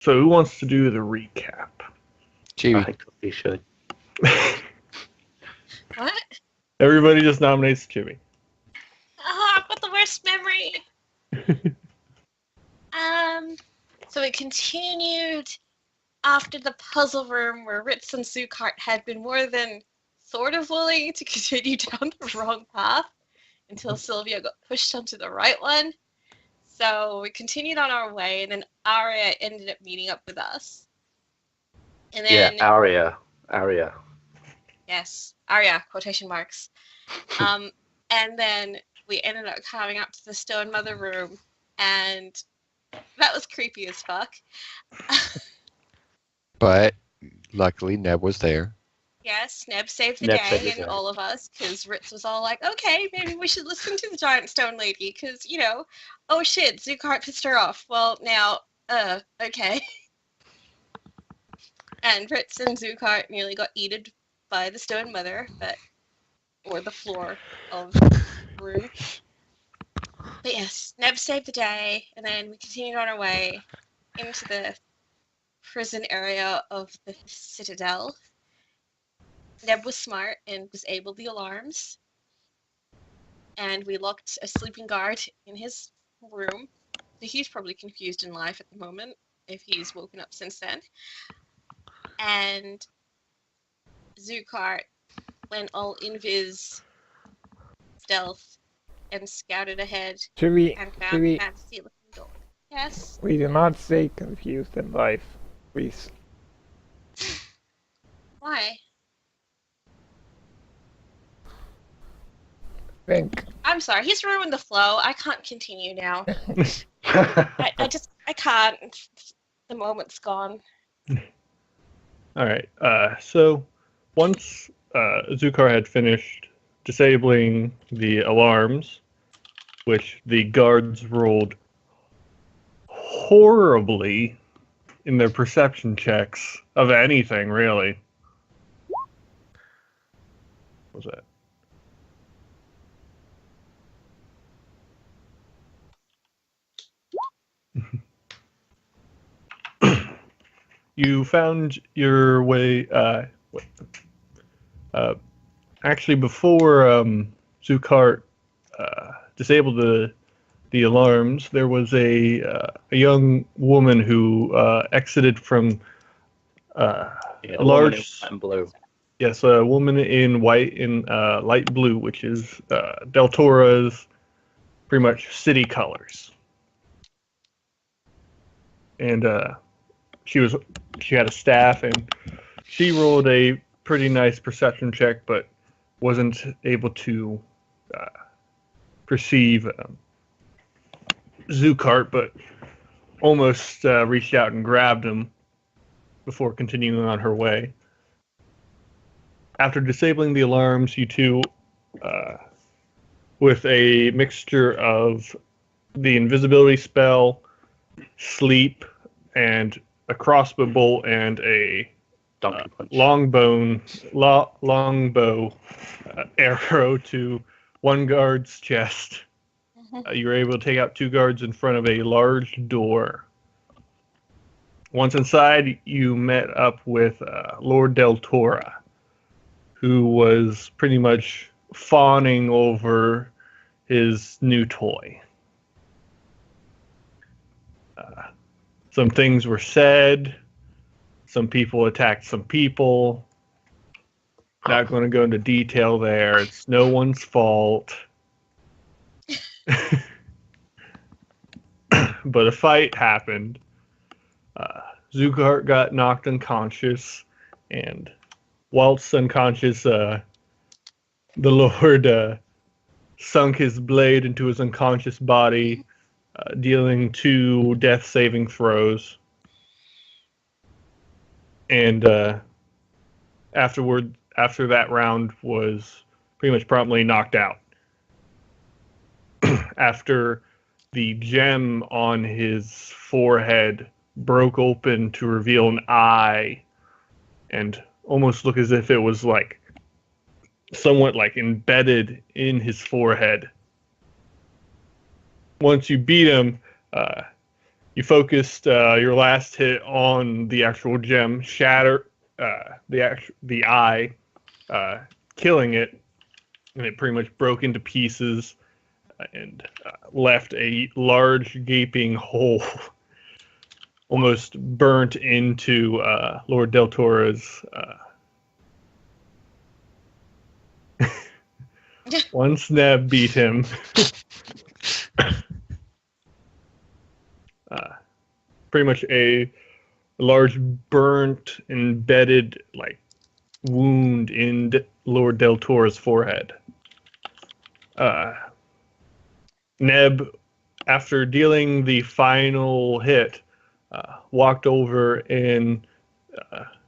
So who wants to do the recap? Chibi. I think we should. What? Everybody just nominates Chibi. Oh, I've got the worst memory. So we continued after the puzzle room where Ritz and Zukart had been more than sort of willing to continue down the wrong path until Sylvia got pushed onto the right one. So we continued on our way, and then Arya ended up meeting up with us. And then Aria. yes, Arya, quotation marks. And then we ended up coming up to the Stone Mother room, and that was creepy as fuck. But luckily Neb was there. Yes, Neb saved the Neb saved day the and day. all of us, because Ritz was all like, okay, maybe we should listen to the giant stone lady, because, oh shit, Zukart pissed her off. Well, now, okay. And Ritz and Zukart nearly got eaten by the Stone Mother, or the floor of the room. But yes, Neb saved the day, and then we continued on our way into the prison area of the Citadel. Neb was smart and disabled the alarms, and we locked a sleeping guard in his room. So he's probably confused in life at the moment, if he's woken up since then. And Zukart went all invis stealth and scouted ahead Chibi, and found a fancy-looking door. Yes? we do not stay confused in life, please. Why? Think. I'm sorry, he's ruined the flow. I can't continue now. I can't. The moment's gone. All right. So once Zukar had finished disabling the alarms, which the guards rolled horribly in their perception checks of anything, really. What was that? You found your way. Actually, before Zukart disabled the alarms, there was a young woman who exited from a large. And blue. Yes, a woman in white and light blue, which is Del Toro's pretty much city colors, and she had a staff, and she rolled a pretty nice perception check, but wasn't able to perceive Zukart, but almost reached out and grabbed him before continuing on her way. After disabling the alarms, you two, with a mixture of the invisibility spell, sleep, and a crossbow bolt and a Donkey punch. longbow arrow to one guard's chest. You were able to take out two guards in front of a large door. Once inside, you met up with Lord Del Toro, who was pretty much fawning over his new toy. Some things were said. Some people attacked some people. Not going to go into detail there. It's no one's fault. But a fight happened. Zukart got knocked unconscious, and whilst unconscious, the Lord sunk his blade into his unconscious body, dealing 2 death saving throws. And after that round was pretty much promptly knocked out. After the gem on his forehead broke open to reveal an eye and almost look as if it was like somewhat like embedded in his forehead. Once you beat him, you You focused your last hit on the actual gem, shatter the eye, killing it, and it pretty much broke into pieces and left a large gaping hole, almost burnt into Lord Del Toro's. Once Neb beat him. Pretty much a large burnt embedded wound in Lord Del Toro's forehead. Neb, after dealing the final hit, walked over and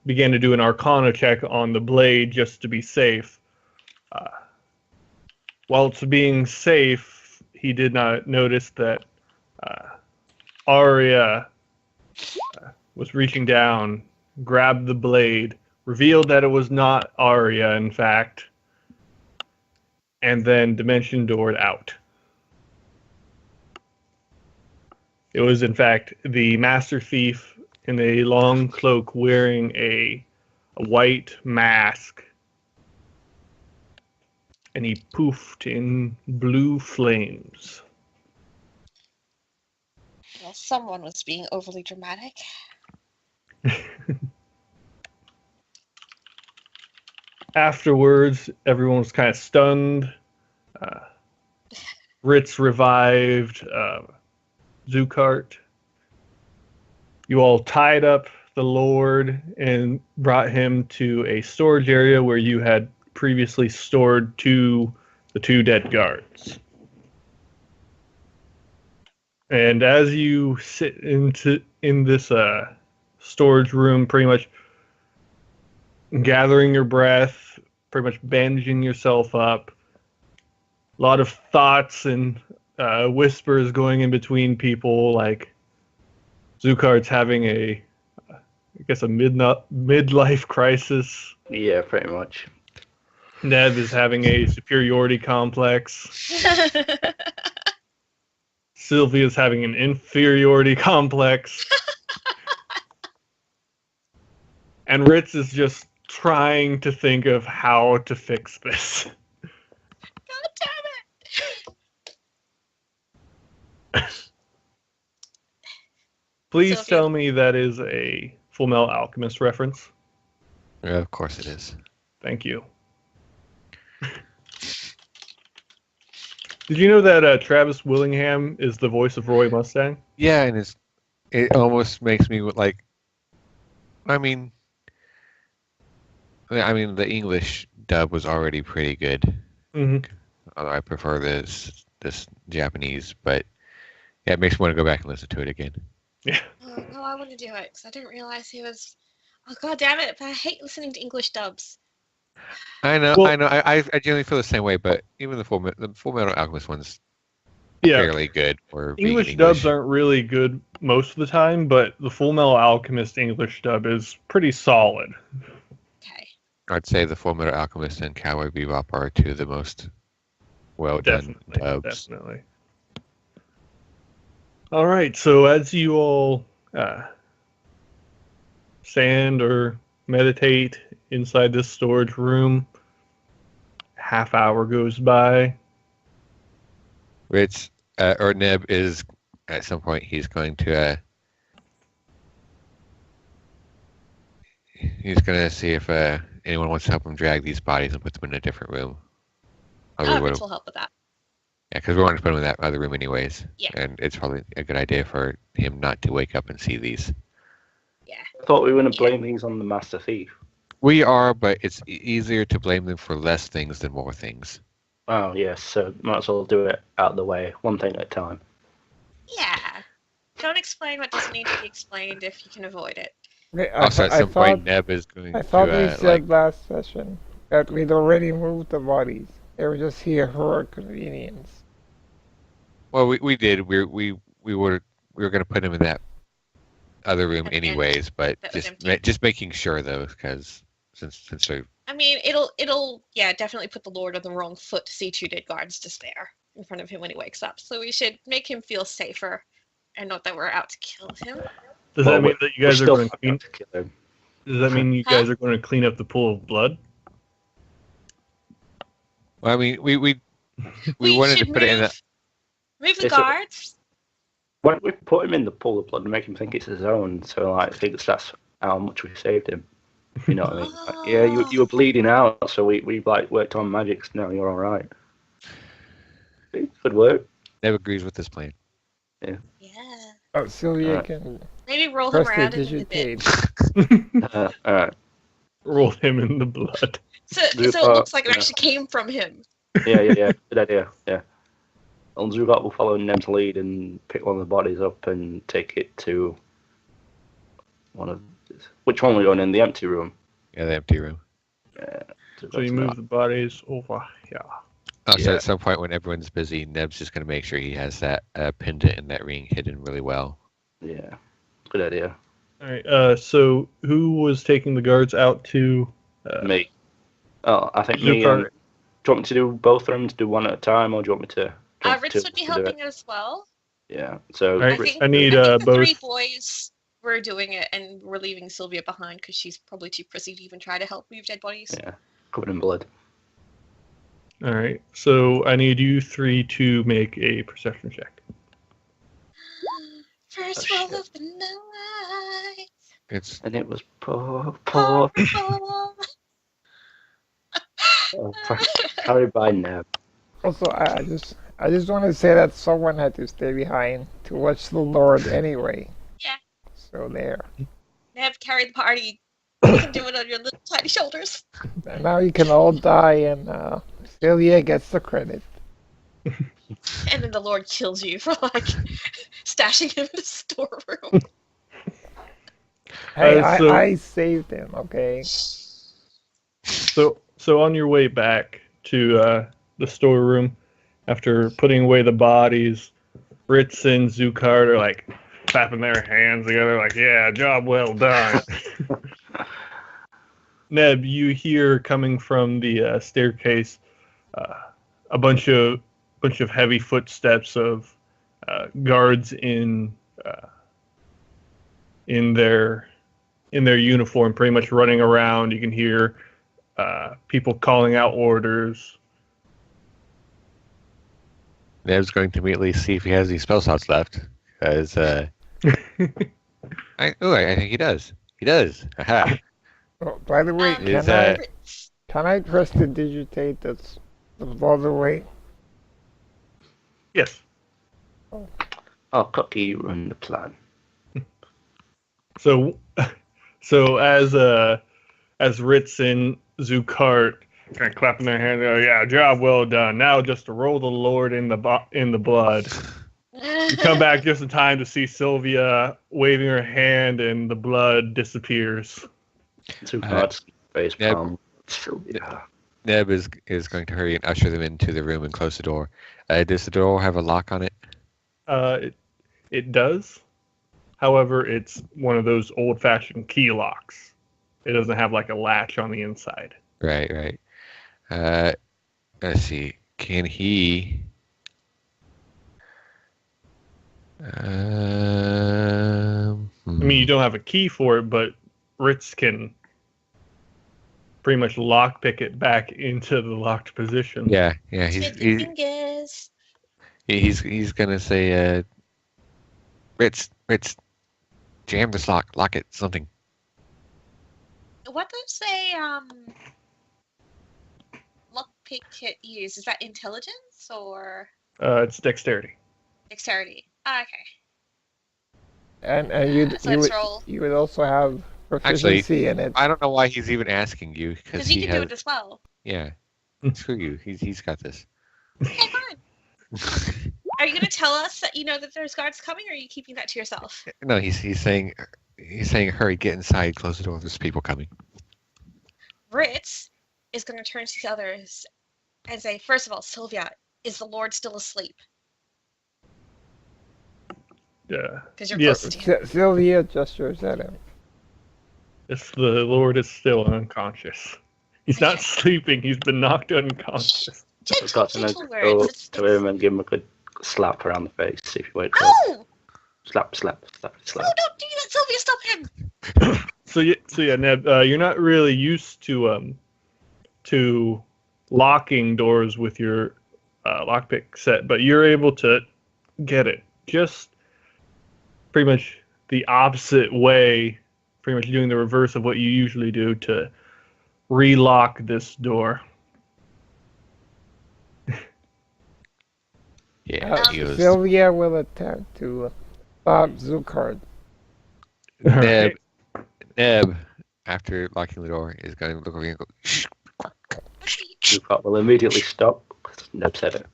began to do an Arcana check on the blade just to be safe. While it's being safe, he did not notice that Arya was reaching down, grabbed the blade, revealed that it was not Arya, in fact, and then dimension doored out. It was, in fact, the Master Thief in a long cloak wearing a white mask, and he poofed in blue flames. Well, someone was being overly dramatic. Afterwards, everyone was kind of stunned. Ritz revived Zukart. You all tied up the Lord and brought him to a storage area where you had previously stored the two dead guards. And as you sit in this storage room, pretty much gathering your breath, pretty much bandaging yourself up, a lot of thoughts and whispers going in between people, like Zukart's having a midlife crisis. Yeah, pretty much. Neb is having a superiority complex. Sylvia's having an inferiority complex. And Ritz is just trying to think of how to fix this. God damn it! Please Sylvia. tell me that is a Full Metal Alchemist reference. Yeah, of course it is. Thank you. Did you know that Travis Willingham is the voice of Roy Mustang? Yeah, and it almost makes me like. I mean, the English dub was already pretty good. Mm-hmm. Although I prefer this Japanese, but yeah, it makes me want to go back and listen to it again. Yeah. Oh, no, I want to do it because I didn't realize he was. Oh, God damn it! But I hate listening to English dubs. I know, Well- I know. I generally feel the same way, but even the Full Metal Alchemist one's Yeah. fairly good. For being English in dubs aren't really good most of the time, but the Full Metal Alchemist English dub is pretty solid. Okay. I'd say the Full Metal Alchemist and Cowboy Bebop are two of the most well done dubs. Definitely. All right, so as you all stand or meditate inside this storage room, half hour goes by. Which or Neb is at some point he's going to see if anyone wants to help him drag these bodies and put them in a different room. Ritz will help with that. Yeah, because we wanted to put him in that other room anyways. Yeah. And it's probably a good idea for him not to wake up and see these. Yeah. I thought we were going to blame these on the Master Thief. We are, but it's easier to blame them for less things than more things. Oh, yes, so might as well do it out of the way, one thing at a time. Yeah. Don't explain what doesn't need to be explained if you can avoid it. Okay, Also, at some point, Neb is going I thought we to said last session that we'd already moved the bodies. They were just here for our convenience. Well, we did. We were going to put him in that other room At the end. anyways, but That was empty. just making sure though, because since we I mean, it'll definitely put the Lord on the wrong foot to see two dead guards just there in front of him when he wakes up. So we should make him feel safer and not that we're out to kill him. Does Well, that mean that you guys are still going to clean? to kill him. Does that mean you guys are going to clean up the pool of blood? Well, I mean, we wanted to should put it in the. move the It's a- guards. Why don't we put him in the pool of blood and make him think it's his own? So like, thinks that's how much we saved him. You know what I mean? Like, yeah, you were bleeding out, so we like worked on magics. No, you're all right. It could work. Neb agrees with this plan. Yeah. Oh, Sylvia Alright. can Maybe roll him around in a bit. prestidigitate. All right. Roll him in the blood. So it looks like it actually came from him. Yeah. Good idea. Yeah. And Zugat will follow Neb's lead and pick one of the bodies up and take it to one of. Which one are we going in? The empty room. Yeah, the empty room. Yeah. So you move the bodies over. Yeah. Oh, so Yeah. at some point when everyone's busy, Neb's just going to make sure he has that pendant and that ring hidden really well. Yeah. Good idea. All right. So who was taking the guards out to? Me. Oh, I think me. Zucart. And, do you want me to do both rooms? Do one at a time, or do you want me to? Ritz would be helping as well. Yeah. So. Right. Ritz- I need I think the both. three boys were doing it, and we're leaving Sylvia behind because she's probably too prissy to even try to help move dead bodies. Yeah. Covered in blood. All right. So I need you three to make a perception check. First Oh, roll shit. of the night. It's And it was poor. Purple. Carried by Neb. Also, I just want to say that someone had to stay behind to watch the Lord anyway. Yeah. So there. Nev, carry the party. You can do it on your little tiny shoulders. And now you can all die, and Sylvia gets the credit. And then the Lord kills you for like stashing him in the storeroom. Hey, so- I saved him, okay? So on your way back to the storeroom, after putting away the bodies, Ritz and Zucart are like clapping their hands together, like, "Yeah, job well done." Neb, you hear coming from the staircase a bunch of heavy footsteps of guards in their uniform, pretty much running around. You can hear people calling out orders. Neb's going to immediately see if he has any spell slots left, because I think he does. He does. Aha. Oh, by the way, Is, can I prestidigitate the blood away? Yes. Oh, Cookie, you run the plan. So as Ritz and Zucart kind of clapping their hands, go, "Yeah, job well done. Now just to roll the Lord in the blood." You come back just in time to see Sylvia waving her hand, and the blood disappears. Two cards, face Neb- palm. Yeah. Neb is going to hurry and usher them into the room and close the door. Does the door have a lock on it? It does. However, it's one of those old-fashioned key locks. It doesn't have like a latch on the inside. Right. Let's see. Can he? I mean, you don't have a key for it, but Ritz can pretty much lockpick it back into the locked position. Yeah. Fifty fingers. He's gonna say, Ritz, jam this lock it, something. What does a lockpick kit use? Is that intelligence or It's dexterity. dexterity? Ah, okay. And So you would also have proficiency in it. I don't know why he's even asking you, because Because you he can has. do it as well. Yeah. Screw you. He's got this. Okay, fine. Are you going to tell us that you know that there's guards coming, or are you keeping that to yourself? No, he's saying, hurry, get inside, close the door. There's people coming. Ritz is going to turn to the others and say, first of all, Sylvia, is the Lord still asleep? Yeah. Because you're Yes. close to him. Sylvia gestures at him. If the Lord is still unconscious. He's not sleeping. He's been knocked unconscious. I've got to Gentle go words. to him and give him a good slap around the face, see if he wakes up. Oh! Slap. No, don't do that, Sylvia. Stop him. So yeah, Neb, you're not really used to locking doors with your lockpick set, but you're able to get it just pretty much the opposite way, pretty much doing the reverse of what you usually do to relock this door. Yeah, he goes. Sylvia will attempt to stop Zucard. Neb, Neb, after locking the door, is going to look over and go, shh. Zucard will immediately stop because Neb said it.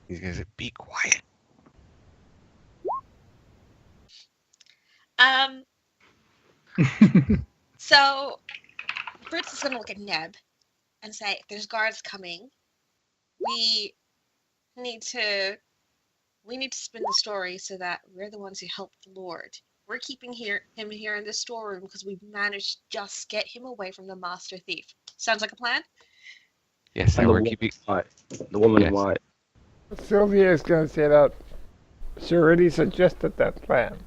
He's going to say, be quiet. So Fritz is gonna look at Neb and say, if there's guards coming, we need to spin the story so that we're the ones who helped the Lord. We're keeping him here in the storeroom because we managed to just get him away from the master thief. Sounds like a plan? Yes, And and we're keeping. The woman in Yes. white. Sylvia is going to say that she already suggested that plan.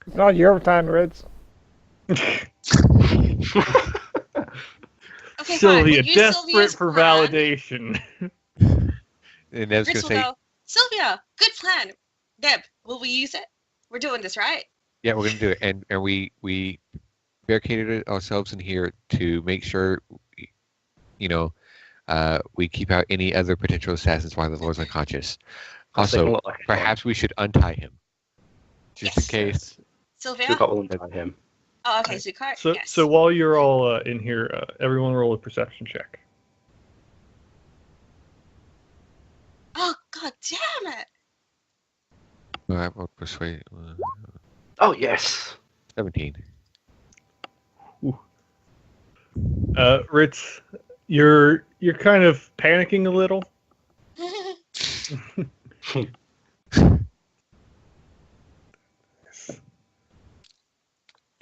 It's not your time, Ritz. Okay, fine. Sylvia, We'll use desperate Sylvia's for plan. validation. And Neb's Fritz going to will say, go, Sylvia, good plan. Neb, will we use it? We're doing this, right? yeah, we're going to do it. And we barricaded ourselves in here to make sure, we keep out any other potential assassins while the Lord's unconscious. Also, perhaps we should untie him. Just in Yes. case. Sylvia? Zucard will untie him. Oh, okay, Zucard. So yes. so while you're all in here, everyone roll a perception check. Oh, god damn it! I will persuade. Oh yes. 17. Ritz, you're kind of panicking a little.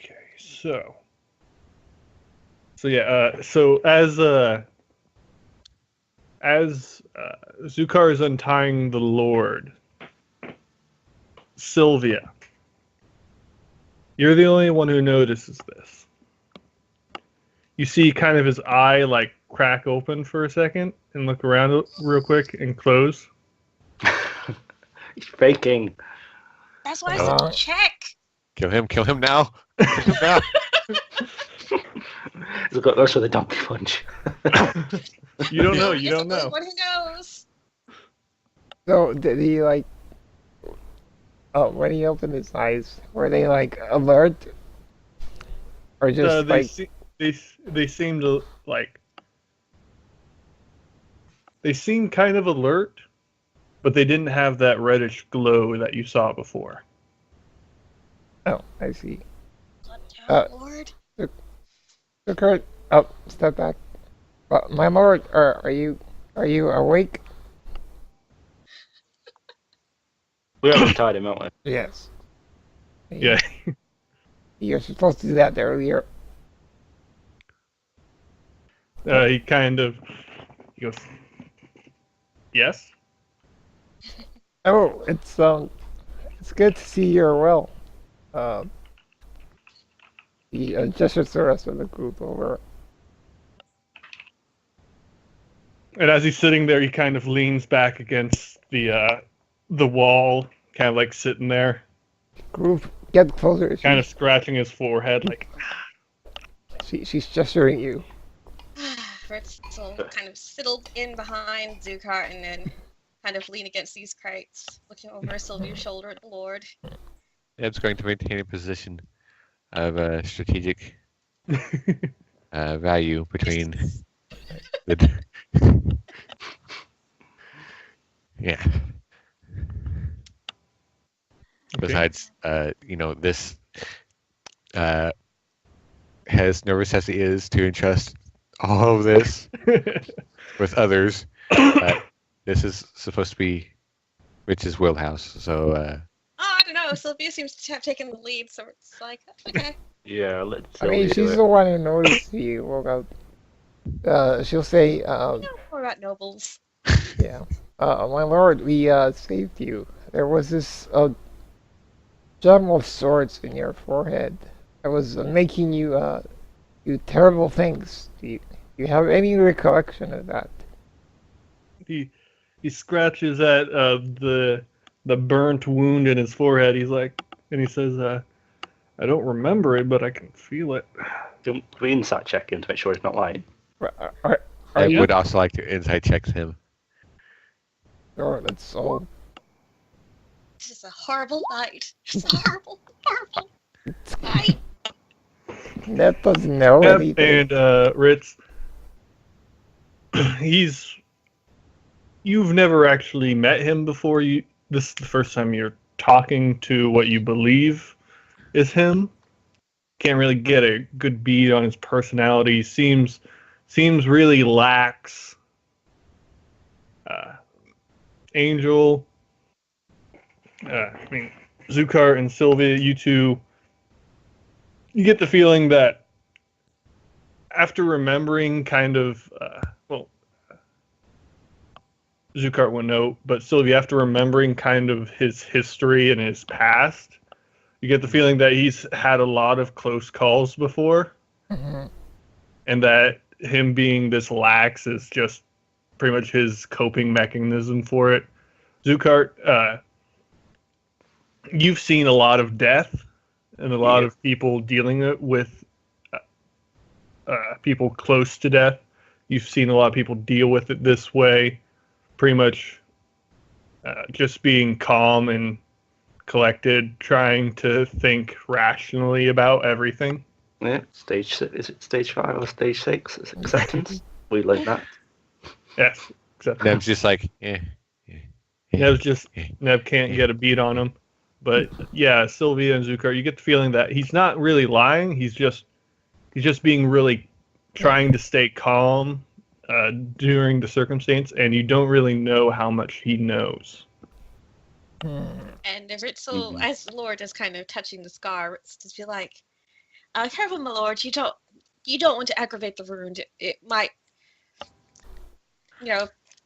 Okay, so yeah, so as Zukar is untying the Lord, Sylvia, you're the only one who notices this. You see kind of his eye like crack open for a second and look around real quick and close. He's faking. That's why I said to check. Kill him now. Kill him now. Zucard goes for the donkey punch. You don't know. He's You the don't only know. one who knows. So did he when he opened his eyes, were they like alert? Or just They seem to like. They seem kind of alert, but they didn't have that reddish glow that you saw before. oh, I see. Oh, Lord. So Kurt, step back. My lord, are you awake? We haven't tied him, haven't we? Yes. Yeah. You're supposed to do that earlier. He goes, yes? Oh, it's good to see you're well. He gestures the rest of the group over. And as he's sitting there, he kind of leans back against the wall, kind of like sitting there, Group, get closer. kind of scratching his forehead, like. She's gesturing you. Fritz will kind of settle in behind Zucart and then kind of lean against these crates, looking over Sylvia's shoulder at the Lord. Neb's going to maintain a position of strategic value between the. Yeah. Besides, this, as nervous as he is to entrust all of this with others, this is supposed to be Rich's wheelhouse. So, I don't know. Sylvia seems to have taken the lead, so it's like, okay. Yeah, let's. I mean, she's the one who noticed you woke up. She'll say, You know more about nobles. yeah. My lord, we saved you. There was this gem of sorts in your forehead. I was making you do terrible things. Do you have any recollection of that? He scratches at the burnt wound in his forehead. He's like, and he says, "I don't remember it, but I can feel it." Do we insight check him to make sure he's not lying? Are, I you would also like to insight check him. sure? That's all. This is a horrible night. It's a horrible, horrible night. Ned doesn't know Yep, anything. and Ritz, you've never actually met him before. This is the first time you're talking to what you believe is him. Can't really get a good beat on his personality. Seems really lax. Angel, Zukar and Sylvia, you two, you get the feeling that after remembering kind of, Zukar will know, but Sylvia, after remembering kind of his history and his past, you get the feeling that he's had a lot of close calls before, Mhm. and that him being this lax is just pretty much his coping mechanism for it. Zukart, you've seen a lot of death and a lot of people dealing with people close to death. You've seen a lot of people deal with it this way, pretty much just being calm and collected, trying to think rationally about everything. Yeah, is it stage 5 or stage 6? It's acceptance. We learned that. Yes, except Neb's just like, eh. Neb can't get a beat on him. But yeah, Sylvia and Zukar, you get the feeling that he's not really lying. He's just being really trying to stay calm during the circumstance, and you don't really know how much he knows. And Ritzel, as the Lord is kind of touching the scar, Ritzel just be like, "Careful, my lord. You don't want to aggravate the wound. It might,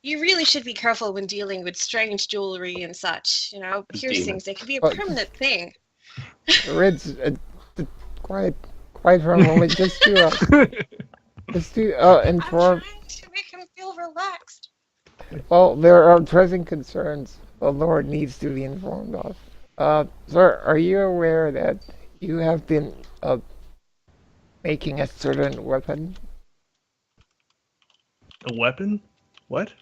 you really should be careful when dealing with strange jewelry and such. Piercings. They can be a permanent thing." Ritz, quiet for a moment, just to inform. I'm trying to make him feel relaxed. Well, there are pressing concerns the Lord needs to be informed of. Sir, are you aware that you have been making a certain weapon? A weapon? What?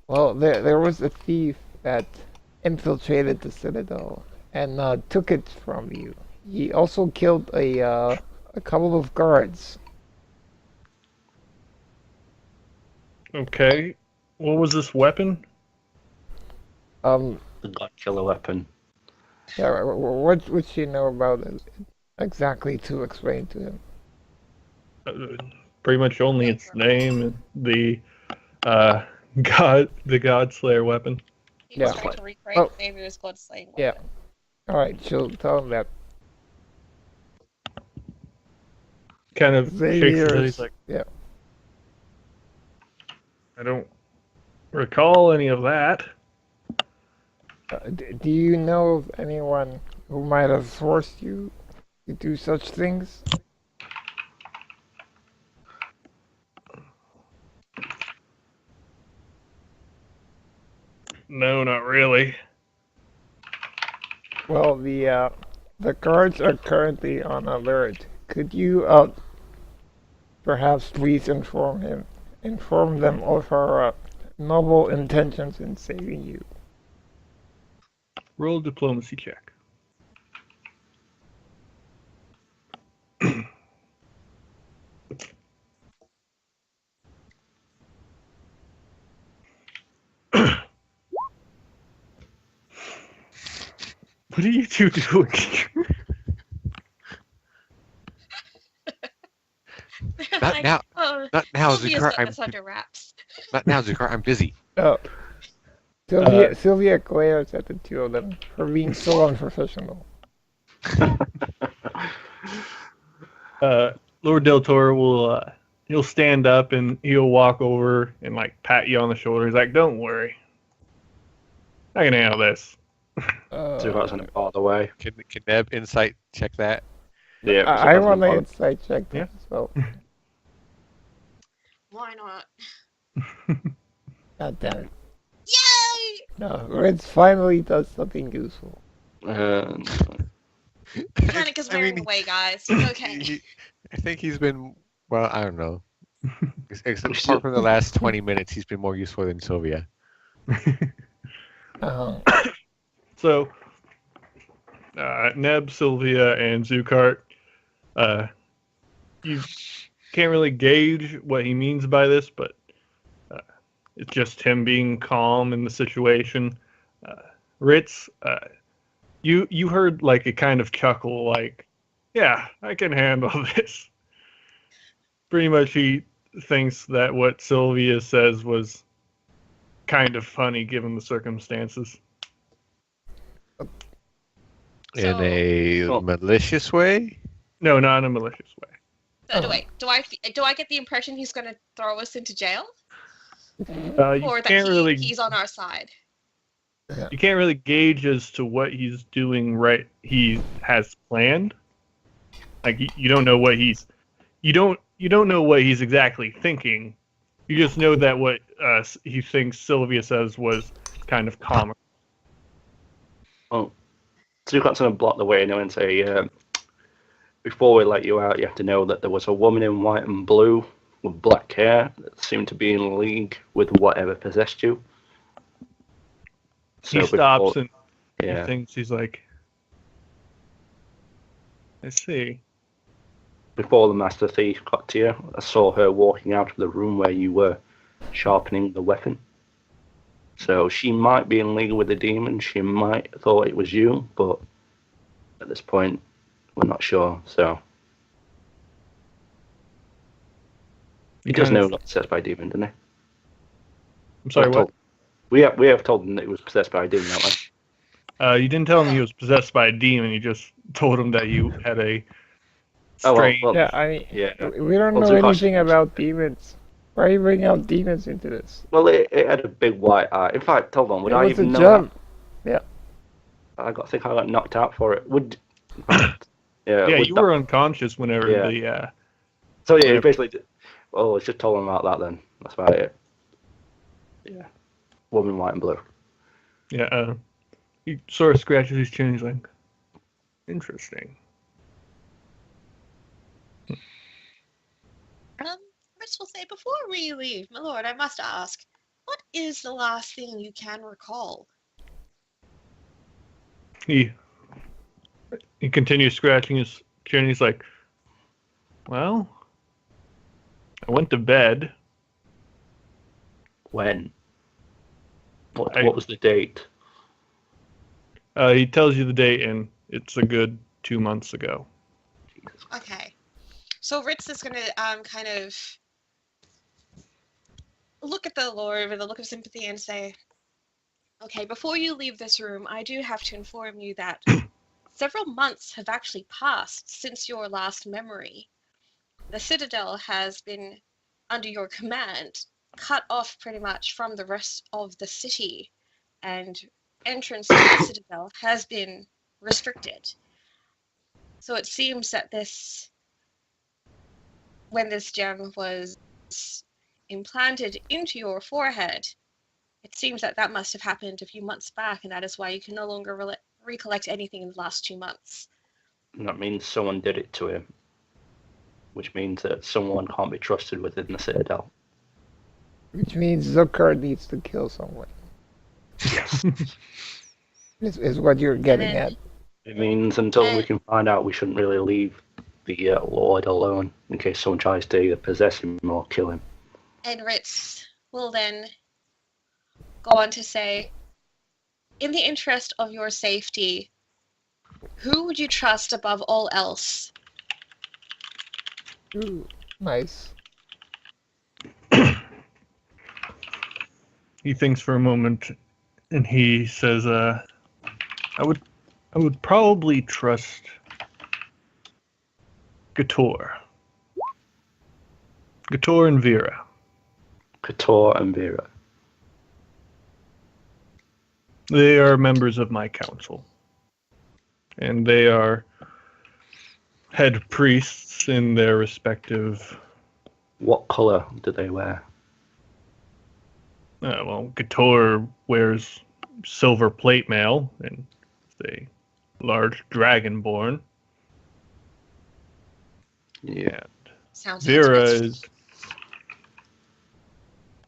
Well, there was a thief that infiltrated the Citadel and took it from you. He also killed a couple of guards. Okay. What was this weapon? The God Killer weapon. Yeah, what would she know about it exactly to explain to him? Pretty much only its name and the God Slayer weapon. He was Yeah. trying to recreate maybe it was God slaying. Yeah. Alright, she'll tell him that. Kind of shakes his head. He's like, yeah. I don't recall any of that. Do you know of anyone who might have forced you to do such things? No, not really. Well, the guards are currently on alert. Could you perhaps please inform them of our noble intentions in saving you? Roll a diplomacy check. What are you two doing? Not now. Not now, Zukar. It's under wraps. Not now, Zukar. I'm busy. Oh. Sylvia glares at the two of them for being so unprofessional. Lord Del Toro will he'll stand up and he'll walk over and like pat you on the shoulder. He's like, "Don't worry, I can handle this." Zukart's on part of the way. Can Neb insight check that? Yeah, I Zukart's want on to part- insight check that Yeah. as well. Why not? God damn it. Yay! No, Ritz finally does something useful. Panic is wearing away, guys. It's okay. I think he's been, well, I don't know. Except apart from the last 20 minutes, he's been more useful than Sylvia. Uh-huh. So, Neb, Sylvia, and Zukart, you can't really gauge what he means by this, but it's just him being calm in the situation. Ritz, you heard like a kind of chuckle, like, "Yeah, I can handle this." Pretty much, he thinks that what Sylvia says was kind of funny given the circumstances. In a Oh. malicious way? No, not in a malicious way. So wait, do I get the impression he's going to throw us into jail, You or that can't really he's on our side? you can't really gauge as to what he's doing. Right, he has planned. Like you don't know what you don't know what he's exactly thinking. You just know that what he thinks Sylvia says was kind of comical. Oh, Zukart's going to block the way now and say, before we let you out, you have to know that there was a woman in white and blue with black hair that seemed to be in league with whatever possessed you. He So stops before- and yeah, he thinks, he's like, "I see." before the Master Thief got to you, I saw her walking out of the room where you were sharpening the weapon. So she might be in league with the demon. She might have thought it was you, but at this point, we're not sure. So he does know not possessed by a demon, doesn't he? I'm sorry, what? We have told him that he was possessed by a demon, haven't we? You didn't tell him he was possessed by a demon. You just told him that you had a Oh, well, strange. well, Yeah, I mean, yeah. we don't Well, know Zukart's- anything about demons. Why are you bringing out demons into this? Well, it had a big white eye. In fact, hold on, would It I was even a know jump. that? I think I got knocked out for it. Would in fact, yeah, Yeah, would you that- were unconscious whenever Yeah. the. So yeah, whenever- basically. Well, let's just told him about that then. That's about it. Yeah, woman in white and blue. He sort of scratches his chin. He's like, "Interesting." Rich will say, before we leave, my lord, I must ask, what is the last thing you can recall? He continues scratching his chin. He's like, "Well, I went to bed. When? What was the date? He tells you the date, and it's a good 2 months ago." Okay. So Ritz is going to kind of look at the Lord with a look of sympathy and say, okay, before you leave this room, I do have to inform you that several months have actually passed since your last memory. The Citadel has been, under your command, cut off pretty much from the rest of the city, and entrance to the Citadel has been restricted. So it seems that when this gem was implanted into your forehead, it seems that that must have happened a few months back, and that is why you can no longer recollect anything in the last 2 months. And that means someone did it to him, which means that someone can't be trusted within the Citadel. Which means Zucker needs to kill someone. Yes. Is what you're getting then- at. It means until we can find out, we shouldn't really leave the Lord alone in case someone tries to either possess him or kill him. And Ritz will then go on to say, in the interest of your safety, who would you trust above all else? Ooh, nice. He thinks for a moment, and he says, I would probably trust Gator. Gator and Vera. Kator and Vera. They are members of my council. And they are head priests in their respective... What colour do they wear? Gator wears silver plate mail and a large dragonborn. Yeah. Sounds Vera interesting. is...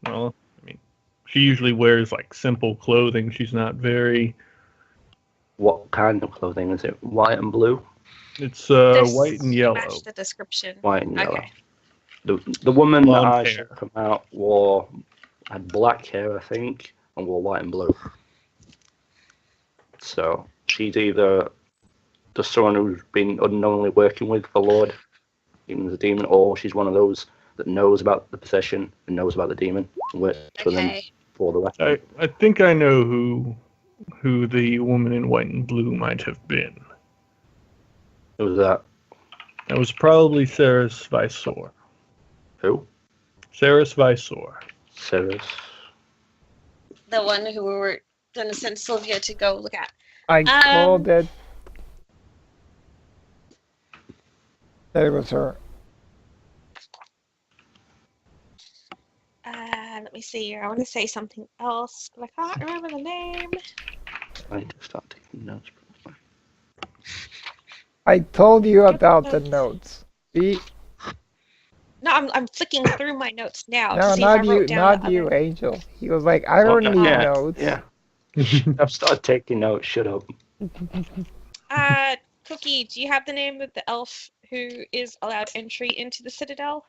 Well, I mean, she usually wears, like, simple clothing. She's not very... What kind of clothing? Is it white and blue? It's This white and yellow. Match the description. White and yellow. Okay. The woman that Blonde I hair. saw come out had black hair, I think, and wore white and blue. So she's either just someone who's been unknowingly working with the Lord, even as a demon, or she's one of those that knows about the possession and knows about the demon and works for them Okay. for the weapon. I think I know who the woman in white and blue might have been. Who was that? That was probably Saris Visor. Who? Saris Visor. Ceres. The one who we were going to send Sylvia to go look at. I called it. That it was her. Let me see here. I want to say something else, but I can't remember the name. I need to start taking notes. I told you about the notes. See? No, I'm flicking through my notes now No, to see not if I you, wrote down not the you, other- Angel. He was like, I don't need yeah, notes. Yeah. I've started taking notes. Shut up. Cookie, do you have the name of the elf who is allowed entry into the Citadel?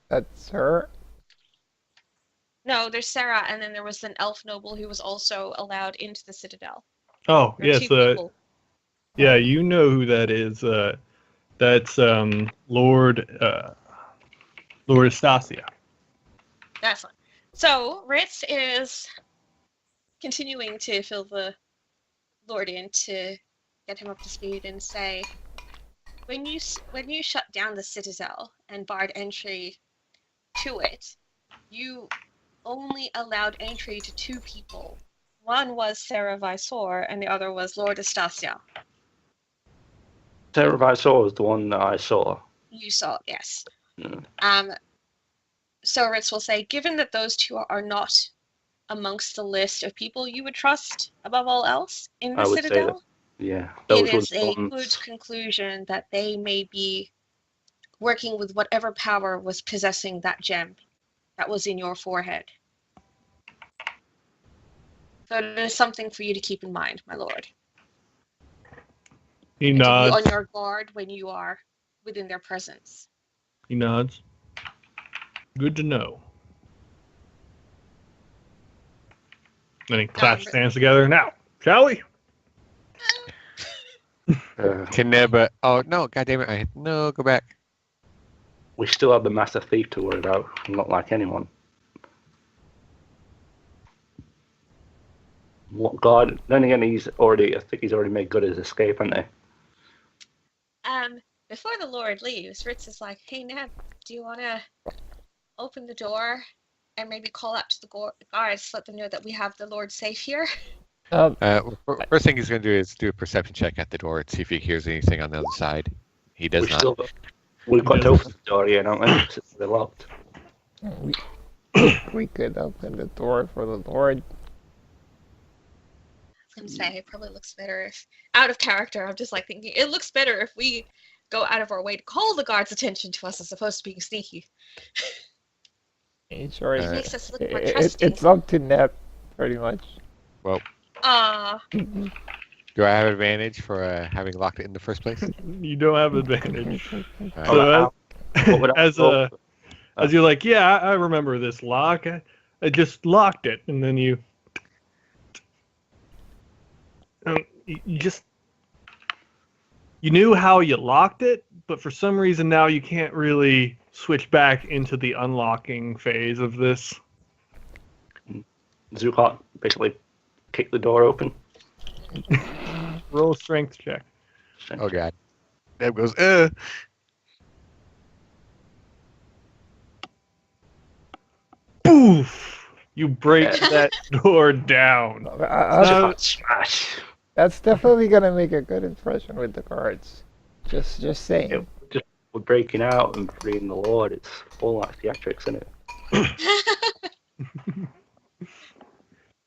That's her. No, there's Sarah, and then there was an elf noble who was also allowed into the Citadel. Oh, There are yes. two people. Yeah, you know who that is. That's Lord Estacia. Excellent. So Ritz is continuing to fill the Lord in to get him up to speed and say, when you shut down the Citadel and barred entry to it, you only allowed entry to two people. One was Sarah Visor, and the other was Lord Estacia. Sarah Visor was the one that I saw. You saw, yes. Yeah. So Ritz will say, given that those two are not amongst the list of people you would trust above all else in the I would say Citadel, Yeah. it Those were is the a ones. good conclusion that they may be working with whatever power was possessing that gem that was in your forehead. So it is something for you to keep in mind, my lord. He And to be nods. on your guard when you are within their presence. He nods. Good to know. Then he clasps his hands together. Now, shall we? Can never. Oh no! God damn it! No, go back. We still have the Master Thief to worry about. Not like anyone. What God? Then again, I think he's already made good his escape, hasn't he? Before the Lord leaves, Ritz is like, hey, Neb, do you want to open the door and maybe call out to the guards, let them know that we have the Lord safe here? First thing he's going to do is do a perception check at the door and see if he hears anything on the other side. He does not. We've got to open the door here, don't we? They're locked. We could open the door for the Lord. I was going to say, it probably looks better if, out of character, I'm just like thinking, it looks better if we go out of our way to call the guards' attention to us as opposed to being sneaky. Sure, It makes us look more trusting. it's up to Nep, pretty much. Well, Mm-hmm. do I have advantage for having locked it in the first place? You don't have advantage. Alright. So as you're like, yeah, I remember this lock. I just locked it, and then you knew how you locked it, but for some reason now you can't really switch back into the unlocking phase of this. Zukat basically kicked the door open. Roll a strength check. Oh god. Deb goes, Boof! You break that door down. I- Smash. that's definitely gonna make a good impression with the guards. Just saying. Yeah, we're breaking out and freeing the Lord. It's all like theatrics, isn't it?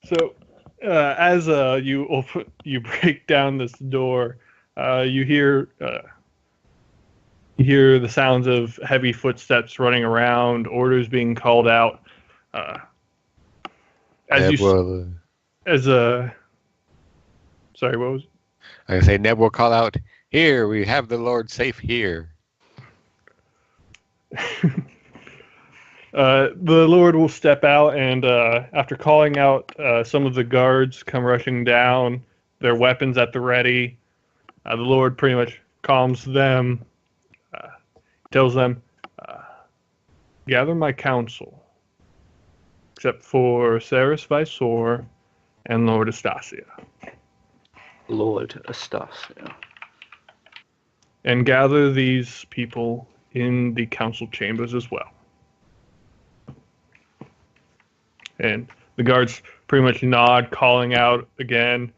So, as you break down this door, you hear the sounds of heavy footsteps running around, orders being called out. As sorry, what was? I say Neb will call out, "Here, we have the Lord safe here." The Lord will step out, and after calling out, some of the guards come rushing down, their weapons at the ready. The Lord pretty much calms them, tells them, gather my council, except for Ceres Visor and Lord Astasia. Lord Astasia. And gather these people in the council chambers as well. And the guards pretty much nod, calling out again.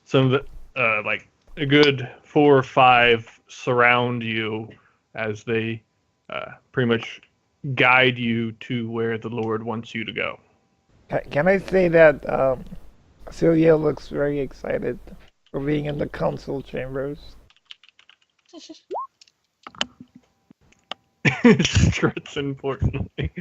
Some of the, like a good 4 or 5 surround you as they pretty much guide you to where the Lord wants you to go. Can I say that Celia looks very excited for being in the council chambers? Struts importantly.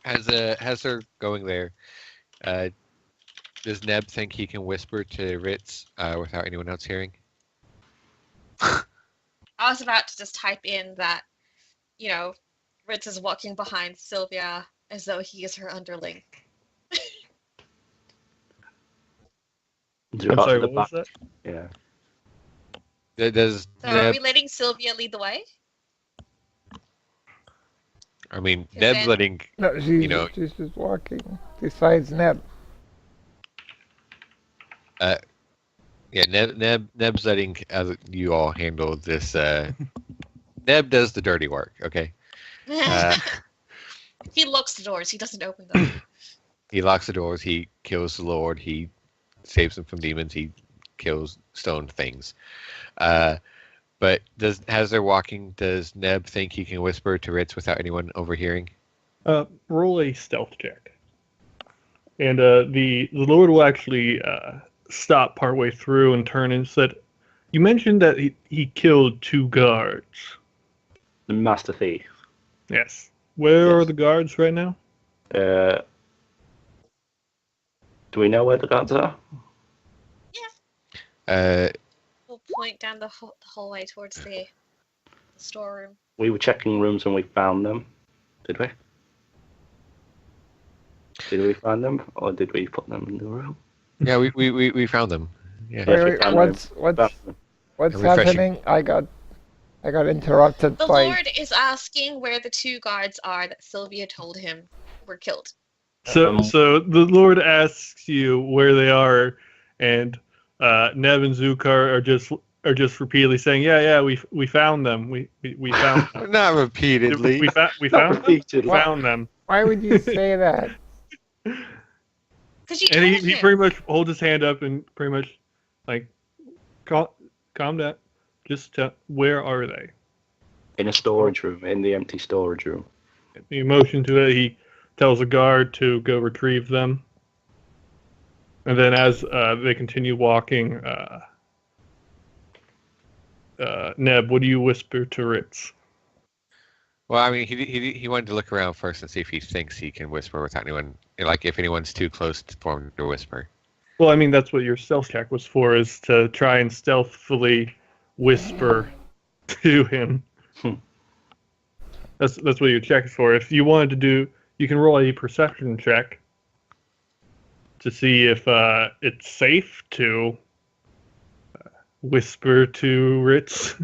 As they're going there, does Neb think he can whisper to Ritz without anyone else hearing? I was about to just type in that, Ritz is walking behind Sylvia as though he is her underling. I'm sorry, what was that? Yeah. Does So are Neb? we letting Sylvia lead the way? I mean, Is Neb's it- letting. No, she's just walking besides Neb. Yeah, Neb's letting you all handle this. Neb does the dirty work. Okay. He locks the doors. He doesn't open them. He locks the doors. He kills the Lord. He saves them from demons. He kills stone things. But as they're walking, does Neb think he can whisper to Ritz without anyone overhearing? Roll a stealth check. And the Lord will actually stop partway through and turn and said, "You mentioned that he killed 2 guards." The Master Thief. Yes. Where are Yes. the guards right now? Do we know where the guards are? We'll point down the hallway towards the storeroom. We were checking rooms and we found them. Did we? Did we find them, or did we put them in the room? Yeah, we found them. Yeah. Yes, we Wait, found what's Found them. happening? I got interrupted The by. Lord is asking where the 2 guards are that Sylvia told him were killed. So the Lord asks you where they are, and Neb and Zukar are just repeatedly saying, "Yeah, we found them. We found them. Not repeatedly. we found them. Repeatedly. We found them." Why would you say that? Because you And told he him. pretty much holds his hand up and pretty much like, calm down. Just tell, where are they? In a storage room, in the empty storage room. The motion to it, he tells a guard to go retrieve them. And then as they continue walking, Neb, what do you whisper to Ritz? Well, I mean, he wanted to look around first and see if he thinks he can whisper without anyone, like if anyone's too close for him to whisper. Well, I mean, that's what your stealth check was for, is to try and stealthily whisper to him. That's what your check is for. If you wanted to do, you can roll a perception check to see if it's safe to whisper to Ritz.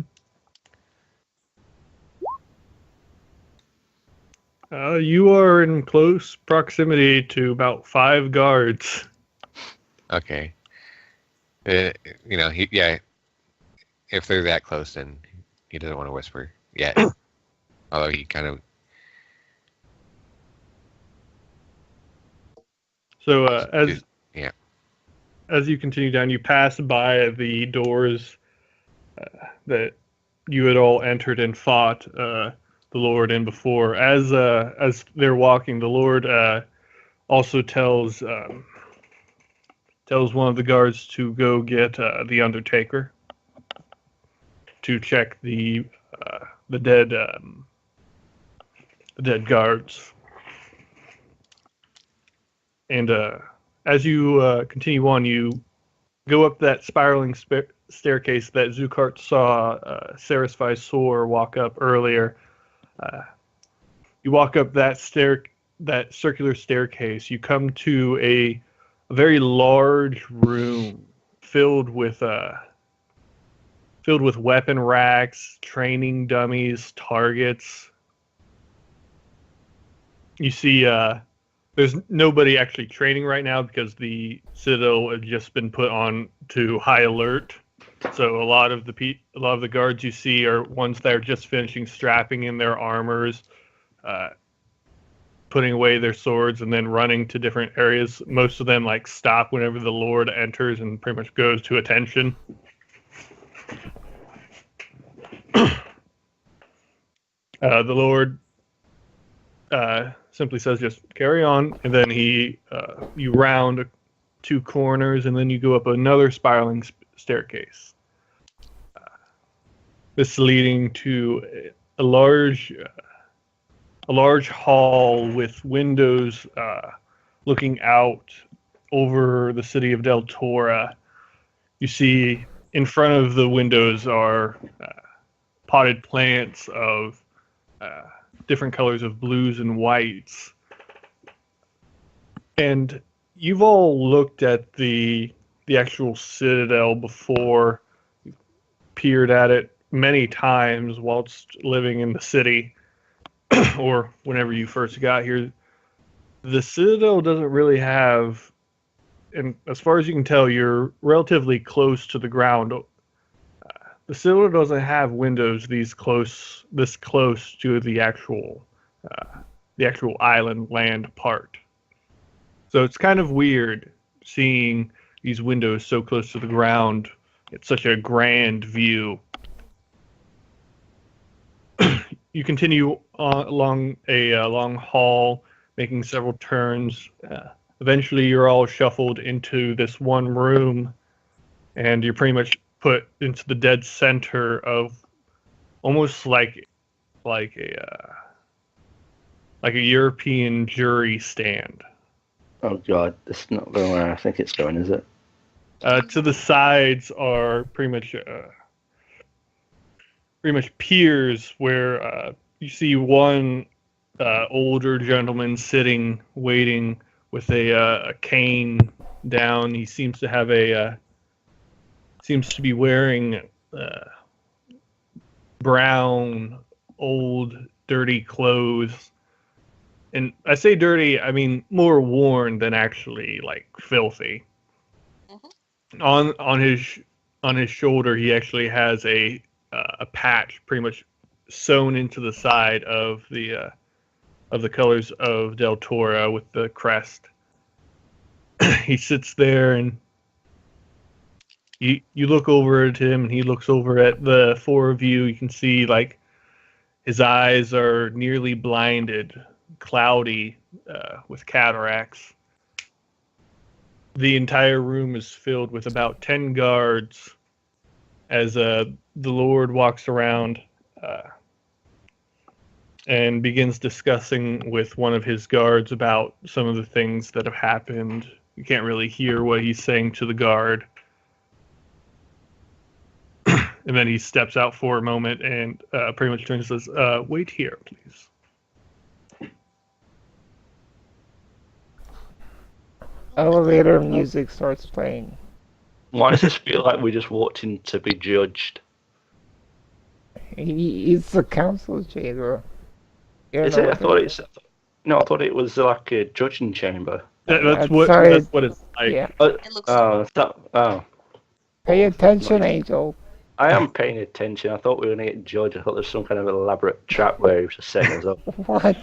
You are in close proximity to about 5 guards. Okay. If they're that close, then he doesn't want to whisper yet. Although he kind of. So Yeah. as you continue down, you pass by the doors that you had all entered and fought the Lord in before. As they're walking, the Lord also tells one of the guards to go get the Undertaker to check the dead guards. And as you continue on, you go up that spiraling staircase that Zukart saw Sarisfy Sor walk up earlier. You walk up that circular staircase. You come to a very large room filled with weapon racks, training dummies, targets. You see, there's nobody actually training right now because the Citadel had just been put on to high alert. So a lot of the guards you see are ones that are just finishing strapping in their armors, putting away their swords, and then running to different areas. Most of them stop whenever the Lord enters and pretty much goes to attention. The Lord simply says, just carry on, and then you round 2 corners, and then you go up another spiraling staircase. This leading to a large hall with windows looking out over the city of Del Tora. You see in front of the windows are potted plants of different colors of blues and whites. And you've all looked at the actual Citadel before. You've peered at it many times whilst living in the city or whenever you first got here. The Citadel doesn't really have, and as far as you can tell, you're relatively close to the ground. The Citadel doesn't have windows this close to the actual island land part. So it's kind of weird seeing these windows so close to the ground. It's such a grand view. You continue along a long hall, making several turns. Eventually, you're all shuffled into this one room, and you're pretty much put into the dead center of almost like a European jury stand. Oh God, this is not going where I think it's going, is it? To the sides are pretty much piers where you see one older gentleman sitting, waiting with a cane down. He seems to have seems to be wearing brown, old, dirty clothes. And I say dirty, I mean more worn than actually filthy. Mm-hmm. On his shoulder, he actually has a patch pretty much sewn into the side of the colors of Del Tora with the crest. He sits there, and you look over at him, and he looks over at the 4 of you. You can see his eyes are nearly blinded, cloudy, with cataracts. The entire room is filled with about 10 guards as the Lord walks around and begins discussing with one of his guards about some of the things that have happened. You can't really hear what he's saying to the guard. And then he steps out for a moment and pretty much turns and says, wait here, please. Elevator music starts playing. Why does this feel like we just walked in to be judged? It's the council chamber. Is it? I thought it was like a judging chamber. That's Like, Yeah. It looks Pay attention, Angel. I am paying attention. I thought we were going to get George. I thought there was some kind of elaborate trap where he was just setting us up. What?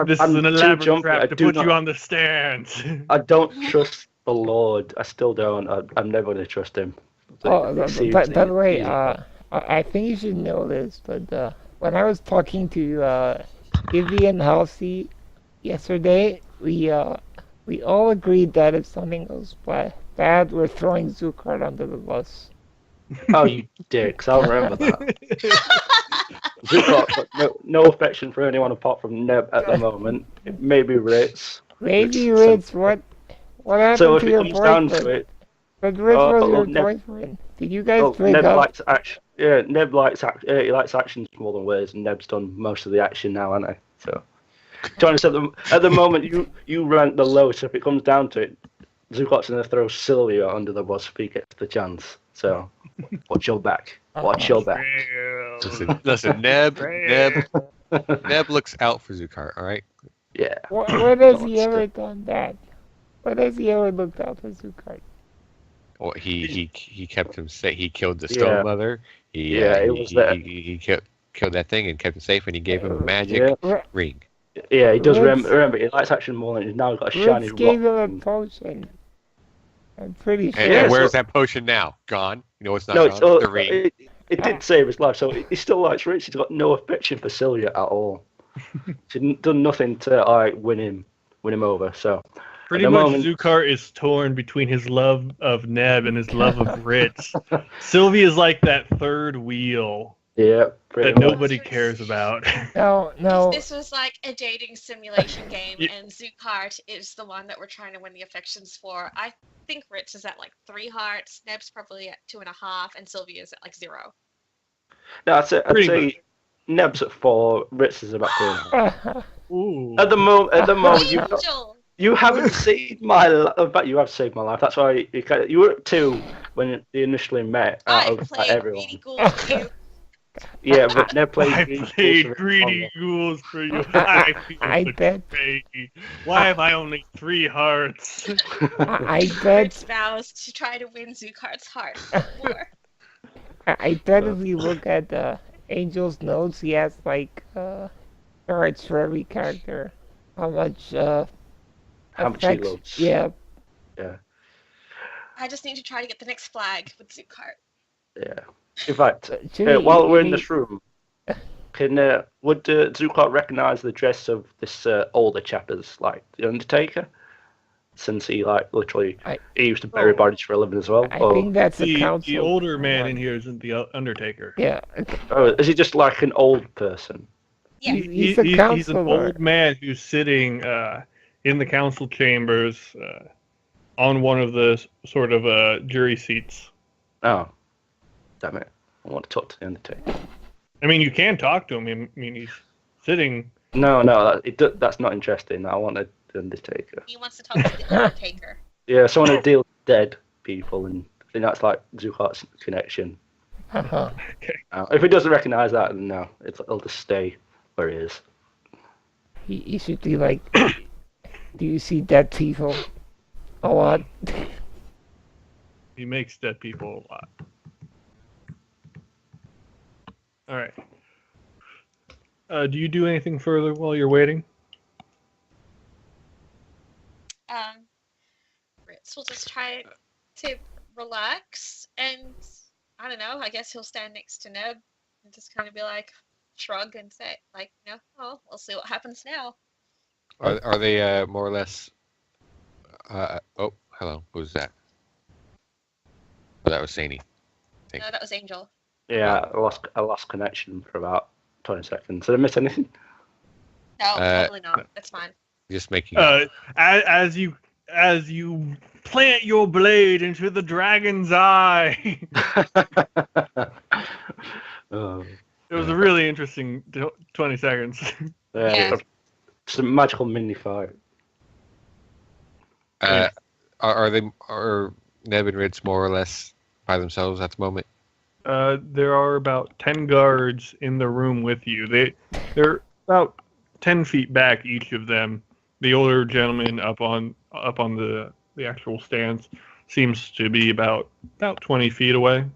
this I'm is an too elaborate jumpy. I trap to do put not- you on the stands. I don't trust the Lord. I still don't. I'm never going to trust him. Oh, by the way, Easy. I think you should know this, but when I was talking to Ivy and Halsey yesterday, we all agreed that if something goes bad, we're throwing Zucard under the bus. Oh, you dicks. I'll remember that. Zucker's got no affection for anyone apart from Neb at the moment. Maybe Ritz. Maybe Ritz, what happened So if to it your comes down to boyfriend? it, But Ritz was your Neb- boyfriend. Did you guys oh, break Neb up? likes action. Yeah, Neb likes he likes actions more than words, and Neb's done most of the action now, hasn't he? So, to be honest, at the moment, you rank the lowest. If it comes down to it, Zucker's going to throw Sylvia under the bus if he gets the chance. So, watch your back. Watch your back. Listen, Neb looks out for Zukar, all right? Yeah. When has he ever done that? When has he ever looked out for Zucard? Well, he kept him safe. He killed the stone Yeah. mother. He killed that thing and kept him safe, and he gave him a magic ring. Yeah, he does. Ritz- Remember, he likes action more than he's now got a shiny Ritz gave rock. him a potion. I'm pretty sure. And Yeah, where's so- that potion now? Gone. You know it's not No, gone. The ring. it did save his life, so he still likes Rich. He's got no affection for Sylvia at all. She's done nothing to win him over. So Pretty At the much, moment- Zukar is torn between his love of Neb and his love of Ritz. Sylvie is like that third wheel yeah, pretty that much. nobody cares about. No. This was like a dating simulation game, Yeah. and Zucart is the one that we're trying to win the affections for. I think Ritz is at like 3 hearts, Neb's probably at 2.5, and Sylvia's at like 0. No, I'd Pretty say Neb's at 4. Ritz is about 2. Ooh. At the moment, Angel! you haven't saved my life. In fact, you have saved my life. That's why you were at 2 when you initially met out I of played everyone. Greedy Ghouls too. Yeah, but Neb played I Greedy played Ghouls for greedy longer. ghouls for you. I feel I bet. betrayed. Why have I only 3 hearts? I Ritz bet. vows to try to win Zucart's heart more. I bet if you look at Angel's notes, he has like cards for every character. How much? How much he affects- loves. Yeah. I just need to try to get the next flag with Zucart. Yeah. In fact, Jimmy, while we're in you this room, would Zucart recognise the dress of this older chap as like the Undertaker? Since he literally he used to bury bodies for a living as well. I think that's a The council. older man one. in here isn't the Undertaker. Yeah. Oh, is he just like an old person? Yeah. He's a He's counselor. an old man who's sitting in the council chambers on one of the sort of jury seats. Oh, damn it! I want to talk to the Undertaker. I mean, you can talk to him. I mean, he's sitting. No, that's not interesting. I want the Undertaker. He wants to talk to the Undertaker. Yeah, someone who deals with dead people, and I think that's like Zucart's connection. Uh-huh. If he doesn't recognise that, then no, it'll just stay where he is. He should be like, do you see dead people a lot? He makes dead people a lot. All right. Do you do anything further while you're waiting? Ritz will just try to relax, and I don't know, I guess he'll stand next to Neb and just kind of be like, shrug and say, like, no, oh, we'll see what happens now. Are they more or less? Oh, hello. Who's that? Oh, that was Sani. No, that was Angel. Yeah, I lost connection for about 20 seconds. Did I miss anything? No, probably not. That's fine. Just making. As you plant your blade into the dragon's eye. Oh, It was a really interesting 20 seconds. Yeah. It's a magical mini fight. Are Neb and Ritz more or less by themselves at the moment? There are about 10 guards in the room with you. They're about 10 feet back, each of them. The older gentleman up on the the actual stance seems to be about 20 feet away.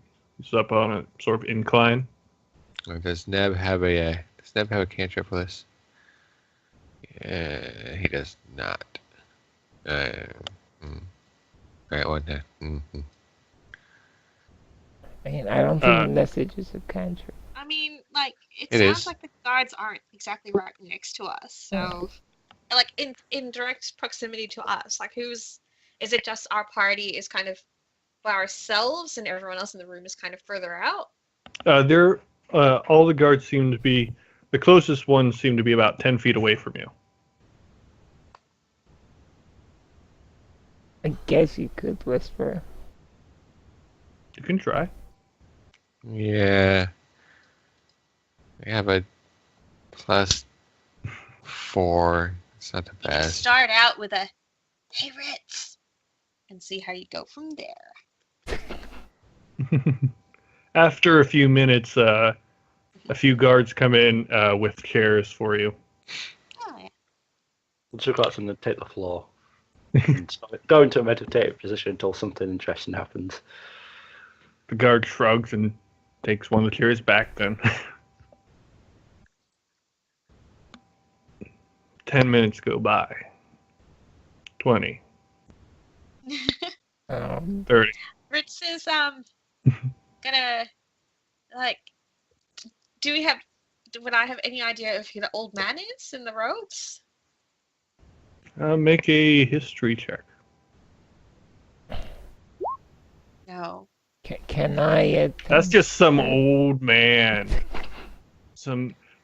He's up on a sort of incline. Does Neb have a cantrip for this? He does not. Right one there. Mm-hmm. I mean, I don't think the message is a cantrip. I mean, like, it It sounds is. like the guards aren't exactly right next to us. So, like, in direct proximity to us, like, is it just our party is kind of by ourselves and everyone else in the room is kind of further out? All the guards seem to be, the closest ones seem to be about 10 feet away from you. I guess you could whisper. You can try. Yeah. We have a +4. It's not the You can best. start out with a, "Hey, Ritz," and see how you go from there. After a few minutes, a few guards come in with chairs for you. Oh, yeah. We'll just go out and take the floor. And go into a meditative position until something interesting happens. The guard shrugs and takes one of the chairs back then. 10 minutes go by. 20. 30. Ritz is gonna, like, would I have any idea of who the old man is in the robes? Make a history check. No. Can I? That's just some old man.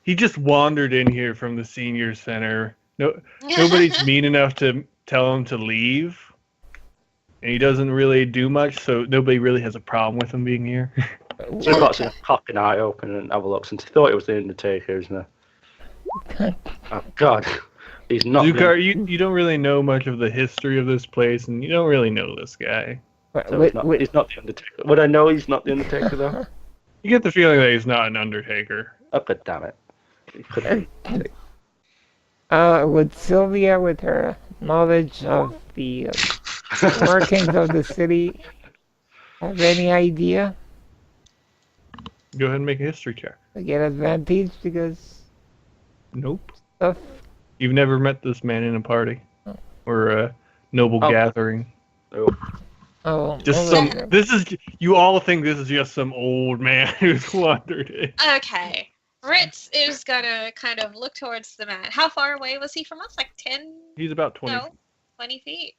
He just wandered in here from the senior center. Nobody's mean enough to tell him to leave, and he doesn't really do much, so nobody really has a problem with him being here. So got to cock an eye open and have a look since he thought it was the Undertaker, isn't it? Oh God, he's not. Zukar, you don't really know much of the history of this place, and you don't really know this guy. So he's not the Undertaker. Would I know he's not the Undertaker though? You get the feeling that he's not an Undertaker. Oh God damn it! He could be. Would Sylvia, with her knowledge of the workings of the city, have any idea? Go ahead and make a history check. I get advantage because Nope. stuff. You've never met this man in a party or a noble gathering. Oh, Just you all think this is just some old man who's wandered in. Okay. Ritz is gonna kind of look towards the man. How far away was he from us? Like 10? He's about 20. No, 20 feet.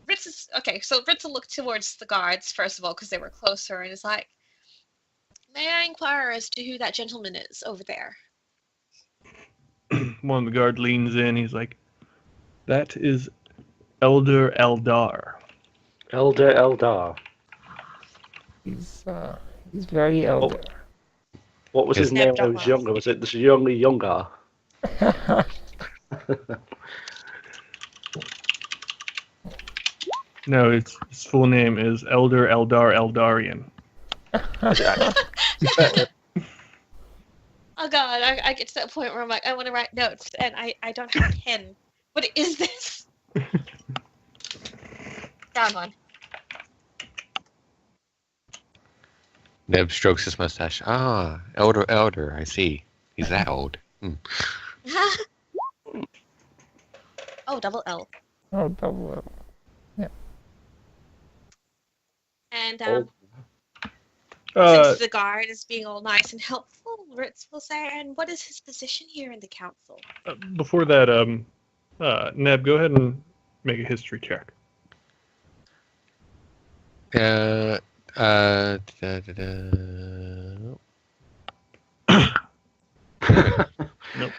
Ritz will look towards the guards first of all because they were closer and is like, "May I inquire as to who that gentleman is over there?" One of the guard leans in. He's like, "That is Elder Eldar." Elder Eldar. He's very elder. What was his name when he was younger? Was it this younger? No, his full name is Elder Eldar Eldarian. Oh God, I get to that point where I'm like, I want to write notes and I don't have a pen. What is this? Down one. Neb strokes his mustache. Ah, elder, I see. He's that old. Oh, double L. Oh, double L. And Old. since the guard is being all nice and helpful, Ritz will say, "And what is his position here in the council?" Before that, Neb, go ahead and make a history check. Nope,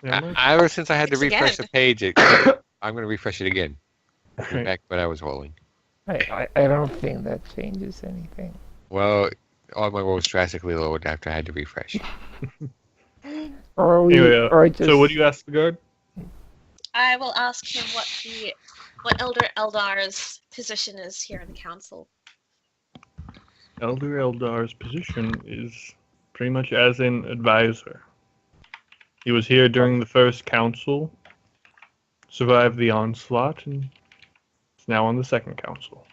never mind. ever since I had to Thanks refresh again. the page, I'm going to refresh it again. Okay. Back when I was rolling. I don't think that changes anything. Well, all my rolls drastically lowered after I had to refresh. Or we, Anyway, or just. So what do you ask the guard? I will ask him what Elder Eldar's position is here in the council. Elder Eldar's position is pretty much as an advisor. He was here during the first council. survived the onslaught and is now on the second council.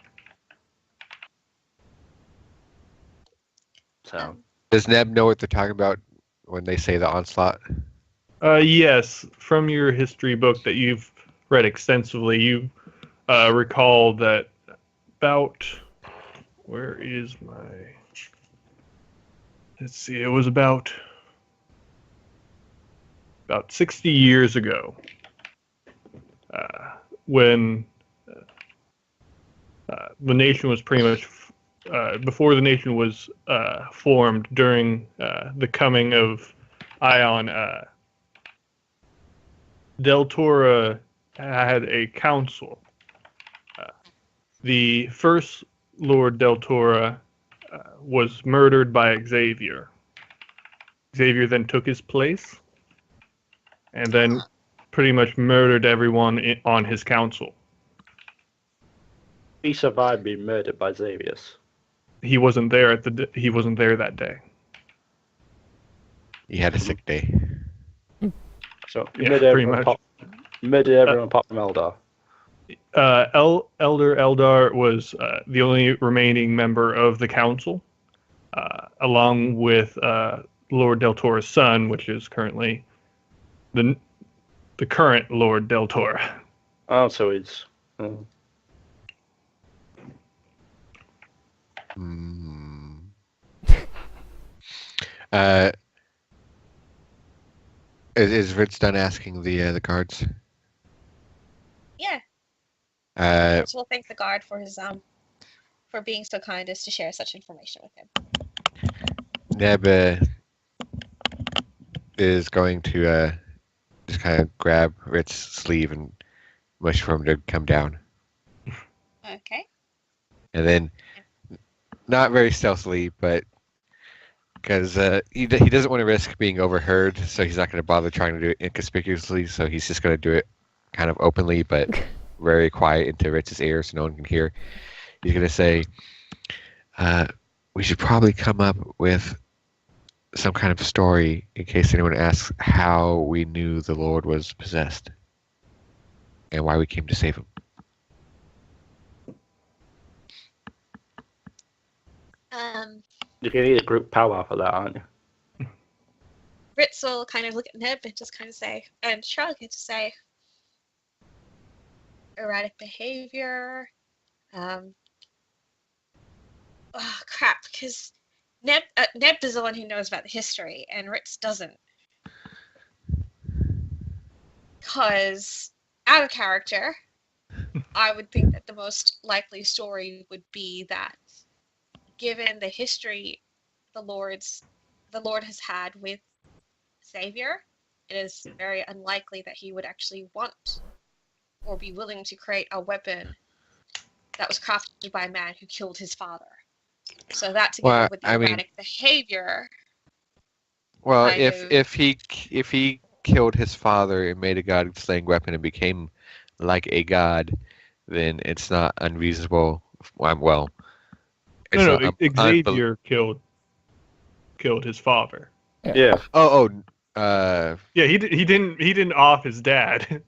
So Does Neb know what they're talking about when they say the onslaught? Yes, from your history book that you've read extensively, you recall that about, where is my, let's see, it was about 60 years ago, when the nation was pretty much, before the nation was formed, during the coming of Ion, Deltora had a council. The first Lord Deltora was murdered by Xavier. Xavier then took his place, and then pretty much murdered everyone on his council. he survived being murdered by Xavius. He wasn't there he wasn't there that day. He had a sick day. So he Yeah, murdered pretty everyone, much. murdered everyone apart from Eldar. Elder Eldar was the only remaining member of the council, along with Lord Deltora's son, which is currently the current Lord Deltora. Oh, so he's. Mm. Is Rich done asking the guards? Yeah. So we'll thank the guard for his for being so kind as to share such information with him. Neb is going to just kind of grab Ritz's sleeve and wish for him to come down. Okay. And then, not very stealthily, but because he doesn't want to risk being overheard, so he's not going to bother trying to do it inconspicuously, so he's just going to do it kind of openly, but very quiet into Ritz's ear so no one can hear. He's going to say, we should probably come up with some kind of story in case anyone asks how we knew the Lord was possessed and why we came to save him. You can need a group powwow for that, aren't you? Ritz will kind of look at Neb and just kind of say, and shrug and just say, erratic behavior. Oh crap! Because Neb is the one who knows about the history, and Ritz doesn't. Because out of character, I would think that the most likely story would be that, given the history the Lord has had with Xavier, it is very unlikely that he would actually want or be willing to create a weapon that was crafted by a man who killed his father. So that together with the erratic behavior. Well, if he killed his father and made a god-slaying weapon and became like a god, then it's not unreasonable. Well, it's No, Xavier killed his father. Yeah. Yeah, he didn't off his dad.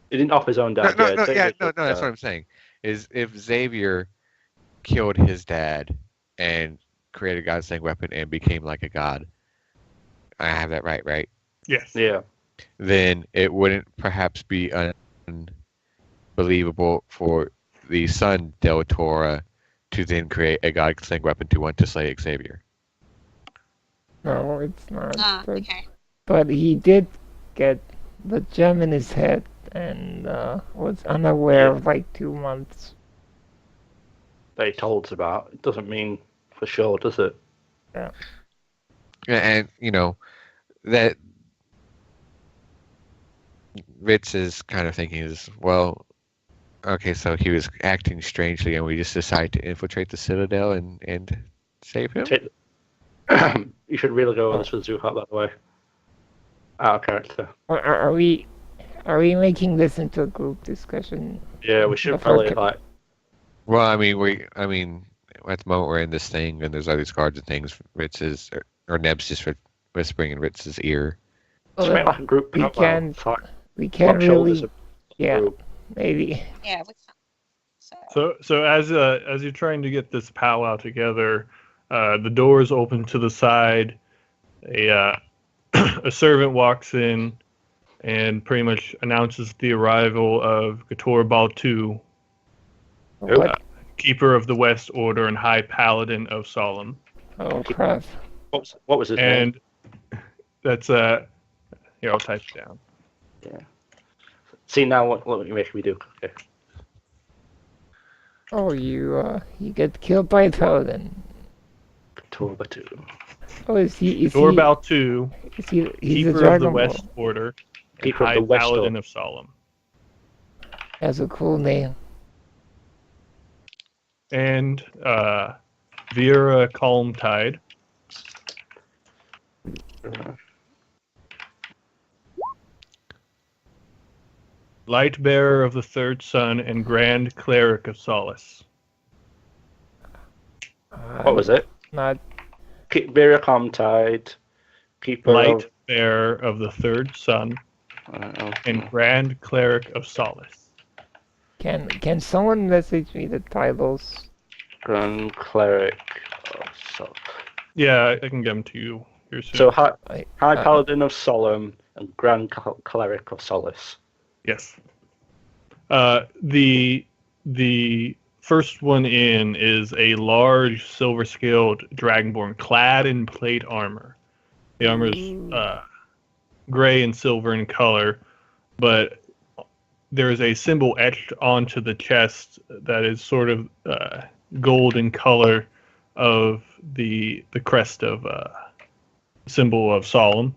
He didn't off his own dad. No, that's what I'm saying. Is if Xavier killed his dad and created a god-slaying weapon and became like a god, I have that right? Yes. Yeah. Then it wouldn't perhaps be unbelievable for the son Deltora to then create a god-slaying weapon to want to slay Xavier. No, it's not. Okay. But he did get the gem in his head and was unaware of like 2 months. They told us about. It doesn't mean for sure, does it? Yeah. And that Ritz is kind of thinking is, well, okay, so he was acting strangely and we just decided to infiltrate the Citadel and save him? You should really go over this with Zuhat, by the way. Out of character. Are we making this into a group discussion? Yeah, we should probably Well, I mean, at the moment we're in this thing and there's all these cards and things. Ritz is, or Neb's just whispering in Ritz's ear. Just make like a group. We can't What shoulders really. are Yeah, through? maybe. Yeah, we can't. So, So as you're trying to get this powwow together, the doors open to the side. A a servant walks in and pretty much announces the arrival of Gator Baltu, What? Keeper of the West Order and High Paladin of Solemn. Oh crap! What was his name? And that's here, I'll type it down. Yeah. See now what you make me do? Okay. Oh, you get killed by a paladin. Torbatu. Oh, is he? Gator Baltu, Is he? He's a Keeper of the dragon West ball. Order and Keeper of High the West Paladin Order. of Solemn. Has a cool name. And Vera Calmtide, Light Bearer of the Third Sun and Grand Cleric of Solace. What was it? Not. Vera Calmtide. Keeper Light of. Bearer of the Third Sun and Grand Cleric of Solace. Can someone message me the titles? Grand Cleric. Yeah, I can get them to you here soon. So High I, Paladin of Solemn and Grand Cleric of Solace. Yes. The first one in is a large silver-scaled dragonborn clad in plate armor. The armor is gray and silver in color, but there is a symbol etched onto the chest that is sort of gold in color of the crest of symbol of Solemn.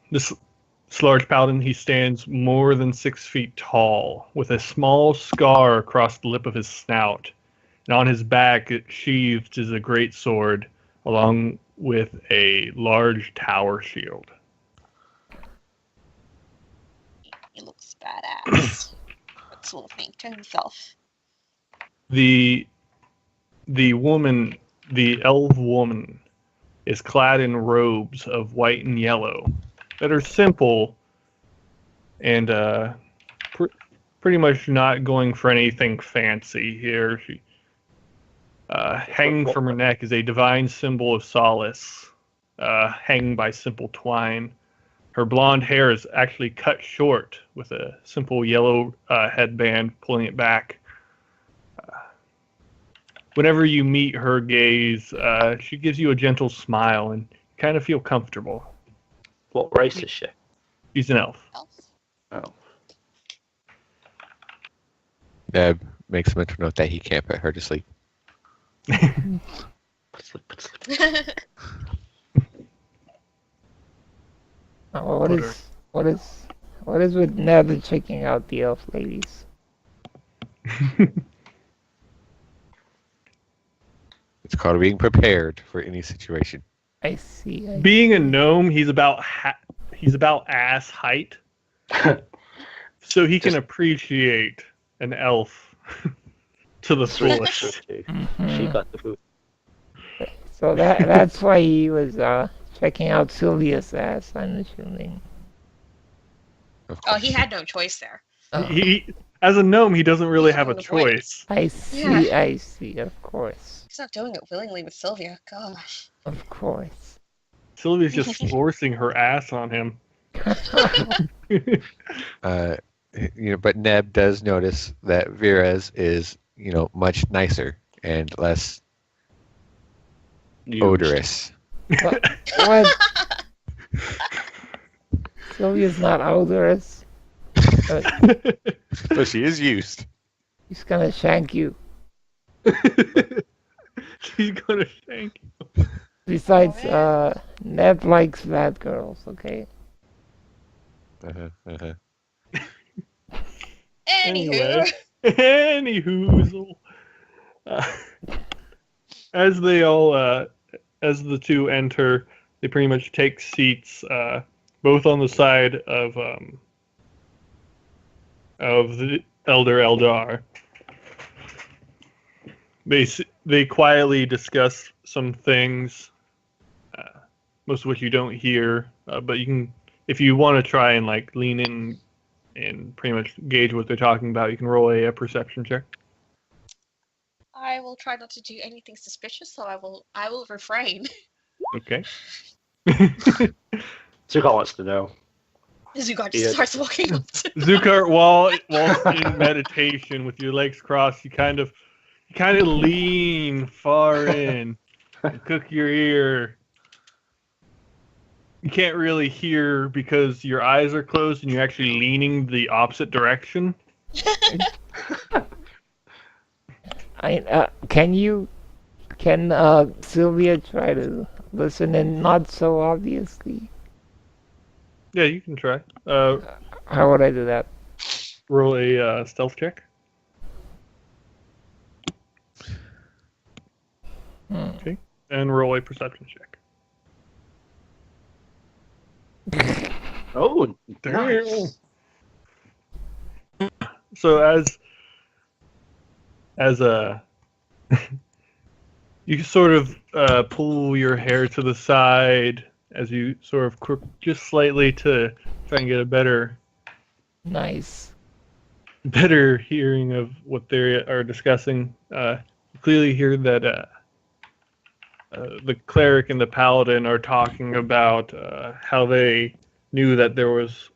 This large paladin, he stands more than 6 feet tall, with a small scar across the lip of his snout, and on his back, sheathed is a great sword, along with a large tower shield. he looks badass. That's what I think to himself. The woman, the elf woman, is clad in robes of white and yellow that are simple and pretty much not going for anything fancy here. She, hanging from her neck is a divine symbol of solace, hanging by simple twine. Her blonde hair is actually cut short with a simple yellow headband pulling it back. Whenever you meet her gaze, she gives you a gentle smile and kind of feel comfortable. What race is she? She's an elf. Oh. Neb makes a mental note that he can't put her to sleep. Oh, what is with Neb checking out the elf ladies? It's called being prepared for any situation. I see. Being a gnome, he's about ass height, so he can appreciate an elf to the fullest. She got the food. So that's why he was checking out Sylvia's ass, I'm assuming. Oh, he had no choice there. Oh, He, as a gnome, he doesn't really have a choice. I see, Yeah. I see, of course. He's not doing it willingly with Sylvia. Gosh. Of course. Sylvia's just forcing her ass on him. But Neb does notice that Vera's is, much nicer and less odorous. What? Sylvia's not odorous. So she is used. He's gonna shank you. She's gonna shank you. Besides, Neb likes fat girls, okay? Anywho. Anywhoozle. As they all, as the two enter, they pretty much take seats, both on the side of the Elder Eldar. They quietly discuss some things, most of which you don't hear, but you can if you want to try and like lean in and pretty much gauge what they're talking about, you can roll a perception check. I will try not to do anything suspicious, so I will refrain. Okay. Zuko wants to know. Zuko just starts walking up to Zukar, while in meditation with your legs crossed, you kind of lean far in and cook your ear. You can't really hear because your eyes are closed and you're actually leaning the opposite direction. Can Sylvia try to listen in not so obviously? Yeah, you can try. How would I do that? Roll a stealth check. Okay. And roll a perception check. Oh, Damn. nice. So as a you sort of pull your hair to the side as you sort of crook just slightly to try and get a better Nice. hearing of what they are discussing. You clearly hear that the cleric and the paladin are talking about how they knew that there was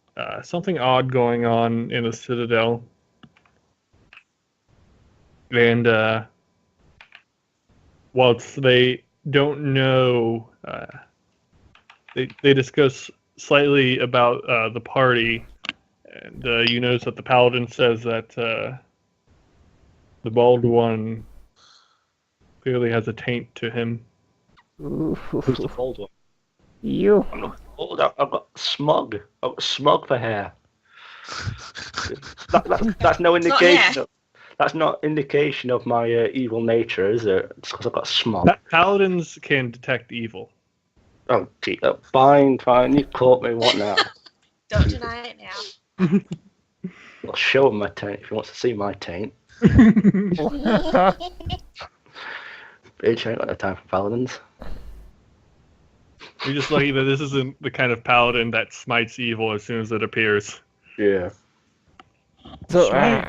something odd going on in the citadel. And whilst they don't know, they discuss slightly about the party, and you notice that the paladin says that the bald one clearly has a taint to him. Ooh. Who's the bold one? You. I'm not bold. I've got smug. I've got smug for hair. That's no It's not indication. hair. That's not indication of my evil nature, is it? It's because I've got smug. Paladins can detect evil. Oh, gee, fine. You caught me. What now? Don't deny it now. I'll show him my taint if he wants to see my taint. Oh, Bitch, I ain't got no time for paladins. You're just lucky that this isn't the kind of paladin that smites evil as soon as it appears. Yeah. So Strike.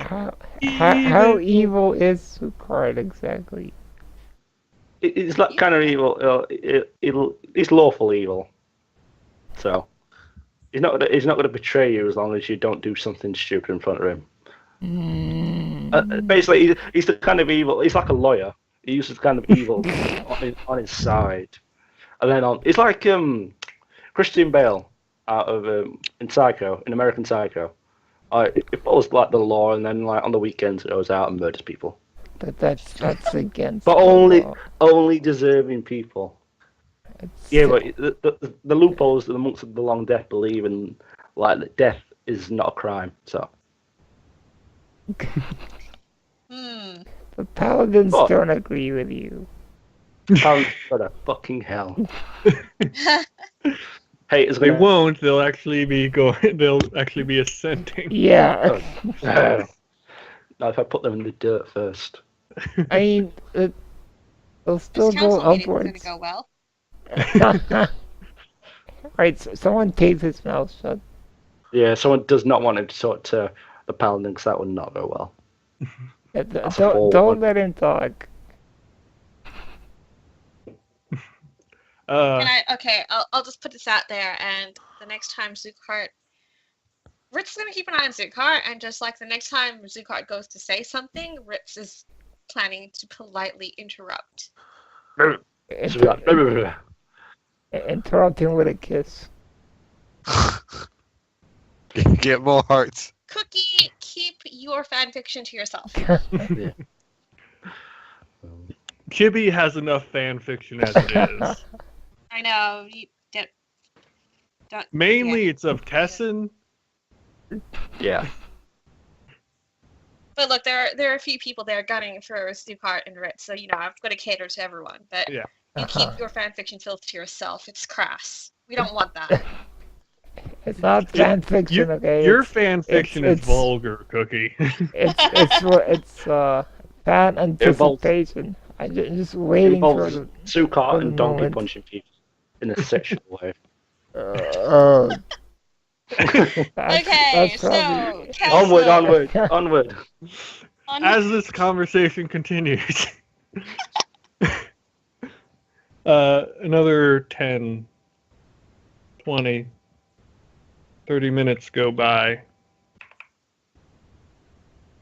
how evil is Sukard exactly? It's like kind of evil. It's lawful evil. So he's not gonna betray you as long as you don't do something stupid in front of him. Basically, he's the kind of evil. He's like a lawyer. He uses kind of evil on his side, and then it's like Christian Bale out of in American Psycho. It follows like the law, and then like on the weekends it goes out and murders people. That's against. But the law. only deserving people. It's- Yeah, but the loopholes that the monks of the long death believe in, like that death is not a crime. So The paladins What? don't agree with you. how for the fucking hell. Hey, They won't. They'll actually be ascending. Yeah. Now if I put them in the dirt first. I mean, they'll still This go council meeting is upwards. going to go well. Right, so someone tapes his mouth shut. Yeah, someone does not want him to talk to the paladin because that would not go well. That's a whole Don't one. let him talk. I'll just put this out there, and the next time Zukart, Ritz is gonna keep an eye on Zukart, and just like the next time Zukart goes to say something, Ritz is planning to politely interrupt. Interrupt him with a kiss. Get more hearts. Cookie, keep your fan fiction to yourself. Chibi has enough fan fiction as it is. I know you don't. Mainly yeah. it's of Tessin. Yeah. But look, there are a few people there gunning for Zukart and Ritz, so I've got to cater to everyone. But Yeah. you keep your fan fiction filth to yourself. It's crass. We don't want that. It's not fan fiction, okay? Your fan fiction is it's- vulgar, Cookie. It's fan anticipation. I'm just waiting for Involves the. Sukart and donkey moment. punching people in a sexual way. Okay, that's so probably- counselor. Onward. As this conversation continues, another 10, 20, 30 minutes go by.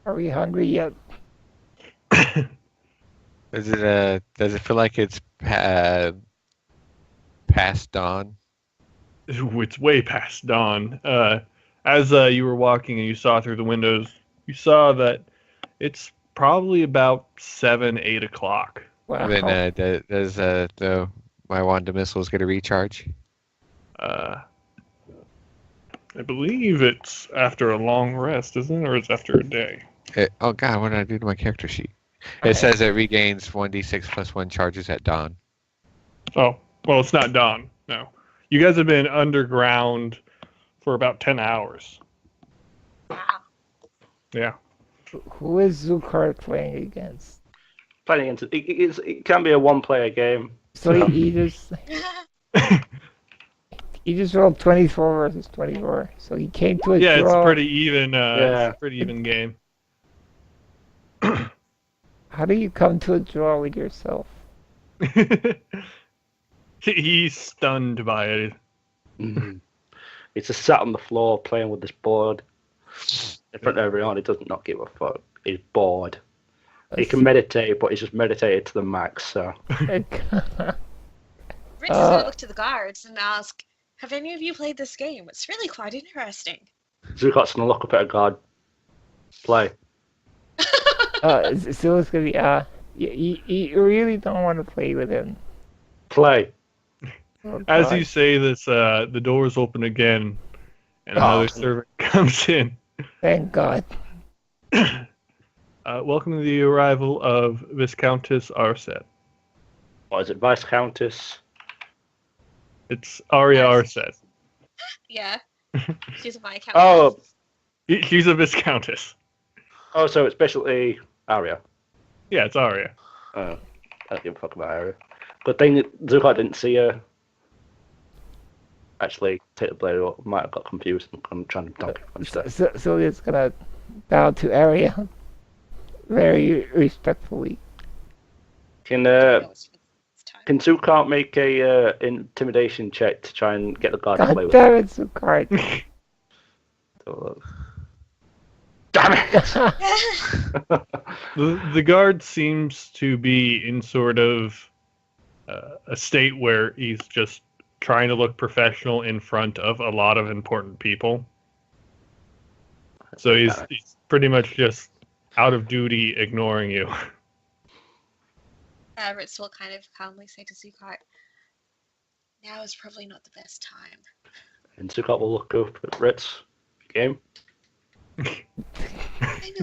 Are we hungry yet? Does it feel like it's past dawn? It's way past dawn. As you were walking and you saw through the windows, you saw that it's probably about 7, 8 o'clock. Wow. Then does my Wanda missiles get a recharge? I believe it's after a long rest, isn't it? Or it's after a day? Oh God, what did I do to my character sheet? It says it regains 1d6 plus 1 charges at dawn. Oh, well, it's not dawn. No. You guys have been underground for about 10 hours. Wow. Yeah. Who is Zukart playing against? Playing against it can be a one-player game. So he just rolled 24 versus 24. So he came to a Yeah, it's draw. a pretty even. Yeah. It's a pretty even game. How do you come to a draw with yourself? He's stunned by it. He's just sat on the floor playing with this board in front of everyone. He does not give a fuck. He's bored. He can meditate, but he's just meditated to the max. So Rich is gonna look to the guards and ask, "Have any of you played this game? It's really quite interesting." Zukart's gonna look up at a guard. Play. So it's gonna be you really don't want to play with him. Play. Oh, As God. you say this, the doors open again, and another servant comes in. Thank God. Welcome to the arrival of Viscountess Arset. What is it, Viscountess? It's Arya Arset. Yeah. She's a Viscount. Oh, She's a Viscountess. oh, so it's basically Arya. Yeah, it's Arya. Oh, I don't give a fuck about Arya. Good thing that Zukart didn't see her. Actually, take the blade off. Might have got confused. I'm trying to donkey punch that. So it's gonna bow to Arya very respectfully. Can It's time. Can Zukart make a intimidation check to try and get the guard to play God with? damn it, Zukart. Damn it! The guard seems to be in sort of a state where he's just trying to look professional in front of a lot of important people. So he's pretty much just out of duty, ignoring you. Ritz will kind of calmly say to Zukart, "Now is probably not the best time." And Zukart will look up at Ritz. Game? Maybe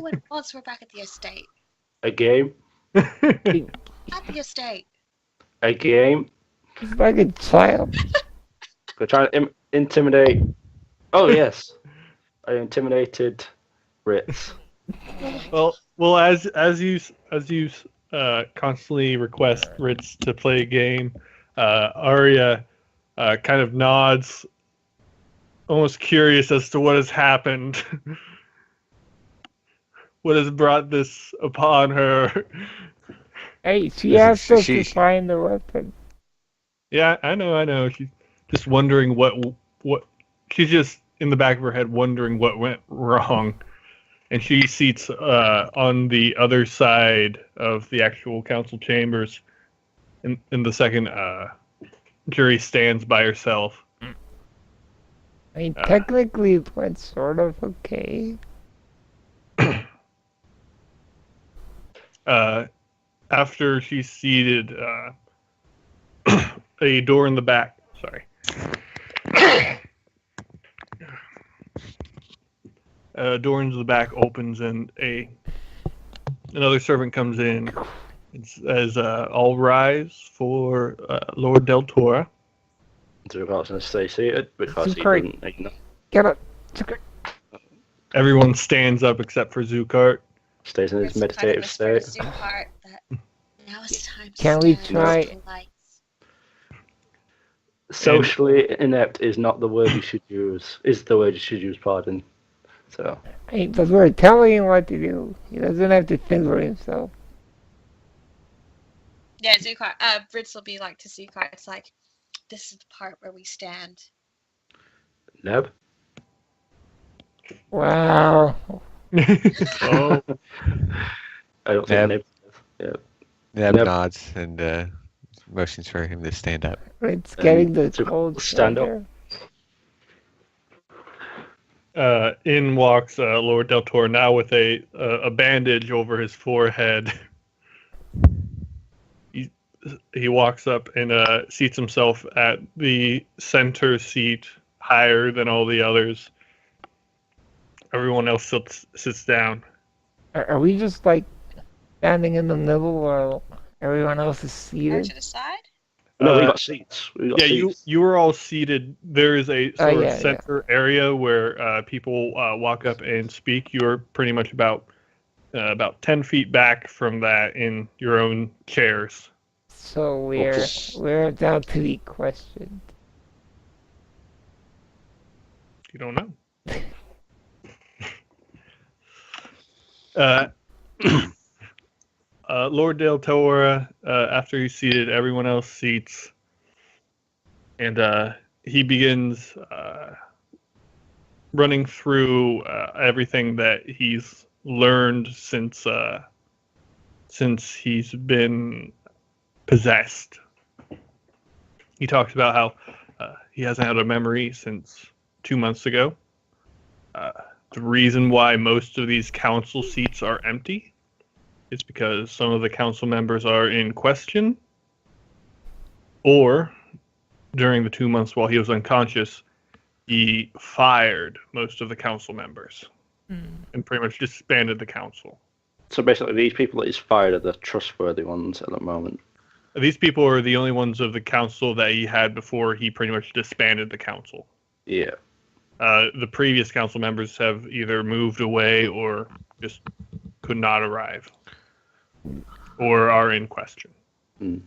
when once we're back at the estate. A game? At the estate. A game? He's like a child. We're trying to intimidate. Oh, yes. I intimidated Ritz. Well, as you constantly request Ritz to play a game, Arya kind of nods, almost curious as to what has happened. What has brought this upon her? Hey, she asked us to find the weapon. Yeah, I know. She's just wondering what. She's just in the back of her head wondering what went wrong. And she seats on the other side of the actual council chambers. In the second, jury stands by herself. I mean, technically it went sort of okay. After she's seated, a door in the back. Sorry. A door into the back opens and another servant comes in. It says, "All rise for Lord Del Toro." Zukart's going to stay seated because he Zukart. didn't ignore. Get up. Zukart. Everyone stands up except for Zukart. Stays in his Ritz will kind of meditative whisper to state. Zukart that now is time to Can we stand under try- the lights. Socially inept is not the word you should use. Is the word you should use, pardon. So, But we're telling him what to do. He doesn't have to think for himself. Yeah, Zukai. Brits will be like to Zukai. It's like, this is the part where we stand. Neb? Wow. Oh, I don't think Neb. Neb. Yeah. Neb Neb. nods and motions for him to stand up. It's getting the to cold stand up. shoulder. in walks Lord Del Toro now with a bandage over his forehead. He walks up and seats himself at the center seat, higher than all the others. Everyone else sits down. Are we just like standing in the middle while everyone else is Or seated? to the side? No, we got seats. We got Yeah, seats. you were all seated. There is a sort yeah, of center area where people walk up and speak. You're pretty much about 10 feet back from that in your own chairs. So we're down to the question. You don't know. Lord Del Toro, after he's seated, everyone else seats, and he begins running through everything that he's learned since he's been possessed. He talks about how he hasn't had a memory since 2 months ago. The reason why most of these council seats are empty is because some of the council members are in question, or during the 2 months while he was unconscious, he fired most of the council members and pretty much disbanded the council. So basically, these people that he's fired are the trustworthy ones at the moment. These people are the only ones of the council that he had before he pretty much disbanded the council. Yeah. The previous council members have either moved away or just could not arrive or are in question. Mm.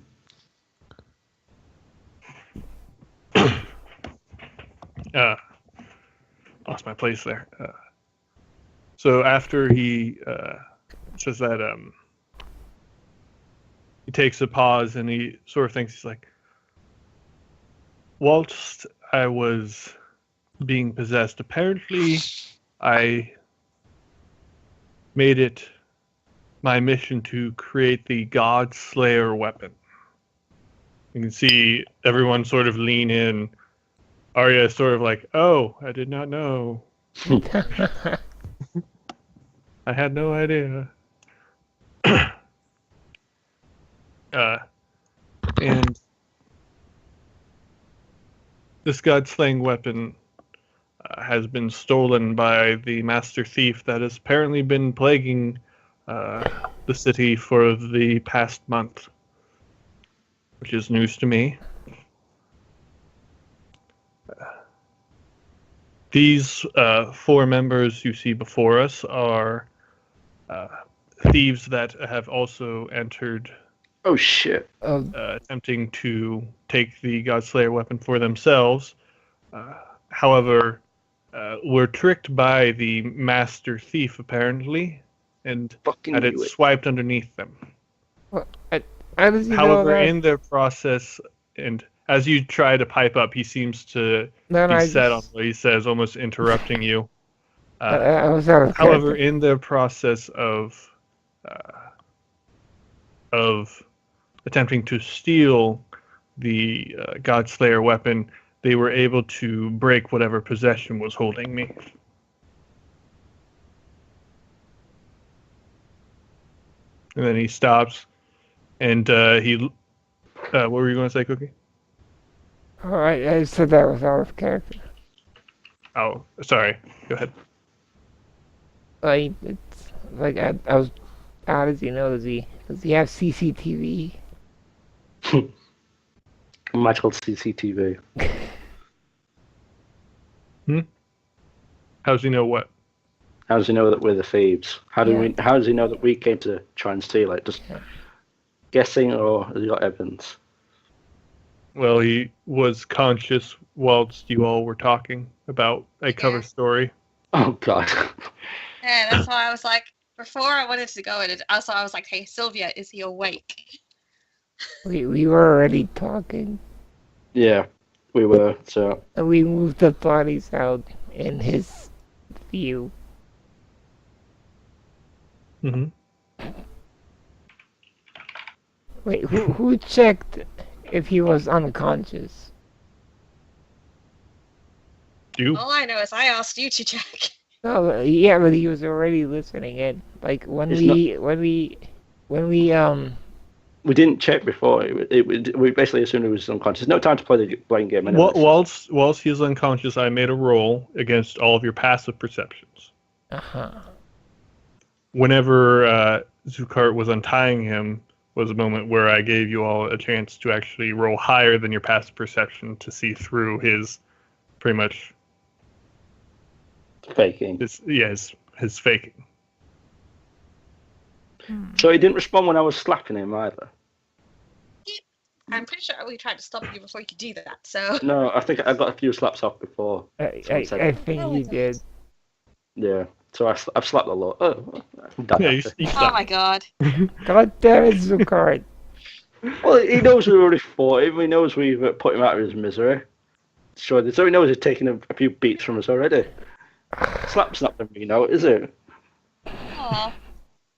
Lost my place there. So after he says that, he takes a pause and he sort of thinks, he's like, whilst I was being possessed, apparently I made it my mission to create the God Slayer weapon. You can see everyone sort of lean in. Arya is sort of like, oh, I did not know. I had no idea. And this God-slaying weapon has been stolen by the master thief that has apparently been plaguing the city for the past month, which is news to me. These 4 members you see before us are thieves that have also entered, Oh shit. attempting to take the Godslayer weapon for themselves. However, were tricked by the master thief, apparently, and Fucking had it knew it. swiped underneath them. How does he know However, that? in their process, and as you try to pipe up, he seems to Then be I set on just, what he says, almost interrupting you. I was out of However, character. in their process of attempting to steal the Godslayer weapon, they were able to break whatever possession was holding me. And then he stops, and what were you going to say, Cookie? Oh, I said that was out of character. Oh, sorry. Go ahead. Like it's like I was. How does he know? Does he have CCTV? Magical CCTV. How does he know what? How does he know that we're the thieves? How does he know that we came to try and steal it? Just guessing, or has he got evidence? Well, he was conscious whilst you all were talking about a cover Yeah. story. Oh God. Yeah, that's why I was like, before I wanted to go, and also I was like, hey, Sylvia, is he awake? We were already talking. Yeah, we were. So And we moved the bodies out in his view. Mm-hmm. Wait, who checked if he was unconscious? You. All I know is I asked you to check. No, yeah, but he was already listening in. Like when It's we we didn't check before. We basically assumed he was unconscious. No time to play the blame game anyway. Whilst he's unconscious, I made a roll against all of your passive perceptions. uh-huh. Whenever Zukart was untying him was a moment where I gave you all a chance to actually roll higher than your passive perception to see through his pretty much Faking. his faking. So he didn't respond when I was slapping him either. I'm pretty sure we tried to stop you before you could do that, so. No, I think I got a few slaps off before. I think Oh, he it's did. Yeah. So I've slapped a lot. Oh, I'm done. Yeah, after. you Oh stopped. my god. God damn it, Zukart. Well, he knows we already fought him. He knows we've put him out of his misery. So he knows he's taken a few beats from us already. Slap's not going to be no, is it? Aw.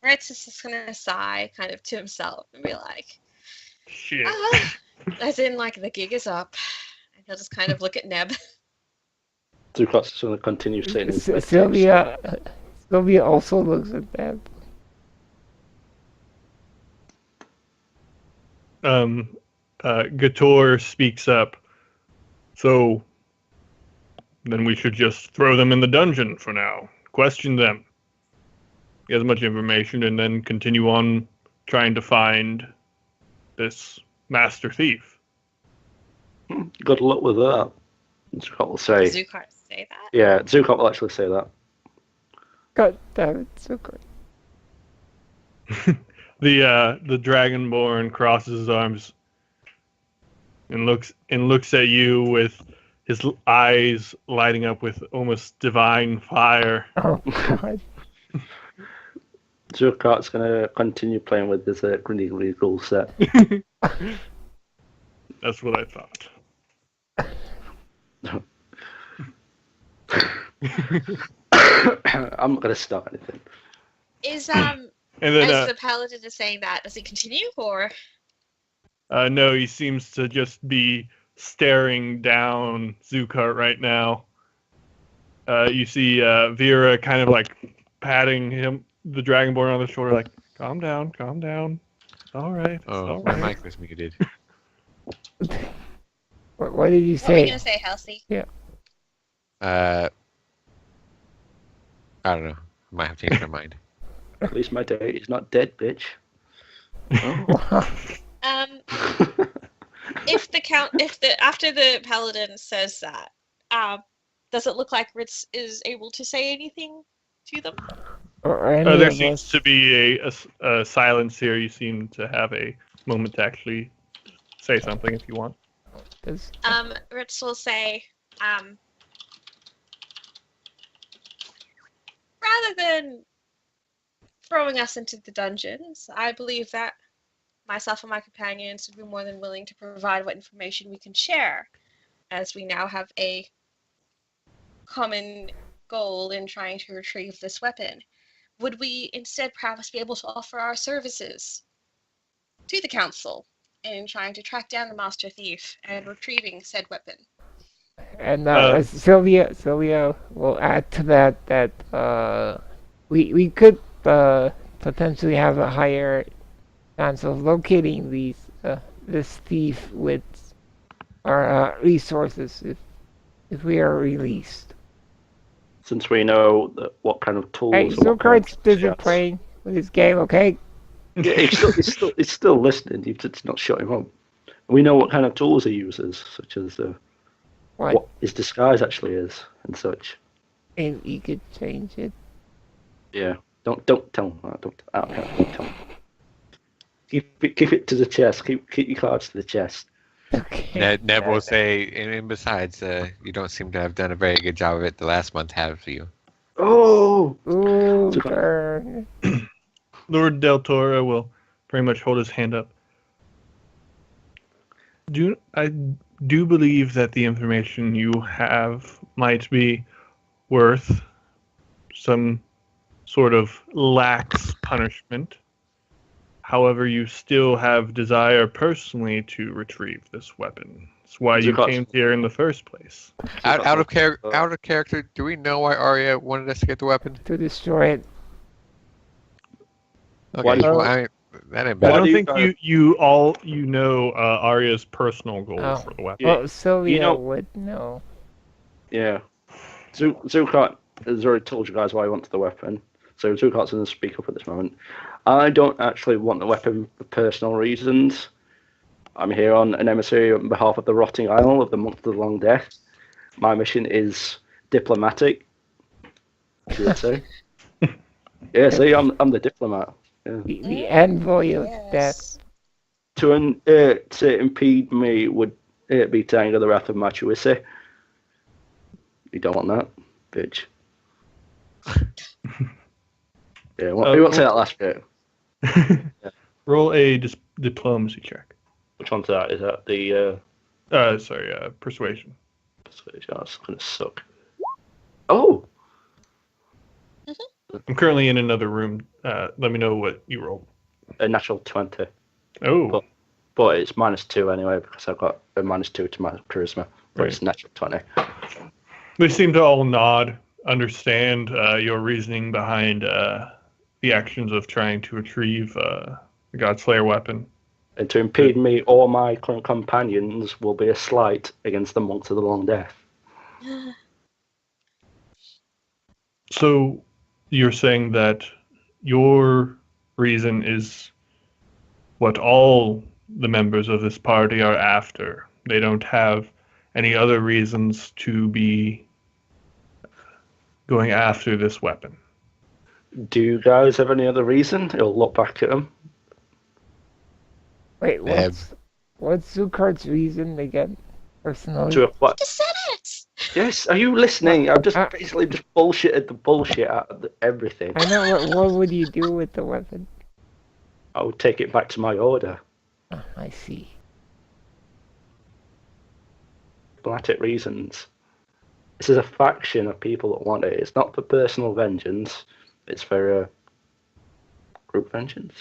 Ritz is just gonna sigh kind of to himself and be like, Shit. as in, like, the gig is up. And he'll just kind of look at Neb. Zucot's just going to continue saying his Sylvia also looks at that. Gator speaks up. So then we should just throw them in the dungeon for now. Question them. Get as much information and then continue on trying to find this master thief. Good luck with that. Zucot will say. Zukart say that? Yeah, Zucot will actually say that. God damn it, Zukart. The Dragonborn crosses his arms and looks at you with his eyes lighting up with almost divine fire. Oh God. Zucot's going to continue playing with this Grindy Legal set. That's what I thought. I'm not going to start anything. Is, And as then the paladin is saying that, does he continue, or? no, he seems to just be staring down Zukart right now. You see Vera kind of like patting the Dragonborn on the shoulder, like, calm down. All right. Oh, all my right. mic was muted. What did you What were you say? gonna say, Halsey? I don't know. I might have changed my mind. At least my date is not dead, bitch. After the paladin says that, does it look like Ritz is able to say anything to them? Or any There of seems us? to be a silence here. You seem to have a moment to actually say something if you want. Does- Ritz will say, rather than throwing us into the dungeons, I believe that myself and my companions would be more than willing to provide what information we can share, as we now have a common goal in trying to retrieve this weapon. Would we instead perhaps be able to offer our services to the council in trying to track down the master thief and retrieving said weapon? And Sylvia will add to that we could potentially have a higher chance of locating this thief with our resources if we are released. Since we know what kind of tools. Hey, and what kind Zucart's of busy shots. playing with his game, okay? Yeah, he's still listening. You've just not shut him up. We know what kind of tools he uses, such as what his disguise actually is and such. And you could change it. Yeah. Don't tell him that. Don't tell him. Keep it to the chest. Keep your cards to the chest. Okay. Neb will say, and besides, you don't seem to have done a very good job of it the last month, have you? Oh! Ooh, Zuko. burn. Lord Del Toro will pretty much hold his hand up. I do believe that the information you have might be worth some sort of lax punishment. However, you still have desire personally to retrieve this weapon. That's why you Zuko's- came here in the first place. Out of character, do we know why Arya wanted us to get the weapon? To destroy it. Okay, Why do you- well, that ain't I bad. Why don't do you think guys- you know Arya's personal goal Oh. for the weapon. Well, Sylvia know- would know. Yeah. Zukat has already told you guys why he wants the weapon, so Zukat's going to speak up at this moment. I don't actually want the weapon for personal reasons. I'm here on an emissary on behalf of the Rotting Isle of the Month of the Long Death. My mission is diplomatic, you would say. Yeah, see, I'm the diplomat. Yeah. The envoy of death. To impede me would be to anger the wrath of Machuisi. You don't want that, bitch. Yeah, who wants to say that last bit? Roll a diplomacy check. Which one's that? Is that the Persuasion. persuasion? That's gonna suck. Oh, I'm currently in another room. Let me know what you rolled. a natural 20. Oh, But it's -2 anyway because I've got a -2 to my charisma. But it's natural 20. they seem to all nod, understand your reasoning behind the actions of trying to retrieve the Godslayer weapon. And to impede me or my current companions will be a slight against the Monks of the Long Death. So you're saying that your reason is what all the members of this party are after. They don't have any other reasons to be going after this weapon. Do you guys have any other reason? He'll look back at him. Wait, Neb. what's Zukart's reason again? Personally? To what? Just said it. Yes, are you listening? I've just Uh, basically just bullshitted the bullshit out of everything. I know. What would you do with the weapon? I would take it back to my order. Oh, I see. Diplomatic reasons. This is a faction of people that want it. It's not for personal vengeance. It's for group vengeance.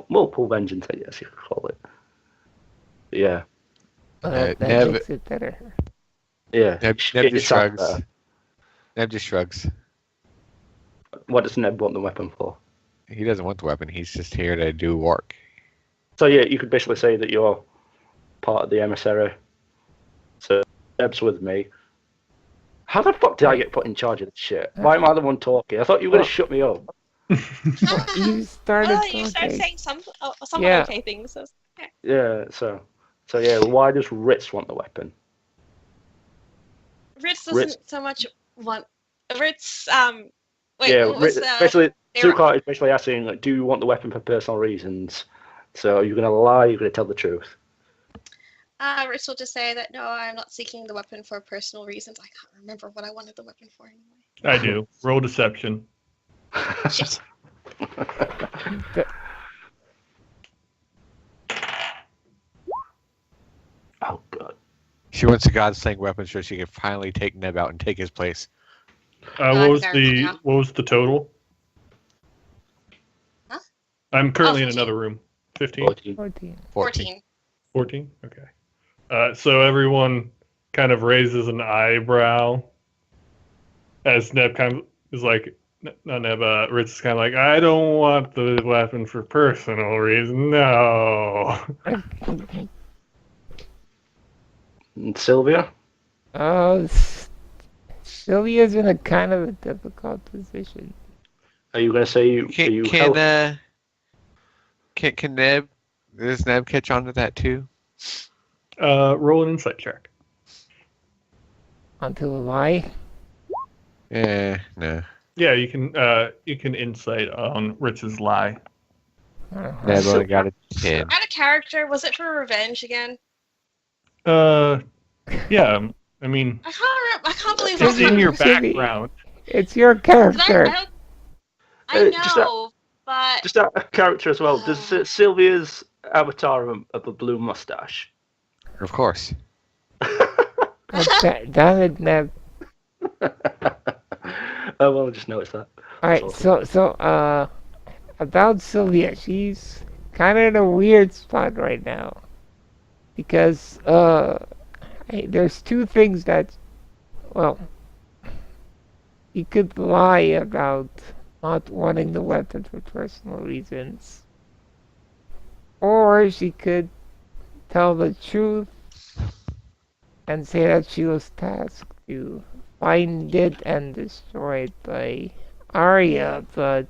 Multiple vengeance, I guess you could call it. Yeah. That Neb- makes it better. Yeah. Neb It's just out shrugs. there. Neb just shrugs. What does Neb want the weapon for? He doesn't want the weapon. He's just here to do work. So yeah, you could basically say that you're part of the emissary. So Neb's with me. How the fuck did I get put in charge of this shit? Why am I the one talking? I thought you were gonna shut me up. You started Well, talking. you started saying some Yeah. okay things. So, yeah. Yeah. So yeah. Why does Ritz want the weapon? Ritz doesn't Ritz- so much want. Ritz Yeah. what was Basically, they were- Zukat is basically asking, like, do you want the weapon for personal reasons? So are you gonna lie? You're gonna tell the truth. Ritz will just say that no, I'm not seeking the weapon for personal reasons. I can't remember what I wanted the weapon for anyway. I do. Roll deception. Shit. Oh god. She wants a god-slaying weapon so she can finally take Neb out and take his place. What was fair the enough. what was the total? Huh? I'm currently in 14. another room. 15? 14. 14. 14. 14? Okay. So everyone kind of raises an eyebrow as Neb kind of is like, not Neb, Ritz is kind of like, I don't want the weapon for personal reasons. No. And Sylvia? Sylvia's in a kind of a difficult position. Are you gonna say you? Can Neb? Does Neb catch on to that too? Roll an insight check. Onto a lie. Yeah, no. Yeah, you can insight on Ritz's lie. Neb So- only got a 10. Out of character, was it for revenge again? Yeah. I mean, I can't remember. I can't believe it's I in your Jimmy. background. It's your Because character. I Just know, but Just a character as well. Does Sylvia's avatar have a blue mustache? Of course. Damn it, Neb. Oh well, I just noticed that. Alright, That's so about Sylvia, she's kind of in a weird spot right now. Because, there's two things that, well, you could lie about not wanting the weapon for personal reasons. Or she could tell the truth and say that she was tasked to find it and destroy it by Arya, but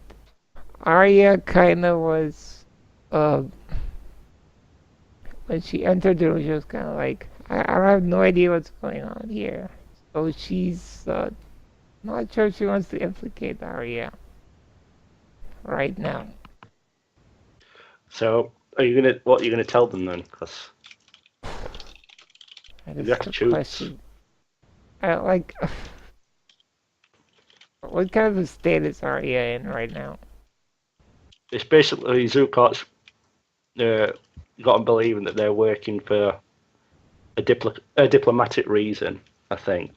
Arya kind of was, when she entered the room, she was kind of like, I have no idea what's going on here. So she's not sure she wants to implicate Arya right now. So, what are you gonna tell them then? Because That You is have to the choose. question. Like, what kind of a state is Arya in right now? it's basically Zuko's got them believing that they're working for a diplomatic reason, I think,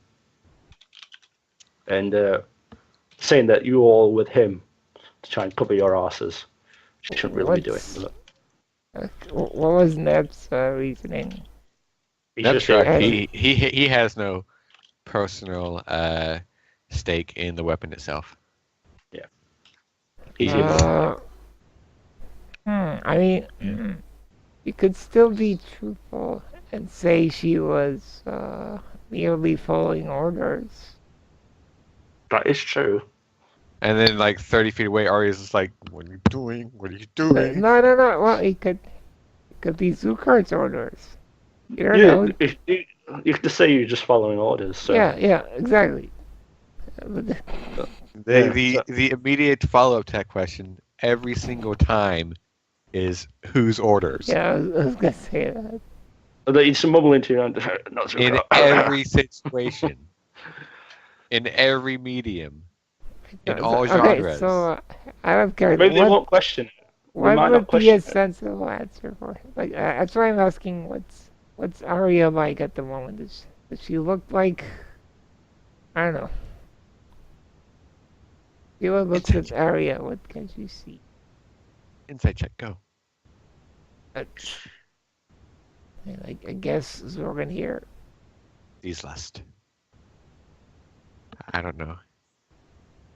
and saying that you all with him to try and cover your asses. Which you shouldn't really be doing. But What was Neb's reasoning? he's That's just right. saying- He has no personal stake in the weapon itself. he's your I mean, you could still be truthful and say she was merely following orders. That is true. And then, like 30 feet away, Arya's just like, "What are you doing? What are you No, doing?" no, no. Well, it could be Zukar's orders. You don't Yeah, know. you could just say you're just following orders. So. Yeah, exactly. The immediate follow-up to that question every single time is whose orders. Yeah, I was gonna say that. That you just mumble into your own. Not In Zuko. every situation, in every medium, in all Okay, genres. so I don't care. Maybe they won't question it. What might would not be a question it. sensible answer for it? Like, that's why I'm asking. What's Arya like at the moment? Does she look like? I don't know. Sheila looks at Arya. What can she see? Insight check, go. I guess Zorgan here. These lust. I don't know.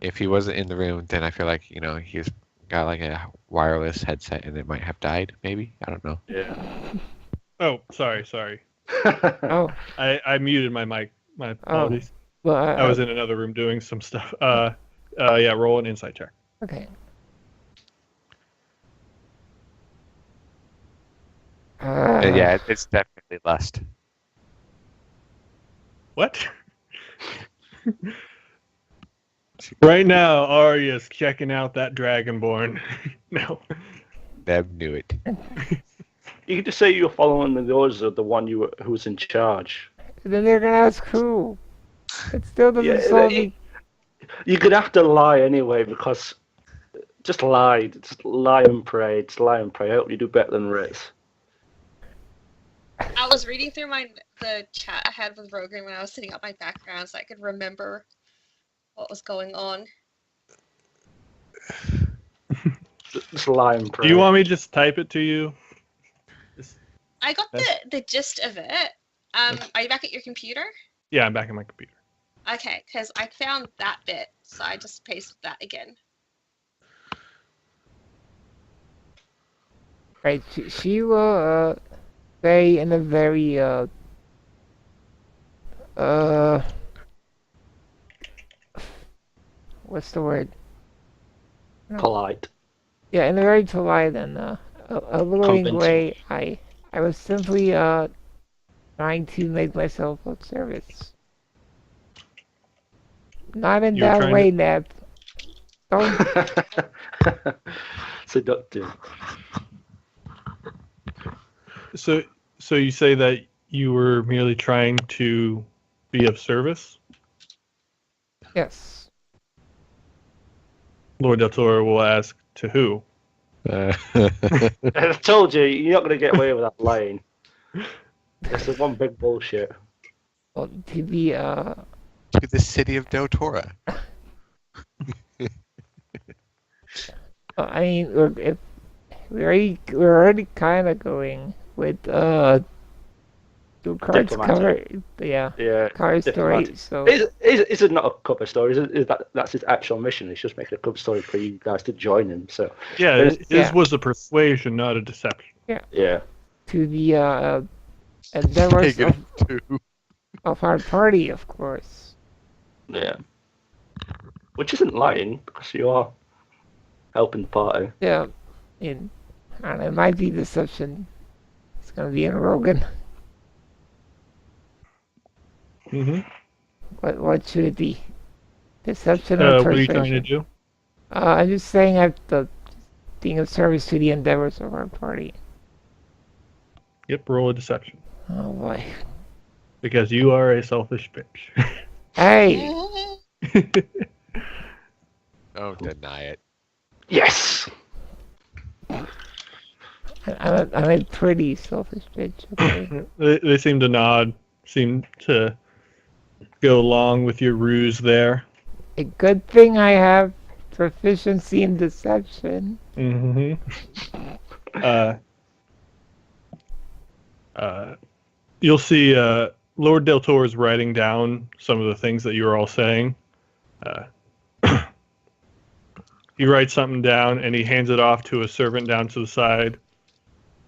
If he wasn't in the room, then I feel like, he's got like a wireless headset and it might have died, maybe? I don't know. Yeah. Oh, sorry. Oh, I muted my mic. My apologies. well, I was in another room doing some stuff. Yeah, roll an insight check. okay. Yeah, it's definitely lust. What? Right now, Arya's checking out that Dragonborn. No. Neb knew it. You could just say you're following the orders of the one who was in charge. Then they're gonna ask who. It still doesn't Yeah, solve me. You're gonna have to lie anyway because just lie and pray. Just lie and pray. I hope you do better than Riz. I was reading through the chat I had with Rogan when I was setting up my background so I could remember what was going on. Just lie and pray. Do you want me to just type it to you? I got the gist of it. Are you back at your computer? Yeah, I'm back on my computer. Okay, because I found that bit, so I just pasted that again. Right, she will say in a very what's the word? Polite. Yeah, in a very polite and alluring Convincing. way. I was simply trying to make myself of service. Not in You were that trying way, Neb. Don't. Seductive. So you say that you were merely trying to be of service? Yes. Lord Del Toro will ask, to who? I told you, you're not going to get away with that lying. It's the one big bullshit. Well, to the To the city of Del Toro. I mean, look, if we're already kind of going with the cards cover, Yeah, card story. diplomatic. So Is it not a cover story? That's his actual mission? He's just making a cover story for you guys to join him. So Yeah, his Yeah. was a persuasion, not a deception. yeah, to the endeavors Take it to. of our party, of course. yeah. Which isn't lying because you are helping the party. Yeah, and it might be deception. It's gonna be in Rogan. Mm-hmm. What should it be? Deception or What are you persuasion? trying to do? I'm just saying I've being of service to the endeavors of our party. Yep, roll a deception. Oh boy. Because you are a selfish bitch. Hey! Don't deny it. Yes. I'm a pretty selfish bitch. Okay. They seem to nod, seem to go along with your ruse there. A good thing I have proficiency in deception. Mm-hmm. You'll see Lord Del Toro is writing down some of the things that you're all saying. He writes something down and he hands it off to a servant down to the side.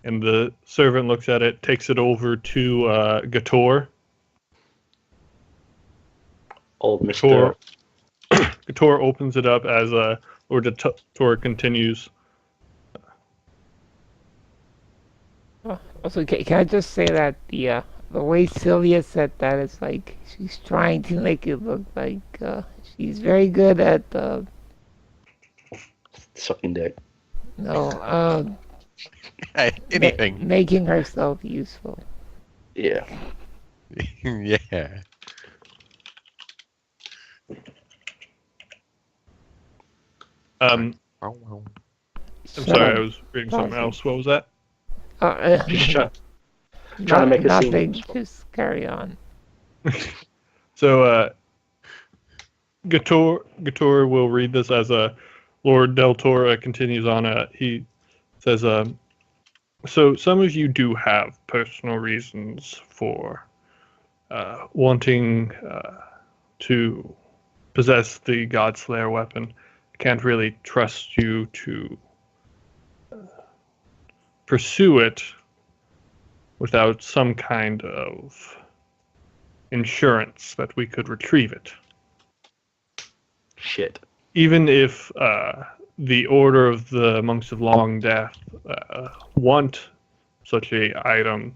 And the servant looks at it, takes it over to Gator. Old Mr. Gator opens it up as Lord Del Toro continues. Also, can I just say that the way Sylvia said that is like she's trying to make it look like she's very good at Sucking dick. Anything. making herself useful. Yeah. Yeah. I'm sorry, I was reading something else. What was that? Just trying to make it seem nothing. useful. Just carry on. So, Gator will read this as Lord Del Toro continues on. He says, so some of you do have personal reasons for wanting to possess the Godslayer weapon. I can't really trust you to pursue it without some kind of insurance that we could retrieve it. Shit. Even if the Order of the Monks of Long Death want such a item,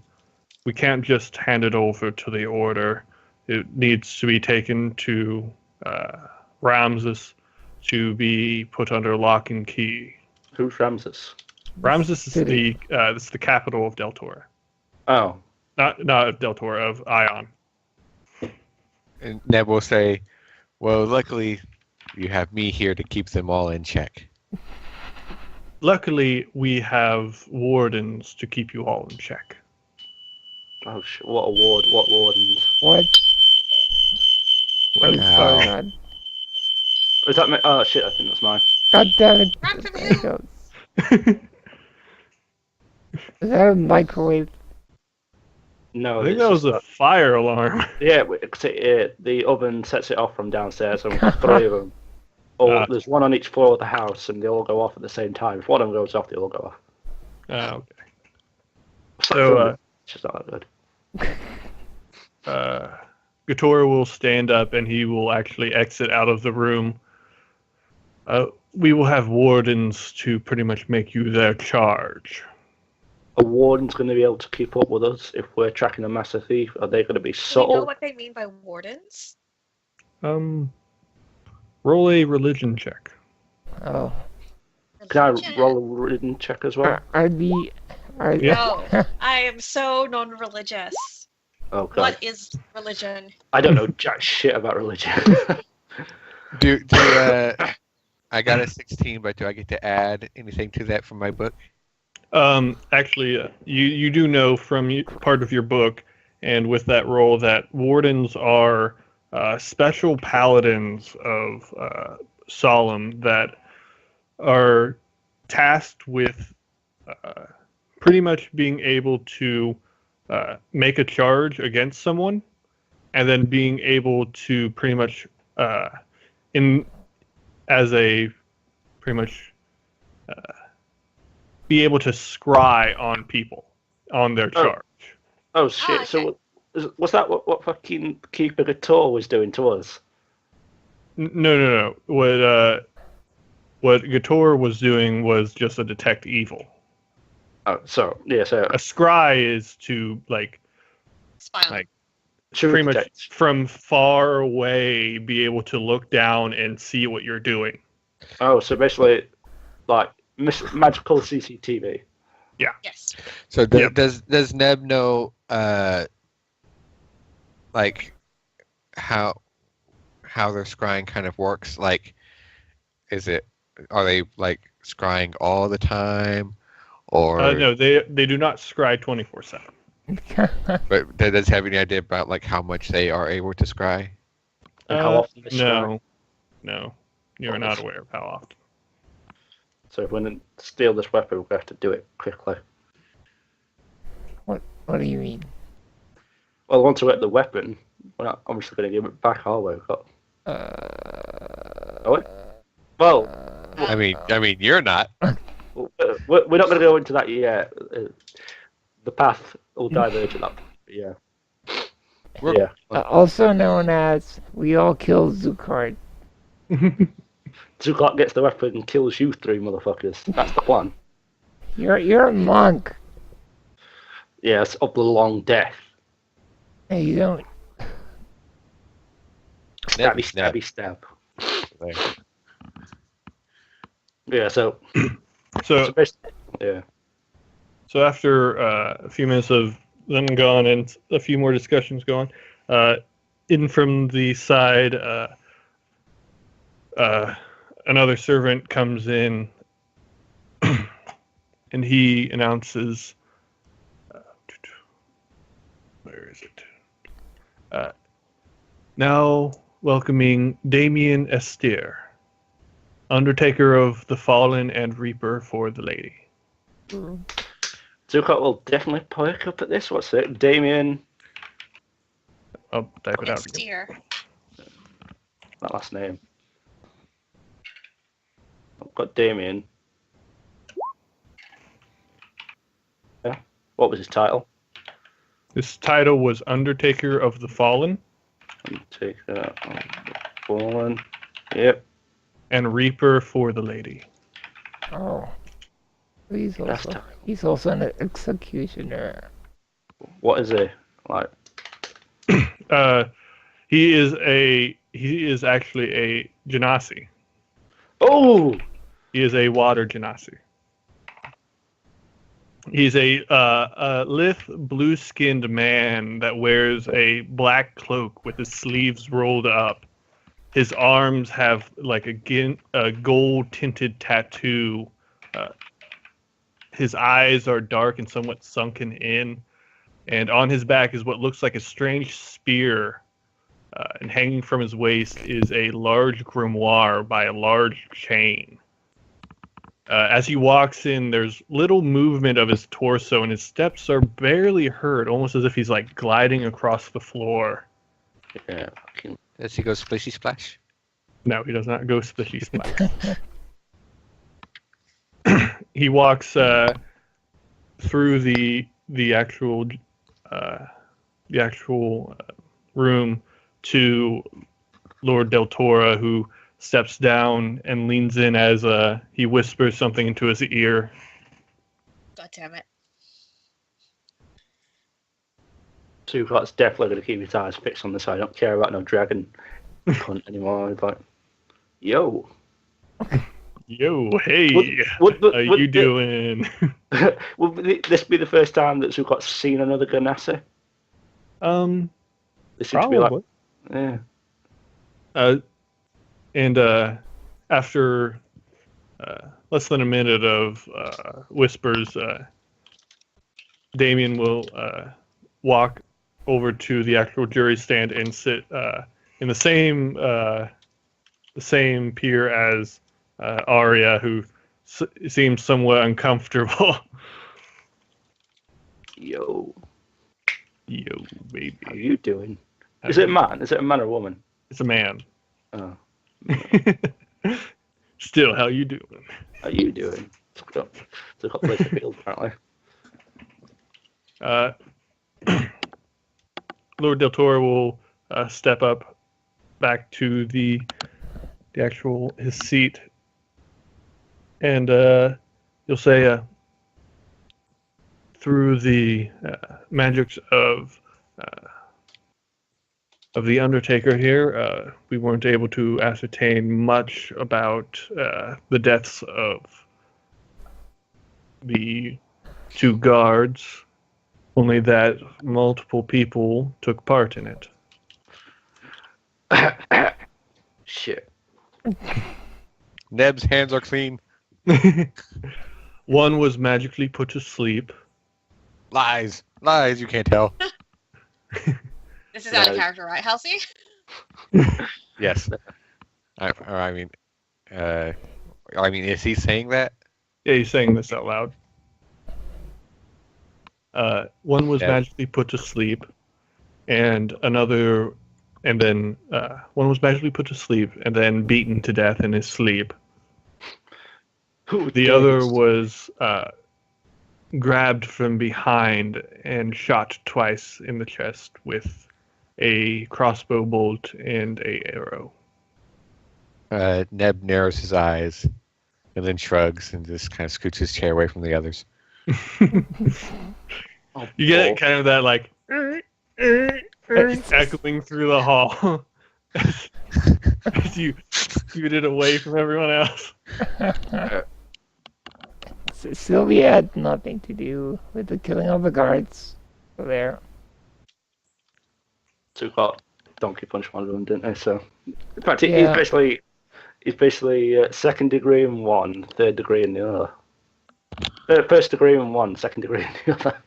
we can't just hand it over to the Order. It needs to be taken to Ramses to be put under lock and key. Who's Ramses? Ramses is the capital of Del Toro. Oh. Not Del Toro, of Ion. And Neb will say, well, luckily you have me here to keep them all in check. Luckily, we have wardens to keep you all in check. Oh shit! What award? What wardens? What? What is Wow. going on? Is that me? Oh shit! I think that's mine. God damn it! Run from There it him. goes. Is that a microwave? No, I think it's that was just a fire alarm. yeah. The oven sets it off from downstairs, and three of them. Or there's one on each floor of the house, and they all go off at the same time. If one of them goes off, they all go off. Okay. It's So, just not that good. Gatora will stand up and he will actually exit out of the room. We will have wardens to pretty much make you their charge. A warden's going to be able to keep up with us if we're tracking a master thief. Are they going to be Do we know subtle? what they mean by wardens? Roll a religion check. Oh, I Religion. roll a religion check as well? No, I am so non-religious. Okay. What is religion? I don't know jack shit about religion. Do I got a 16, but do I get to add anything to that from my book? Actually, you do know from part of your book, and with that role, that wardens are special paladins of Solemn that are tasked with pretty much being able to make a charge against someone, and then being able to pretty much in as a pretty much be able to scry on people on their charge. Oh shit! okay. So was that what fucking Keeper Gator was doing to us? No. What Gator was doing was just a detect evil. Oh, so yeah, so A scry is to Spy on like true pretty much detect. from far away be able to look down and see what you're doing. Oh, so basically, like magical CCTV. Yes. So Yep. does Neb know like how their scrying kind of works? Like, are they like scrying all the time, or No, they do not scry 24/7. but does have any idea about like how much they are able to scry? And how often they scry? No, you are not aware of how often. So if we want to steal this weapon, we have to do it quickly. What do you mean? Well, once we get the weapon, we're not obviously going to give it back, are we? Are we? Well, I mean, you're not. we're not going to go into that yet. The path will diverge at that point. Yeah. We're- Also known as we all killed Zucard. Zucot gets the weapon and kills you three motherfuckers. That's the plan. You're a monk. Yes, of the long death. Hey, you don't. Stabby, Neb. stabby, stab. There. Yeah, so So basically, yeah. So after a few minutes of them gone and a few more discussions going, in from the side, another servant comes in, and he announces, where is it? Now welcoming Damien Estier, Undertaker of the Fallen and Reaper for the Lady. Zucot will definitely perk up at this. What's it? Damien. I'll type it out It's again. dear. That last name. I've got Damien. Yeah. What was his title? His title was Undertaker of the Fallen Take that. Fallen. Yep. and Reaper for the Lady. Oh. That's He's also an executioner. What is he like? He is actually a genasi. Oh, He is a water genasi. He's a lithe, blue-skinned man that wears a black cloak with his sleeves rolled up. His arms have like a gold-tinted tattoo. His eyes are dark and somewhat sunken in. And on his back is what looks like a strange spear. And hanging from his waist is a large grimoire by a large chain. As he walks in, there's little movement of his torso, and his steps are barely heard, almost as if he's like gliding across the floor. yeah. Fucking. Does he go splishy splash? No, he does not go splishy splash. He walks through the actual room to Lord Del Tora, who steps down and leans in as he whispers something into his ear. God damn it. Zucot's definitely going to keep his eyes fixed on this. I don't care about no dragon cunt anymore. He's like, yo. Yo, hey, how you doing? Would this be the first time that Zucot's seen another Ganassi? They seem to be Probably. like, yeah. And after less than a minute of whispers, Damien will walk over to the actual jury stand and sit in the same peer as Arya, who seems somewhat uncomfortable. Yo, baby. how you doing? Is it a man? Is it a man or a woman? It's a man. Oh. Still, how you doing? How you doing? Zucot plays the field, apparently. Lord Del Toro will step up back to the actual his seat, and you'll say, through the magics of the Undertaker here, we weren't able to ascertain much about the deaths of the 2 guards. Only that multiple people took part in it. Shit. Neb's hands are clean. One was magically put to sleep. Lies, you can't tell. This is out of character, right, Halsey? Yes. I mean, is he saying that? Yeah, he's saying this out loud. One was magically put to sleep, and then one was magically put to sleep and then beaten to death in his sleep. The other was grabbed from behind and shot twice in the chest with a crossbow bolt and a arrow. Neb narrows his eyes and then shrugs and just kind of scoots his chair away from the others. You get kind of that like echoing through the hall as you scoot it away from everyone else. Sylvia had nothing to do with the killing of the guards. So there. Zucot donkey punched one of them, didn't they? So, in fact, he's basically 2nd degree in one, 3rd degree in the other. 1st degree in one, 2nd degree in the other.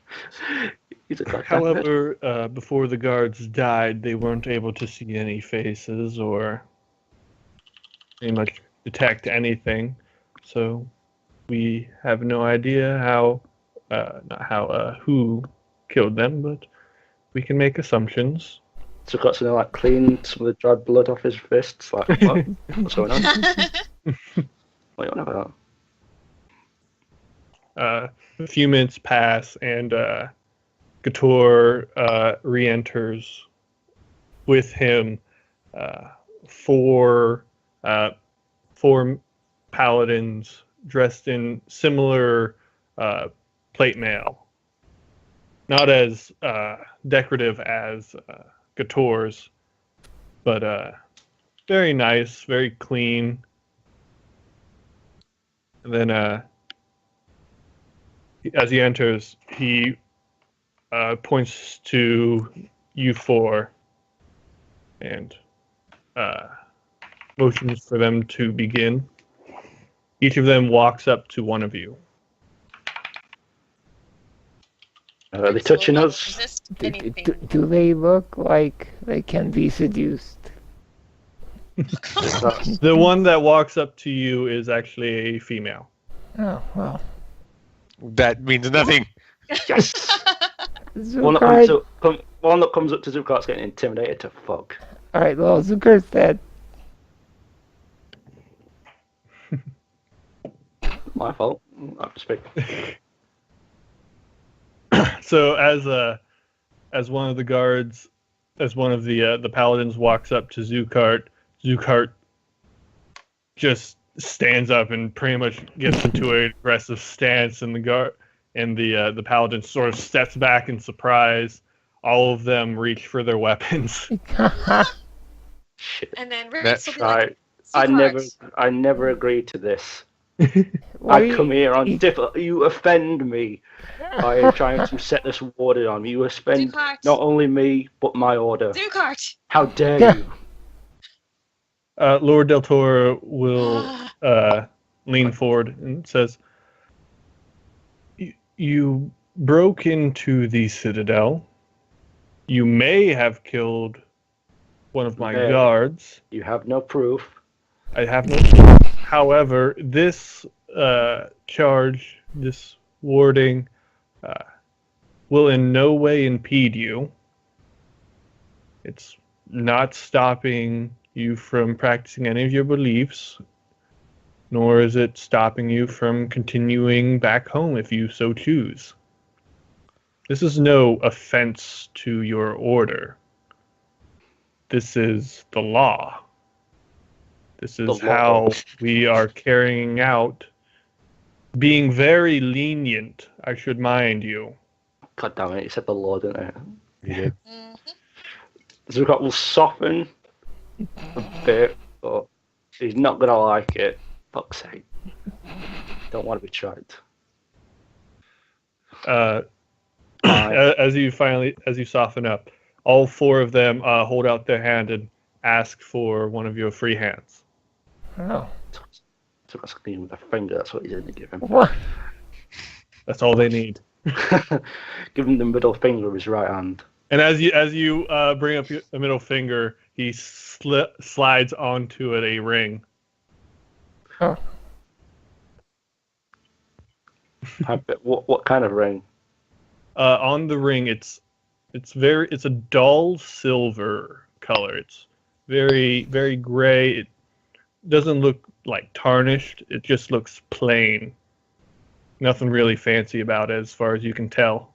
However, before the guards died, they weren't able to see any faces or pretty much detect anything. So we have no idea who killed them, but we can make assumptions. So got to clean some of the dried blood off his fists. Like, what? What's going on? What are you on about? A few minutes pass, and Gator re-enters with him 4 paladins dressed in similar plate mail. Not as decorative as Gator's, but very nice, very clean. And then as he enters, he points to you 4 and motions for them to begin. Each of them walks up to one of you. Are they touching us? Do they look like they can be seduced? The one that walks up to you is actually a female. Oh, well. That means nothing. Yes! One that comes up to Zucot's getting intimidated to fuck. Alright, well, Zucker's dead. My fault. I have to speak. So as one of the guards, as one of the paladins walks up to Zucart just stands up and pretty much gets into an aggressive stance, and the paladin sort of steps back in surprise. All of them reach for their weapons. Shit. And then Rivers will be Right. like, I never agreed to this. Why I come here on you- you offend me by trying to set this warden on me. You offend Dukart. not only me, but my order. Dukart. How dare you? Lord Del Toro will lean forward and says, You broke into the Citadel. You may have killed one of my May. guards. You have no proof. I have no. However, this charge, this warding, will in no way impede you. It's not stopping you from practicing any of your beliefs, nor is it stopping you from continuing back home if you so choose. This is no offense to your order. This is the law. This is The law. how we are carrying out, being very lenient, I should mind you. God damn it! You said the law, didn't it? You did. Mhm. Zukat will soften a bit, but he's not gonna like it. Fuck's sake! Don't want to be tried. As you soften up, all four of them hold out their hand and ask for one of your free hands. Oh. Zukat's clean with a finger. That's what he's going to give him. What? That's all they need. Give him the middle finger of his right hand. And as you bring up the middle finger, he slides onto it a ring. Oh. What kind of ring? On the ring, it's a dull silver color. It's very very gray. It doesn't look like tarnished. It just looks plain. Nothing really fancy about it, as far as you can tell.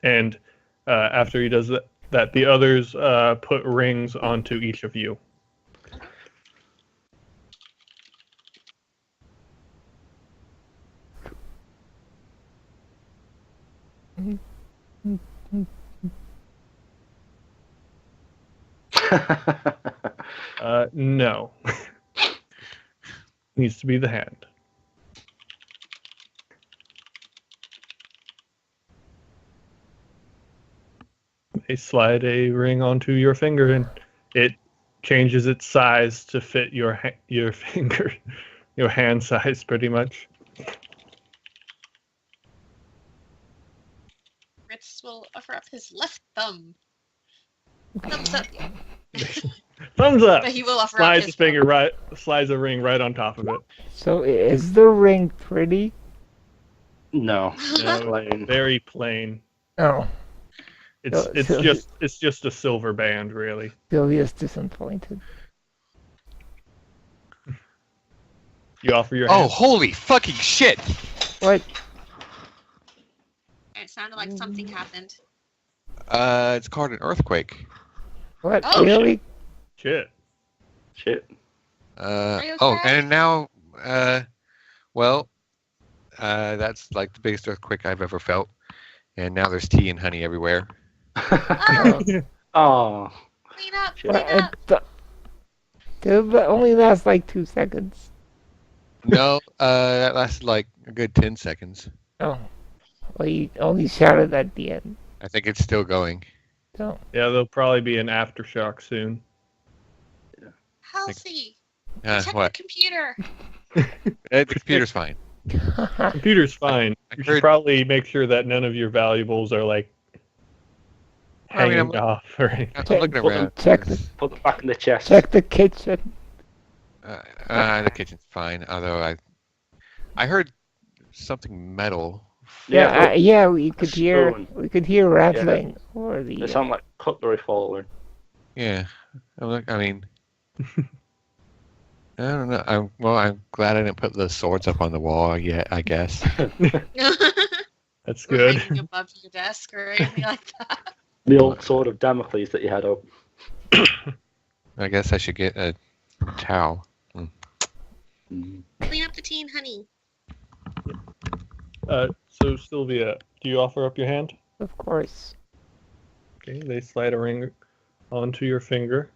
And after he does that, the others put rings onto each of you. No. Needs to be the hand. They slide a ring onto your finger, and it changes its size to fit your finger, your hand size, pretty much. Ritz will offer up his left thumb. Thumbs up. Thumbs up. But he will offer up Slides his his finger right, slides a ring right on top of it. So is the ring pretty? No. No, Plain. very plain. Oh. It's just a silver band, really. Sylvia's disappointed. You offer your Oh, hand. holy fucking shit! What? It sounded like something happened. It's called an earthquake. What? Oh, Really? Shit. Shit. Are you Oh, okay? and now, that's like the biggest earthquake I've ever felt. And now there's tea and honey everywhere. Oh, Oh. clean up, Shit. clean up. Dude, but only lasts like 2 seconds. No, that lasted like a good 10 seconds. Oh. Well, you only shouted at the end. I think it's still going. So. Yeah, there'll probably be an aftershock soon. Healthy. Check What? the computer. The computer's fine. Computer's fine. I You should heard- probably make sure that none of your valuables are like I mean, hanging off or anything. I'm looking around. Check the Put it back in the chest. check the kitchen. The kitchen's fine. Although I heard something metal. Yeah, Yeah, we could hear spoon. rattling or the. They sound like cutlery falling. Yeah. I mean, I don't know. I'm glad I didn't put the swords up on the wall yet, I guess. That's Or good. hanging above your desk or anything like that. The old sword of Damocles that you had up. I guess I should get a towel. Mm. Clean up the tea and honey. So Sylvia, do you offer up your hand? Of course. Okay, they slide a ring onto your finger.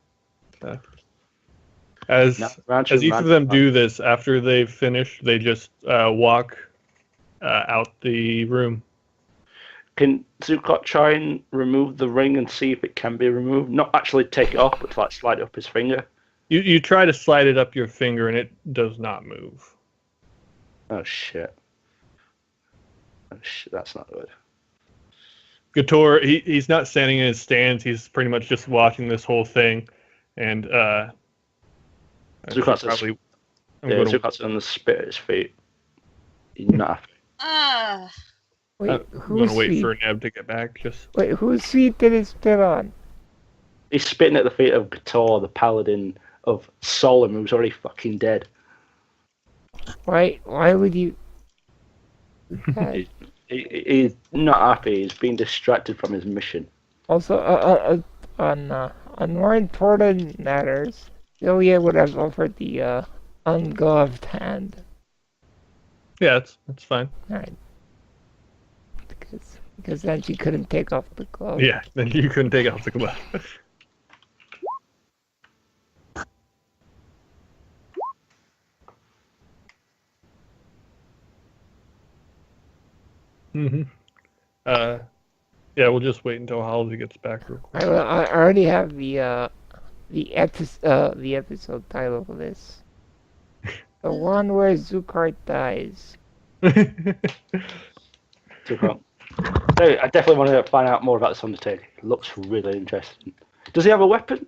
As Now, round as two, each round of them two. do this, after they've finished, they just walk out the room. Can Zucot try and remove the ring and see if it can be removed? Not actually take it off, but like slide it up his finger. You try to slide it up your finger, and it does not move. Oh shit. Oh shit, that's not good. Gator, he's not standing in his stance. He's pretty much just watching this whole thing, and Zucot's probably. Zucot's on the spit at his feet. He's not happy. Ah, Wait, I'm who's gonna wait feet? for Neb to get back. Wait, whose feet did it spit on? He's spitting at the feet of Gator, the paladin of Solom, who's already fucking dead. Why would you? God. He's not happy. He's being distracted from his mission. Also, on more important matters, Ilya would have offered the ungloved hand. Yeah, that's fine. Right. Because then she couldn't take off the glove. Yeah, then you couldn't take off the glove. Mm-hmm. Yeah, we'll just wait until Halsey gets back real quick. I already have the episode title for this. The one where Zucart dies. Zucot. So I definitely want to find out more about this Undertaker. It looks really interesting. Does he have a weapon?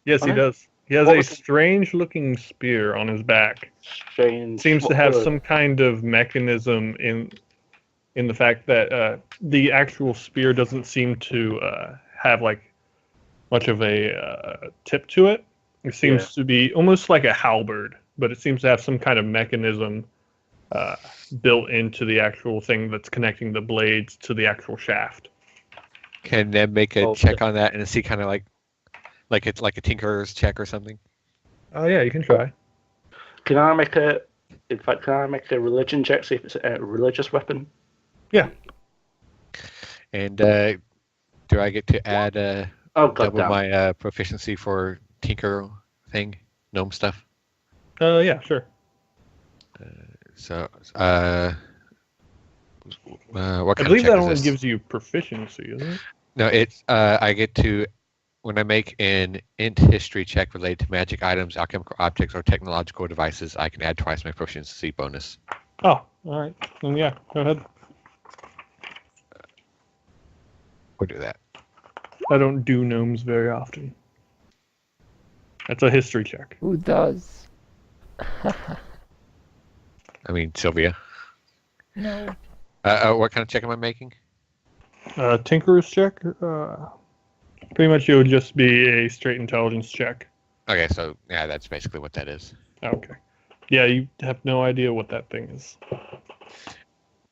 Yes, he Okay. does. He has What a was it? strange-looking spear on his back. Strange. Seems to What have colour? some kind of mechanism in the fact that the actual spear doesn't seem to have like much of a tip to it. It seems to be almost like a halberd, but it seems to have some kind of mechanism built into the actual thing that's connecting the blades to the actual shaft. Can Neb make a Oh, check on that and see kind of like it's like a tinkerer's check or something? Oh yeah, you can try. Can I make a religion check, see if it's a religious weapon? Yeah. And do I get to add Oh god double damn. my proficiency for tinker thing, gnome stuff? Yeah, sure. So what I kind of believe check that is only this? gives you proficiency, isn't it? No, it's I get to when I make an int history check related to magic items, alchemical objects, or technological devices, I can add twice my proficiency bonus. Oh, all right. Then yeah, go ahead. We'll do that. I don't do gnomes very often. That's a history check. Who does? I mean, Sylvia. No. What kind of check am I making? Tinkerer's check. Pretty much, it would just be a straight intelligence check. Okay, so yeah, that's basically what that is. Okay. Yeah, you have no idea what that thing is.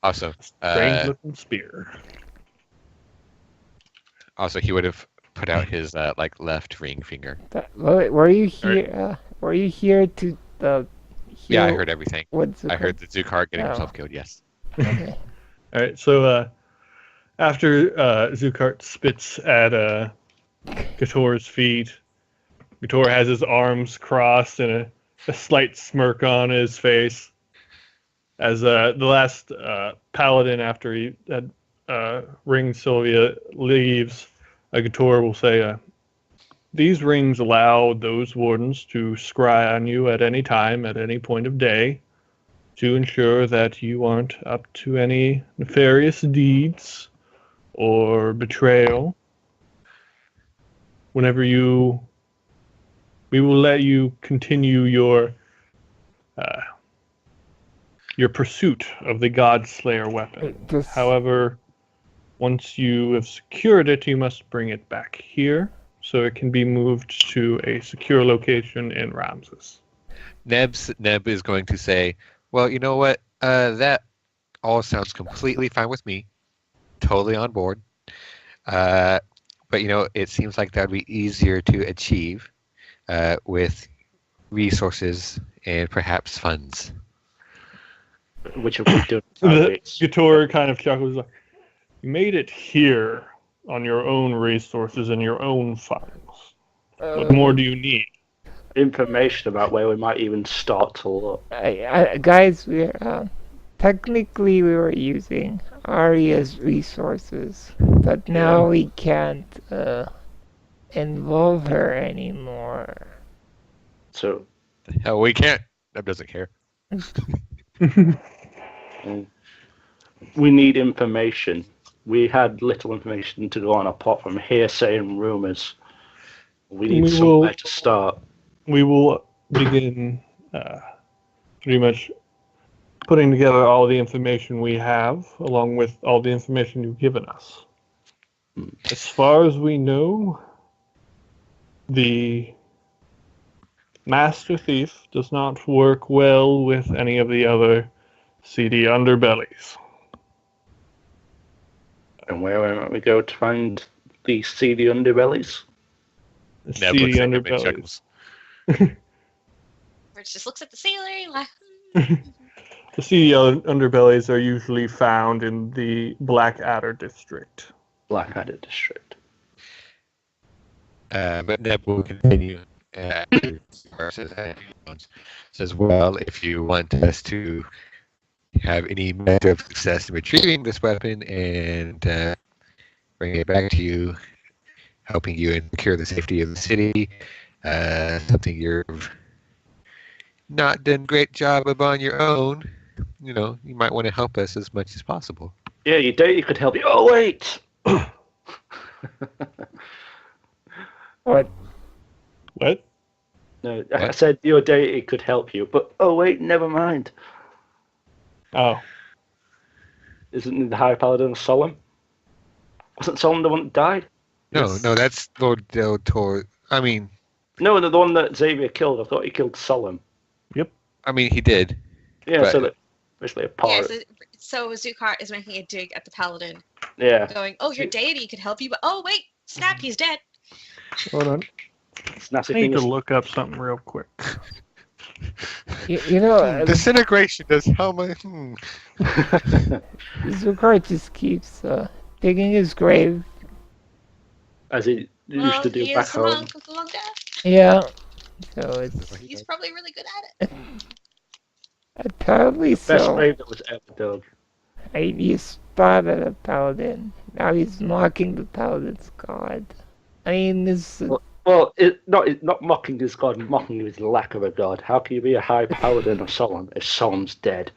Also, Strange-looking spear. also he would have put out his like left ring finger. Were you here? Were you here to Yeah, I hear heard everything. what I heard the Zukar getting Oh. himself killed. Yes. Okay. All right. So after Zukart spits at Gator's feet, Gator has his arms crossed and a slight smirk on his face. As the last paladin, after he had ringed Sylvia, leaves, Gator will say, "These rings allow those wardens to scry on you at any time, at any point of day, to ensure that you aren't up to any nefarious deeds or betrayal. Whenever we will let you continue your pursuit of the Godslayer weapon. Just However, once you have secured it, you must bring it back here so it can be moved to a secure location in Ramses." Neb is going to say, "Well, you know what? That all sounds completely fine with me. Totally on board. But you know, it seems like that would be easier to achieve with resources and perhaps funds." Which have we done? The Gator kind of chuckles like, "You made it here on your own resources and your own funds. What more do you need?" information about where we might even start to look. Guys, technically we were using Arya's resources, but now we can't involve her anymore. So Hell, we can't. Neb doesn't care. we need information. We had little information to go on apart from hearsay and rumors. We need somewhere to start. We will begin pretty much putting together all the information we have, along with all the information you've given us. As far as we know, the Master Thief does not work well with any of the other seedy underbellies. And where might we go to find these seedy underbellies? The Neb seedy looks at him and underbellies. chuckles. Rich just looks at the ceiling like, The seedy underbellies are usually found in the Blackadder district. Blackadder District. But Neb will continue. Says, well, if you want us to have any measure of success in retrieving this weapon and bring it back to you, helping you secure the safety of the city, something you've not done a great job of on your own, you might want to help us as much as possible. Yeah, your deity could help you. Oh, wait! What? What? No, I said your deity could help you, but oh, wait, never mind. Oh. Isn't the High Paladin Solemn? Wasn't Solemn the one that died? No, that's Lord Del Toro. I mean, No, the one that Xavier killed. I thought he killed Solemn. he did. Yeah, But- so that basically a yeah, part. so Zukart is making a dig at the paladin, Yeah. going, "Oh, your deity could help you, but oh wait, snap, he's dead." Hold on. Snazzy I need to thing look up something real quick. You know, Disintegration does how much? Zukar just keeps digging his grave. as he used to do he back is the home. monk of the long death. Yeah. So it's He's probably really good at it. totally Best so. grave that was ever dug. He spotted a paladin. Now he's mocking the paladin's god. I mean, this. Well, not mocking his god, mocking his lack of a god. How can you be a high paladin of Solemn if Solemn's dead?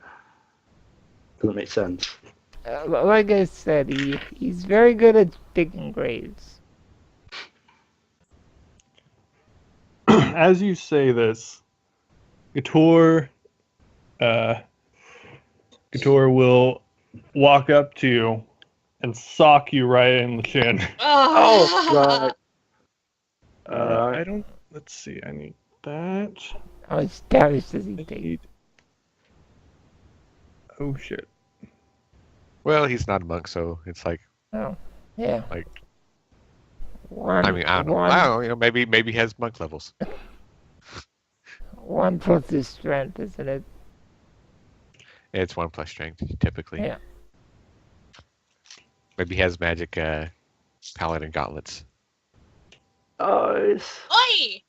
Doesn't make sense. Like I said, he's very good at digging graves. As you say this, Gator will walk up to you and sock you right in the chin. Oh, right. I don't. Let's see. I need that. How much damage does he I take? need. Oh shit. Well, he's not a monk, so it's like, Oh, yeah. Like, One, I don't know. one- I don't know. Maybe he has monk levels. 1 plus his strength, isn't it? It's 1 plus strength, typically. Yeah. Maybe he has magic paladin gauntlets. Oh, Oi!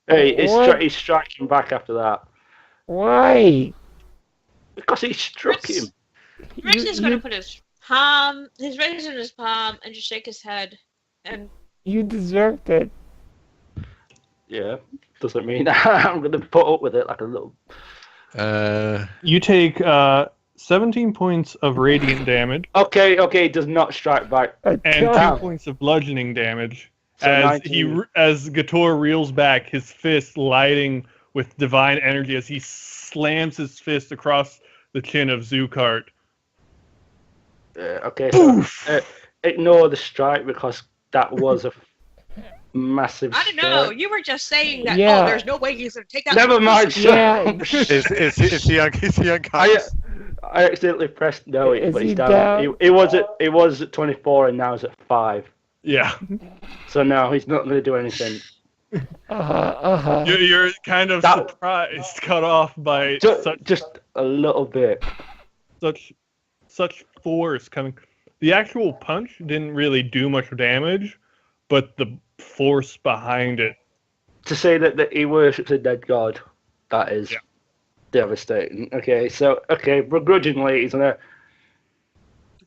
hey, What? he's striking back after that. Why? Because he struck him. Rich You- is going to you- put his wrist in his palm and just shake his head. And You deserved it. Yeah. Doesn't mean I'm going to put up with it like a little... You take 17 points of radiant damage Okay, does not strike back. and 2 God. points of bludgeoning damage So as 19. as Gator reels back, his fist lighting with divine energy as he slams his fist across the chin of Zukart. Okay, so ignore the strike because that was a massive I don't know. strike. You were just saying that. Yeah. Oh, there's no way he's going to take that. Never mind, Yeah. is he unconscious? I accidentally pressed no, Is but he he's down. down? It was at 24 and now it's at 5. Yeah, So now he's not going to do anything. you're kind of That- surprised, cut off by such Just a little bit. such force coming. The actual punch didn't really do much damage, but the force behind it to say that he worships a dead god, that is devastating. Okay, so begrudgingly he's gonna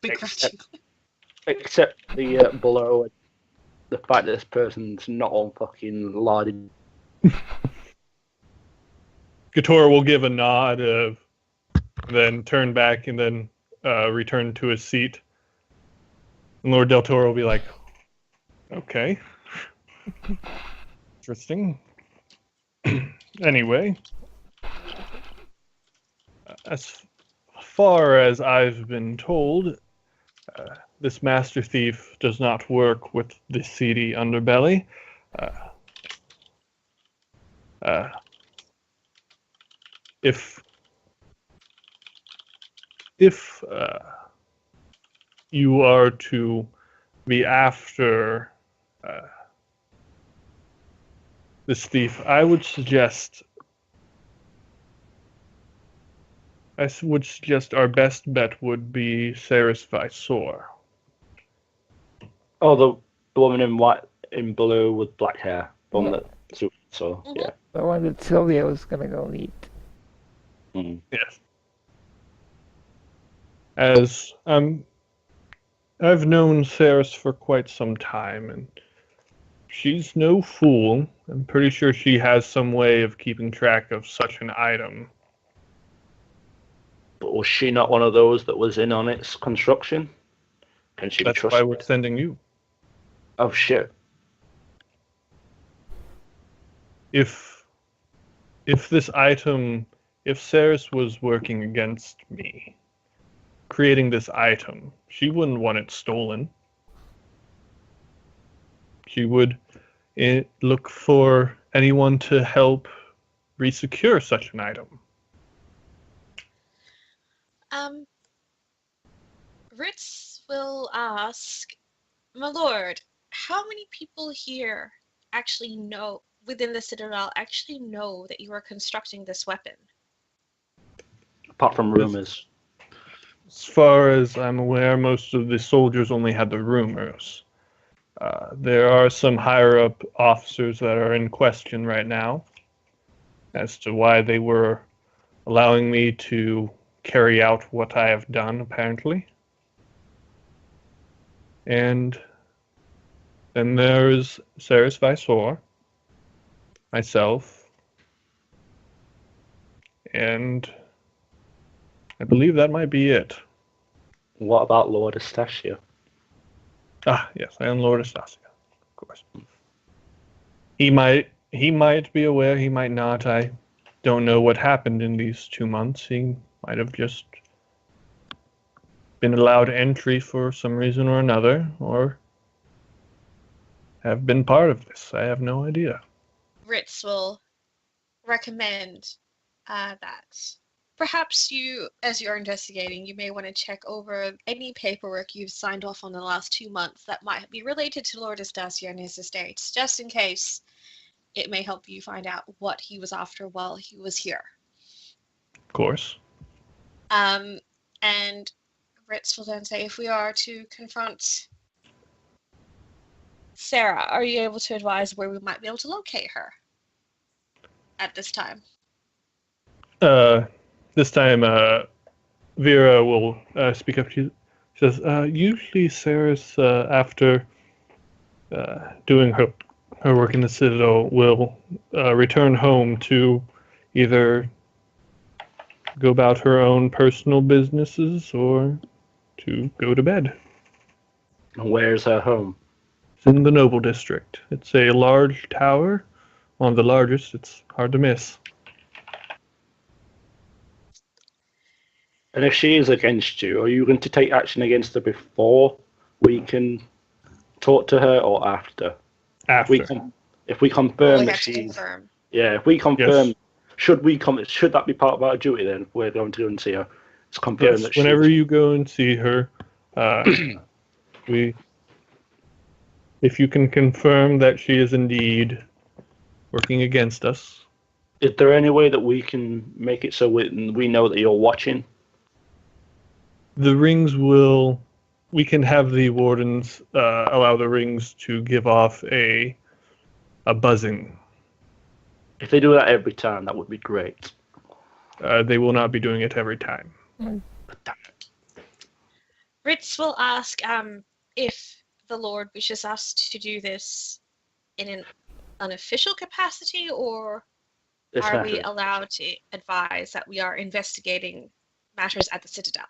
Begrudgingly. accept the blow and the fact that this person's not on fucking larded. Gatora will give a nod, then turn back and then return to his seat. And Lord Del Toro will be like, okay. Interesting. Anyway, as far as I've been told, this master thief does not work with the seedy underbelly. If you are to be after this thief, I would suggest our best bet would be Saris Visor. Oh, the woman in white, in blue with black hair, the one that so yeah. The one that Sylvia was gonna go meet. Mm. Yes. As I've known Saris for quite some time, and she's no fool. I'm pretty sure she has some way of keeping track of such an item. But was she not one of those that was in on its construction? Can she be That's trusted? why we're sending you. Oh shit! If this item, if Saris was working against me, creating this item, she wouldn't want it stolen. She would look for anyone to help resecure such an item. Ritz will ask, my lord, how many people here actually know, within the Citadel, actually know that you are constructing this weapon? Apart from rumors. As far as I'm aware, most of the soldiers only had the rumors. There are some higher-up officers that are in question right now as to why they were allowing me to carry out what I have done, apparently. And then there's Saris Visor, myself, and I believe that might be it. What about Lord Astasia? Ah, yes, I am Lord Astasia, of course. He might be aware, he might not. I don't know what happened in these 2 months. He might have just been allowed entry for some reason or another, or have been part of this. I have no idea. Ritz will recommend that perhaps you, as you're investigating, you may want to check over any paperwork you've signed off on in the last 2 months that might be related to Lord Astasia and his estates, just in case it may help you find out what he was after while he was here. Of course. And Ritz will then say, if we are to confront Sarah, are you able to advise where we might be able to locate her at this time? This time, Vera will speak up. She says, usually Saris, after doing her work in the Citadel, will return home to either go about her own personal businesses or to go to bed. Where's her home? It's in the Noble District. It's a large tower, one of the largest. It's hard to miss. And if she is against you, are you going to take action against her before we can talk to her, or after? After. If we confirm We that have to she's confirm. if we confirm, Yes. should that be part of our duty then? If we're going to go and see her. It's confirm Yes, that whenever you go and see her, if you can confirm that she is indeed working against us. Is there any way that we can make it so we know that you're watching? The rings we can have the wardens allow the rings to give off a buzzing If they do that every time, that would be great. They will not be doing it every time. But damn it. Ritz will ask if the Lord wishes us to do this in an unofficial capacity, or This are we matters. allowed to advise that we are investigating matters at the Citadel?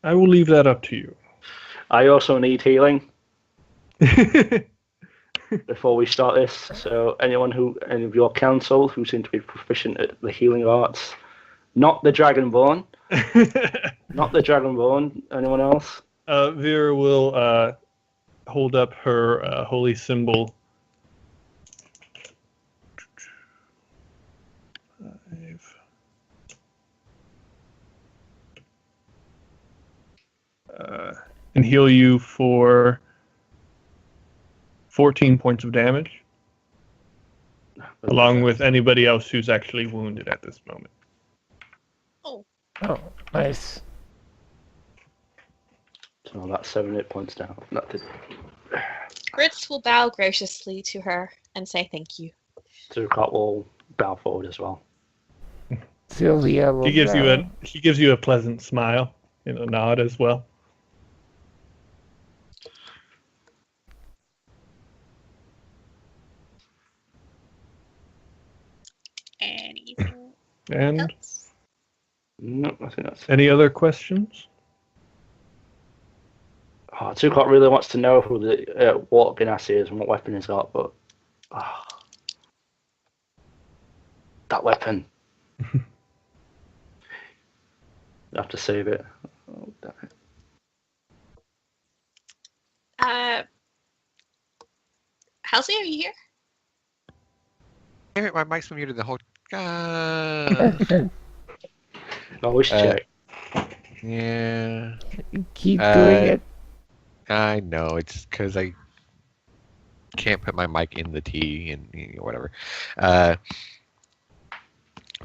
I will leave that up to you. I also need healing before we start this. So any of your council who seem to be proficient at the healing arts, not the Dragonborn, anyone else? Vera will hold up her holy symbol. 5. And heal you for 14 points of damage, along with anybody else who's actually wounded at this moment. Oh, nice. So that's 7 hit points down. Ritz will bow graciously to her and say thank you. Zucart will bow forward as well. Sylvia will He gives you a pleasant smile and a nod as well. Anything And else? No, I think that's it. any other questions? Oh, Zucart really wants to know who the water Ganassi is and what weapon he's got, but that weapon. You have to save it. Oh, damn it. Halsey, are you here? Damn it, my mic's muted the whole. Always check. Yeah, Keep doing it. I know. It's because I can't put my mic in the T and whatever.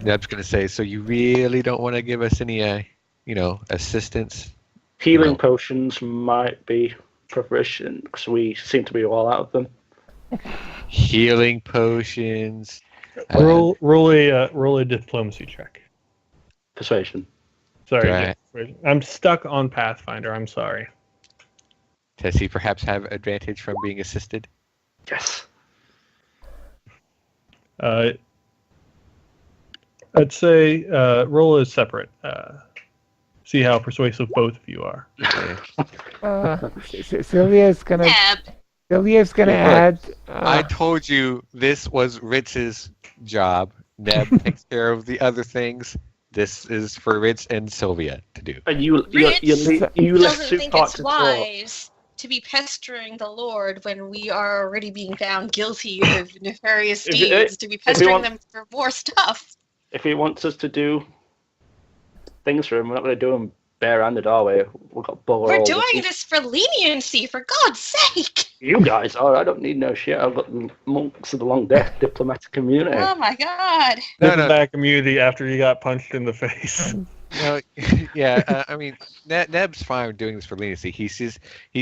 Neb's gonna say, so you really don't want to give us any, assistance? Healing potions might be proficient because we seem to be all out of them. Healing potions. Roll a diplomacy check. Persuasion. Sorry, Right. I'm stuck on Pathfinder. I'm sorry. Does he perhaps have advantage from being assisted? Yes. I'd say roll is separate. See how persuasive both of you are. Sylvia's gonna Neb. add. I told you this was Ritz's job. Neb takes care of the other things. This is for Ritz and Sylvia to do. And you Ritz left doesn't think Zucart it's to talk. wise to be pestering the Lord when we are already being found guilty of nefarious If- deeds, to be pestering them for more stuff. If he wants us to do things for him, we're not going to do them bare-handed, are we? We've got bugger We're all doing this. this for leniency, for God's sake! You guys are. I don't need no shit. I've got the monks of the long death diplomatic community. Oh my God. No. Back immunity after you got punched in the face. No, yeah. I mean, Neb's fine with doing this for leniency. He's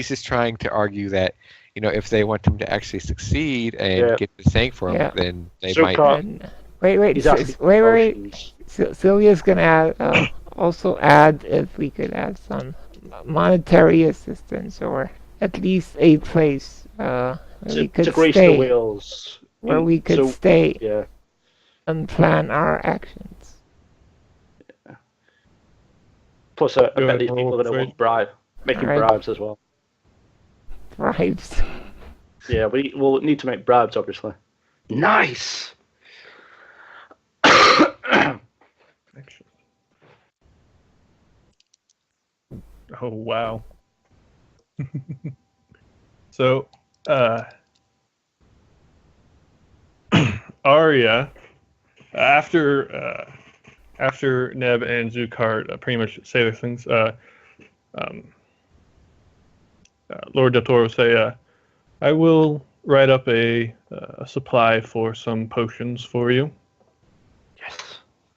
just trying to argue that if they want him to actually succeed and get the thing for him, Yeah. then they Zucart, might. Wait. he's asking for Wait. potions. Sylvia's gonna add, also add if we could add some monetary assistance or at least a place where we could to grease the stay, wheels. where we could So, stay yeah. and plan our actions. Plus, I Go bet ahead, these people roll are going to want making Alright. bribes as well. Bribes. Yeah, we'll need to make bribes, obviously. Nice. Oh wow. So, Arya, after Neb and Zucart pretty much say those things, Lord Del Toro will say, "I will write up a supply for some potions for you." Yes.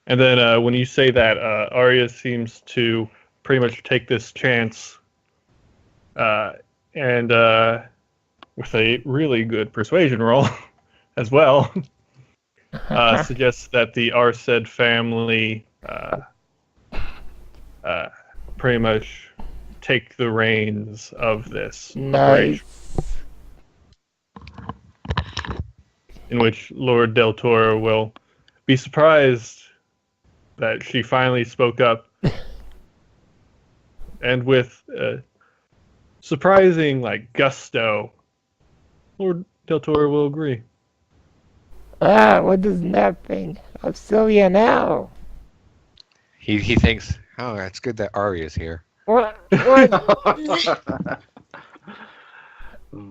And then when you say that, Arya seems to pretty much take this chance, and with a really good persuasion roll, as well, suggests that the Arced family pretty much take the reins of this operation, Nice. in which Lord Del Toro will be surprised that she finally spoke up, and with surprising gusto, Lord Del Toro will agree. What does Neb think of Sylvia now? He thinks, oh, it's good that Arya's here. What?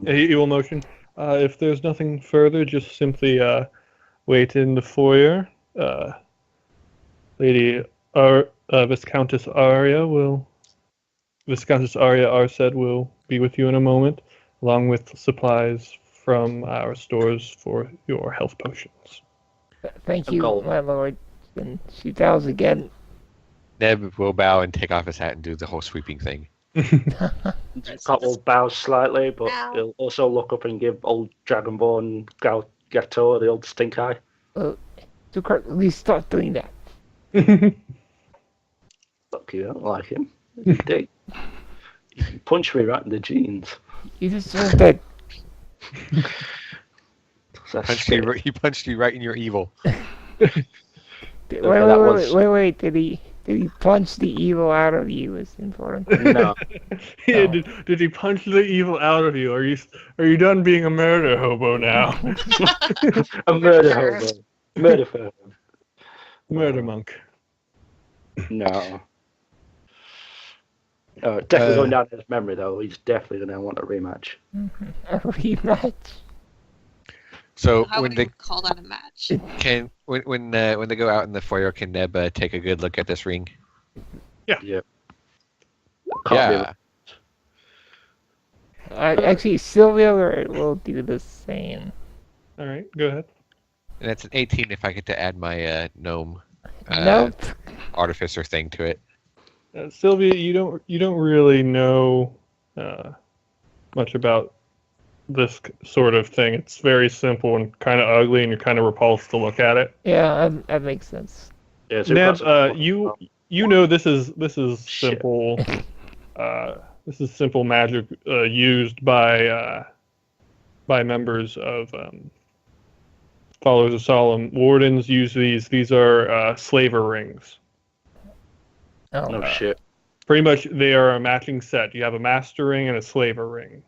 He will motion. If there's nothing further, just simply wait in the foyer. Lady Viscountess Arya Arced will be with you in a moment, along with supplies from our stores for your health potions. Thank you, my lord. And she bows again. Neb will bow and take off his hat and do the whole sweeping thing. Cop will bow slightly, but Bow. he'll also look up and give old Dragonborn Gato the old stink eye. Zucker, please stop doing that. Fuck you, I don't like him. He's a dick. He punched me right in the jeans. You deserve that. He punched you right in your evil. Wait. Did he punch the evil out of you? Is important. No. Yeah, did he punch the evil out of you? Are you done being a murder hobo now? A murder hobo. Murder for him. Murder monk. No. Definitely going down his memory though. He's definitely going to want a rematch. A rematch. So How when would they you call that a match? when they go out in the foyer, can Neb take a good look at this ring? Yeah. Yeah. Actually, Sylvia will do the same. All right, go ahead. And that's an 18 if I get to add my gnome Nope. artificer thing to it. Sylvia, you don't really know much about this sort of thing. It's very simple and kind of ugly, and you're kind of repulsed to look at it. Yeah, that makes sense. Yeah, so Neb, perhaps- you know this is simple. This is simple magic used by members of followers of Solemn. Wardens use these. These are slaver rings. Oh, No shit. Pretty much, they are a matching set. You have a master ring and a slaver ring.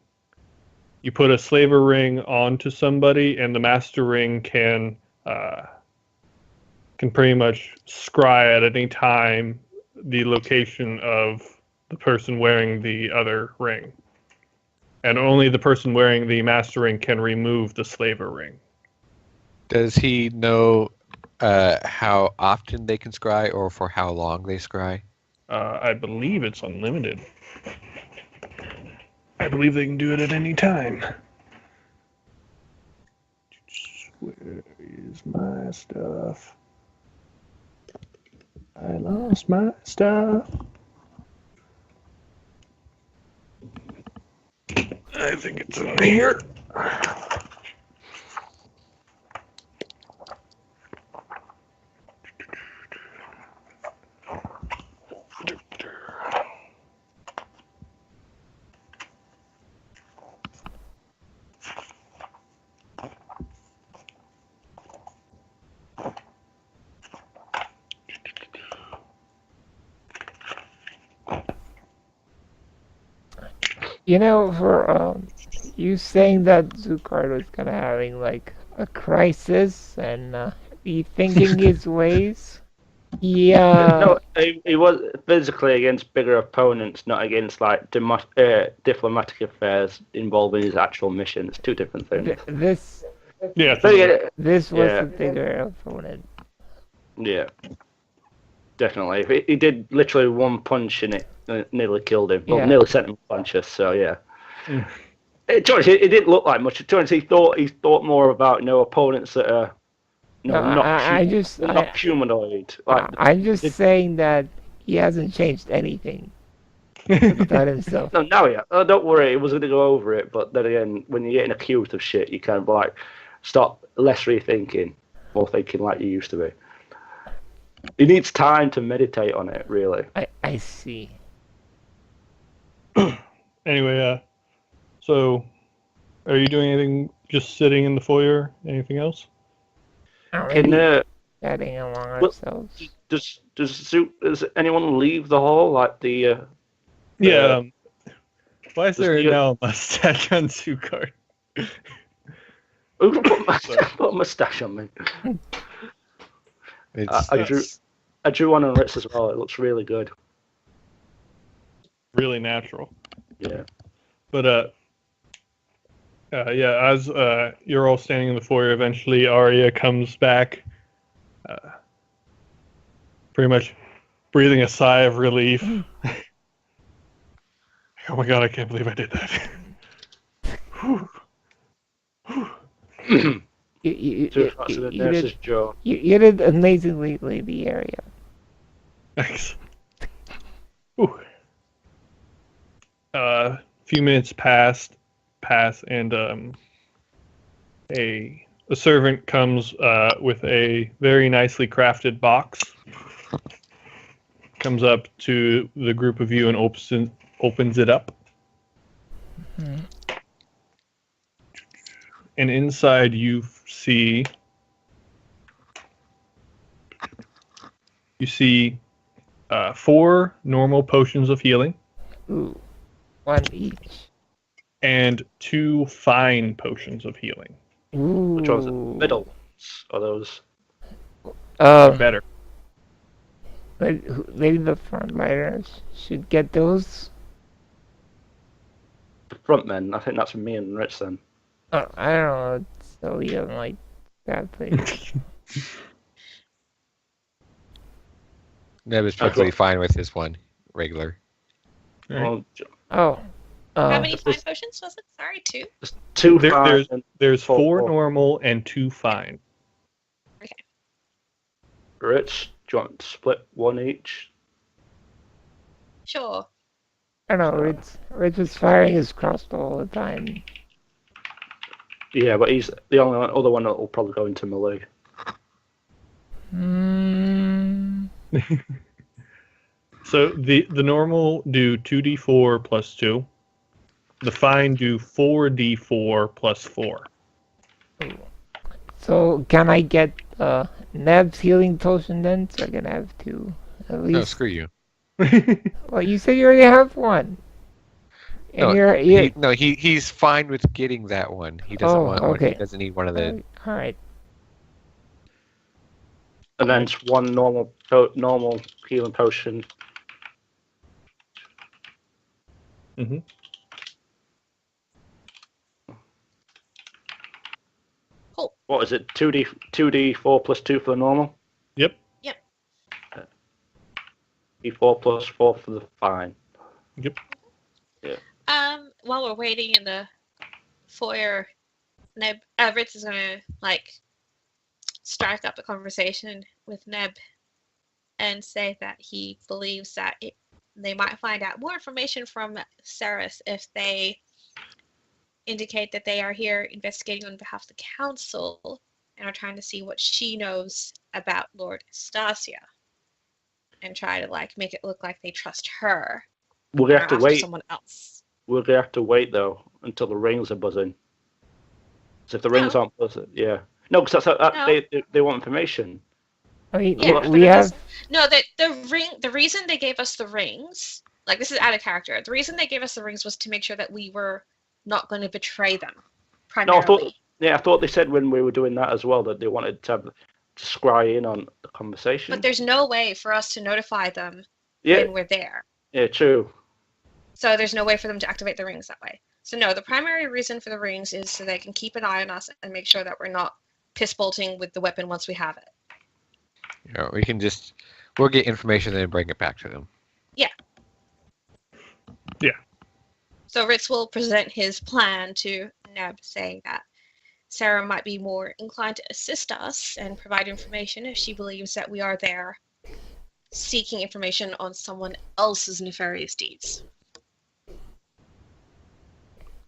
You put a slaver ring onto somebody, and the master ring can pretty much scry at any time the location of the person wearing the other ring. And only the person wearing the master ring can remove the slaver ring. Does he know how often they can scry or for how long they scry? I believe it's unlimited. I believe they can do it at any time. Where is my stuff? I lost my stuff. I think it's in here. you know, for you saying that Zucard was kind of having like a crisis and rethinking his ways. Yeah. No, he was physically against bigger opponents, not against like diplomatic affairs involving his actual mission. It's two different things. This Yeah. But yeah, was Yeah. the bigger opponent. yeah, definitely. He did literally one punch and it nearly killed him. Well, Yeah. nearly sent him unconscious. So yeah. Mm. George, it didn't look like much. To be honest, he thought more about opponents that are No, not humanoid. Like I'm just saying that he hasn't changed anything about himself. no, now yeah. Oh, don't worry, he was going to go over it. But then again, when you're getting accused of shit, you kind of like, stop less rethinking, more thinking like you used to be. He needs time to meditate on it, really. I see. Anyway, so are you doing anything? Just sitting in the foyer? Anything else? Not Can really chatting among well, ourselves. does anyone leave the hall like the? Yeah. Why is does there the- now a mustache on Sukar? Who put a mustache on me? It's I drew one on Ritz as well. It looks really good. Really natural. Yeah. But yeah, as you're all standing in the foyer, eventually Arya comes back, pretty much breathing a sigh of relief. Oh my god, I can't believe I did that. You To the nurse's jaw. you did amazingly, Lady Area. Thanks. Whew. Few minutes pass, and a servant comes with a very nicely crafted box. Comes up to the group of you and opens it up. Mhm. And inside you see four normal potions of healing Ooh, one each. and 2 fine potions of healing. Ooh. Which one's the middle ones? Are those? Better. Maybe the frontliners should get those. The front men? I think that's me and Rich then. I don't know. So he doesn't like that thing. Neb is perfectly fine with this one, regular. Right. Well, Oh. How many fine potions was it? Sorry, 2. there's 2 There- fine and There's 4 four. normal and 2 fine. Rich. Do you want to split one each? Sure. I don't know. Rich is firing his crossbow all the time. Yeah, but he's the only other one that will probably go into melee. Mm. So the normal do 2d4 plus 2. The fine do 4d4 plus 4. So can I get Neb's healing potion then? So I can have 2 at No, least. screw you. Well, you said you already have one. And No, he's fine with getting that one. He doesn't want one. okay. He doesn't need one of the. All right. And then it's one normal healing potion. Mhm. Cool. What is it? 2d4 plus 2 for the normal? Yep. D4 plus 4 for the fine. While we're waiting in the foyer, Neb, Ritz is gonna strike up a conversation with Neb and say that he believes that they might find out more information from Saris if they indicate that they are here investigating on behalf of the council and are trying to see what she knows about Lord Estacia and try to make it look like they trust her. We're gonna have to after wait. someone else. We're gonna have to wait though until the rings are buzzing. So if the rings aren't buzzing, yeah. No, because No. they want information. I mean, Yeah, we have. No, the reason they gave us the rings, this is out of character. The reason they gave us the rings was to make sure that we were not going to betray them. No, Primarily. I thought they said when we were doing that as well that they wanted to scry in on the conversation. But there's no way for us to notify them Yeah, when we're there. yeah, true. So there's no way for them to activate the rings that way. So no, the primary reason for the rings is so they can keep an eye on us and make sure that we're not piss bolting with the weapon once we have it. We'll get information and then bring it back to them. So Ritz will present his plan to Neb, saying that Sarah might be more inclined to assist us and provide information if she believes that we are there seeking information on someone else's nefarious deeds.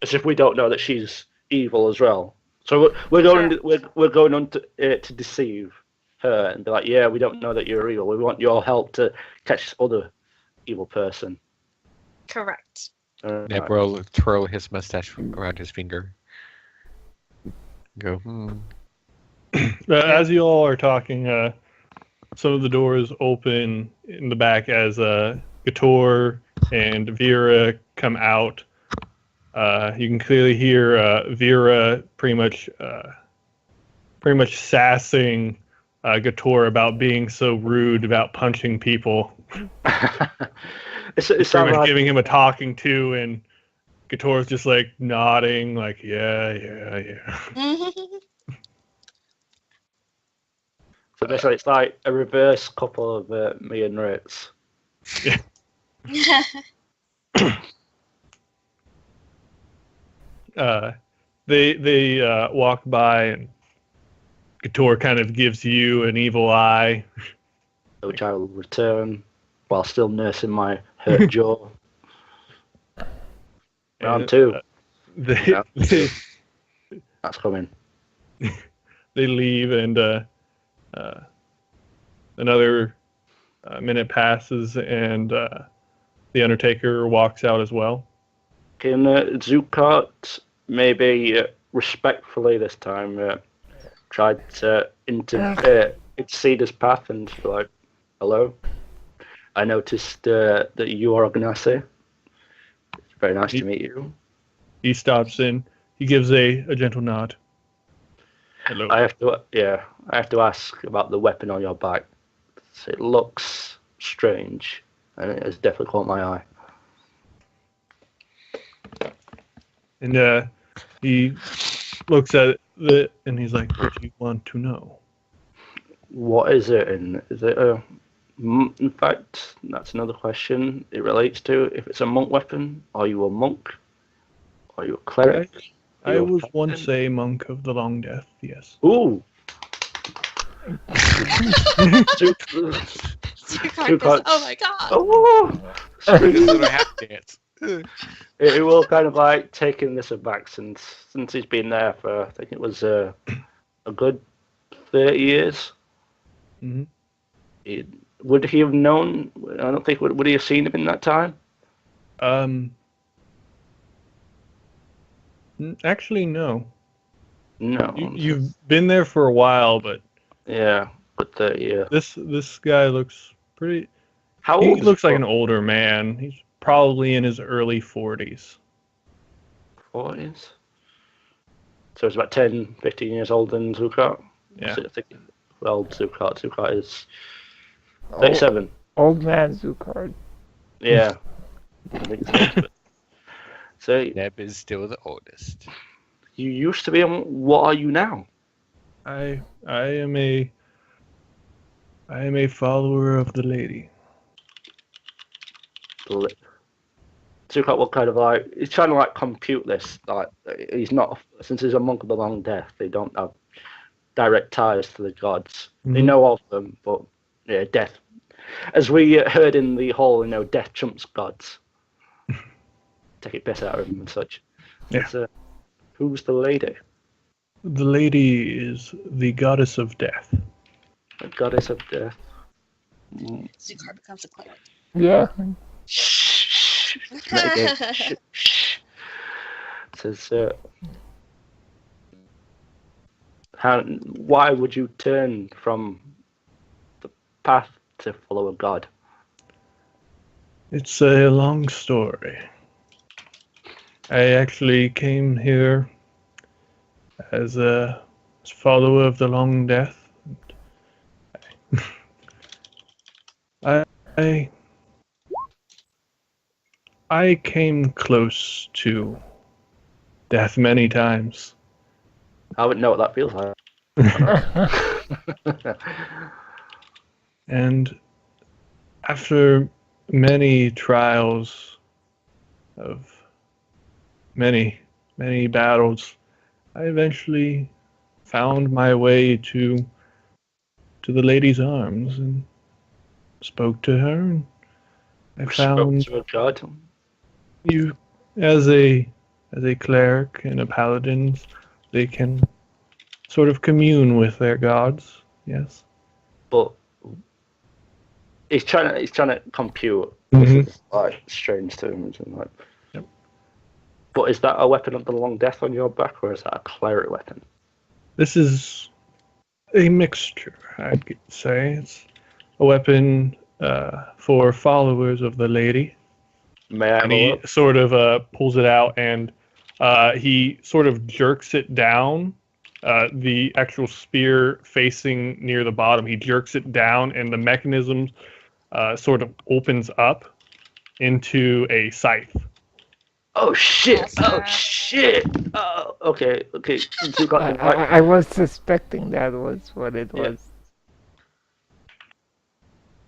As if we don't know that she's evil as well. So we're going on to deceive her and be like, yeah, we don't know that you're evil. We want your help to catch this other evil person. Correct. Neb will twirl his mustache around his finger. Go. As you all are talking, some of the doors open in the back as Gator and Vera come out. You can clearly hear Vera pretty much sassing Gator about being so rude about punching people. It's Pretty much giving him a talking to, and Gator's just like nodding, like yeah. So basically, it's like a reverse couple of me and Ritz. They walk by, and Gator kind of gives you an evil eye, Which I will return while still nursing my hurt jaw. Round two. That's coming. They leave, and another minute passes, and the Undertaker walks out as well. Can Zukart maybe respectfully this time try to intercede his path and be like, hello? I noticed that you are a Gnassi. It's very nice to meet you. He stops in. He gives a gentle nod. Hello. I have to ask about the weapon on your back. It looks strange, and it has definitely caught my eye. And he looks at it, and he's like, "What do you want to know?" What is it? And is it a? In fact, that's another question. It relates to if it's a monk weapon. Are you a monk? Are you a cleric? I was once a monk of the Long Death. Yes. Ooh. Oh my god. Oh. Little half dance. It will kind of like taking this aback since he's been there for I think it was a good 30 years. Mm-hmm. Would he have known? I don't think would he have seen him in that time? Actually, no. No. You've been there for a while, but yeah, but 30 years. This guy looks pretty. How He old? looks like an older man. He's probably in his early 40s. 40s. So it's about 10, 15 years older than Zukat. Yeah. So I think, well, Zukat is 37. Old man Zukard. Yeah. I think so. So Neb is still the oldest. you used to be on. What are you now? I am a follower of the lady. Zukat will kind of like he's trying to like compute this. Like he's not since he's a monk of the Long Death. They don't have direct ties to the gods. Mm-hmm. They know of them, but yeah, death. As we heard in the hall, death trumps gods. Take it piss out of him and such. Yeah. Who's the lady? The lady is the goddess of death. The goddess of death. Zukar becomes a cleric. Yeah. Shh. Says, why would you turn from the path to follow a god? It's a long story. I actually came here as a follower of the Long Death. I came close to death many times. I wouldn't know what that feels like. And after many trials of many battles, I eventually found my way to the lady's arms and spoke to her, and I found Spoke to a god. you as a cleric and a paladin They can sort of commune with their gods. Yes. But he's trying to compute. Mhm. This is like strange terms and like. Yep. But is that a weapon of the long death on your back, or is that a cleric weapon? This is a mixture, I'd say. It's a weapon for followers of the lady. May I have And a he look? sort of pulls it out, and he sort of jerks it down. The actual spear facing near the bottom, he jerks it down, and the mechanism sort of opens up into a scythe. Oh shit! Oh Awesome. shit! Oh, okay. So you got I, the right. I, I was suspecting that was what it Yeah. was.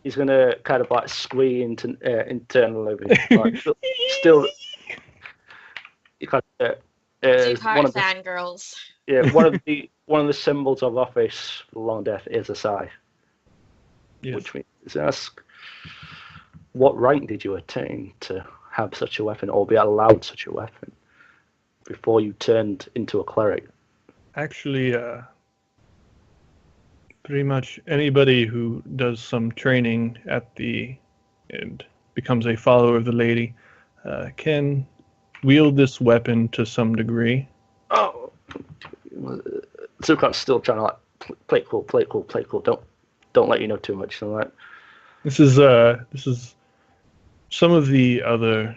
He's gonna kind of like squee into internally, like still. Because Duke one of the fangirls. one of the symbols of office for long death is a scythe, Yes. which means ask, what rank did you attain to have such a weapon or be allowed such a weapon before you turned into a cleric? Actually, pretty much anybody who does some training and becomes a follower of the lady can wield this weapon to some degree. Oh, Zukar's still trying to like play it cool. Don't let you know too much. So like, This is some of the other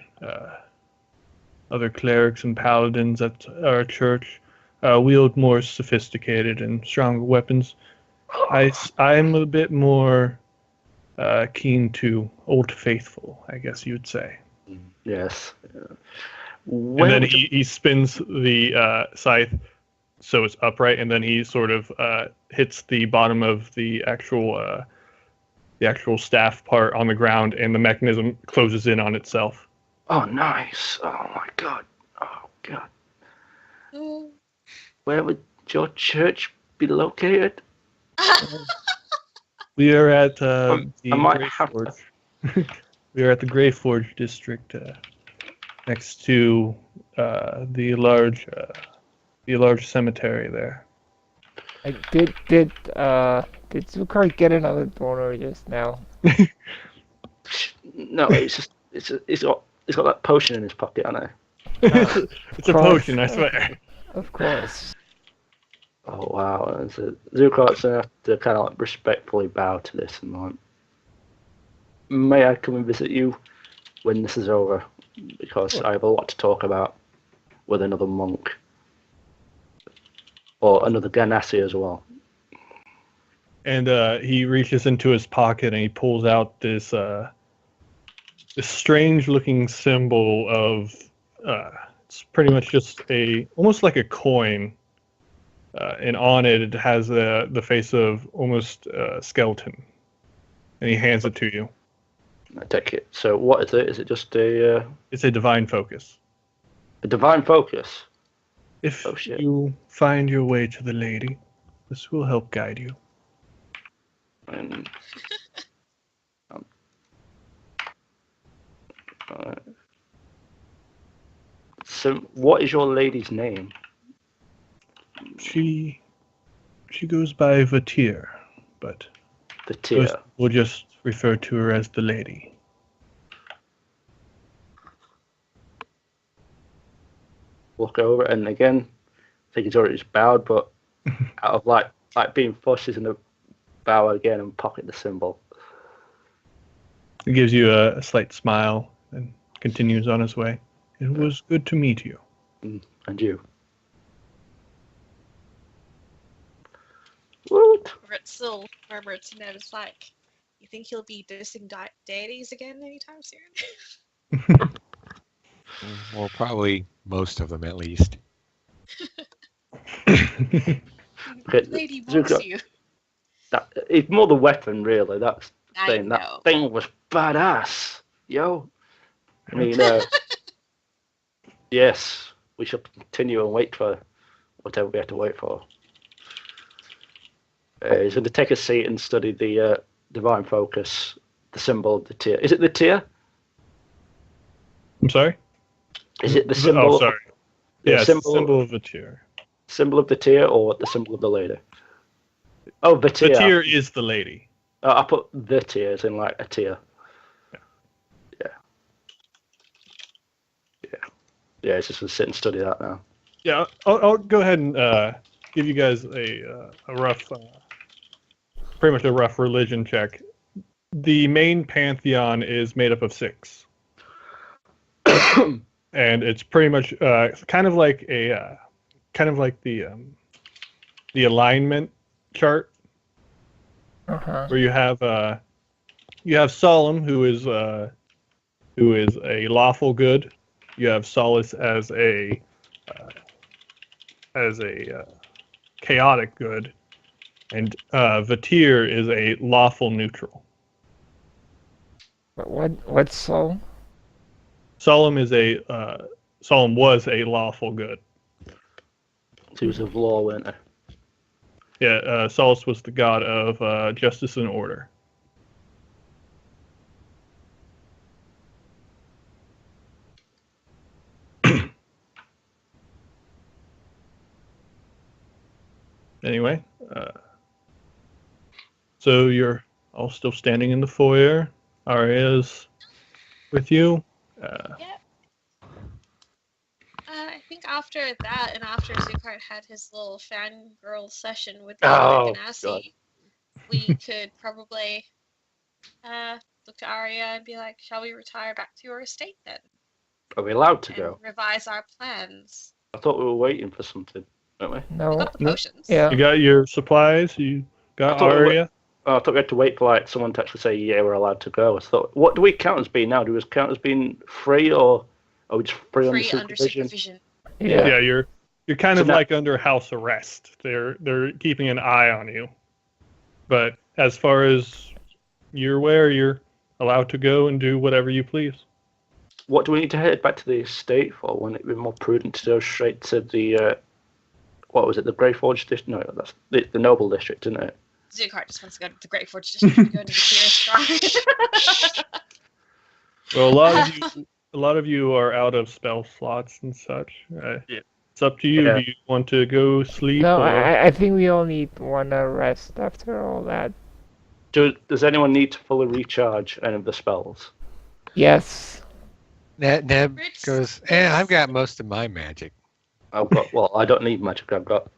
clerics and paladins at our church wield more sophisticated and stronger weapons. I'm a bit more keen to Old Faithful, I guess you'd say. yes. And then he spins the scythe so it's upright, and then he sort of hits the bottom of the actual staff part on the ground, and the mechanism closes in on itself. Oh, nice. Oh my god. Oh god. Ooh. Where would your church be located? We are at the I might Grey have to- Forge. We are at the Grey Forge district, next to the large cemetery there. Did Zukar get another donor just now? No, he's got that potion in his pocket, I know. It's a potion, I swear. Of course. Oh wow. And so Zukar's gonna have to kind of like respectfully bow to this and like, may I come and visit you when this is over? Because I have a lot to talk about with another monk. Or another Ganassi as well. And he reaches into his pocket and he pulls out this strange-looking symbol of it's pretty much just almost like a coin, and on it has the face of almost a skeleton, and he hands it to you. I take it. So what is it? Is it just It's a divine focus. a divine focus? If Oh, shit. you find your way to the lady, this will help guide you. And so, what is your lady's name? She goes by Vatir, but The tier. we'll just refer to her as the lady. Look over and again, I think he's already just bowed, but out of like being forced, he's gonna bow again and pocket the symbol. He gives you a slight smile and continues on his way. It was good to meet you. And you. What? Robert's Neb's like, you think he'll be dissing deities again anytime soon? Well, probably most of them at least. Okay, Lady wants Zuko, you. it's more the weapon, really. That's the I thing. know. That thing was badass, yo. I mean, yes, we shall continue and wait for whatever we have to wait for. He's going to take a seat and study the divine focus, the symbol of the tear. Is it the tear? I'm sorry? Is it the symbol? Oh, sorry. The Yeah, it's the symbol of Vatir. Symbol of the tear or the symbol of the lady? Oh, the The tear. tear is the lady. I put the tears in like a tear. Yeah, it's just to sit and study that now. Yeah, I'll go ahead and give you guys a rough, pretty much a rough religion check. The main pantheon is made up of 6, and it's pretty much kind of like the alignment chart, where you have Solemn, who is a lawful good. You have Solace as a chaotic good, and Vatir is a lawful neutral. What's soul? Solemn was a lawful good. He was of law, weren't he? Yeah, Solace was the god of justice and order. Anyway, so you're all still standing in the foyer. Aria's with you. Yep. I think after that, and after Zucart had his little fangirl session with the Oh, Ganassi, we could probably look to Arya and be like, shall we retire back to your estate then? Are we allowed to And go? revise our plans. I thought we were waiting for something, weren't we? We No. got the potions. Yeah. You got your supplies. You got I thought we Arya. Oh, I thought we had to wait for like someone to actually say, yeah, we're allowed to go. I thought, what do we count as being now? Do we count as being free, or are we just free under supervision? Yeah, you're kind So of now- like under house arrest. They're keeping an eye on you. But as far as you're aware, you're allowed to go and do whatever you please. What do we need to head back to the estate for? Wouldn't it be more prudent to go straight to the, what was it, the Grey Forge district? No, that's the Noble district, isn't it? Zucart just wants to go to the Great Forge District and go to the Shrine. Well, a lot of you are out of spell slots and such. Yeah. It's up to you. Yeah. Do you want to go sleep? No, or... I think we all need one rest after all that. Does anyone need to fully recharge any of the spells? Yes. Neb Rich- goes, I've got most of my magic. Well, I don't need magic. I've got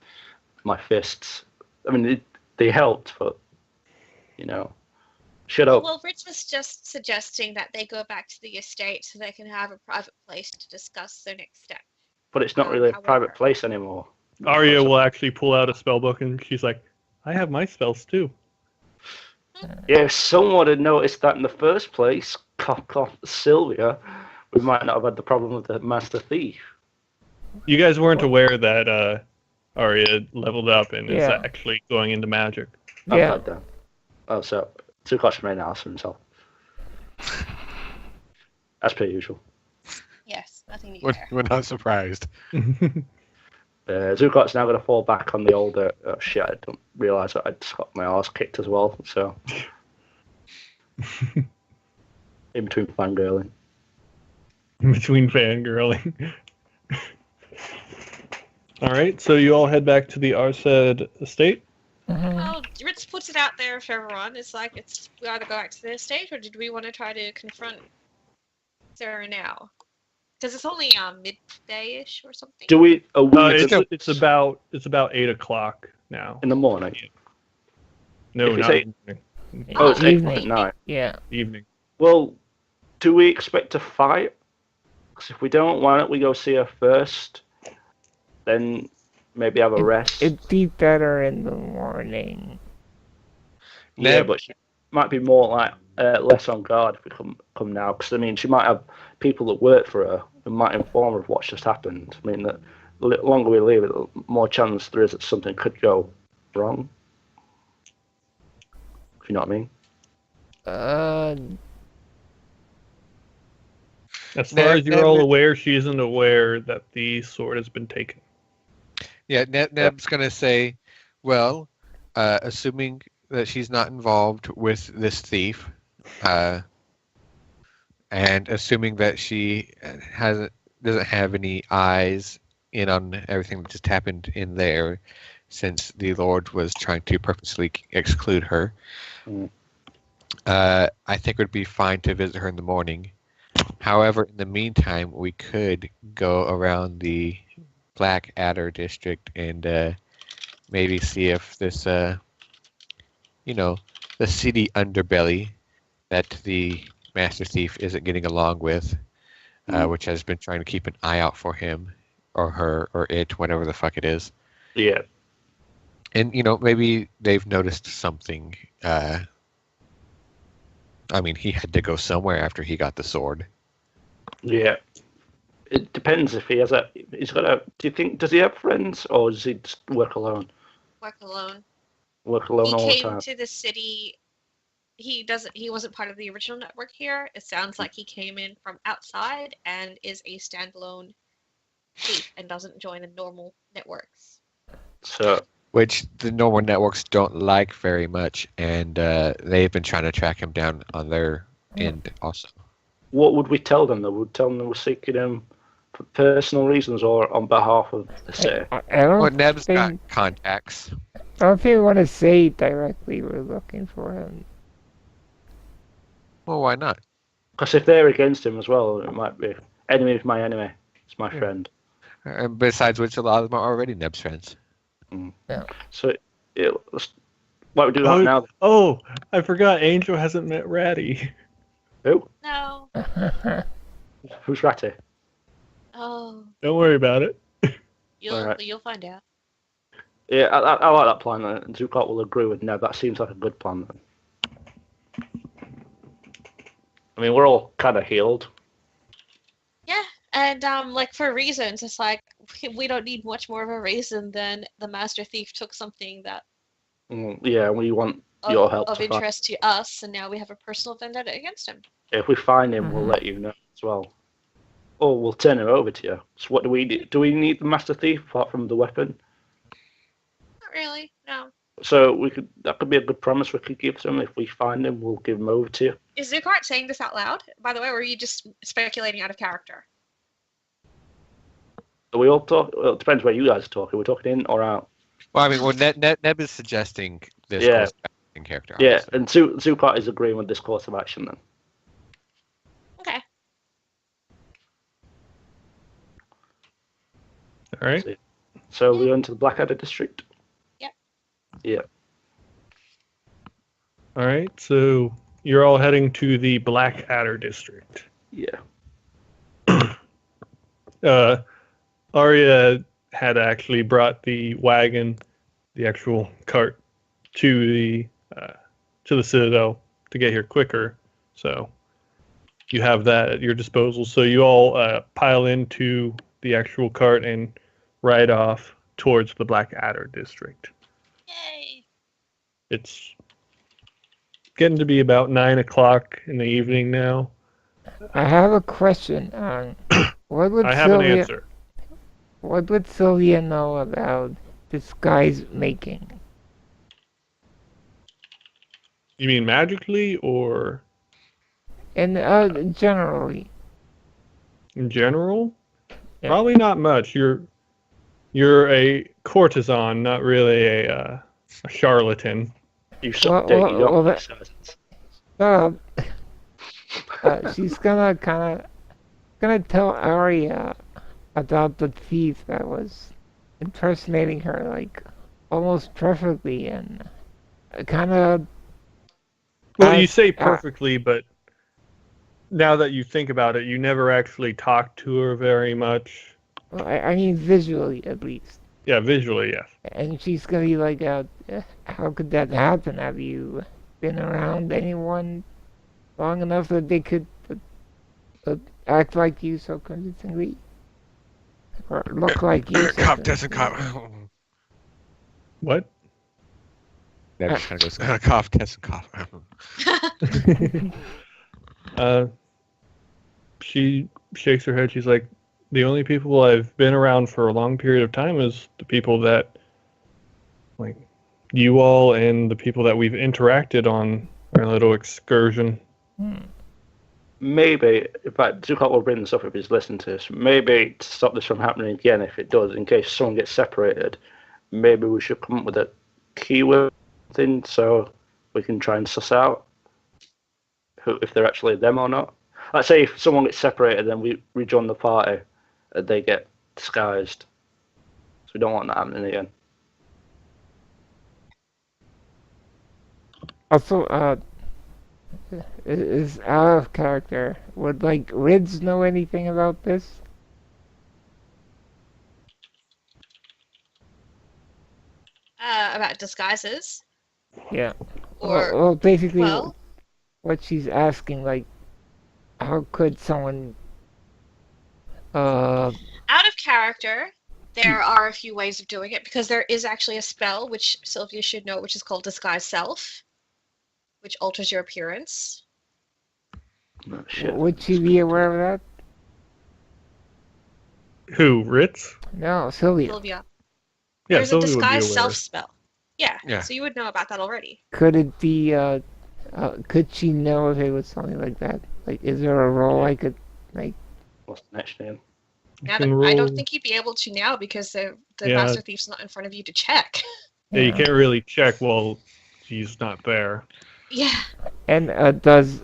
my fists. I mean, they helped, but, shut up. Well, Rich was just suggesting that they go back to the estate so they can have a private place to discuss their next step. But it's not really a however- private place anymore. Arya will actually pull out a spell book and she's like, I have my spells too. Yeah, if someone had noticed that in the first place, cock off Sylvia, we might not have had the problem with the Master Thief. You guys weren't aware that Arya leveled up and is Yeah. actually going into magic. I've Yeah. had that. Oh, so Zuko's made an ass of himself. As per usual. Yes, nothing new We're, there. we're not surprised. Zuko's now going to fall back on the older. Oh shit! I didn't realise that I'd just got my arse kicked as well. So in between fangirling. Between fangirling. All right, so you all head back to the Arsed estate. Well, Rich puts it out there for everyone. It's like we either go back to the estate or did we want to try to confront Sarah now? Because it's only midday-ish or something. Do we? It's about 8 o'clock now. in the morning. No, if it's not 8 evening. Oh, it's 8 Evening. at night. Yeah. Evening. Well, do we expect to fight? Because if we don't, why don't we go see her first? Then maybe have a rest. It'd be better in the morning. Yeah, Neb- but she might be more like less on guard if we come now. Because I mean, she might have people that work for her and might inform her of what's just happened. I mean, the longer we leave it, the more chance there is that something could go wrong. If you know what I mean. As far as you're all aware, she isn't aware that the sword has been taken. Yeah, Neb's going to say, well, assuming that she's not involved with this thief, and assuming that she doesn't have any eyes in on everything that just happened in there, since the Lord was trying to purposely exclude her. Mm. I think it would be fine to visit her in the morning. However, in the meantime, we could go around the Black Adder district and maybe see if this, you know, the seedy underbelly that the Master Thief isn't getting along with, which has been trying to keep an eye out for him or her or it, whatever the fuck it is. Yeah. And, maybe they've noticed something. I mean, he had to go somewhere after he got the sword. Yeah. It depends if he has a. He's got a. Do you think? Does he have friends, or does he just work alone? Work alone. Work alone He all the came time. to the city. He wasn't part of the original network here. It sounds like he came in from outside and is a standalone thief and doesn't join the normal networks. So Which the normal networks don't like very much, and they've been trying to track him down on their end also. what would we tell them? Though? Would we tell them we're seeking him for personal reasons or on behalf of the city? I don't Well, Neb's got think contacts. I don't think we want to say directly we're looking for him. Well, why not? Because if they're against him as well, it might be enemy of my enemy. It's my friend. And besides which, a lot of them are already Neb's friends. So why we do that now? Oh, I forgot. Angel hasn't met Ratty. Who? No. Who's Ratty? Oh, Don't worry about it. Alright. you'll find out. Yeah, I like that plan. And Zucot will agree with Neb. That seems like a good plan. Then. I mean, we're all kind of healed. Yeah, and like for reasons, it's like we don't need much more of a reason than the Master Thief took something that Yeah, we want your help of to find. interest to us, and now we have a personal vendetta against him. If we find him, we'll let you know as well. Or we'll turn him over to you. So what do we need? Do we need the Master Thief apart from the weapon? Not really, no. So that could be a good promise we could give to him. If we find him, we'll give him over to you. Is Zucart saying this out loud, by the way, or are you just speculating out of character? Do we all talk? Well, it depends where you guys are talking. We're talking in or out. Well, I mean, Neb is suggesting this Yeah. course of action character. Yeah, Obviously. and Zucot is agreeing with this course of action then. Okay. All right. So we're into the Blackadder district? Yep. Yeah. All right. So you're all heading to the Black Adder district. Yeah. Arya had actually brought the wagon, the actual cart, to the Citadel to get here quicker. So you have that at your disposal. So you all pile into the actual cart and ride off towards the Black Adder district. Yay. It's getting to be about 9 o'clock in the evening now. I have a question. What would I have an answer. What would Sylvia know about disguise making? You mean magically or And generally, in general? Yeah. Probably not much. You're a courtesan, not really a charlatan. You suck dick, you don't exercise. she's gonna tell Arya about the thief that was impersonating her like almost perfectly and kind of. Well, you say perfectly, but now that you think about it, you never actually talked to her very much. Well, I mean visually at least. Yeah, visually, yes. And she's gonna be like, how could that happen? Have you been around anyone long enough that they could act like you so convincingly? Or look like you? So Cop doesn't cop. What? Neb kind of goes, cough, doesn't cough. She shakes her head. She's like, the only people I've been around for a long period of time is the people that, like, you all and the people that we've interacted on our little excursion. maybe, in fact, Zukat will bring this up if he's listening to this. Maybe to stop this from happening again, if it does, in case someone gets separated, maybe we should come up with a keyword thing so we can try and suss out who, if they're actually them or not. Let's say if someone gets separated, then we rejoin the party, and they get disguised. So we don't want that happening again. Also, is out of character. Would like Rids know anything about this? About disguises. Yeah. Or Well, basically, well, what she's asking, like, how could someone, uh, out of character, there are a few ways of doing it because there is actually a spell which Sylvia should know, which is called Disguise Self, which alters your appearance. Oh, shit. would she be aware of Who? Ritz? that? No, Sylvia. Sylvia. Yeah, There's a Sylvia would be Disguise aware. Self spell. Yeah, Yeah. so you would know about that already. Could it be, could she know if it was something like that? Like, is there a role I could, like, What's the next name? You Now can I don't roll- think you'd be able to now because the Yeah. Master Thief's not in front of you to check. Yeah, you can't really check while he's not there. Yeah. And, does,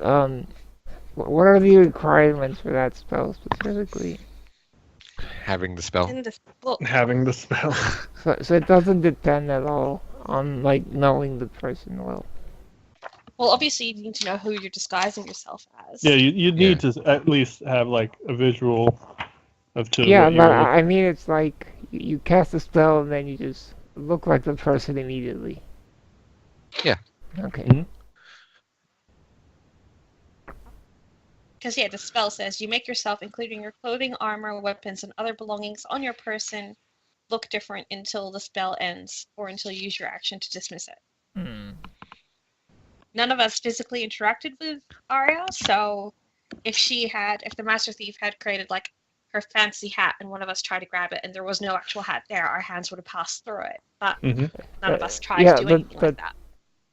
what are the requirements for that spell specifically? Having the spell. In the book. Having the spell. So it doesn't depend at all on, like, knowing the person well. Well, obviously you need to know who you're disguising yourself as. Yeah, you need to at least have like a visual of to Yeah, what but you're I mean, it's like you cast a spell and then you just look like the person immediately. Yeah. Okay. Mhm. Because, yeah, the spell says you make yourself, including your clothing, armor, weapons, and other belongings on your person, look different until the spell ends or until you use your action to dismiss it. Hmm. None of us physically interacted with Arya, so if the Master Thief had created, like, her fancy hat and one of us tried to grab it and there was no actual hat there, our hands would have passed through it. But Mhm. none of us tried yeah, to do but- anything like that.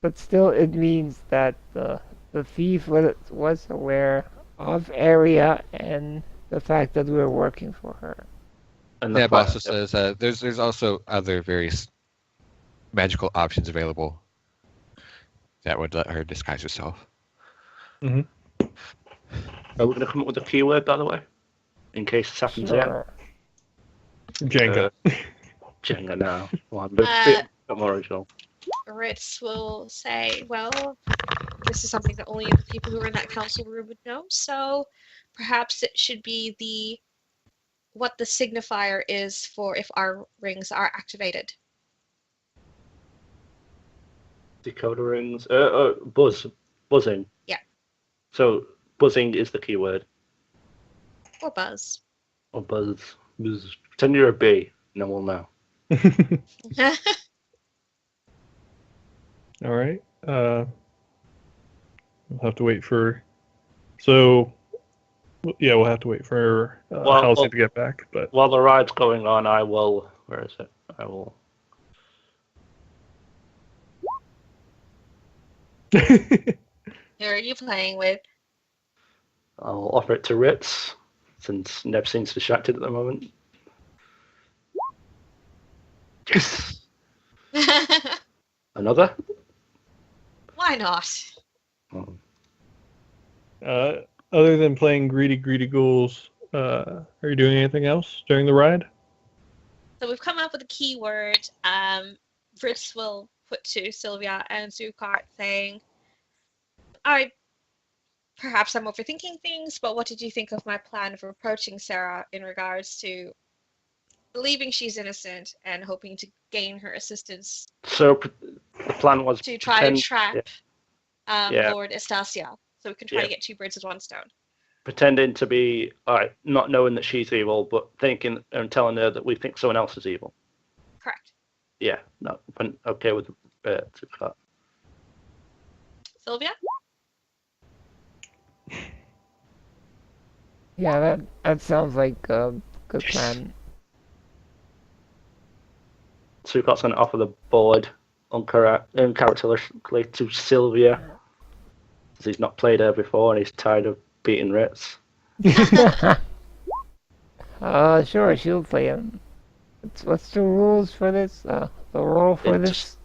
But still, it means that the thief was aware of Arya and the fact that we were working for her. And Neb fact also that- says there's also other various magical options available that would let her disguise herself. Are we going to come up with a keyword, by the way? In case this happens again? Sure. Jenga. Jenga now. Well, I'm a bit more original. Ritz will say, well, this is something that only the people who are in that council room would know, so perhaps it should be what the signifier is for if our rings are activated. Decoder rings. Buzzing. Yeah. So buzzing is the keyword. Or buzz. Or buzz. Pretend you're a bee, and then we'll know. All right. We'll have to wait for. So, yeah, we'll have to wait for Halsey to get back. But While the ride's going on, I will. Where is it? I will. Who are you playing with? I'll offer it to Ritz, since Neb seems distracted at the moment. Yes. Another. Why not? other than playing Greedy Ghouls, are you doing anything else during the ride? So we've come up with a keyword. Ritz will put to Sylvia and Zukart saying, perhaps I'm overthinking things, but what did you think of my plan of approaching Sarah in regards to believing she's innocent and hoping to gain her assistance So the plan was to try pretend- to trap Yeah. Lord Estacia, so we can try to get two birds with one stone. pretending to be not knowing that she's evil, but thinking and telling her that we think someone else is evil. Correct. Yeah, no, I'm okay with that. Sylvia? Yeah, that sounds like a good plan. Sukot's going to offer the board uncharacteristically to Sylvia, because he's not played her before and he's tired of beating Ritz. Sure, she'll play him. What's the rules for this? The role for this?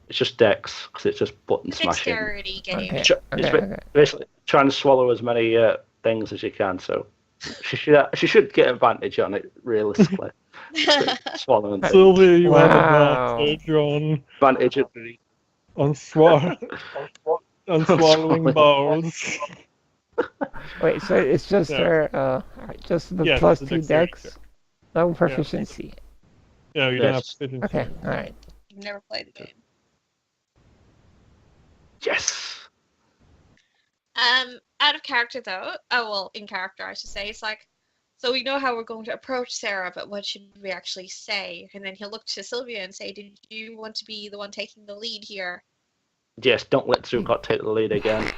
It's just Dex, because it's just button smashing. Dexterity game. Okay. It's basically trying to swallow as many things as you can, so she should get advantage on it, realistically. Swallowing things. Sylvia, you have Wow. advantage on Advantage on swallowing balls. Wait, so it's just Yeah. her, just the Yes, plus the 2 dexterity dex? No proficiency. No, you don't have Yes. proficiency. Okay, alright. You've never played the game. Yes! Out of character though. Oh well, in character I should say. It's like, so we know how we're going to approach Sarah, but what should we actually say? And then he'll look to Sylvia and say, "Did you want to be the one taking the lead here?" Yes, don't let Zucot take the lead again.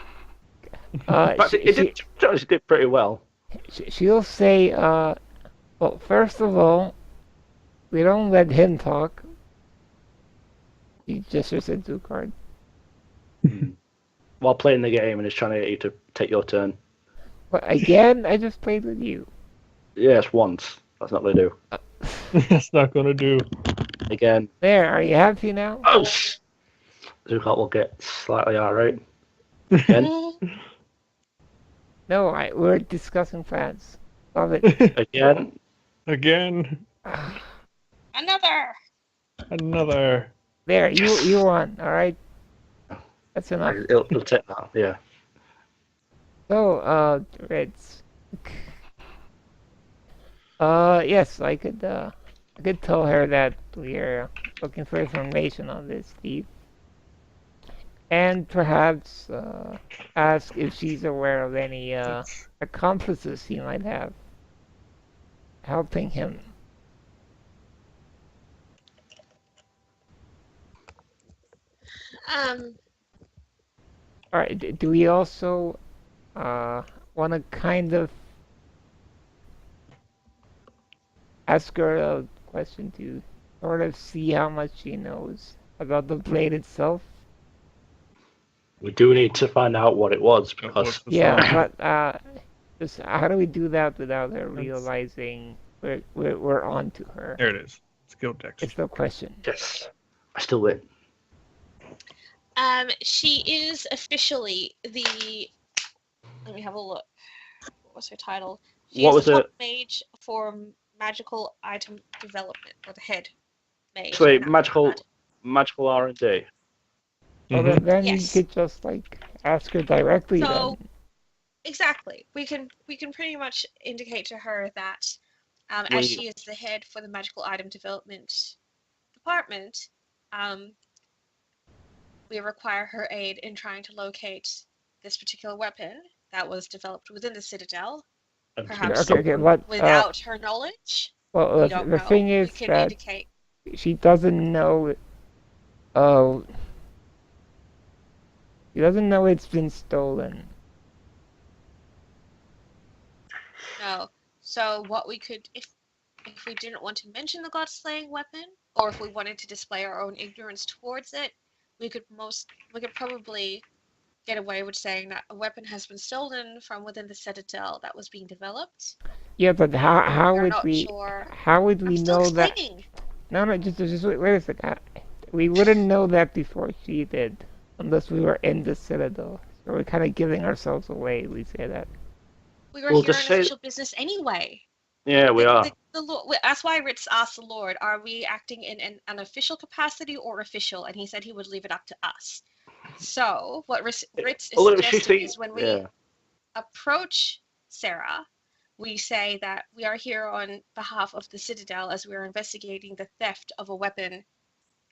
But She, it did pretty well. she'll say, well, first of all, we don't let him talk. He gestures at Zucard. While playing the game and is trying to get you to take your turn. But again, I just played with you. Yes, once. That's not going to do. That's not gonna do. Again. There, are you happy now? Oh! Zucot will get slightly irate. Again. No, we're discussing plans. Love it. Again. Again. Another. There, you won, alright? That's enough. It'll take that, yeah. So, Reds. Yes, I could tell her that we're looking for information on this thief. And perhaps, ask if she's aware of any, accomplices he might have helping him. Alright, do we also, want to kind of ask her a question to sort of see how much she knows about the blade itself? We do need to find out what it was, because... Yeah, but, just how do we do that without her realizing we're on to her? There it is. Skill dex. It's the question. Yes. I still win. She is officially the. Let me have a look. What was her title? She What is was the it? top mage for magical item development, or the head mage. So wait, in that magical regard. R&D. Well, Mhm. then Yes. you could just like ask her directly. So- Then. Exactly. We can pretty much indicate to her that, as We- she is the head for the magical item development department, we require her aid in trying to locate this particular weapon that was developed within the Citadel, And perhaps Okay, but without her knowledge. well, We the, don't the know. thing We is can that indicate. she doesn't know. She doesn't know it's been stolen. No. So what we could, if we didn't want to mention the god-slaying weapon, or if we wanted to display our own ignorance towards it, we could probably get away with saying that a weapon has been stolen from within the Citadel that was being developed. Yeah, but how We're would not we sure. how would I'm we still know that? explaining. No, just wait a second. We wouldn't know that before she did, unless we were in the Citadel. So we're kind of giving ourselves away. We say that. We were Well, here just on say- official business anyway. Yeah, we are. That's why Ritz asked the Lord, are we acting in an official capacity or official? And he said he would leave it up to us. So what Ritz is Although she suggesting thinks- is when we yeah. approach Sarah, we say that we are here on behalf of the Citadel as we are investigating the theft of a weapon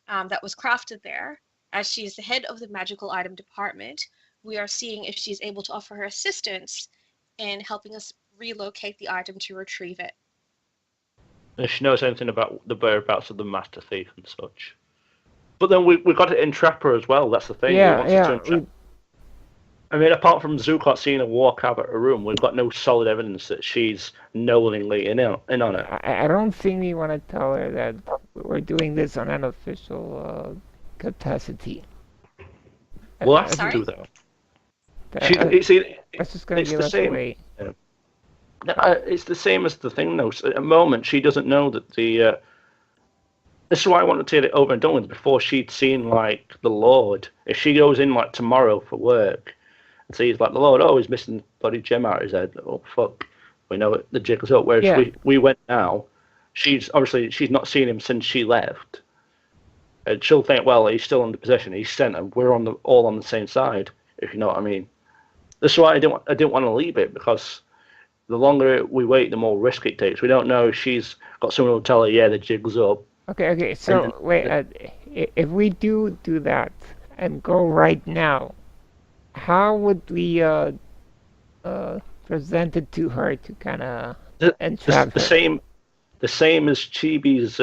that was crafted there. As she is the head of the magical item department, we are seeing if she's able to offer her assistance in helping us relocate the item to retrieve it. If she knows anything about the whereabouts of the master thief and such. But then we got to entrap her as well. That's the thing. We Yeah, wanted to yeah. entrap- I mean, apart from Zucot seeing her walk out of her room, we've got no solid evidence that she's knowingly in on it. I don't think we want to tell her that we're doing this on an official capacity. We'll have Sorry? to do that. That's just gonna it's give the us same. away. It's the same as the thing, though. So at the moment, she doesn't know that the. This is why I want to take it over and done with before she'd seen like the Lord. If she goes in like tomorrow for work and sees like the Lord, oh, he's missing the bloody gem out of his head. Oh fuck, we know it. The jig is up. Whereas Yeah. we went now, she's not seen him since she left, and she'll think, well, he's still under possession. He's sent him. We're all on the same side, if you know what I mean. That's why I didn't want to leave it, because the longer we wait, the more risk it takes. We don't know if she's got someone who'll tell her, yeah, the jig's up. Okay. So wait, if we do that and go right now, how would we present it to her to kind of entrap The her? same as Chibi's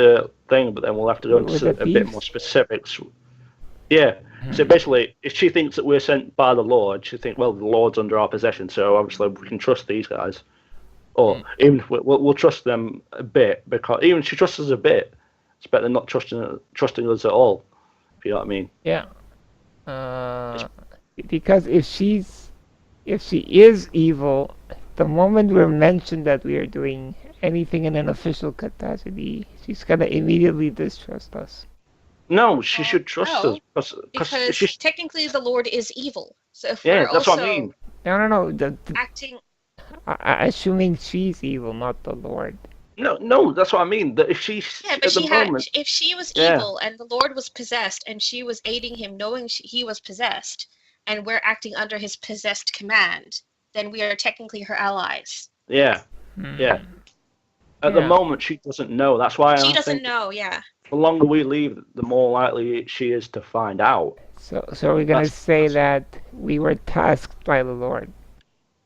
thing, but then we'll have to go With into the a bit thieves? more specifics. Yeah. So basically, if she thinks that we're sent by the Lord, she think, well, the Lord's under our possession, so obviously we can trust these guys. Or even if we'll trust them a bit, because even if she trusts us a bit, it's better than not trusting us at all. If you know what I mean. Yeah. Because if she is evil, the moment we're mentioned that we are doing anything in an official capacity, she's gonna immediately distrust us. No, she should trust no, us because she's, technically the Lord is evil. So if yeah, we're that's also what I mean. No. acting, Assuming she's evil, not the Lord. No, that's what I mean. That if she's yeah, but at the moment, if she was Yeah. evil and the Lord was possessed and she was aiding him knowing he was possessed and we're acting under his possessed command, then we are technically her allies. yeah. At the Yeah. moment, she doesn't know. That's why She I doesn't think know, yeah. the longer we leave, the more likely she is to find out. So we're gonna That's- say that we were tasked by the Lord.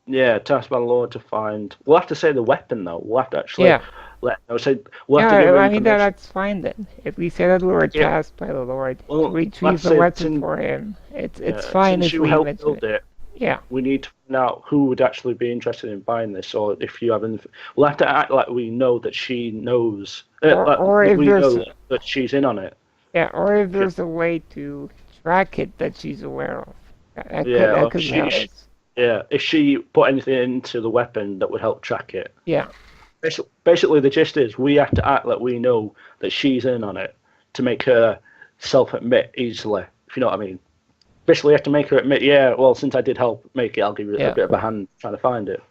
Yeah, tasked by the Lord to find. We'll have to say the weapon, though. We'll have to actually Yeah. we'll have to give her I mean information. that's fine then. If we say that we were Yeah. tasked by the Lord Well, to retrieve let's the say weapon since- for him, it's fine Since if you we helped mention build it. it, Yeah. we need to find out who would actually be interested in buying this, or if you have. We'll have to act like we know that she knows, Or if we there's- know that she's in on it. Yeah, or if there's a way to track it that she's aware of. That Yeah, could she- help she- us. Yeah, if she put anything into the weapon that would help track it. Yeah. Basically, the gist is we have to act like we know that she's in on it to make her self-admit easily, if you know what I mean. Basically, you have to make her admit, yeah, well, since I did help make it, I'll give you Yeah. a bit of a hand trying to find it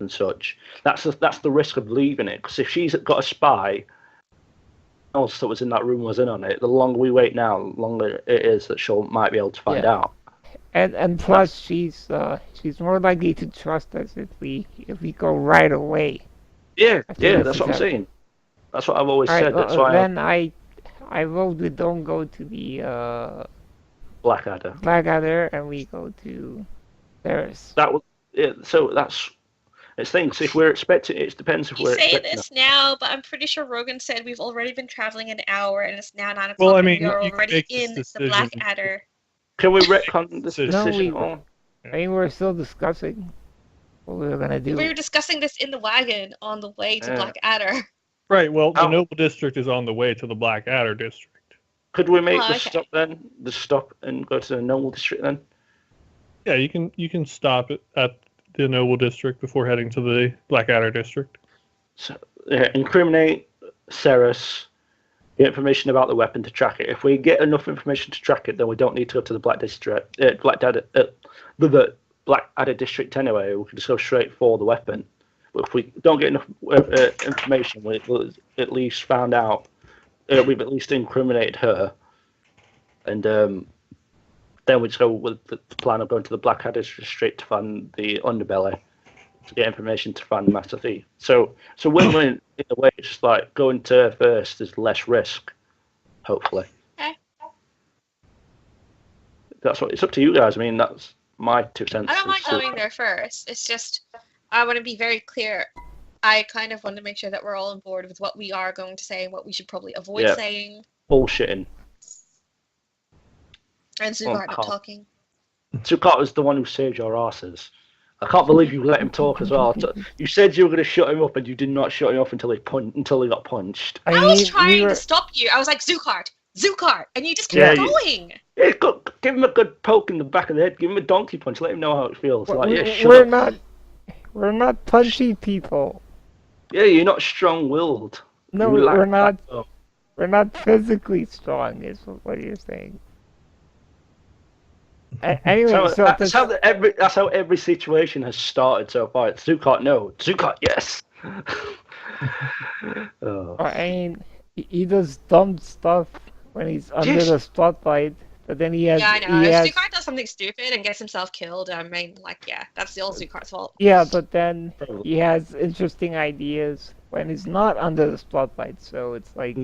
and such. That's the risk of leaving it, because if she's got a spy else that was in that room was in on it, the longer we wait now, the longer it is that she might be able to find Yeah. out. And plus she's more likely to trust us if we go right away. Yeah, I think yeah, this that's is what I'm that. saying. That's what I've always All right, said. That's why then I vote we don't go to the Blackadder. Blackadder and we go to Paris. That was so that's it's things. If we're expecting, it depends if You we're say expecting. this now, but I'm pretty sure Rogan said we've already been traveling an hour and it's now 9 o'clock Well, I and mean, we are you can already make this in the decision. Blackadder. Can we retcon this No, decision? we- Or- I mean we're still discussing what we were gonna do. We were discussing this in the wagon on the way to Yeah. Blackadder. Right. Well, the How- Noble District is on the way to the Blackadder District. Could we make Oh, the okay. stop then? The stop and go to the Noble District then? Yeah, you can stop at the Noble District before heading to the Blackadder District. So, incriminate Ceres. Get information about the weapon to track it. If we get enough information to track it, then we don't need to go to the the Blackadder District anyway. We can just go straight for the weapon. But if we don't get enough information, we'll at least found out. We've at least incriminated her, and then we just go with the plan of going to the Blackadder District to find the underbelly, to get information to find the Master Thief. So win-win in a way. It's just like going to first is less risk, hopefully. Okay. That's what it's up to you guys. I mean, that's my 2 cents. I don't mind So- going there first. It's just, I want to be very clear. I kind of want to make sure that we're all on board with what we are going to say and what we should probably avoid Yeah. saying. bullshitting. And Zugart not Carl. talking. Zukat was the one who saved your asses. I can't believe you let him talk as well. You said you were going to shut him up, and you did not shut him up until he got punched. I was trying to stop you. I was like, Zugart, and you just kept Yeah, going. Yeah, give him a good poke in the back of the head. Give him a donkey punch. Let him know how it feels. Like, yeah, shut We're up. not punchy people. Yeah, you're not strong-willed. No, You lack we're not. backbone. We're not physically strong. Is what you're saying. Anyway, so That's how every situation has started so far. It's Zucart, no. Zucart, yes. Oh. I mean, he does dumb stuff when he's under the spotlight, but then he has. Yeah, I know. He If has, Zucart does something stupid and gets himself killed, I mean, like, yeah, that's all Zucart's fault. yeah, but then Probably. he has interesting ideas when he's not under the spotlight. So it's like,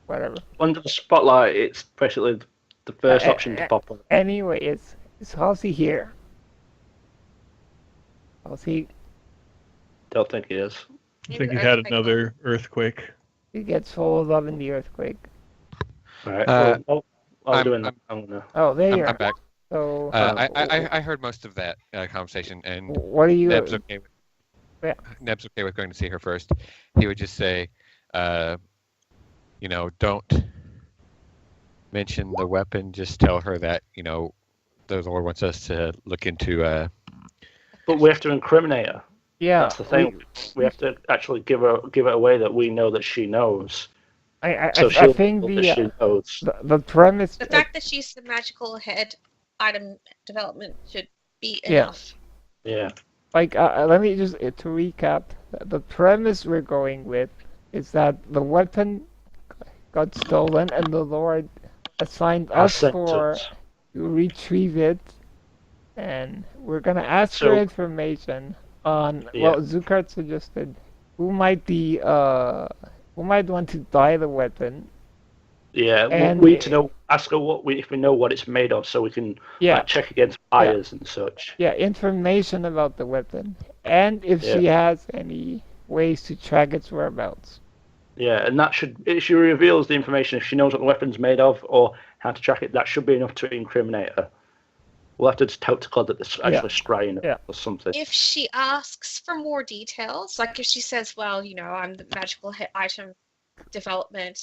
whatever. Under the spotlight, it's basically the first option to pop up. Anyway, is Halsey here? Halsey, Don't think it is. I think he had another earthquake. he gets full of love in the earthquake. All right. I'm- I'm doing that. I'm gonna. Oh, there you I'm are. back. So, I heard most of that conversation, and what are you? Neb's okay with. Yeah. Neb's okay with going to see her first. He would just say, don't mention the weapon. Just tell her that the Lord wants us to look into. But we have to incriminate her. Yeah, That's the thing. We have to actually give it away that we know that she knows. I She'll think know that she knows. the premise. The fact that she's the magical head item development should be Yeah. enough. Yeah. Like, let me just to recap. The premise we're going with is that the weapon got stolen, and the Lord assigned us Sent for us. to retrieve it, and we're gonna ask for So- information on Yeah. what Zucart suggested. Who might want to buy the weapon? Yeah, And- we need to know. Ask her if we know what it's made of, so we can Yeah, check against buyers and such. yeah, information about the weapon, and if she has any ways to track its whereabouts. Yeah, and that if she reveals the information, if she knows what the weapon's made of or how to track it, that should be enough to incriminate her. We'll have to just tell to God that it's actually scrying Yeah. or something. If she asks for more details, like if she says, well, I'm the magical item development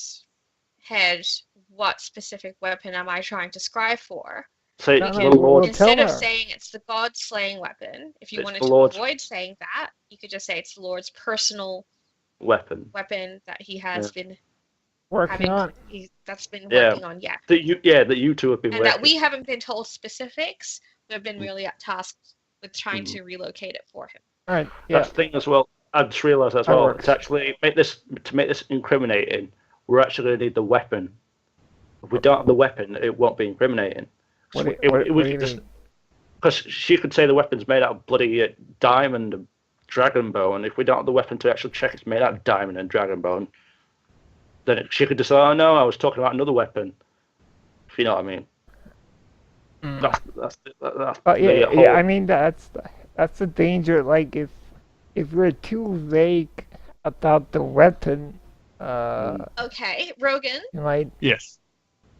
head, what specific weapon am I trying to scry for? Say No, it's no, the we'll Lord. tell Instead of her. saying it's the god slaying weapon, if you It's wanted the to Lord's- avoid saying that, you could just say it's the Lord's personal weapon. weapon that he has been Working having on. that's been Yeah. working on, yeah. That you two have been And working. that we haven't been told specifics. We've been really tasked with trying to relocate it for him. All right. That's Yeah. the thing as well. I just realised as That well. works. It's actually to make this incriminating. We're actually going to need the weapon. If we don't have the weapon, it won't be incriminating. What So do you just mean? because she could say the weapon's made out of bloody diamond and dragon bone. If we don't have the weapon to actually check it's made out of diamond and dragon bone, then she could just say, "Oh no, I was talking about another weapon." If you know what I mean. Mm. That's Yeah, the whole. yeah. I mean, that's the danger. Like, if we're too vague about the weapon, Okay, Rogan, you might. Yes.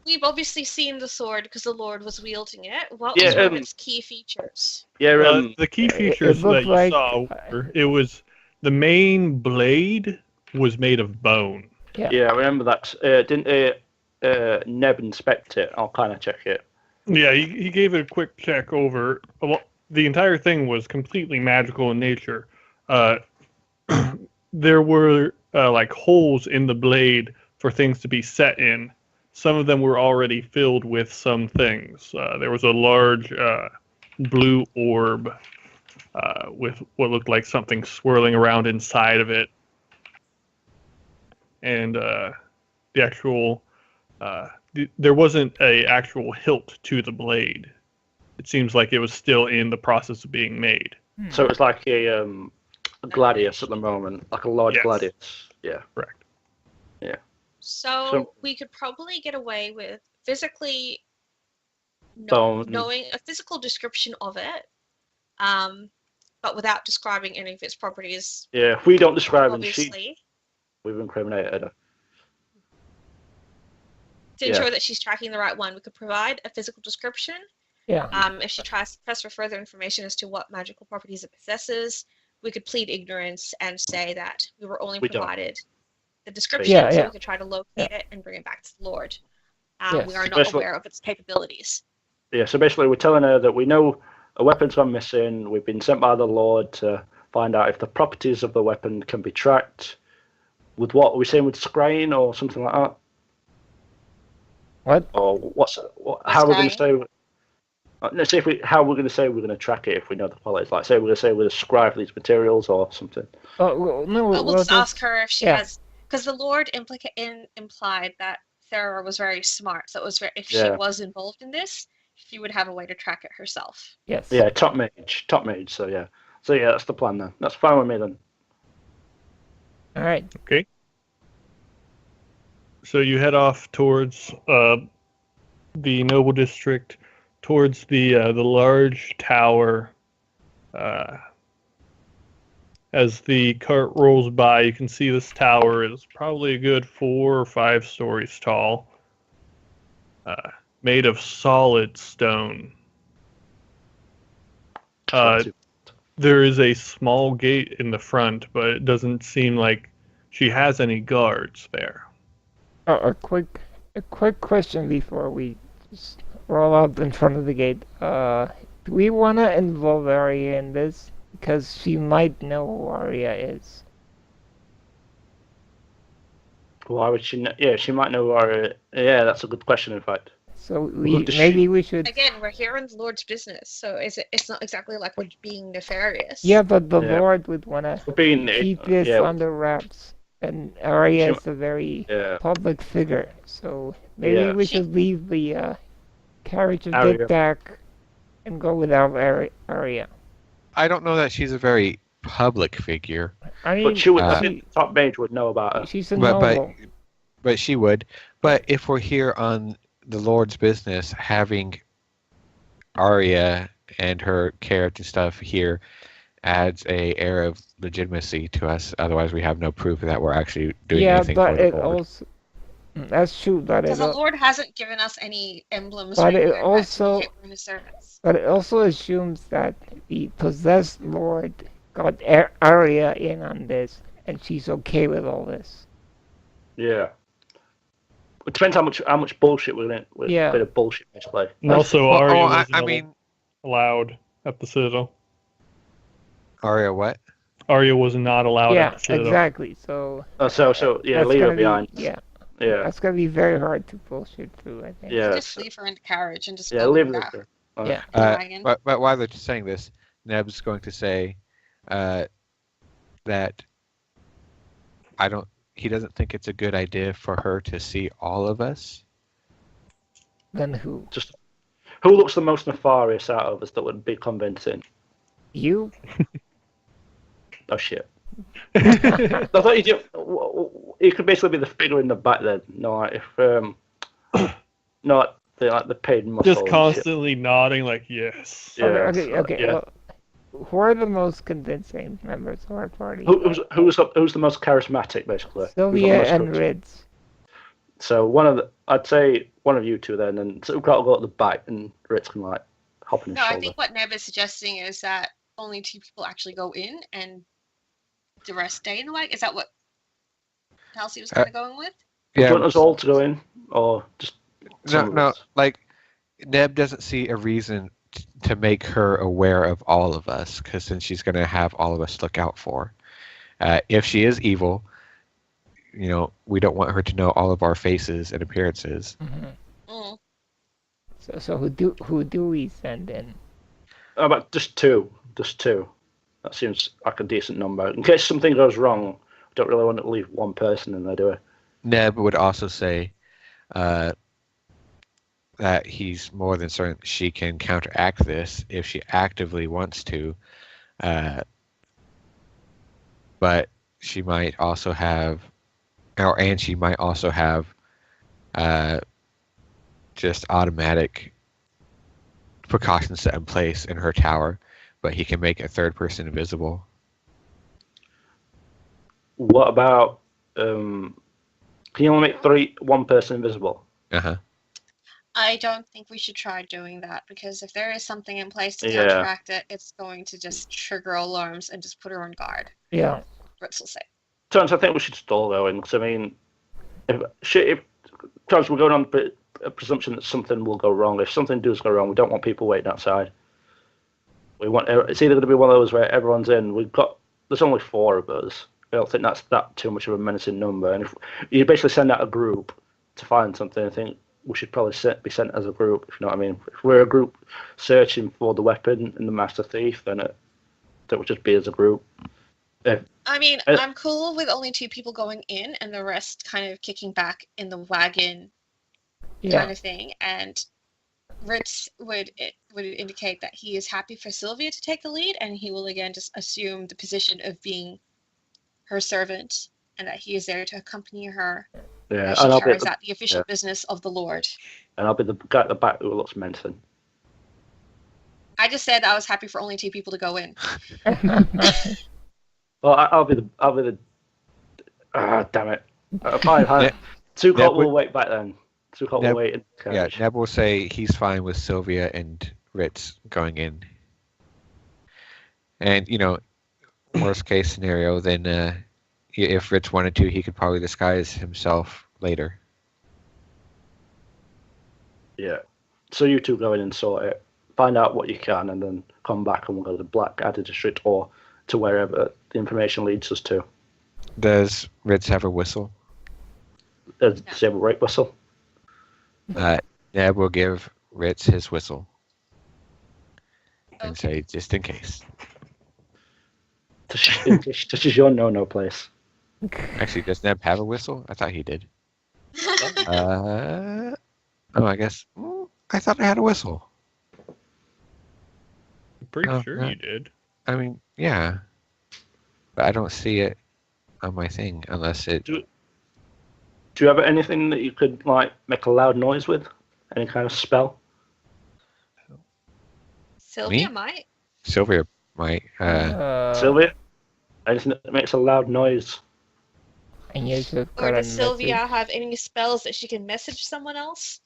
we've obviously seen the sword because the Lord was wielding it. What Yeah, was one of its key features? Yeah, The key it features looked that you like- saw were it was the main blade was made of bone. Yeah, I remember that. Didn't Neb inspect it? I'll kind of check it. Yeah, he gave it a quick check over. Well, the entire thing was completely magical in nature. There were like holes in the blade for things to be set in. Some of them were already filled with some things. There was a large blue orb with what looked like something swirling around inside of it. And the actual, there wasn't a actual hilt to the blade. It seems like it was still in the process of being made. So it's like a gladius at the moment, like a large Yes. gladius. Yeah. Correct. So we could probably get away with physically Bone. knowing a physical description of it, but without describing any of its properties. Yeah. If we don't describe it, Obviously, we've incriminated her. to ensure that she's tracking the right one, we could provide a physical description. Yeah. If she tries to press for further information as to what magical properties it possesses, we could plead ignorance and say that we were only We don't. provided the description, Yeah, so yeah. we could try to locate it and bring it back to the Lord. Yes. We are not Basically- aware of its capabilities. Yeah, so basically we're telling her that we know a weapon's gone missing. We've been sent by the Lord to find out if the properties of the weapon can be tracked. With what? Are we saying with scrying or something like that? What? Or how we're going to scrying? say... Let's see how we're going to say we're going to track it if we know the qualities. Like, say we're going to say we're going to scry for these materials or something. Oh, well, no, We'll just ask her if she yeah. has, because the Lord implied that Sarah was very smart. So it was if she Yeah. was involved in this, she would have a way to track it herself. Yes. Yeah, top mage. So yeah, that's the plan then. That's fine with me then. All right. Okay. So you head off towards the noble district, towards the large tower. As the cart rolls by, you can see this tower is probably a good 4 or 5 stories tall, made of solid stone. There is a small gate in the front, but it doesn't seem like she has any guards there. A quick question before we just roll out in front of the gate. Do we want to involve Arya in this? Because she might know who Arya is. Why would she know? Yeah, she might know who Arya... Yeah, that's a good question, in fact. So Look, does maybe we should. Again, we're here in the Lord's business, so it's not exactly like we're being nefarious. Yeah, but the Yeah. Lord would want to We're being... keep this yeah, under wraps, and Arya She- is a very yeah. public figure. So maybe Yeah. we should leave the carriage of Arya. Dick Dack and go without Arya. I don't know that she's a very public figure, I mean, But she would... she- top mage would know about her. she's a but noble. but she would. But if we're here on the Lord's business, having Arya and her character stuff here adds a air of legitimacy to us. Otherwise, we have no proof that we're actually doing Yeah, anything for but the it Lord. also that's true. Because the Lord hasn't given us any emblems But or it anything that also- indicate we're his servants. But it also assumes that the possessed Lord got Arya in on this, and she's okay with all this. Yeah. It depends how much bullshit we're in. Yeah. A bit of bullshit, basically. And also, Well, Arya I wasn't mean, allowed at the Citadel. Arya, what? Arya was not allowed Yeah, at the Citadel. exactly. So So yeah, that's leave her gonna be- behind. Yeah, Yeah. that's gonna be very hard to bullshit through. I think. Yeah. Just leave her in the carriage and just Yeah, go leave with her that. there. Yeah. Dragon. But while they're saying this, Neb's going to say that he doesn't think it's a good idea for her to see all of us. Then who? Just who looks the most nefarious out of us that would be convincing? You? Oh shit! I thought you could basically be the figure in the back then. No, like, if not the paid muscle. Just and shit. constantly nodding like yes. Yeah, Okay. yeah. Well, who are the most convincing members of our party? Who's the most charismatic, basically? Who's got the Sylvia most and charisma? Rids. So I'd say one of you two then, and so we've got to go at the back, and Ritz can like hop on his No, I shoulder. think what Neb is suggesting is that only 2 people actually go in and the rest stay in the wagon. Is that what Halsey was kind of going with? Do you want us all to go in, or just No, some of no. us? Like Neb doesn't see a reason to make her aware of all of us, because then she's going to have all of us to look out for. If she is evil, we don't want her to know all of our faces and appearances. Mm-hmm. Mm. So who do we send in? How about just two? Just two. That seems like a decent number. In case something goes wrong, I don't really want to leave one person in there, do I? Neb would also say that he's more than certain she can counteract this if she actively wants to. But she might also have, she might also have just automatic precautions set in place in her tower, but he can make a third person invisible. What about can you only make one person invisible? Uh-huh. I don't think we should try doing that because if there is something in place to Yeah. counteract it, it's going to just trigger alarms and just put her on guard. Yeah. Ritz will say. Terence, I think we should still go in, because I mean, if Terence, we're going on a presumption that something will go wrong. If something does go wrong, we don't want people waiting outside. It's either going to be one of those where everyone's in. There's only 4 of us. I don't think that's that too much of a menacing number. And if you basically send out a group to find something, I think we should probably be sent as a group, if you know what I mean. If we're a group searching for the weapon and the master thief, then it would just be as a group. I mean, I'm cool with only 2 people going in and the rest kind of kicking back in the wagon kind of thing. And Ritz would indicate that he is happy for Sylvia to take the lead, and he will again just assume the position of being her servant, and that he is there to accompany her as she carries out the official business of the Lord. And I'll be the guy at the back who looks menacing. I just said I was happy for only 2 people to go in. Well, I'll be the. Damn it! Fine. Zuko will wait back then. Zuko will wait. Neb will say he's fine with Sylvia and Ritz going in. And worst case scenario, then if Ritz wanted to, he could probably disguise himself later. Yeah. So you 2 go in and sort it. Find out what you can, and then come back, and we'll go to the Black Adder District or to wherever the information leads us to. Does Ritz have a whistle? Does he have a rape whistle? Neb will give Ritz his whistle. And say, just in case. This is your no place. Actually, does Neb have a whistle? I thought he did. I guess. I thought I had a whistle. I'm pretty sure you did. I mean, yeah. But I don't see it on my thing unless it... Do you have anything that you could, make a loud noise with? Any kind of spell? Sylvia might. Sylvia might. Sylvia? Anything that makes a loud noise? Or does Sylvia have any spells that she can message someone else?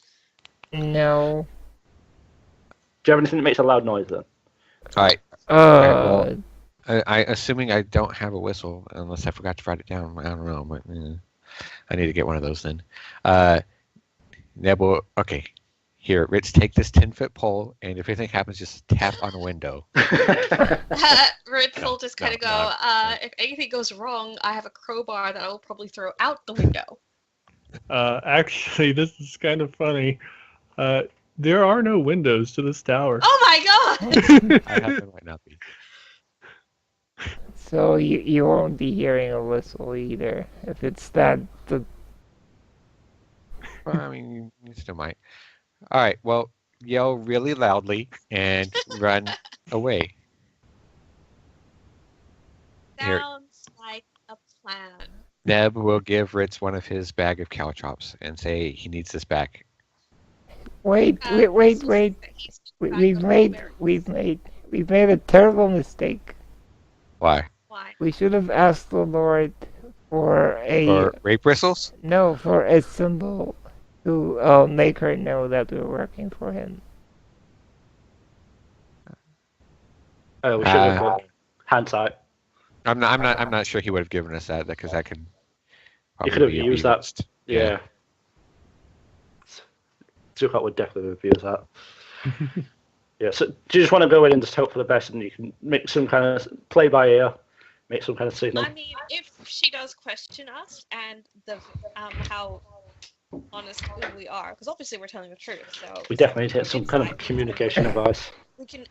No. Do you have anything that makes a loud noise then? Alright. Well, assuming I don't have a whistle, unless I forgot to write it down. I don't know, but I need to get one of those then. Nebel, okay. Here, Ritz, take this 10-foot pole, and if anything happens, just tap on a window. Ritz will just kind of go, if anything goes wrong, I have a crowbar that I will probably throw out the window. Actually, this is kind of funny. There are no windows to this tower. Oh my god! I have to might not be. So you won't be hearing a whistle either, if it's that... Well, I mean, you still might. Alright, well, yell really loudly and run away. Sounds like a plan. Neb will give Ritz one of his bag of caltrops and say he needs this back. Wait. We've made a terrible mistake. Why? We should have asked the Lord for rape bristles? No, for a symbol to make her know that we're working for him. Oh, we should have got hindsight. I'm not sure he would have given us that because that could. You could have used that. Yeah. Zukat would definitely have used that. Yeah. So do you just want to go in and just hope for the best, and you can make some kind of play by ear, make some kind of signal? I mean, if she does question us and the how honest we are, because obviously we're telling the truth, so we definitely need to get some kind of communication advice. We can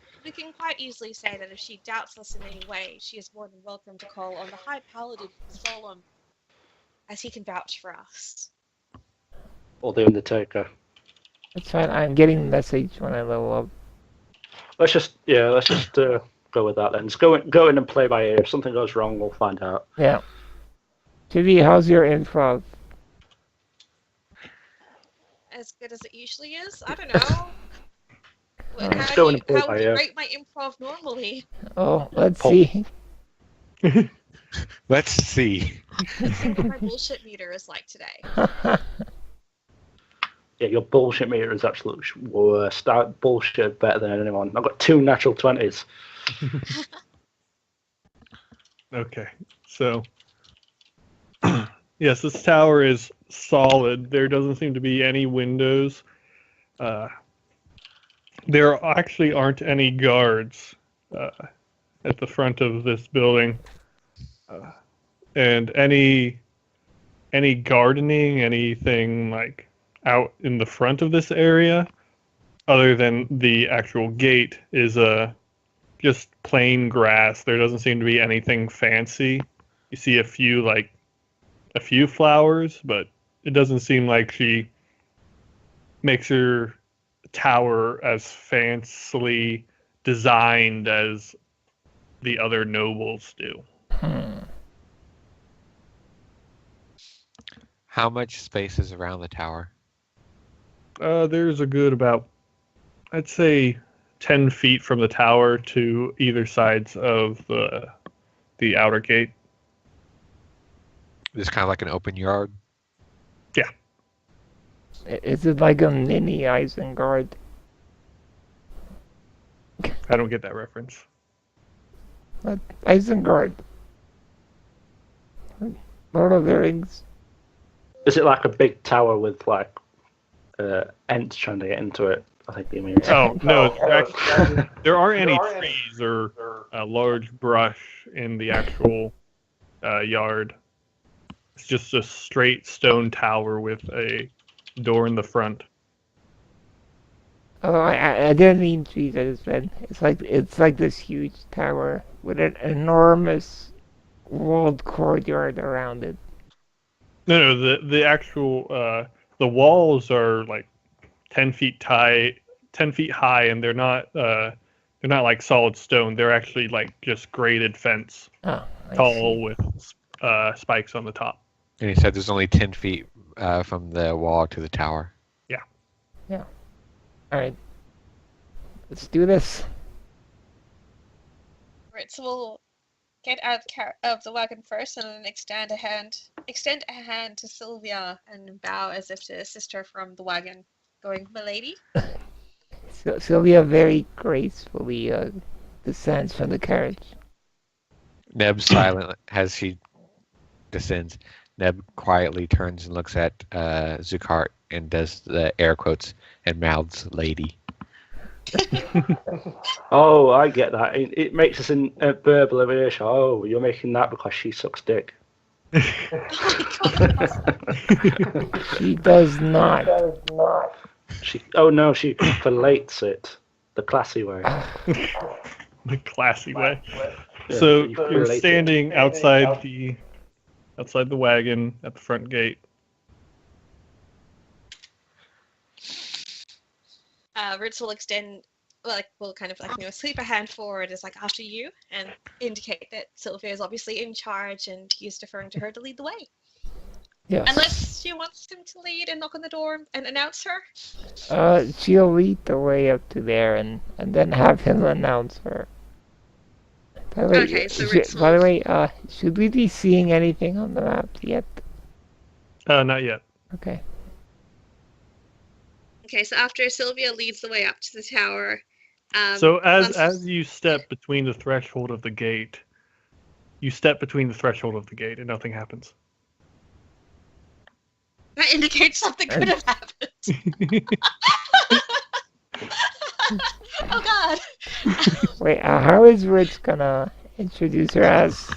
quite easily say that if she doubts us in any way, she is more than welcome to call on the High Paladin Solemn, as he can vouch for us. Or the Undertaker. That's fine. I'm getting the message when I level up. Let's just go with that then. Just go in and play by ear. If something goes wrong, we'll find out. Yeah. Chibi, how's your improv? As good as it usually is. I don't know. How would you rate my improv normally? Oh, let's see. Let's see. Let's see what my bullshit meter is like today. Yeah, your bullshit meter is absolutely worst. That bullshit better than anyone. I've got 2 natural 20s. Okay, so yes, this tower is solid. There doesn't seem to be any windows, there actually aren't any guards at the front of this building, and any gardening, anything like out in the front of this area, other than the actual gate, is just plain grass. There doesn't seem to be anything fancy. You see a few flowers, but it doesn't seem like she makes her tower as fancily designed as the other nobles do. How much space is around the tower? There's a good about, I'd say, 10 feet from the tower to either sides of the outer gate. It's kind of like an open yard. Yeah. Is it like a mini Isengard? I don't get that reference. But Isengard. Lord of the Rings. Is it like a big tower with like ants trying to get into it? I think you mean. Oh, no, actually, there aren't any trees or large brush in the actual yard. It's just a straight stone tower with a door in the front. Oh, I didn't mean trees. I just meant it's like this huge tower with an enormous walled courtyard around it. No, the actual the walls are like 10 feet high, and they're not like solid stone. They're actually like just graded fence, Oh, I tall see. with spikes on the top. And he said there's only 10 feet from the wall to the tower. All right, let's do this. Right, so we'll get out of the wagon first, and then extend a hand to Sylvia and bow as if to assist her from the wagon, going, "Milady." So Sylvia very gracefully descends from the carriage. Neb silent as she descends. Neb quietly turns and looks at Zucart and does the air quotes and mouths "lady." Oh, I get that. It makes us in verbal evasion. Oh, you're making that because she sucks dick. She does not. She fillets it the classy way. The classy way. Yeah, So you you're relate it. standing outside the wagon at the front gate. Ritz will extend, will kind of sweep a hand forward as like, "After you," and indicate that Sylvia is obviously in charge and he's deferring to her to lead the way. Yes. Unless she wants him to lead and knock on the door and announce her. She'll lead the way up to there and then have him announce her. By the way, Okay, so Ritz by the will- way, should we be seeing anything on the map yet? Not yet. Okay. Okay, so after Sylvia leads the way up to the tower, So once- as you step between the threshold of the gate, and nothing happens. that indicates something could have happened. Oh God! Wait, how is Rich gonna introduce her as?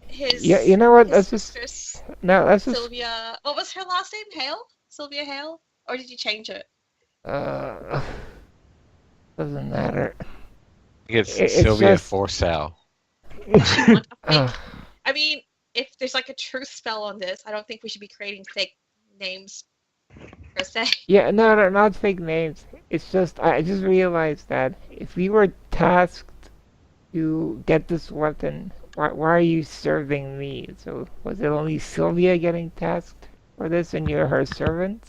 His Yeah, you know what? his Let's just mistress, no. Let's just Sylvia. What was her last name? Hale? Sylvia Hale? Or did you change it? doesn't matter. It's It's Sylvia just- Forsell. Uh, I mean, if there's like a truth spell on this, I don't think we should be creating fake names per se. yeah, no, not fake names. It's just I just realized that if we were tasked to get this weapon, why are you serving me? So was it only Sylvia getting tasked for this, and you're her servant?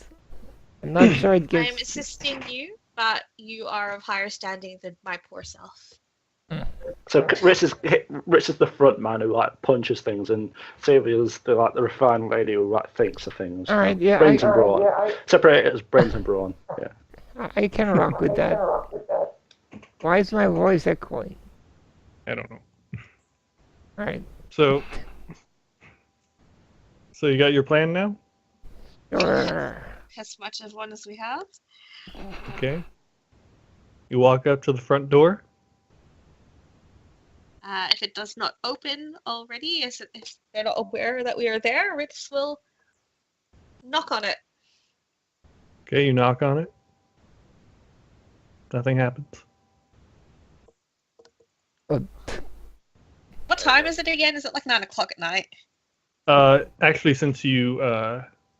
I'm not sure it I am gives. assisting you, but you are of higher standing than my poor self. So Rich is the front man who like punches things, and Sylvia's the refined lady who like thinks of things. All right, yeah, Brains and brawn. Separate it as brains and brawn. Yeah. I can rock with that. Why is my voice echoing? I don't know. All right. So So you got your plan now? Sure. As much of one as we have. Okay. You walk up to the front door. If it does not open already, if they're not aware that we are there, Ritz will knock on it. Okay, you knock on it. Nothing happens. Uh, What time is it again? Is it like 9 o'clock at night? Actually, since you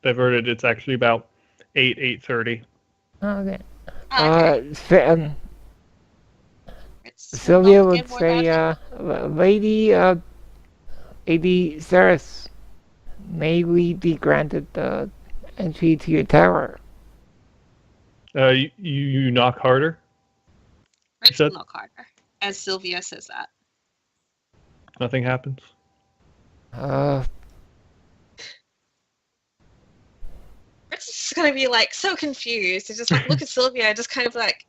diverted, it's actually about 8:30. okay. Okay. Ritz will Sylvia knock would again more say, Lady, Lady Ceres, may we be granted the entry to your tower? You knock harder. Ritz will knock harder, as Sylvia says that. Nothing happens. Ritz is gonna be like so confused. It's just like look at Sylvia, just kind of like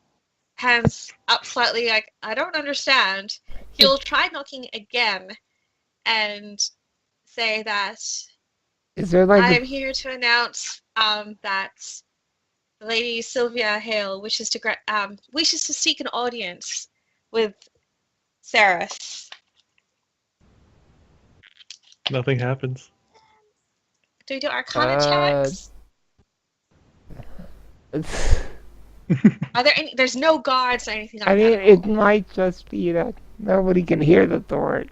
hands up slightly, like I don't understand. He'll try knocking again, and say that Is there like I am here to announce that Lady Sylvia Hale wishes to seek an audience with Ceres. Nothing happens. Do we do Arcana checks? Are there any? There's no guards or anything like I mean, that. it might just be that nobody can hear the door.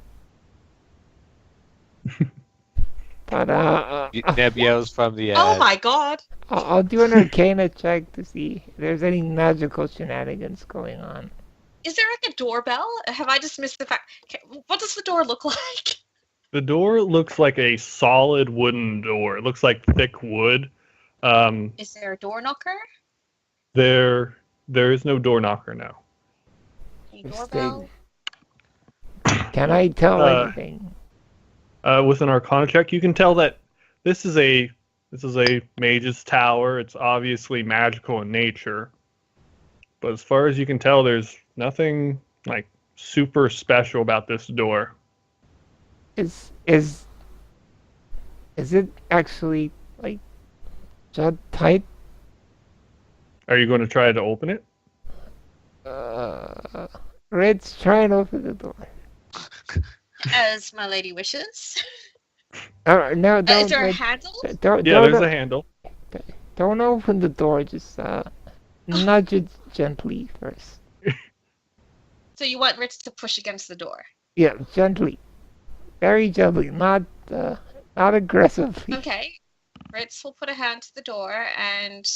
But Neb yells from the. Oh my god! I'll do an Arcana check to see if there's any magical shenanigans going on. Is there like a doorbell? Have I just missed the fact? What does the door look like? The door looks like a solid wooden door. It looks like thick wood. Is there a door knocker? There is no door knocker now. Any doorbell? Can I tell anything? With an Arcana check, you can tell that this is a mage's tower. It's obviously magical in nature, but as far as you can tell, there's nothing like super special about this door. Is it actually like shut tight? Are you going to try to open it? Red's try and open the door. As my lady wishes. No, don't. Is there a handle? There's a handle. Don't open the door. Just nudge it gently first. So you want Ritz to push against the door? Yeah, gently, very gently, not aggressively. Okay. Ritz will put a hand to the door and...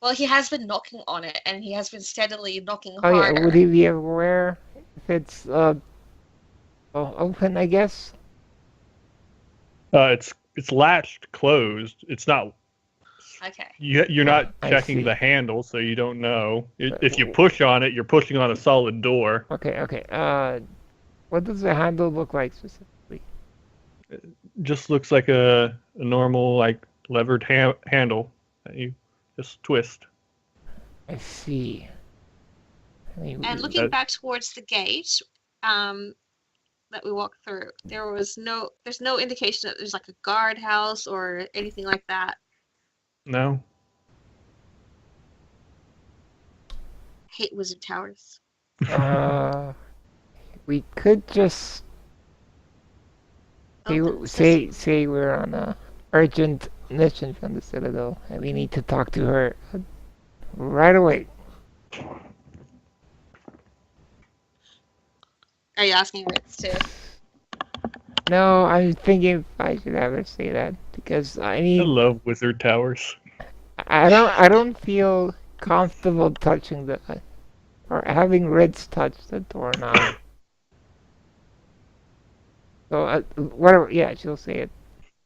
Well, he has been knocking on it, and he has been steadily knocking Oh harder. yeah, would he be aware if it's open? I guess. It's latched closed. It's not. Okay. You're not I checking see. the handle, so you don't know. If you push on it, you're pushing on a solid door. Okay. What does the handle look like specifically? Just looks like a normal like levered handle that you just twist. I see. And looking back towards the gate, that we walked through, there's no indication that there's like a guardhouse or anything like that. No. Hate wizard towers. We could just say we're on a urgent mission from the Citadel, and we need to talk to her right away. Are you asking Ritz to? No, I'm thinking if I should have her say that because I I mean love wizard towers. I don't feel comfortable touching or having Ritz touch the doorknob. So whatever, yeah, she'll say it.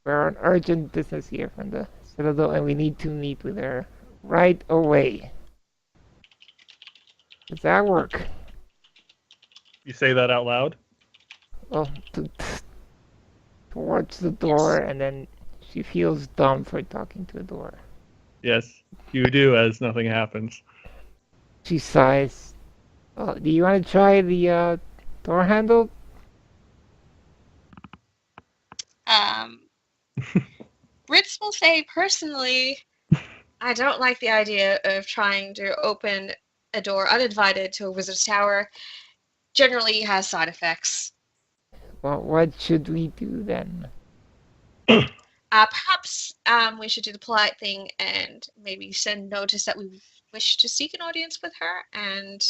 We're on urgent business here from the Citadel, and we need to meet with her right away. Does that work? You say that out loud? Well, towards the door, Yes. and then she feels dumb for talking to the door. Yes, you do, as nothing happens. She sighs. Oh, do you want to try the door handle? will say, personally, I don't like the idea of trying to open a door uninvited to a wizard's tower. Generally has side effects. Well, what should we do then? Perhaps we should do the polite thing and maybe send notice that we wish to seek an audience with her, and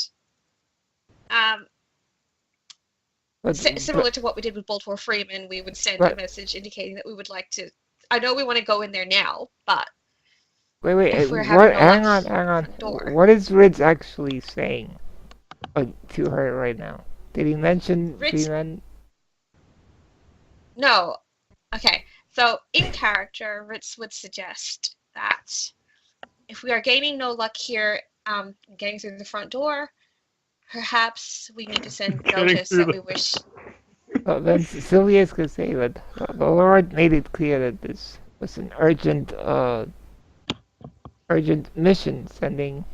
similar to what we did with Baltimore Freeman, we would send a message indicating that we would like to. I know we want to go in there now, but wait, if we're what? having Hang on. Door. What is Ritz actually saying to her right now? Did he mention Ritz- Freeman? No. Okay. So in character, Ritz would suggest that if we are gaining no luck here, getting through the front door, perhaps we need to send notice that we wish. Well, then Sylvia's gonna say that the Lord made it clear that this was an urgent mission. Sending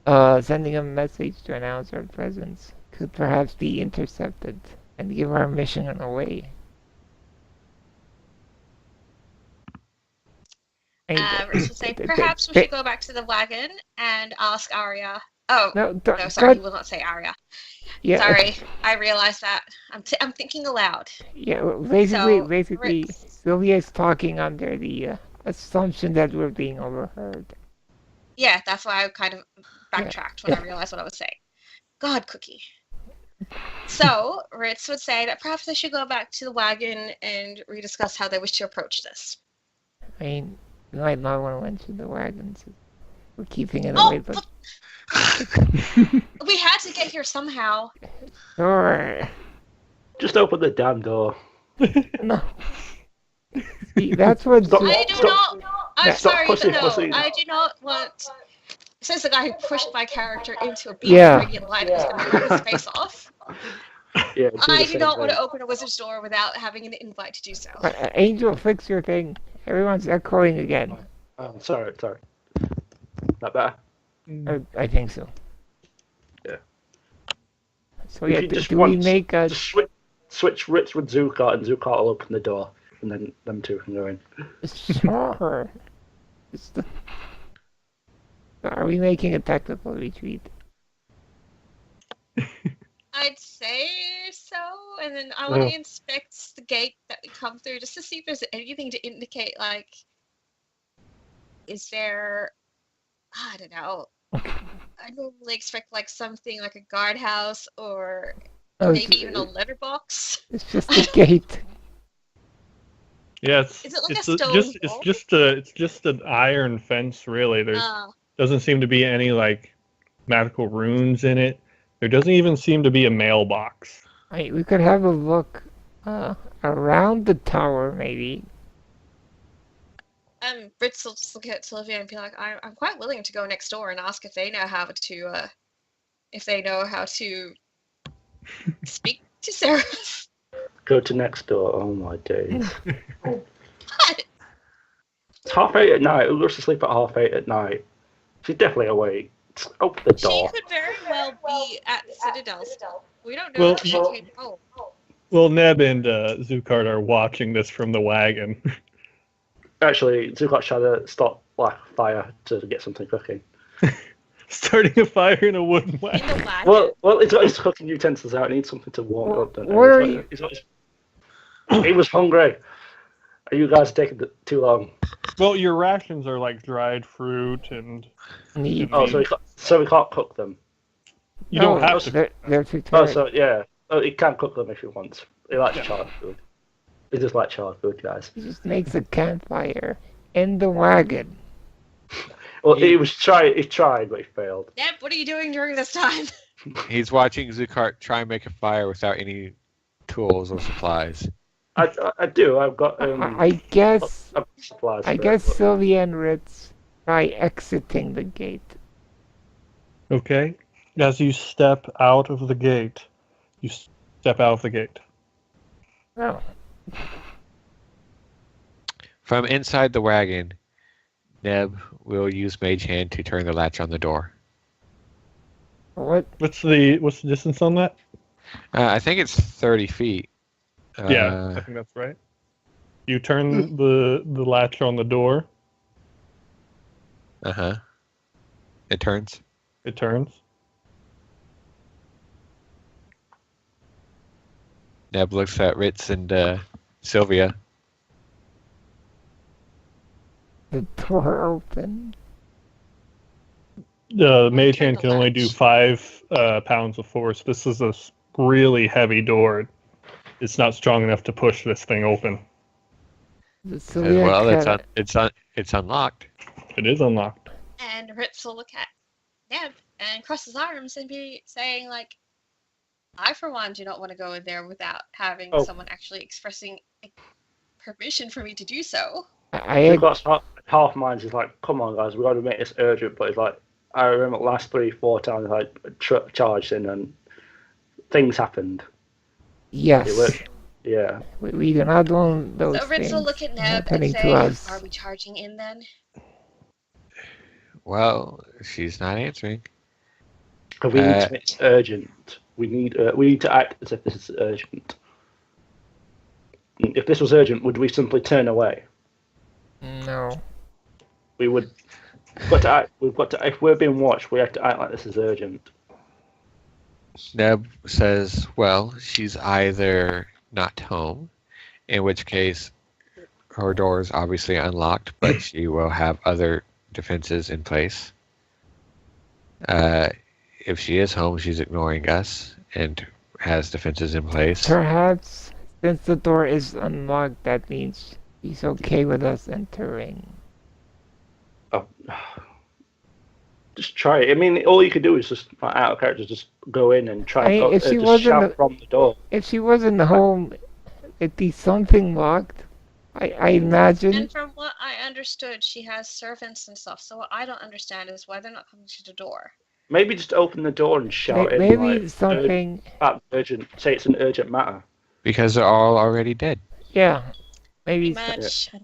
a message to announce our presence could perhaps be intercepted and give our mission away. Rich would say, perhaps we should go back to the wagon and ask Arya. Oh, no, sorry, he will not say Arya. Yeah, sorry, I realized that. I'm thinking aloud. Yeah, basically, Ritz. Sylvia's talking under the assumption that we're being overheard. Yeah, that's why I kind of backtracked when I realized what I was saying. God, Cookie. So, Ritz would say that perhaps they should go back to the wagon and rediscuss how they wish to approach this. I mean, you might not want to mention the wagons. We're keeping it away, but... We had to get here somehow. Sure. Just open the damn door. No. See, that's what... I do not... I'm sorry, pussy. I do not want... Says the guy who pushed my character into a beam Yeah. of radiant light that was going to rip his face off. Yeah, I do not want to open a wizard's door without having an invite to do so. Angel, fix your thing. Everyone's echoing again. Oh, sorry. Not better? I think so. Yeah. So If yeah, you just do we want- make a... Just switch Ritz with Zukart, and Zukart will open the door, and then them two can go in. Sure. Are we making a tactical retreat? I'd say so, and then I want to inspect the gate that we come through just to see if there's anything to indicate, like, is there, I don't know, I normally expect like something like a guardhouse or maybe even a letterbox. It's just a gate. Yeah, Is it like a stone wall? it's just an iron fence, really. There doesn't seem to be any like magical runes in it. There doesn't even seem to be a mailbox. We could have a look around the tower, maybe. Brits will just look at Sylvia and be like, I'm quite willing to go next door and ask if they know how to speak to Sarah. Go to next door. Oh my days. What? It's 8:30 at night. Who goes to sleep at 8:30 at night? She's definitely awake. Just open the She door. could very well be at the Citadel still. We don't know if she came home. Well, Neb and Zukart are watching this from the wagon. Actually, Zukart's trying to stop like fire to get something cooking. Starting a fire in a wooden In wagon. the wagon. Well, he's got his cooking utensils out. He needs something to warm up. Don't What are you? He was hungry. Are you guys taking too long? Well, your rations are like dried fruit, and Need. Oh, so we can't cook them. you don't have to. They're too Oh, tired. so yeah. Oh, he can cook them if he wants. He likes charred food. He just like charred food, guys. He just makes a campfire in the wagon. Well, he tried, but he failed. Neb, what are you doing during this time? He's watching Zukart try and make a fire without any tools or supplies. I do. I've got. I guess. Supplies I for guess it, but- Sylvia and Ritz try exiting the gate. Okay. As you step out of the gate, Oh, From inside the wagon, Neb will use Mage Hand to turn the latch on the door. what? What's the distance on that? I think it's 30 feet. Yeah, I think that's right. You turn the latch on the door. Uh-huh. It turns. It turns. Neb looks at Ritz and Sylvia. The door open. The mage turn hand the can only do latch. 5 pounds of force. This is a really heavy door. It's not strong enough to push this thing open. The Says, Sylvia well, kinda, it's unlocked. It is unlocked. And Ritz will look at Neb and cross his arms and be saying, like, I, for one, do not want to go in there without having Oh. someone actually expressing permission for me to do so. I Half minds is like, come on, guys, we got to make this urgent. But it's like, I remember the last 3-4 times I charged in and things happened. yes. It worked. Yeah. We do not want those So Ritz things will look at Neb and happening say, to us. are we charging in then? Well, she's not answering. We need to make it urgent. We need to act as if this is urgent. If this was urgent, would we simply turn away? No. We would. We've got to. If we're being watched, we have to act like this is urgent. Neb says, well, she's either not home, in which case her door is obviously unlocked, but she will have other defenses in place. If she is home, she's ignoring us and has defenses in place. Perhaps, since the door is unlocked, that means she's okay with us entering. Oh. Just try it. I mean, all you could do is just out of character, just go in and try. I mean, if she just wasn't shout from the door. If she wasn't home, it'd be something locked. I imagine. And from what I understood, she has servants and stuff. So what I don't understand is why they're not coming to the door. Maybe just open the door and shout in. Maybe like, something. urgent. Say it's an urgent matter. Because they're all already dead. Yeah. Maybe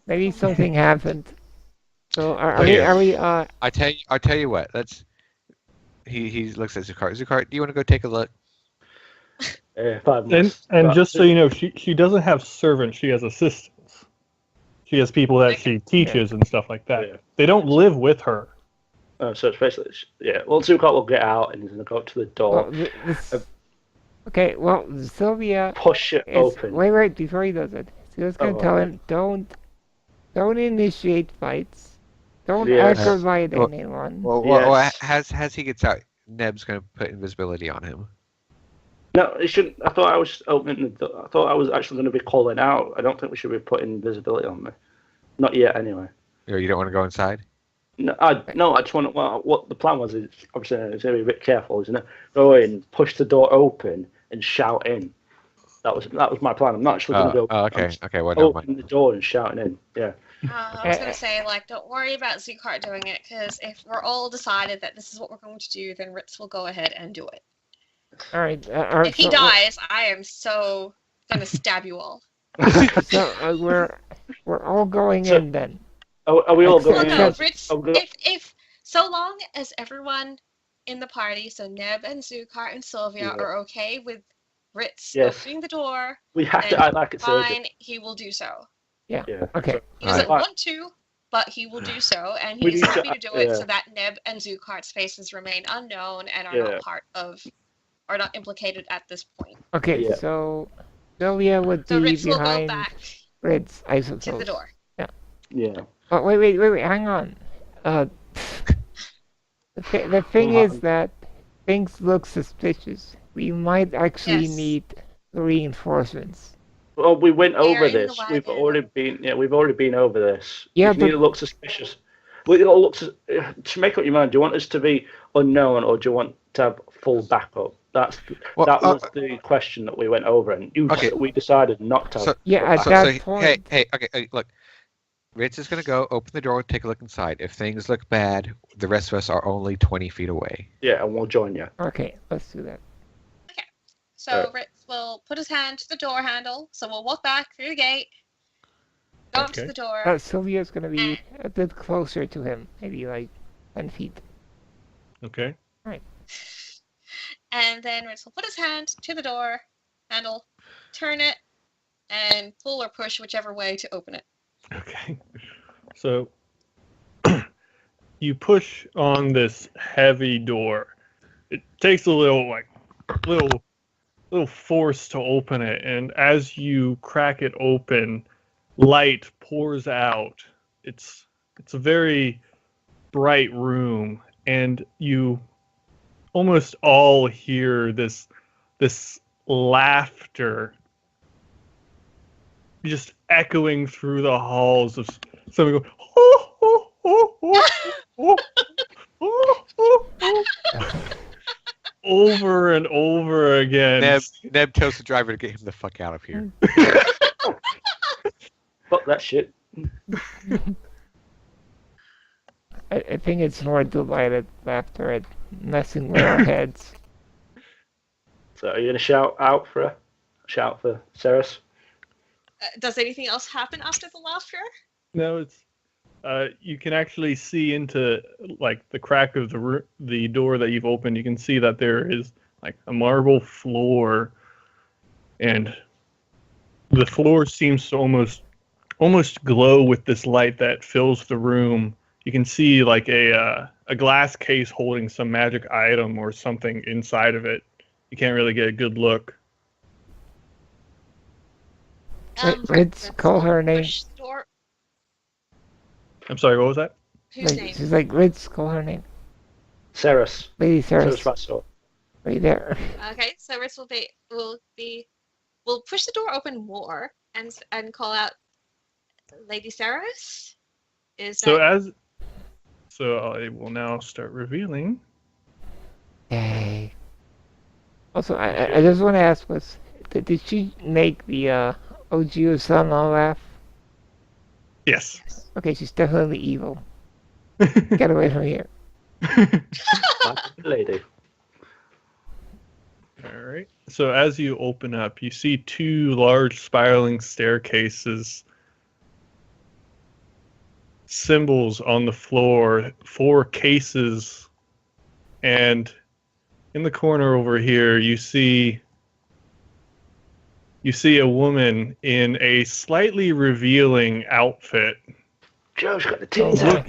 maybe something happened. So are we I tell you what. Let's. He looks at Zukart. Zukart, do you want to go take a look? 5 And months. just so you know, she doesn't have servants. She has assistants. She has people that she teaches and stuff like that. Yeah. They don't live with her. So it's basically, yeah. Well, Zukart will get out and he's gonna go up to the door, okay, well, Sylvia push it open. Wait, before he does it, Sylvia's gonna tell okay. him, don't initiate fights. Don't Yes. aggravate Well- anyone. Well, Yes. as he gets out, Neb's going to put invisibility on him. No, it shouldn't. I thought I was just opening the door. I thought I was actually going to be calling out. I don't think we should be putting visibility on me. Not yet, anyway. Or you don't want to go inside? No, I just want to. Well, what the plan was is obviously it's going to be a bit careful, isn't it? Go in, push the door open, and shout in. That was my plan. I'm not actually going to go. Okay. Well, never Open mind. the door and shouting in. Yeah. I was going to say, like, don't worry about Zukart doing it, because if we're all decided that this is what we're going to do, then Ritz will go ahead and do it. All right. If he dies, I am so going to stab you all. So we're all going in then. Are we all Except- going Well, in? no, Yes. Ritz, Oh, go- if so long as everyone in the party, so Neb and Zukart and Sylvia, Yeah. are okay with Ritz Yes. opening the door, We have to then act like it's urgent. fine, he will do so. Yeah. Okay. He doesn't Alright. want to, but he will do so, and We he's need to- happy to do it yeah. so that Neb and Zukart's faces remain unknown and are Yeah. not are not implicated at this point. Okay. Yeah. So Sylvia would So be Ritz will go behind back Ritz, I suppose. to the door. Yeah. Oh, wait, hang on. The thing Hold is on. that things look suspicious. We might actually Yes. need reinforcements. Well, we went They're over in the this. We've wagon. already been over this. Yeah, We need but- to look suspicious. We all look to make up your mind. Do you want us to be unknown, or do you want to have full backup? That was the question that we went over, and we decided not to. Have Yeah, at full that backup. point. Hey, look. Ritz is going to go open the door and take a look inside. If things look bad, the rest of us are only 20 feet away. Yeah, and we'll join you. Okay, let's do that. So Ritz will put his hand to the door handle, so we'll walk back through the gate, go up to Okay. the door. Sylvia's gonna be a bit closer to him, maybe like 10 feet. Okay. And then Ritz will put his hand to the door handle, turn it, and pull or push whichever way to open it. Okay. So you push on this heavy door. It takes a little little force to open it, and as you crack it open, light pours out. It's a very bright room, and you almost all hear this laughter just echoing through the halls of somebody going, oh, oh, oh, oh, oh, oh, oh, oh, over and over again. Neb tells the driver to get him the fuck out of here. Fuck that shit. I think it's more delighted laughter at messing with our heads. So are you gonna shout out for her? Shout for Ceres? Does anything else happen after the laughter? No, it's you can actually see into like the crack of the door that you've opened. You can see that there is like a marble floor, and the floor seems to almost glow with this light that fills the room. You can see like a glass case holding some magic item or something inside of it. You can't really get a good look. Let's call her name. Push the door. I'm sorry, what was that? Whose name? She's like, let's call her name. Ceres. Lady Ceres Ceres, Vassal. right there. Okay, so Ritz will push the door open more and call out Lady Ceres. So I will now start revealing. Yay. Also, I just want to ask, did she make the Ojiyo-sama laugh? Yes. Okay, she's definitely evil. Get away from here. Lady. All right. So as you open up, you see two large spiraling staircases, symbols on the floor, 4 cases, and in the corner over here, you see a woman in a slightly revealing outfit, Joe's got the titties out.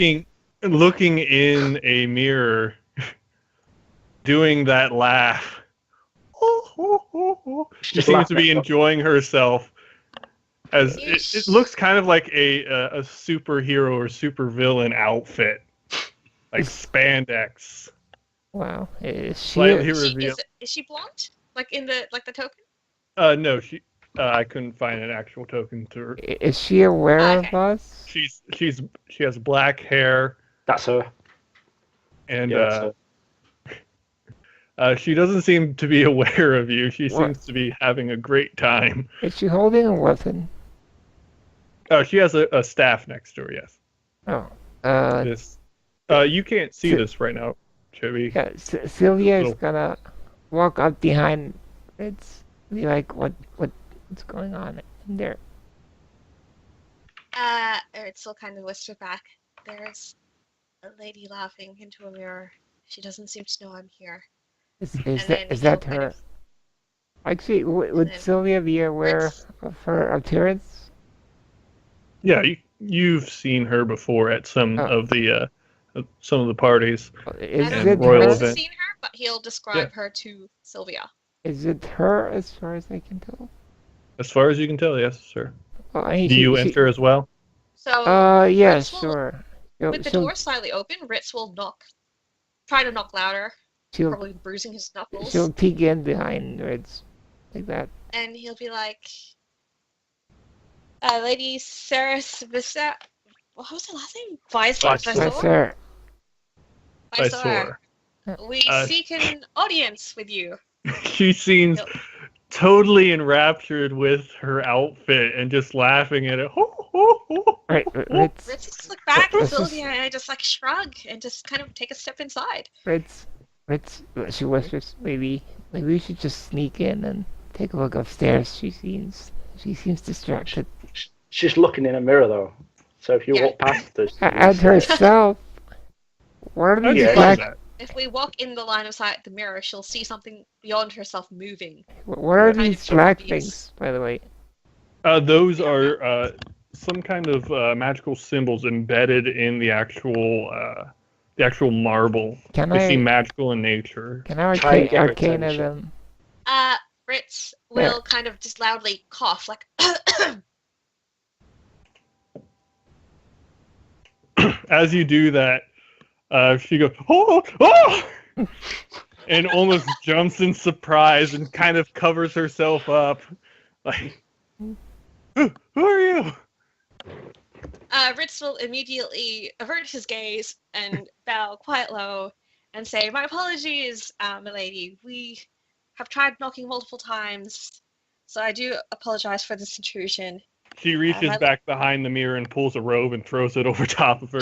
looking in a mirror, doing that laugh. She seems to be enjoying herself. As it looks kind of like a superhero or supervillain outfit, like spandex. Wow. Is she Slightly revealed. Is she blonde? Like in the token? No, she. I couldn't find an actual token to her. is she aware of us? She has black hair, That's her. and Yeah, that's her. she doesn't seem to be aware of you. She What? seems to be having a great time. Is she holding a weapon? Oh, she has a staff next to her. Yes. Oh. This. You can't see this right now, Chubby. Yeah, Sylvia is Little- gonna walk up behind Ritz, be like, what's going on in there? Ritz will kind of whisper back. There's a lady laughing into a mirror. She doesn't seem to know I'm here. Is And then that he'll her? kind of- Actually, would then Sylvia be aware Ritz- of her appearance? Yeah, you've seen her before at some Oh. of the parties. Is And it royal her? Ritz has event. seen her, but he'll describe her to Sylvia. Is it her, as far as I can tell? As far as you can tell, yes, sir. Well, I mean, Do you enter as well? So Yeah, Ritz will- sure. with the door slightly open, Ritz will try to knock louder, She'll probably bruising his knuckles, she'll peek in behind Ritz, like that. and he'll be like, Lady Ceres Vista. What was her last name? Visor. That's her. Visor. We Uh, seek an audience with you. She seems Nope. totally enraptured with her outfit and just laughing at it. Right, Ritz just look back at Let's just- Sylvia and just like shrug and just kind of take a step inside. Ritz, she whispers, maybe we should just sneak in and take a look upstairs. She seems distracted. She's looking in a mirror though. So if you Yeah. walk past her, At herself. What are How'd these you know black? that? If we walk in the line of sight of the mirror, she'll see something beyond herself moving. What are Kind these of black obvious. things, by the way? Those are some kind of magical symbols embedded in the actual marble. Can They seem I magical in nature. can I Try and get her arcana attention. them? Fritz will kind of just loudly cough, like, As you do that, she goes, "Oh, oh!" and almost jumps in surprise and kind of covers herself up, like, "Who are you?" Ritz will immediately avert his gaze and bow quite low and say, "My apologies, milady. We have tried knocking multiple times, so I do apologize for this intrusion." She reaches back behind the mirror and pulls a robe and throws it over top of her.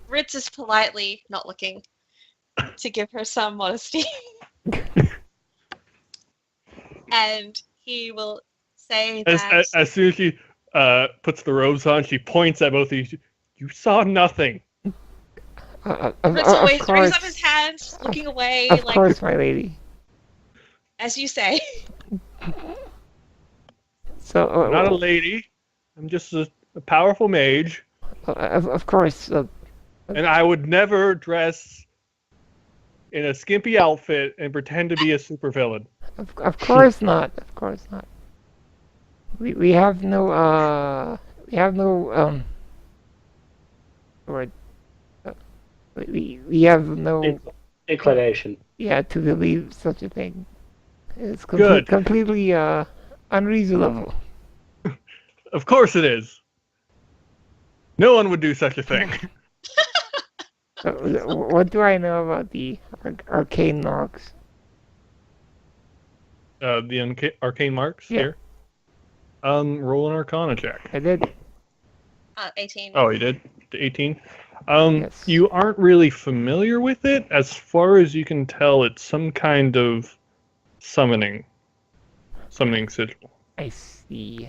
Ritz is politely not looking to give her some modesty. And he will say that... As soon as she puts the robes on, she points at both of you. "You saw nothing." Ritz always brings up his hands, looking away, Of like, course, my lady. as you say. So, I'm not a lady. I'm just a powerful mage. of course. And I would never dress in a skimpy outfit and pretend to be a supervillain. Of course not. Of course not. We have no word. We have no Inclination. to believe such a thing. It's Good. completely unreasonable. Of course it is. No one would do such a thing. What do I know about the arcane marks? The arcane marks Yeah. here. Roll an Arcana check. I did. 18. Oh, you did? 18? Yes. You aren't really familiar with it. As far as you can tell, it's some kind of summoning sigil. I see.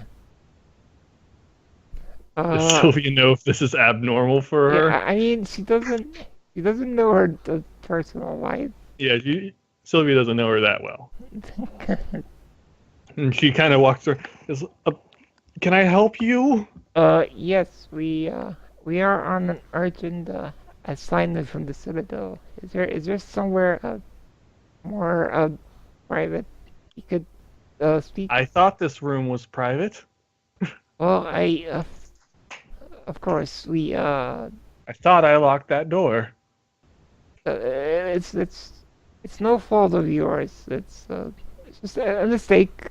Does Sylvia know if this is abnormal for her? Yeah, I mean, she doesn't know her personal life. Yeah, Sylvia doesn't know her that well. And she kind of walks her. Can I help you? Yes, we are on an urgent assignment from the Citadel. Is there somewhere more private you could speak? I thought this room was private. Well, of course, we I thought I locked that door. it's no fault of yours. It's just a mistake.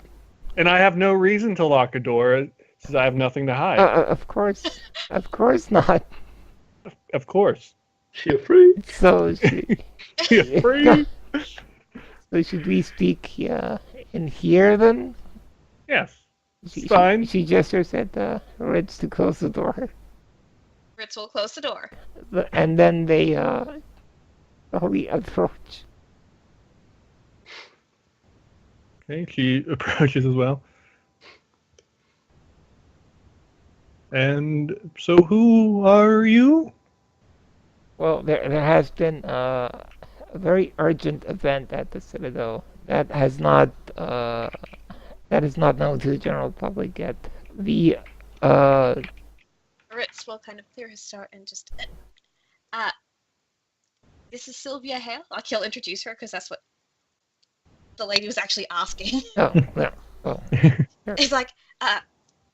And I have no reason to lock a door, since I have nothing to hide. Of course not. Of course. You're free. So, You're free. so should we speak in here then? Yes. Fine. She gestures at Ritz to close the door, Ritz will close the door. and then they slowly approach. Okay, she approaches as well. And so, who are you? Well, there has been a very urgent event at the Citadel that is not known to the general public yet. The Ritz will kind of clear his throat and just... this is Sylvia Hale. Like, he'll introduce her, because that's what the lady was actually asking. oh no, oh He's like,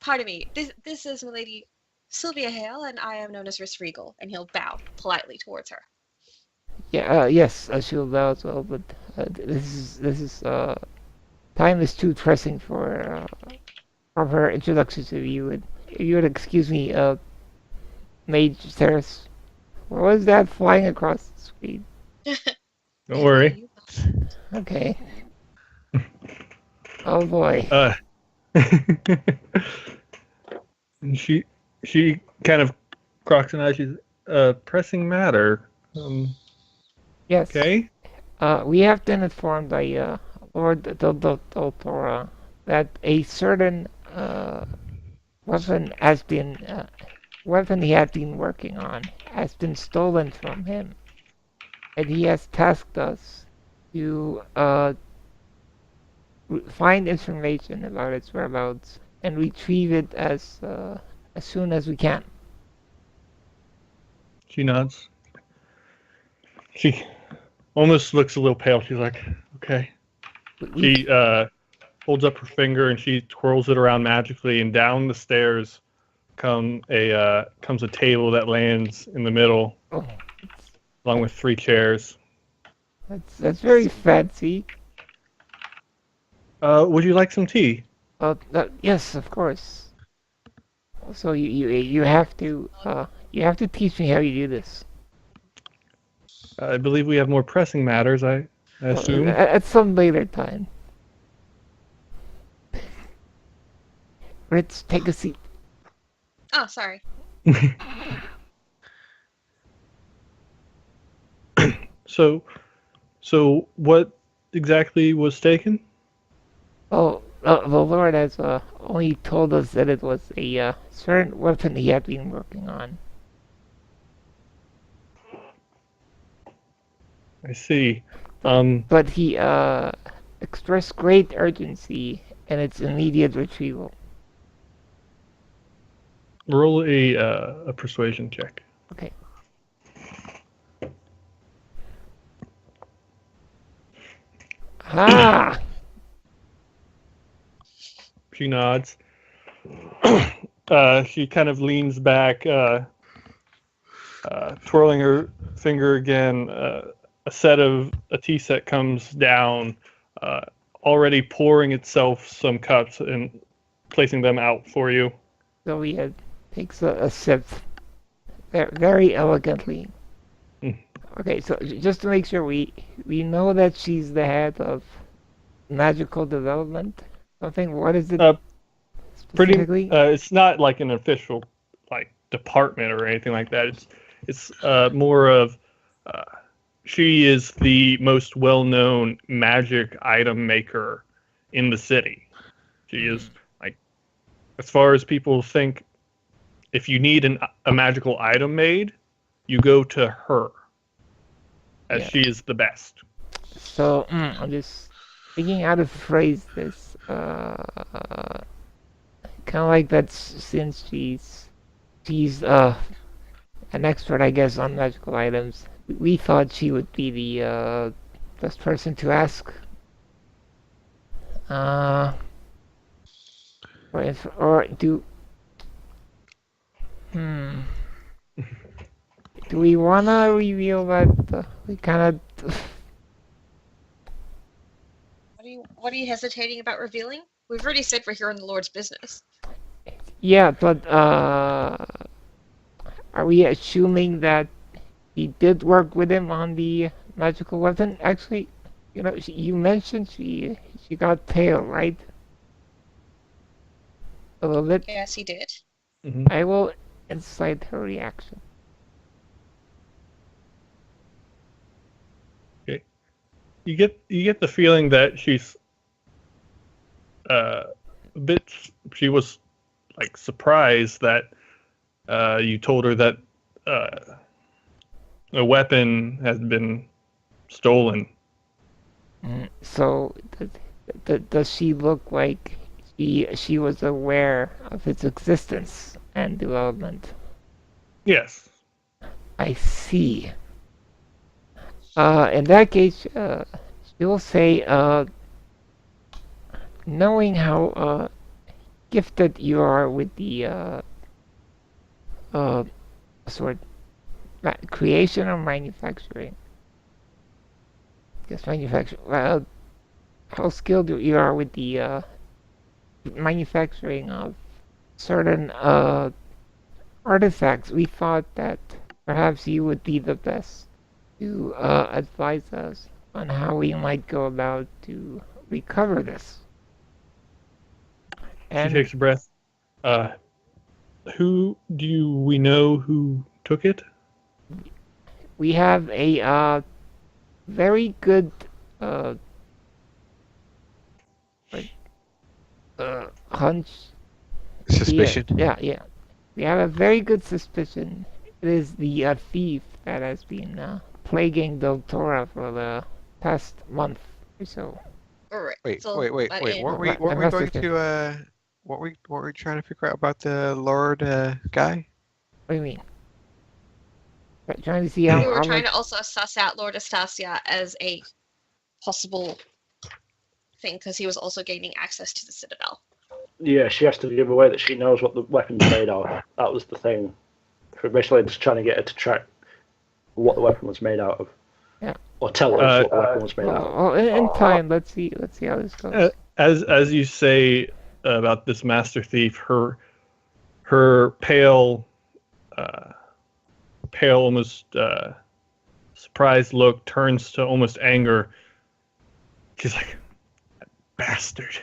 pardon me, this is my lady Sylvia Hale, and I am known as Riss Regal, and he'll bow politely towards her. yeah, yes, she'll bow as well, but this is time is too pressing for her introduction to you. If you would excuse me, Mage Terrace. What was that flying across the screen? Don't worry. Okay. Oh boy. And she kind of crocks an eye. She's pressing matter. Yes. Okay. We have been informed by Lord Doltora that a certain weapon he had been working on has been stolen from him, and he has tasked us to find information about its whereabouts and retrieve it as soon as we can. She nods. She almost looks a little pale. She's like, okay. We, She holds up her finger and she twirls it around magically, and down the stairs comes a table that lands in the middle, oh, along with 3 chairs. that's very fancy. Would you like some tea? Yes, of course. So you have to teach me how you do this. I believe we have more pressing matters, I assume. At some later time. Ritz, take a seat. Oh, sorry. So what exactly was taken? Oh, the Lord has only told us that it was a certain weapon he had been working on. I see. But he expressed great urgency in its immediate retrieval. Roll a persuasion check. Okay. Ah! She nods. She kind of leans back, twirling her finger again. A tea set comes down, already pouring itself some cups and placing them out for you. So he takes a sip very elegantly. Mm. Okay, so just to make sure we know that she's the head of magical development. Something. What is it specifically? It's not like an official like department or anything like that. It's more of she is the most well-known magic item maker in the city. She is like, as far as people think, if you need a magical item made, you go to her, as she is the best. So I'm just thinking how to phrase this. Kind of like that, since she's an expert, I guess, on magical items. We thought she would be the best person to ask. Or do we wanna reveal that we kind of? What are you hesitating about revealing? We've already said we're here in the Lord's business. Yeah, but are we assuming that he did work with him on the magical weapon? Actually, you mentioned she got pale, right? A little bit. Yes, he did. Mm-hmm. I will incite her reaction. Okay. You get the feeling that she's a bit. She was like surprised that you told her that a weapon has been stolen. So, does she look like she was aware of its existence and development? Yes. I see. In that case, she'll say, knowing how gifted you are with the sort creation or manufacturing. Yes, manufacturing. Well, how skilled you are with the manufacturing of certain artifacts. We thought that perhaps you would be the best to advise us on how we might go about to recover this. She takes a breath. Who do we know who took it? We have a very good hunch. Suspicion? Yeah. We have a very good suspicion. It is the thief that has been plaguing Del Tora for the past month or so. Alright, Wait, so wait. that Weren't in- we I must going have been- to what we trying to figure out about the Lord guy? What do you mean? Trying to see how, We were how trying much... to also suss out Lord Astasia as a possible thing because he was also gaining access to the Citadel. Yeah, she has to give away that she knows what the weapon's made of. That was the thing. We're basically just trying to get her to track what the weapon was made out of. Yeah. Or tell us what the weapon was made out of. Well, in time, let's see how this goes. As you say about this master thief, her pale, almost surprised look turns to almost anger. She's like, bastard.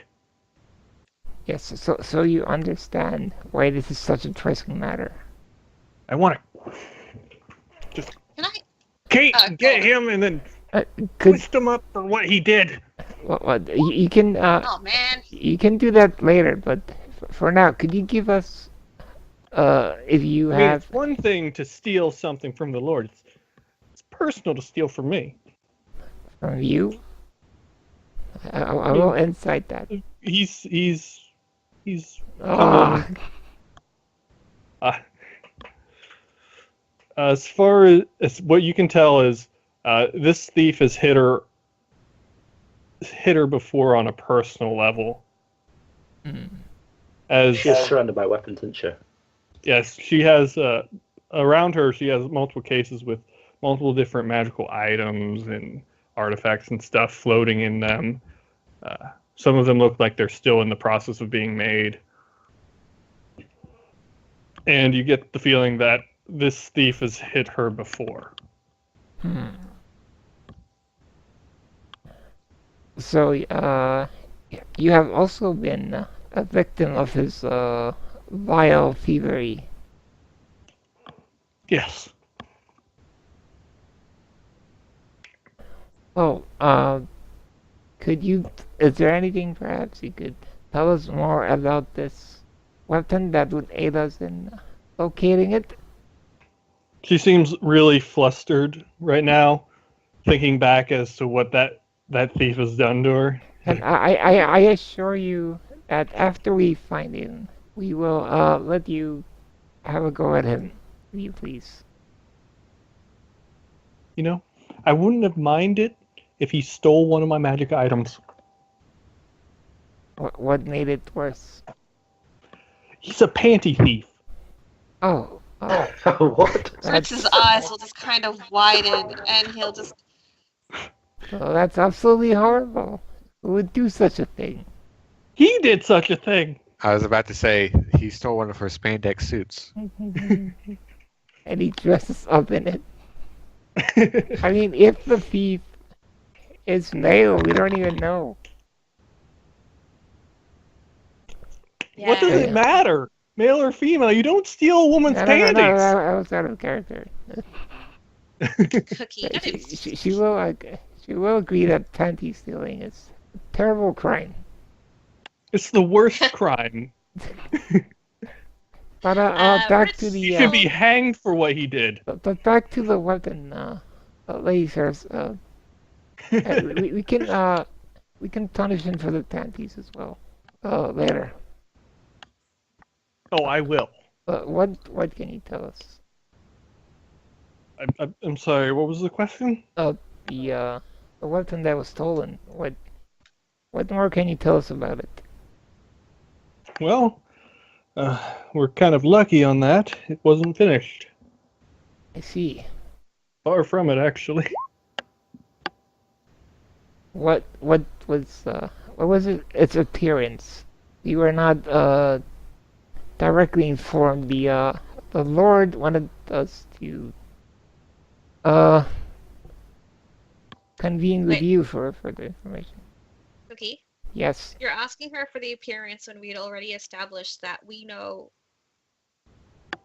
Yes, so you understand why this is such a pressing matter. I want to Can I? Kate, get go him and then Could twist him up for what he did. you can Oh man. you can do that later, but for now, could you give us if you I mean, have it's one thing to steal something from the Lord. It's personal to steal from me. from you? I will incite that. He's Ah, as far as what you can tell is this thief has hit her before on a personal level. As She's surrounded by weapons, isn't she? yes, she has around her. She has multiple cases with multiple different magical items and artifacts and stuff floating in them. Some of them look like they're still in the process of being made. And you get the feeling that this thief has hit her before. so you have also been a victim of his vile thievery. Yes. Oh, could you? Is there anything perhaps you could tell us more about this weapon that would aid us in locating it? She seems really flustered right now, thinking back as to what that thief has done to her. And I assure you that after we find him, we will let you have a go at him. Will you please? You know, I wouldn't have minded if he stole one of my magic items. What made it worse? He's a panty thief. Oh, What? Fritz's eyes will just kind of widen, and he'll just. well, that's absolutely horrible. Who would do such a thing? He did such a thing. I was about to say he stole one of her spandex suits. And he dresses up in it. I mean, if the thief is male, we don't even know. What does Yeah. it matter? Male or female? You don't steal a woman's No, panties. I was out of character. Cookie. That is- She will agree that panty stealing is a terrible crime. It's the worst crime. But back to He the should be hanged for what he did. but back to the weapon, lasers. We can punish him for the panties as well. Later. Oh, I will. What can you tell us? I'm sorry. What was the question? The weapon that was stolen. What more can you tell us about it? Well, we're kind of lucky on that. It wasn't finished. I see. Far from it, actually. What was its appearance? You were not directly informed. The Lord wanted us to convene with Wait. you for further information. Cookie. Yes. You're asking her for the appearance when we had already established that we know.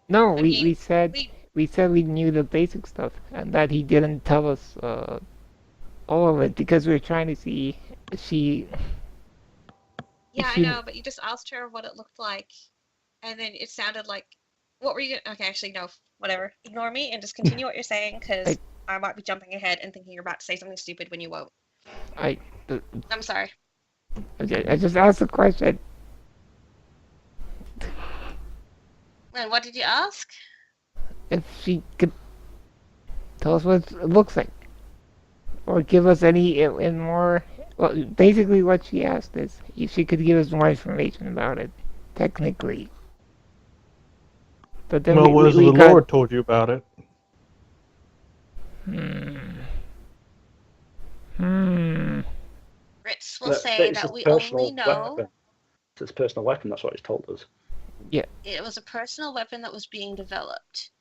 No, I we mean, said we knew the basic stuff and that he didn't tell us all of it because we were trying to see if she. Yeah, I She- know, but you just asked her what it looked like, and then it sounded like. What were you gonna? Okay, actually, no. Whatever. Ignore me and just continue what you're saying, because I might be jumping ahead and thinking you're about to say something stupid when you won't. I I'm sorry. I just asked a question. And what did you ask? If she could tell us what it looks like, or give us any in more. Well, basically, what she asked is if she could give us more information about it, technically. But then Well, what has we the got. Lord told you about it? Ritz will say It's that his we personal only know weapon. It's his personal weapon. That's what he's told us. it was a personal weapon that was being developed.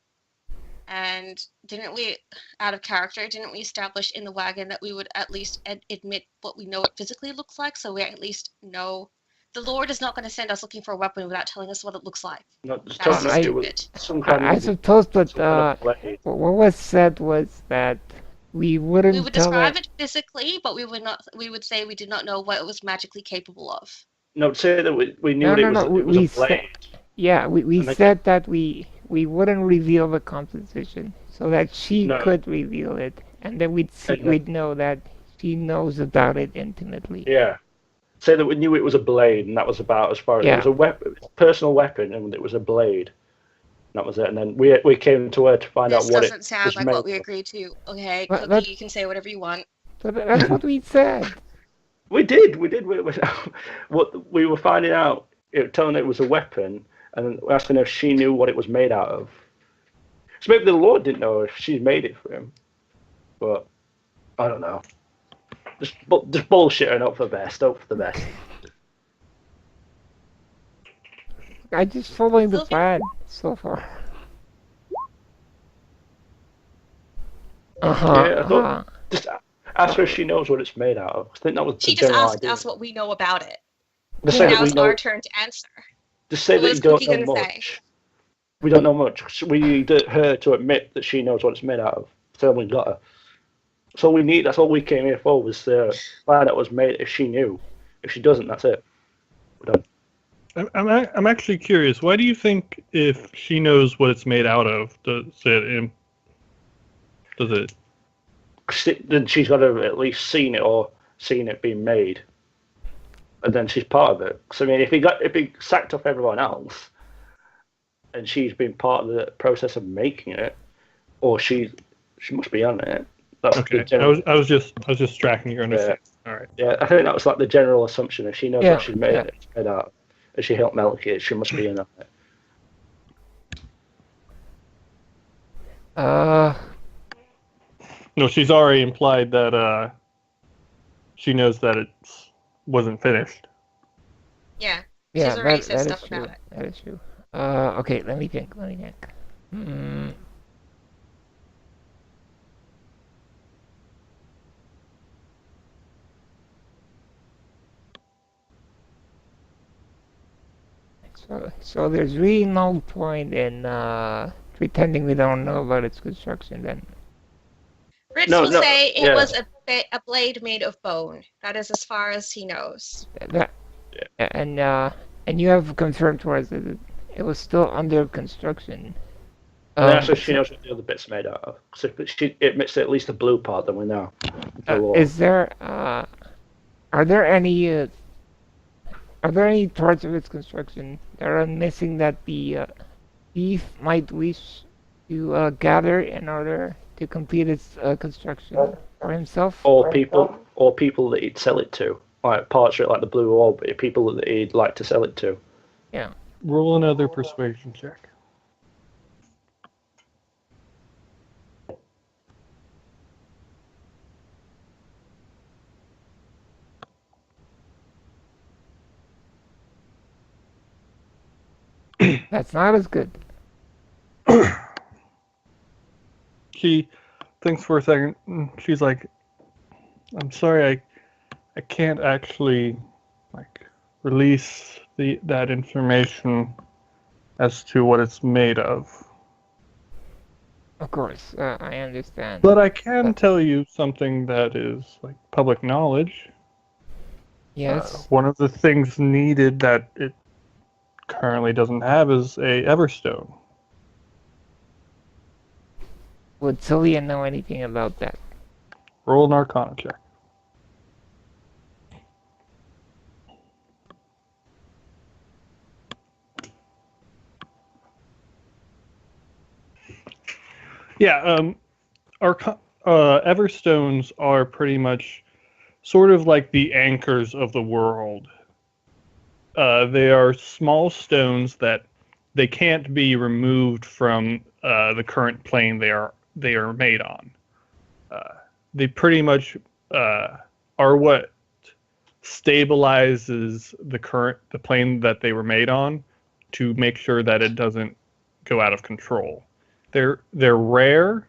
And didn't we, out of character, didn't we establish in the wagon that we would at least admit what we know it physically looks like, so we at least know the Lord is not going to send us looking for a weapon without telling us what it looks like. No, just That's telling us it was stupid. some kind I of suppose, but some kind of blade. what was said was that we wouldn't We would tell describe her. it physically, but we would not. We would say we did not know what it was magically capable of. No, say that we knew No, that no, no. it was a We blade. Yeah, we And they- said that we wouldn't reveal the composition so that she No. could reveal it, and then And we'd know that she knows about it intimately. Yeah. Say that we knew it was a blade, and that was about as far as Yeah. it was a weapon, personal weapon, and it was a blade. That was it. And then we came to her to find This out what it doesn't sound was like made what we of. agreed to. Okay, But Cookie, that- you can say whatever you want. So that's what we said. We did. What we were finding out, telling it was a weapon, and then asking if she knew what it was made out of. So maybe the Lord didn't know if she made it for him, but I don't know. Just bullshit and hope for the best. Hope for the best. I just following the Sylvia? plan so far. Uh-huh. Yeah, I thought just ask her if she knows what it's made out of. I think that was She the just general asked idea. us what we know about it. Just Yeah. say Now that we it's know. our turn to answer. Just say What that is you don't Cookie know gonna much. say? We don't know much. So we need her to admit that she knows what it's made out of. So we got her. That's all we need. That's all we came here for, was to find out what it was made. If she knew, if she doesn't, that's it. We're done. I'm actually curious. Why do you think if she knows what it's made out of, does it? Then she's got to have at least seen it or seen it being made, and then she's part of it. So I mean, if he sacked off everyone else, and she's been part of the process of making it, or she must be on it. That's Okay, the general. I was just tracking your understanding. All right. Yeah, I think that was like the general assumption. If she knows Yeah, what she's made, yeah. it's made out, and she helped milk it, she must be in on it. No, she's already implied that she knows that it wasn't finished. Yeah, Yeah, she's already that, said that stuff is true. about it. That is true. Okay, let me think. Hmm. So there's really no point in pretending we don't know about its construction then. Ritz No, will no, say it yeah. was a blade made of bone. That is as far as he knows. That, and you have confirmed to us that it was still under construction. And then so she knows what the other bit's made out of. So if she admits at least the blue part, then we know. Is there are there any parts of its construction that are missing that the thief might wish to gather in order to complete its construction for himself? or people that he'd sell it to, like parts of it, like the blue orb, people that he'd like to sell it to. Yeah. Roll another persuasion check. That's not as good. She thinks for a second. She's like, "I'm sorry, I can't actually release that information as to what it's made of. Of course, I understand. But I can tell you something that is public knowledge. Yes. One of the things needed that it currently doesn't have is a Everstone. Would Sylvia know anything about that? Roll an Arcana check. Yeah, Everstones are pretty much sort of like the anchors of the world. They are small stones that they can't be removed from the current plane they are made on. They pretty much are what stabilizes the plane that they were made on to make sure that it doesn't go out of control. They're rare.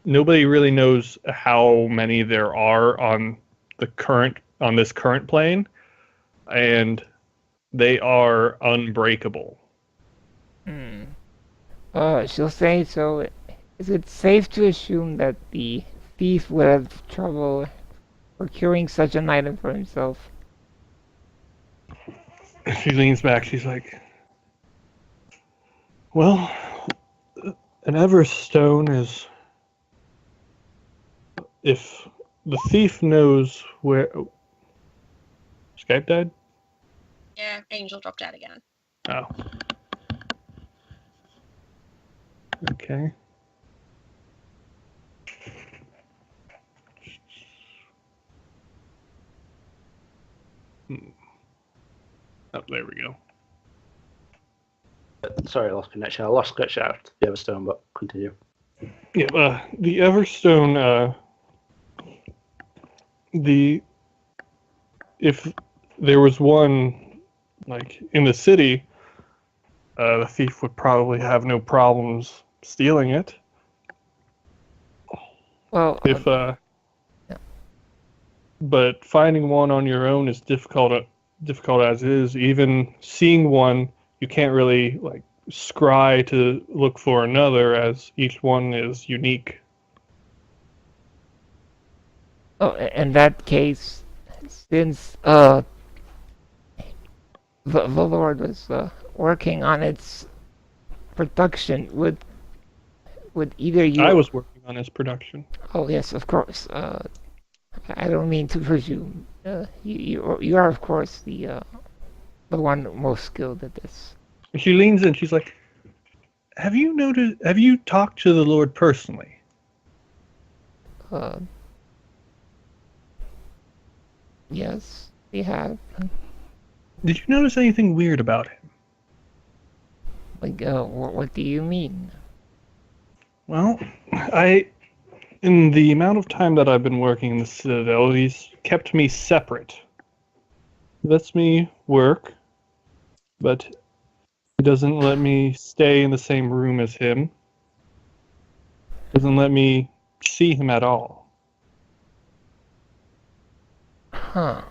Nobody really knows how many there are on this current plane, and they are unbreakable. She'll say so. Is it safe to assume that the thief would have trouble procuring such an item for himself? She leans back. She's like, "Well, an Everstone is if the thief knows where." Skype died? Yeah, Angel dropped out again. Oh. Okay. Oh, there we go. Sorry, I lost connection. I lost connection after the Everstone, but continue. Yeah, the Everstone, if there was one, like, in the city, the thief would probably have no problems stealing it. Well, If, yeah. But finding one on your own is difficult as is. Even seeing one, you can't really, like, scry to look for another, as each one is unique. Oh, in that case, since the Lord was working on its production, would either you? I was working on his production. Oh yes, of course. I don't mean to presume. You are of course the one most skilled at this. She leans in. She's like, Have you talked to the Lord personally?" Yes, we have. "Did you notice anything weird about him?" Like, what do you mean? "Well, in the amount of time that I've been working in the Citadel, he's kept me separate. He lets me work, but he doesn't let me stay in the same room as him. Doesn't let me see him at all." Huh.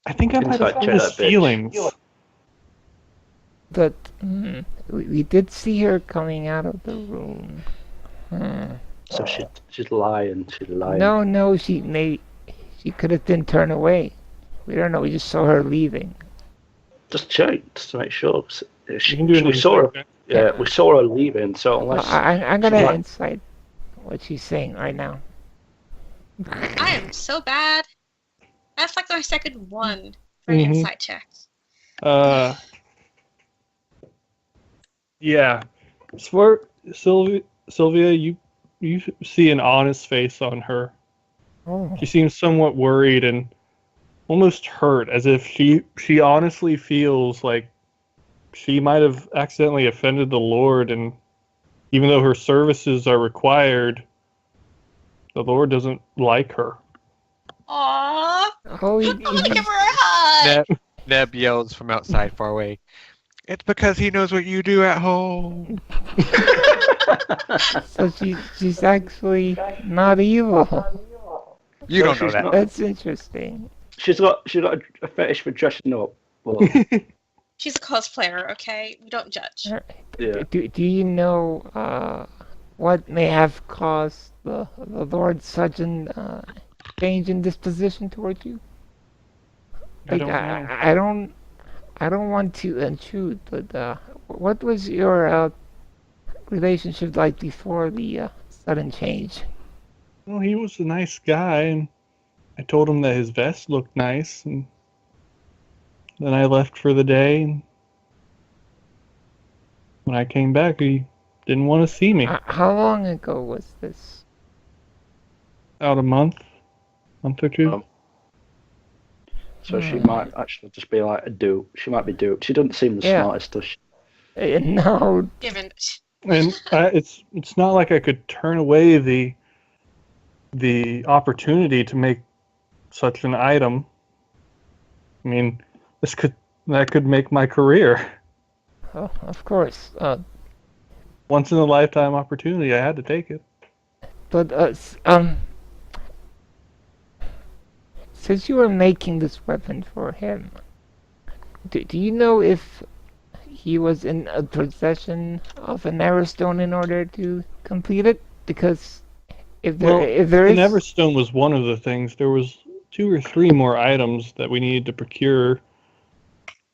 "I think I might have Inside hurt check his that bitch. feelings." But we did see her coming out of the room. So she's lying. She's lying. No, she could have been turned away. We don't know. We just saw her leaving. Just check, just to make sure. You can do an We saw her. insight check. Yeah, we saw her leaving. So unless I'm gonna she's like- insight what she's saying right now. I am so bad. That's like my second one for an Mhm. insight check. Yeah. Sylvia, you see an honest face on her. Oh, She seems somewhat worried and almost hurt, as if she honestly feels like she might have accidentally offended the Lord, and even though her services are required, the Lord doesn't like her. Aww. oh, Let me give her a hug. Neb yells from outside far away. It's because he knows what you do at home. so she's actually not evil. You So don't know she's that. not- That's interesting. she's got a fetish for dressing up. Well, She's a cosplayer, okay? We don't judge. yeah. Do you know what may have caused the Lord such an change in disposition towards you? I don't know. I don't want to intrude, but what was your relationship like before the sudden change? Well, he was a nice guy, and I told him that his vest looked nice, and then I left for the day. And when I came back, he didn't want to see me. How long ago was this? About a month or two. Um, So she might actually just be like a dupe. She might be duped. She doesn't seem the Yeah. smartest, does she? No. Given And it's not like I could turn away the opportunity to make such an item. I mean, that could make my career. Oh, of course. Once in a lifetime opportunity. I had to take it. But since you were making this weapon for him, do you know if he was in a possession of an Everstone in order to complete it? Because if there the is, Everstone was one of the things. There was 2 or 3 more items that we needed to procure,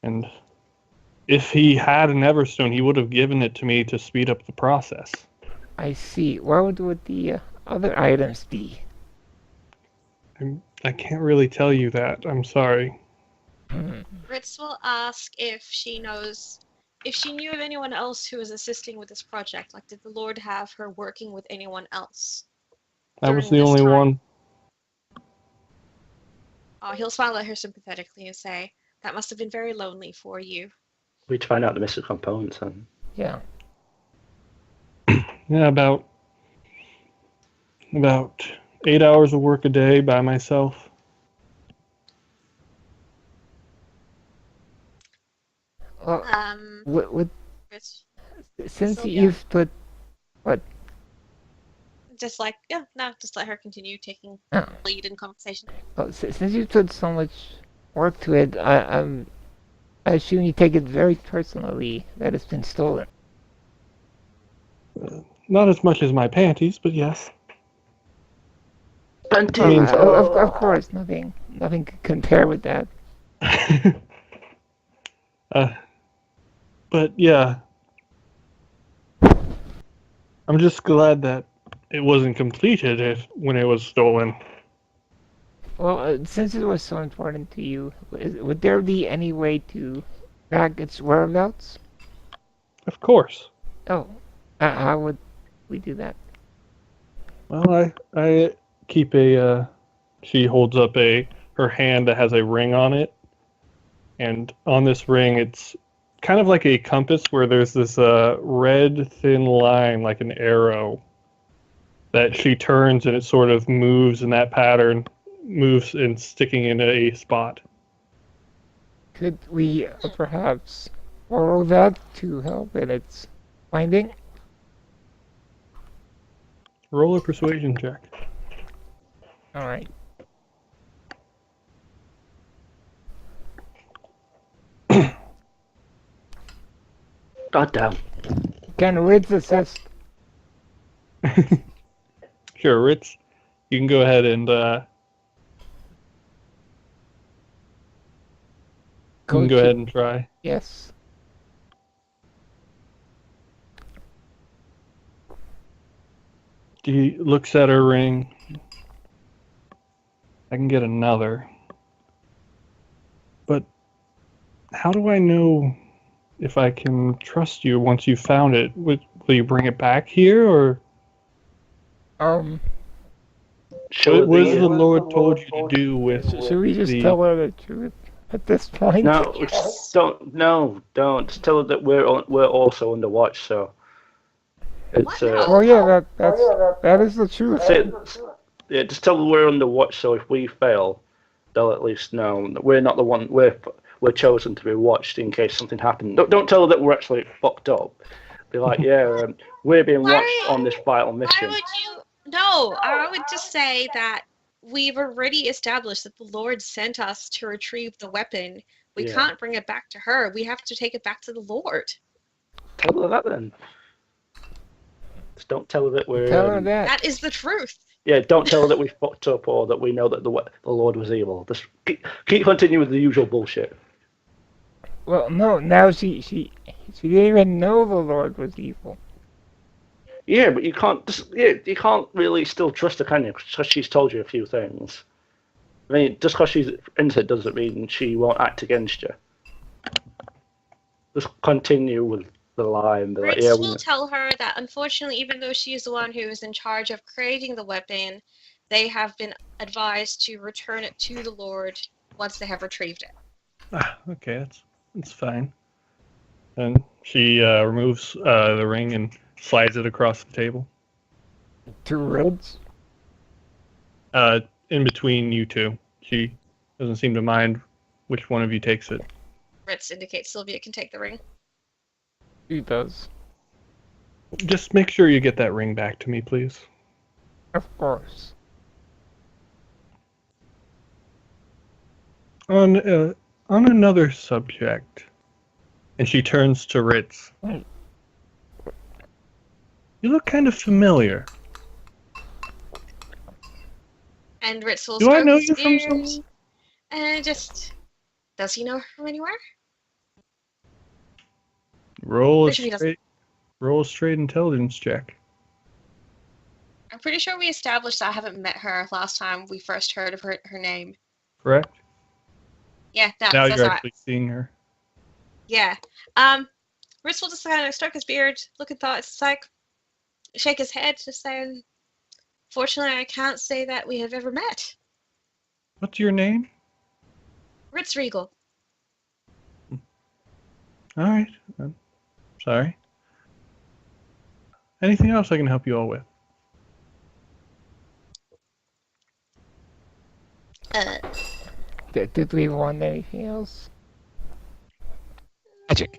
and if he had an Everstone, he would have given it to me to speed up the process. I see. What would the other items be? I can't really tell you that. I'm sorry. Ritz will ask if she knew of anyone else who was assisting with this project. Like, did the Lord have her working with anyone else? That was during the this only time? one. He'll smile at her sympathetically and say, "That must have been very lonely for you." We need to find out the missing components then. Yeah. Yeah, about 8 hours of work a day by myself. Well, with Ritz since So, you've put just let her continue taking Oh. lead in conversation. since you put so much work to it, I assume you take it very personally that it's been stolen. Not as much as my panties, but yes. Panties! I mean, Of course, nothing could compare with that. But yeah. I'm just glad that it wasn't completed when it was stolen. Well, since it was so important to you, would there be any way to track its whereabouts? Of course. Oh, how would we do that? Well, I keep she holds up her hand that has a ring on it. And on this ring, it's kind of like a compass where there's this red thin line, like an arrow, that she turns and it sort of moves in that pattern, moves and sticking in a spot. Could we perhaps borrow that to help in its finding? Roll a persuasion check. All right. God damn. Can Ritz assist? Sure, Ritz, you can go ahead and try. Yes. He looks at her ring. I can get another. But how do I know if I can trust you once you found it? Will you bring it back here, or what has the Lord told you to do with Should we just tell her the truth at this point? No, don't. Just tell her that we're also under watch, so it's Oh yeah, that is the truth. yeah, just tell them we're under watch, so if we fail, they'll at least know that we're not the one. We're chosen to be watched in case something happens. Don't tell her that we're actually fucked up. Be like, yeah, we're being watched on this vital Why mission. would you? No, I would just say that we've already established that the Lord sent us to retrieve the weapon. We Yeah. can't bring it back to her. We have to take it back to the Lord. Tell her that then. Just don't tell her that we're. Tell her that. That is the truth. Yeah, don't tell her that we fucked up or that we know that the Lord was evil. Just keep continuing with the usual bullshit. Well, no. Now she didn't even know the Lord was evil. Yeah, but you can't really still trust her, can you? Because she's told you a few things. I mean, just because she's innocent doesn't mean she won't act against you. Just continue with the lie and be like, Ritz yeah, will tell her that unfortunately, even though she is the one who is in charge of creating the weapon, they have been advised to return it to the Lord once they have retrieved it. Okay, that's fine. And she removes the ring and slides it across the table. 2 ribs? In between you two. She doesn't seem to mind which one of you takes it. Ritz indicates Sylvia can take the ring. He does. Just make sure you get that ring back to me, please. Of course. On another subject, and she turns to Ritz. Hmm. Mm. You look kind of familiar. And Ritz will Do I stroke know his you from beard somewhere? and just... Does he know her from anywhere? Roll a Pretty sure he doesn't. straight intelligence check. I'm pretty sure we established I haven't met her last time we first heard of her name. Correct? Yeah, Now that's you're right. actually seeing her. Yeah. Ritz will just kind of stroke his beard, look at thoughts, it's like, shake his head, just saying, fortunately, I can't say that we have ever met. What's your name? Ritz Regal. All right. I'm sorry. Anything else I can help you all with? Did we want anything else? Magic.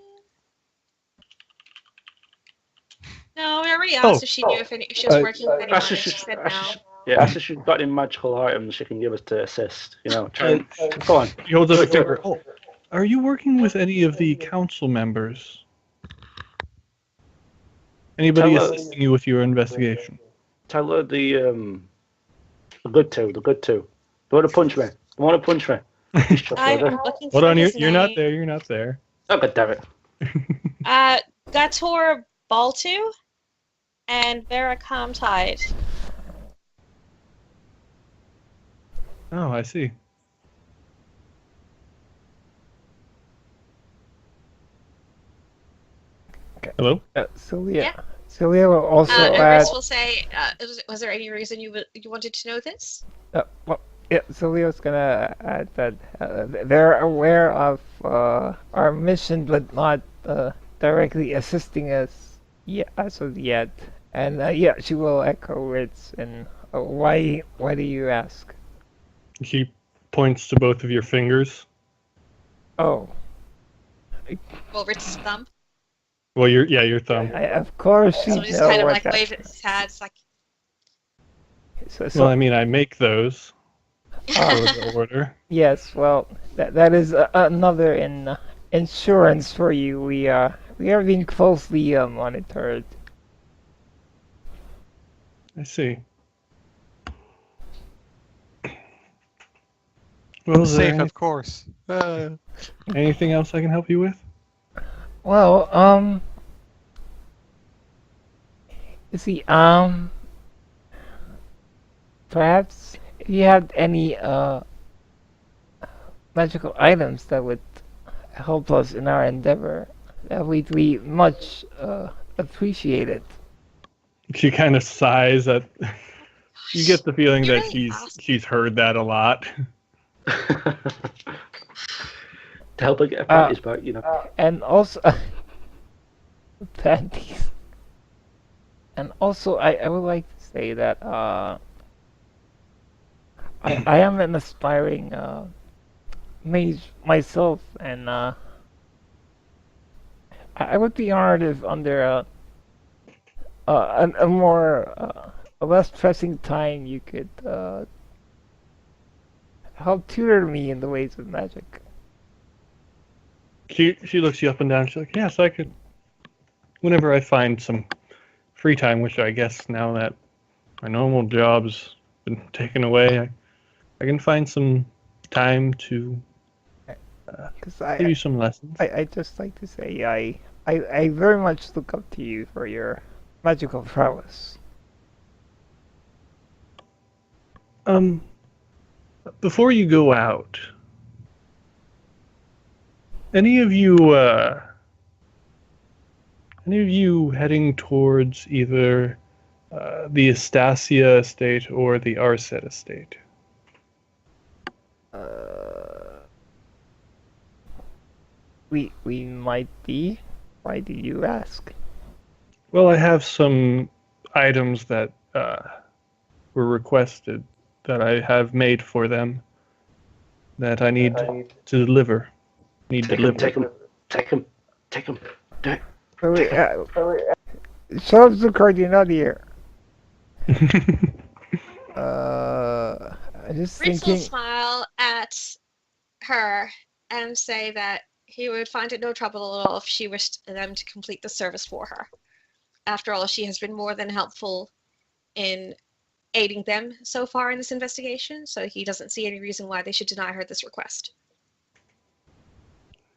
No, we already asked if she knew if she was working with anyone, Ask and if she she's, said ask no. if- yeah, ask if she's got any magical items she can give us to assist. You know, try and, go on. He holds up a finger. Oh, are you working with any of the council members? Anybody Tell her- assisting you with your investigation? Tell her the good two. Don't want to punch me. Don't want to punch me. She's trustworthy. I'm looking Hold for on, his you're not name. there. You're not there. Oh, God damn it. Gator Baltu and Varicom Tide. Oh, I see. Hello? Sylvia. Yeah. Sylvia will also And add. Ritz will say, was there any reason you wanted to know this? Well, yeah, Sylvia's gonna add that they're aware of our mission, but not directly assisting us as of yet. And yeah, she will echo Ritz. And why do you ask? She points to both of your fingers. Oh, Well, Ritz's thumb. Well, your thumb. of course she So knows he just kind of what like that. waves his hand. It's like, So, Well, I mean, I make those. oh, For the order. yes, well, that is another insurance for you. We are being closely monitored. I see. Well, is there Safe, of course. anything else I can help you with? Well, you see, perhaps if you had any magical items that would help us in our endeavor, that would be much appreciated. She kind of sighs at. You get the feeling You're that really fast. she's heard that a lot. To help her get her panties back, you know. And also, panties. And also, I would like to say that I am an aspiring mage myself, and I would be honored if under a more a less pressing time you could help tutor me in the ways of magic. She looks you up and down. She's like, yes, I could. Whenever I find some free time, which I guess now that my normal job's been taken away, I can find some time to Because give you some lessons. I just like to say I very much look up to you for your magical prowess. Before you go out, any of you any of you heading towards either the Estacia estate or the Arset estate? We might be. Why do you ask? Well, I have some items that were requested that I have made for them that I need to deliver. Need Take him, delivered. take him, take him. Do it. Oh, wait, show us the card. You're not here. I'm just Ritz will thinking. smile at her and say that he would find it no trouble at all if she wished them to complete the service for her. After all, she has been more than helpful in aiding them so far in this investigation, so he doesn't see any reason why they should deny her this request.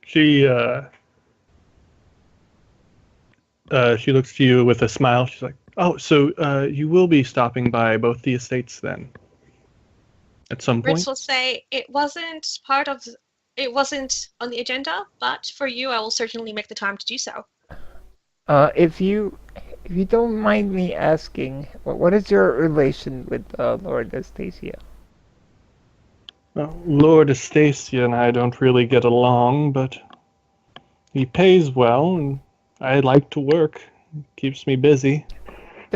She looks to you with a smile. She's like, "Oh, so you will be stopping by both the estates then, at some point?" Ritz will say it wasn't on the agenda, but for you, I will certainly make the time to do so. If you don't mind me asking, what is your relation with Lord Astacia? Well, Lord Astacia and I don't really get along, but he pays well, and I like to work. Keeps me busy.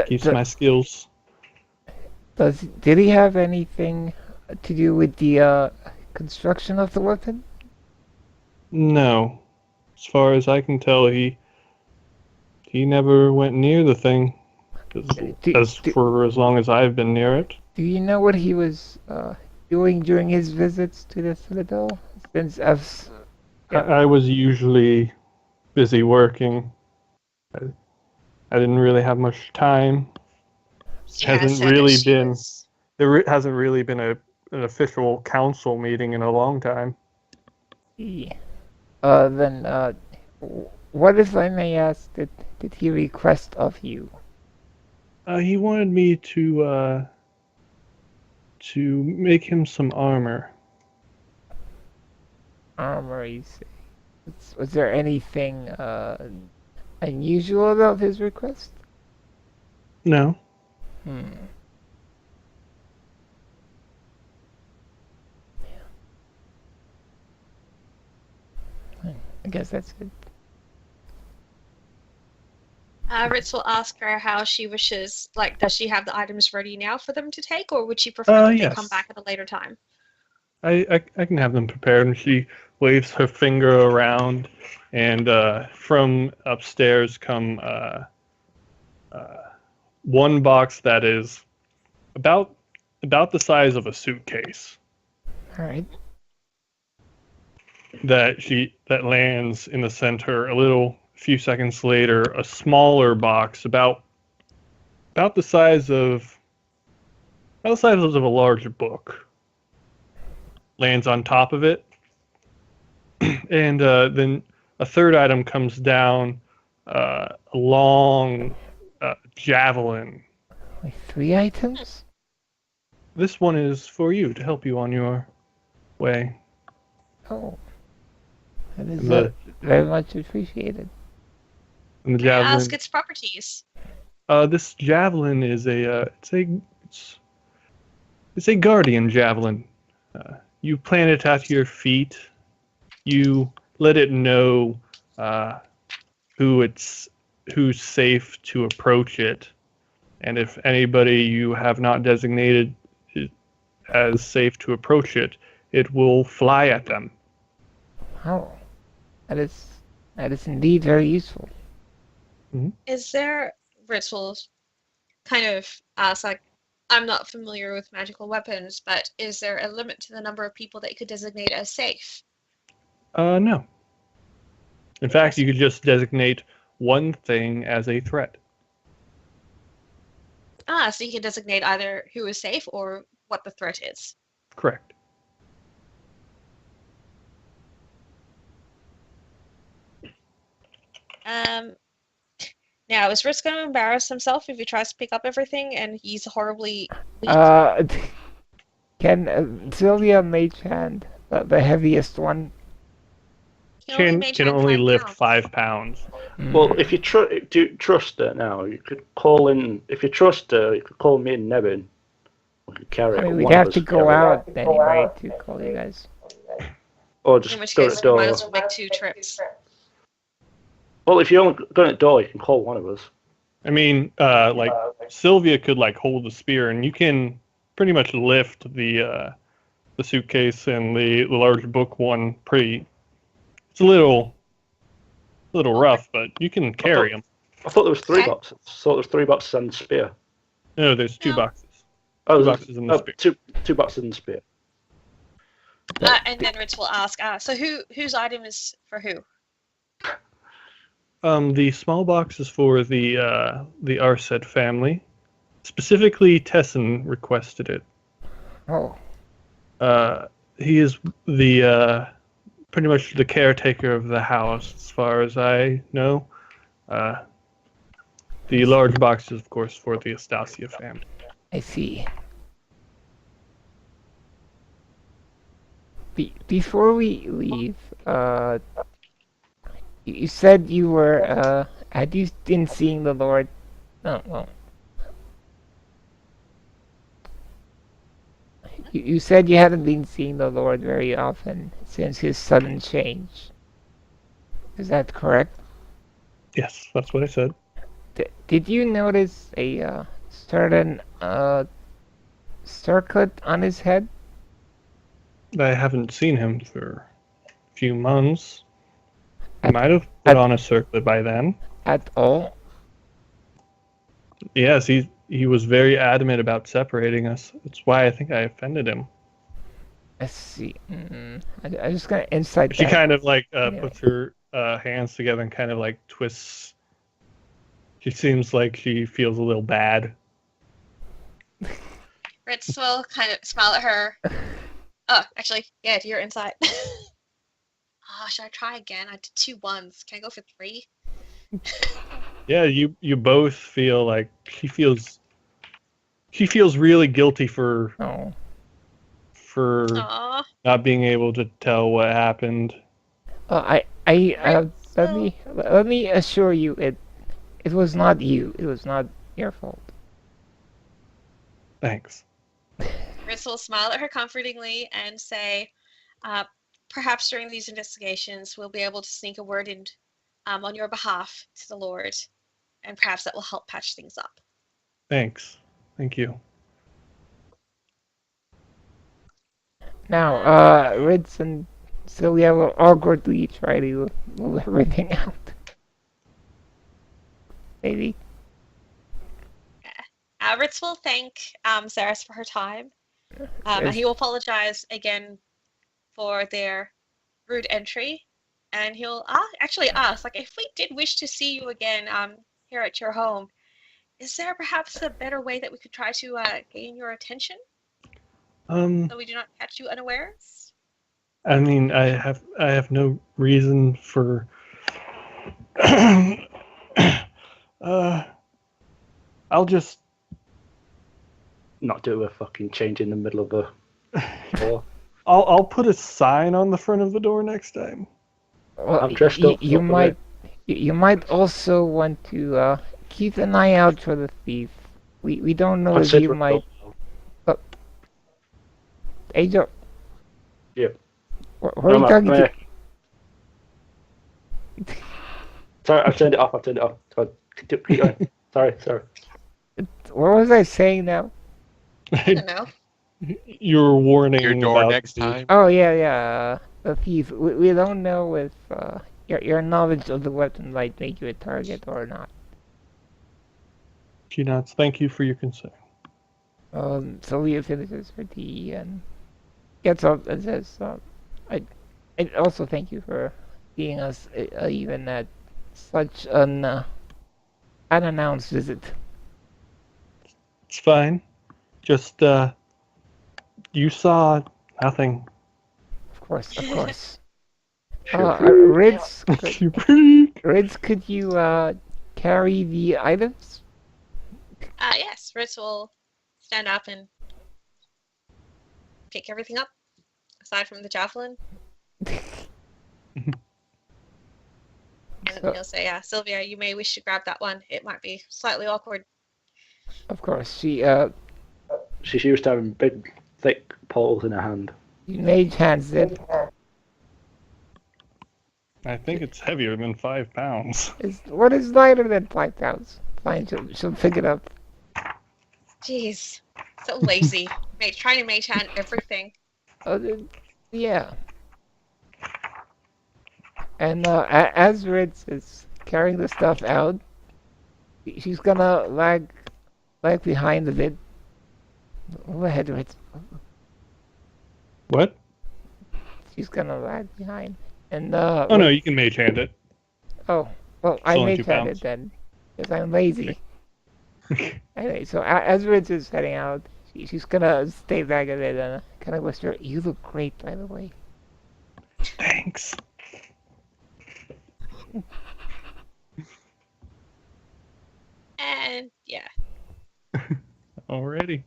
Keeps my skills. Did he have anything to do with the construction of the weapon? No. As far as I can tell, he never went near the thing. For as long as I've been near it. Do you know what he was doing during his visits to the Citadel? Since I was usually busy working. I didn't really have much time. There hasn't really been an official council meeting in a long time. Then what, if I may ask, did he request of you? He wanted me to make him some armor. Armor, you say? Was there anything unusual about his request? No. I guess that's good. Ritz will ask her how she wishes, like, does she have the items ready now for them to take, or would she prefer that they come back at a later time? I can have them prepared. And she waves her finger around, and from upstairs come one box that is about the size of a suitcase. All right. That lands in the center. A few seconds later, a smaller box about the size of a large book lands on top of it, and then a third item comes down, a long javelin. Like 3 items? This one is for you to help you on your way. Oh, that is very much appreciated. And the May I javelin. ask its properties? This javelin is it's a guardian javelin. You plant it at your feet. You let it know who's safe to approach it, and if anybody you have not designated as safe to approach it, it will fly at them. Oh, that is indeed very useful. Is there, Ritz will kind of ask, like, I'm not familiar with magical weapons, but is there a limit to the number of people that you could designate as safe? No. In fact, you could just designate one thing as a threat. So you can designate either who is safe or what the threat is. Correct. Now, is Ritz going to embarrass himself if he tries to pick up everything and he's horribly weak? Can Sylvia Mage Hand, the heaviest one? can only lift 5 pounds. Well, if you trust her now, you could call in. If you trust her, you could call me and Nevin. We could carry I it. mean, or we'd one of have us to could go carry it. out anyway to call you guys. Or just In which go case, to the we might door. as well make 2 trips. Well, if you're only going to the door, you can call one of us. I mean, like Sylvia could like hold the spear, and you can pretty much lift the suitcase and the large book one pretty. It's a little rough, but you can carry them. I thought there was 3 Okay. boxes. I thought there was 3 boxes and the spear. No, there's 2 No. boxes. Oh, 2 there's- boxes in the spear. two boxes and the spear. And then Ritz will ask, so whose item is for who? The small box is for the Arset family. Specifically, Tessin requested it. Oh, He is the pretty much the caretaker of the house, as far as I know. The large box is, of course, for the Astasia family. I see. Before we leave, you said you were, had you been seeing the Lord? Oh, well. You said you hadn't been seeing the Lord very often since his sudden change. Is that correct? Yes, that's what I said. Did you notice a certain circlet on his head? I haven't seen him for a few months. I At- might have put on a circlet by then. At all? Yes, he was very adamant about separating us. That's why I think I offended him. Let's see. I'm just gonna insight She that. kind of like Anyway. puts her hands together and kind of like twists. She seems like she feels a little bad. Ritz will kind of smile at her. Oh, actually, yeah, you're inside. Should I try again? I did 2 1s. Can I go for 3? Yeah, you both feel like she feels really guilty for Oh. Aww. not being able to tell what happened. Let me assure you, it was not you. It was not your fault. Thanks. Ritz will smile at her comfortingly and say, perhaps during these investigations, we'll be able to sneak a word in on your behalf to the Lord, and perhaps that will help patch things up. Thanks. Thank you. Now, Ritz and Sylvia will awkwardly try to move everything out. Maybe. Ritz will thank Saris for her time, and Yes. he will apologize again for their rude entry, and he'll actually ask, like, if we did wish to see you again here at your home, is there perhaps a better way that we could try to gain your attention so we do not catch you unawares? I mean, I have no reason for I'll just Not do a fucking change in the middle of the door. I'll put a sign on the front of the door next time. Well, I'm dressed up. you look at might it. you might also want to keep an eye out for the thief. We don't know I if said you we're might. up. Hey Joe. Yeah. Where are you talking to? Sorry, I've turned it off. Sorry, keep going. Sorry. What was I saying now? I don't know. You're warning Your door about next the- time. Oh yeah. The thief. We don't know if your knowledge of the weapon might make you a target or not. She nods. Thank you for your concern. Sylvia finishes her tea and gets up and says, I also thank you for seeing us even at such an unannounced visit. It's fine. Just you saw nothing. Of course. Sure. Ritz, You pretty. Ritz, could you carry the items? Yes, Ritz will stand up and pick everything up, aside from the javelin. And he'll say, Sylvia, you may wish to grab that one. It might be slightly awkward. Of course, She's used to having big, thick poles in her hand. mage hands it. I think it's heavier than 5 pounds. What is lighter than 5 pounds? Fine, she'll pick it up. Jeez. So lazy. Trying to mage hand everything. Yeah. And as Ritz is carrying the stuff out, she's gonna lag behind a bit. Go ahead, Ritz. What? She's gonna lag behind. And Oh no, you can mage hand it. Oh, well, It's I only mage 2 hand pounds. it then, because I'm lazy. Anyway, so as Ritz is heading out, she's gonna stay back a bit and kind of whisper, "You look great, by the way." Thanks. And yeah. Alrighty.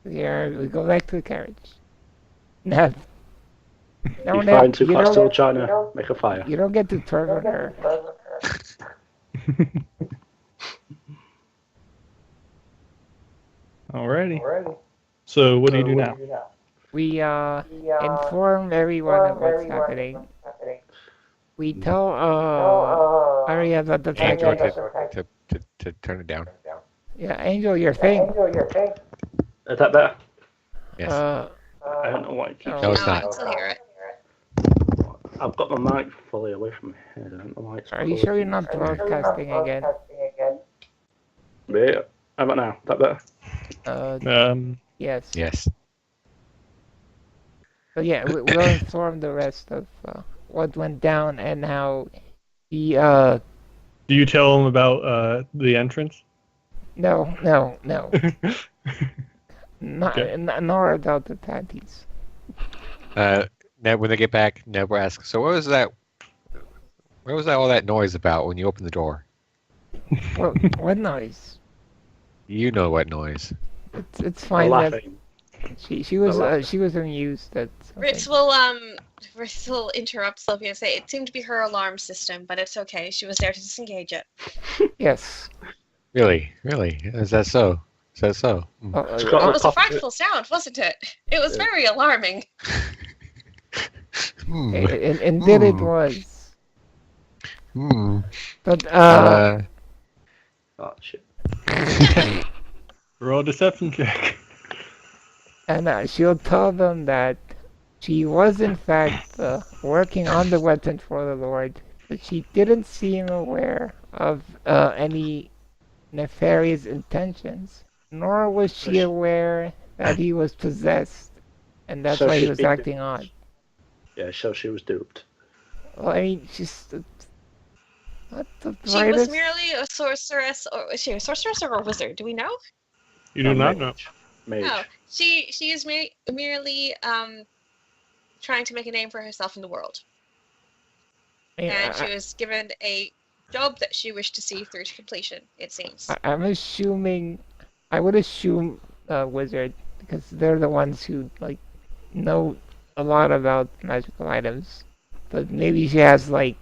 Yeah, we go back to the carriage. Nev. No, You Nev, find two you cats don't- still trying to make a fire. You don't get to turn on her. Alrighty. So what do you do now? We inform everyone of what's happening. We tell Arya about the fact Angel that to turn it down. Angel, your thing. Is that better? Yes. I don't know why it keeps. No, it's I not. can still hear it. I've got my mic fully away from my head. I don't know why it's. Are you sure you're not broadcasting again? Yeah. How about now? Is that better? Yes. Yes. So yeah, we'll inform the rest of what went down and how he Do you tell them about the entrance? no. Nor about the panties. Neb, when they get back, Neb will ask, so what was that? What was that all that noise about when you opened the door? What noise? You know what noise. It's fine. That Laughing. she was amused at something. Ritz will interrupt Sylvia and say it seemed to be her alarm system, but it's okay. She was there to disengage it. Yes. Really? Is that so? Mm. It's got It the was a coffee- frightful sound, wasn't it? It was very alarming. Hmm. Indeed it was. Hmm. But Oh shit. Roll a deception check. and she'll tell them that she was in fact working on the weapon for the Lord, but she didn't seem aware of any nefarious intentions, nor was she aware that he was possessed, and that's So why he she was did- acting odd. Yeah, so she was duped. Well, I mean, she's what the She was brightest- merely a sorceress, or was she a sorceress or a wizard? Do we know? You do not know. Mage. No, she is merely trying to make a name for herself in the world, I mean, and she was given a job that she wished to see through to completion. It seems. I'm assuming, I would assume wizard, because they're the ones who know a lot about magical items. But maybe she has a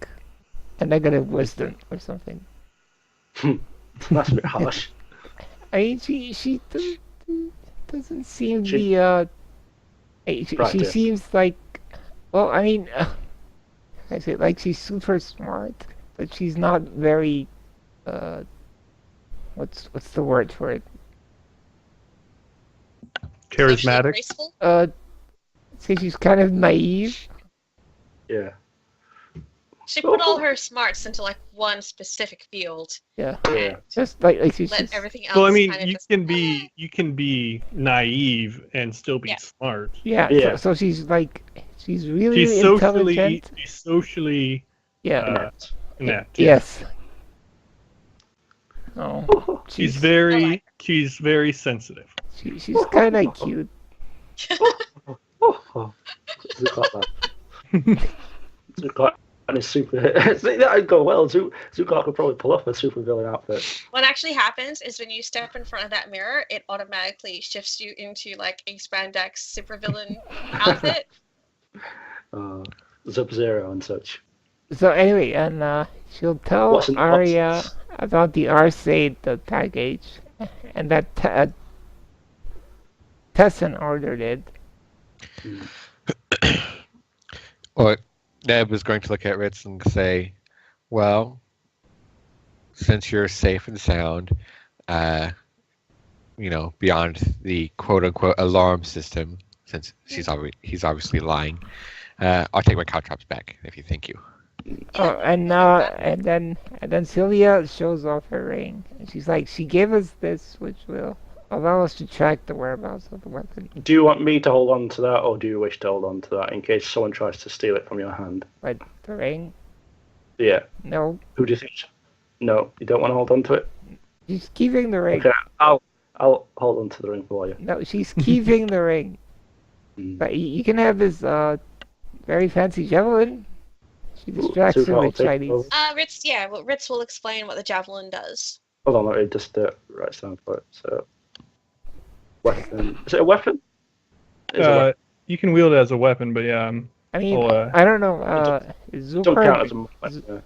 negative wisdom or something. That's a bit harsh. I mean, she doesn't seem to She- be she Right, yeah. seems like, well, I mean, I say she's super smart, but she's not very what's the word for it? Socially Charismatic. graceful. Say she's kind of naive. Yeah. She put all her smarts into one specific field. Yeah, Yeah. just she's Let just, everything else. Well, I mean, kind of you just, can be naive and still be Yeah. smart. yeah. Yeah. So she's she's really She's intelligent. Yeah. inept. Yes. Oh, She's I very like she's very sensitive. she's kind of cute. Oh, Zuko that. Zuko and his super. See, that'd go well. Zuko could probably pull off a super villain outfit. What actually happens is when you step in front of that mirror, it automatically shifts you into a spandex supervillain outfit. Sub-Zero and such. So anyway, and she'll tell What's an Arya ox? about the Arcade package, and that Tessin ordered it. Hmm. Or Neb was going to look at Ritz and say, well, since you're safe and sound, uh, beyond the quote unquote alarm system, since he's obviously lying, I'll take my caltrops back if you thank you. Oh, and then Sylvia shows off her ring, and she's like, she gave us this, which will allow us to track the whereabouts of the weapon. Do you want me to hold on to that, or do you wish to hold on to that in case someone tries to steal it from your hand? But the ring, Yeah. no, Who do you think? No, you don't want to hold on to it. she's keeping the ring. Okay, I'll hold on to the ring for you. No, she's keeping the ring. Mm. But you can have this very fancy javelin. She distracts Ooh, him with take Chinese. over. Ritz will explain what the javelin does. Hold on, let me just write down for it. So, weapon. Is it a weapon? It's a weapon. You can wield it as a weapon, but yeah, I mean, Well, I don't know. Don't count as a weapon. Yeah.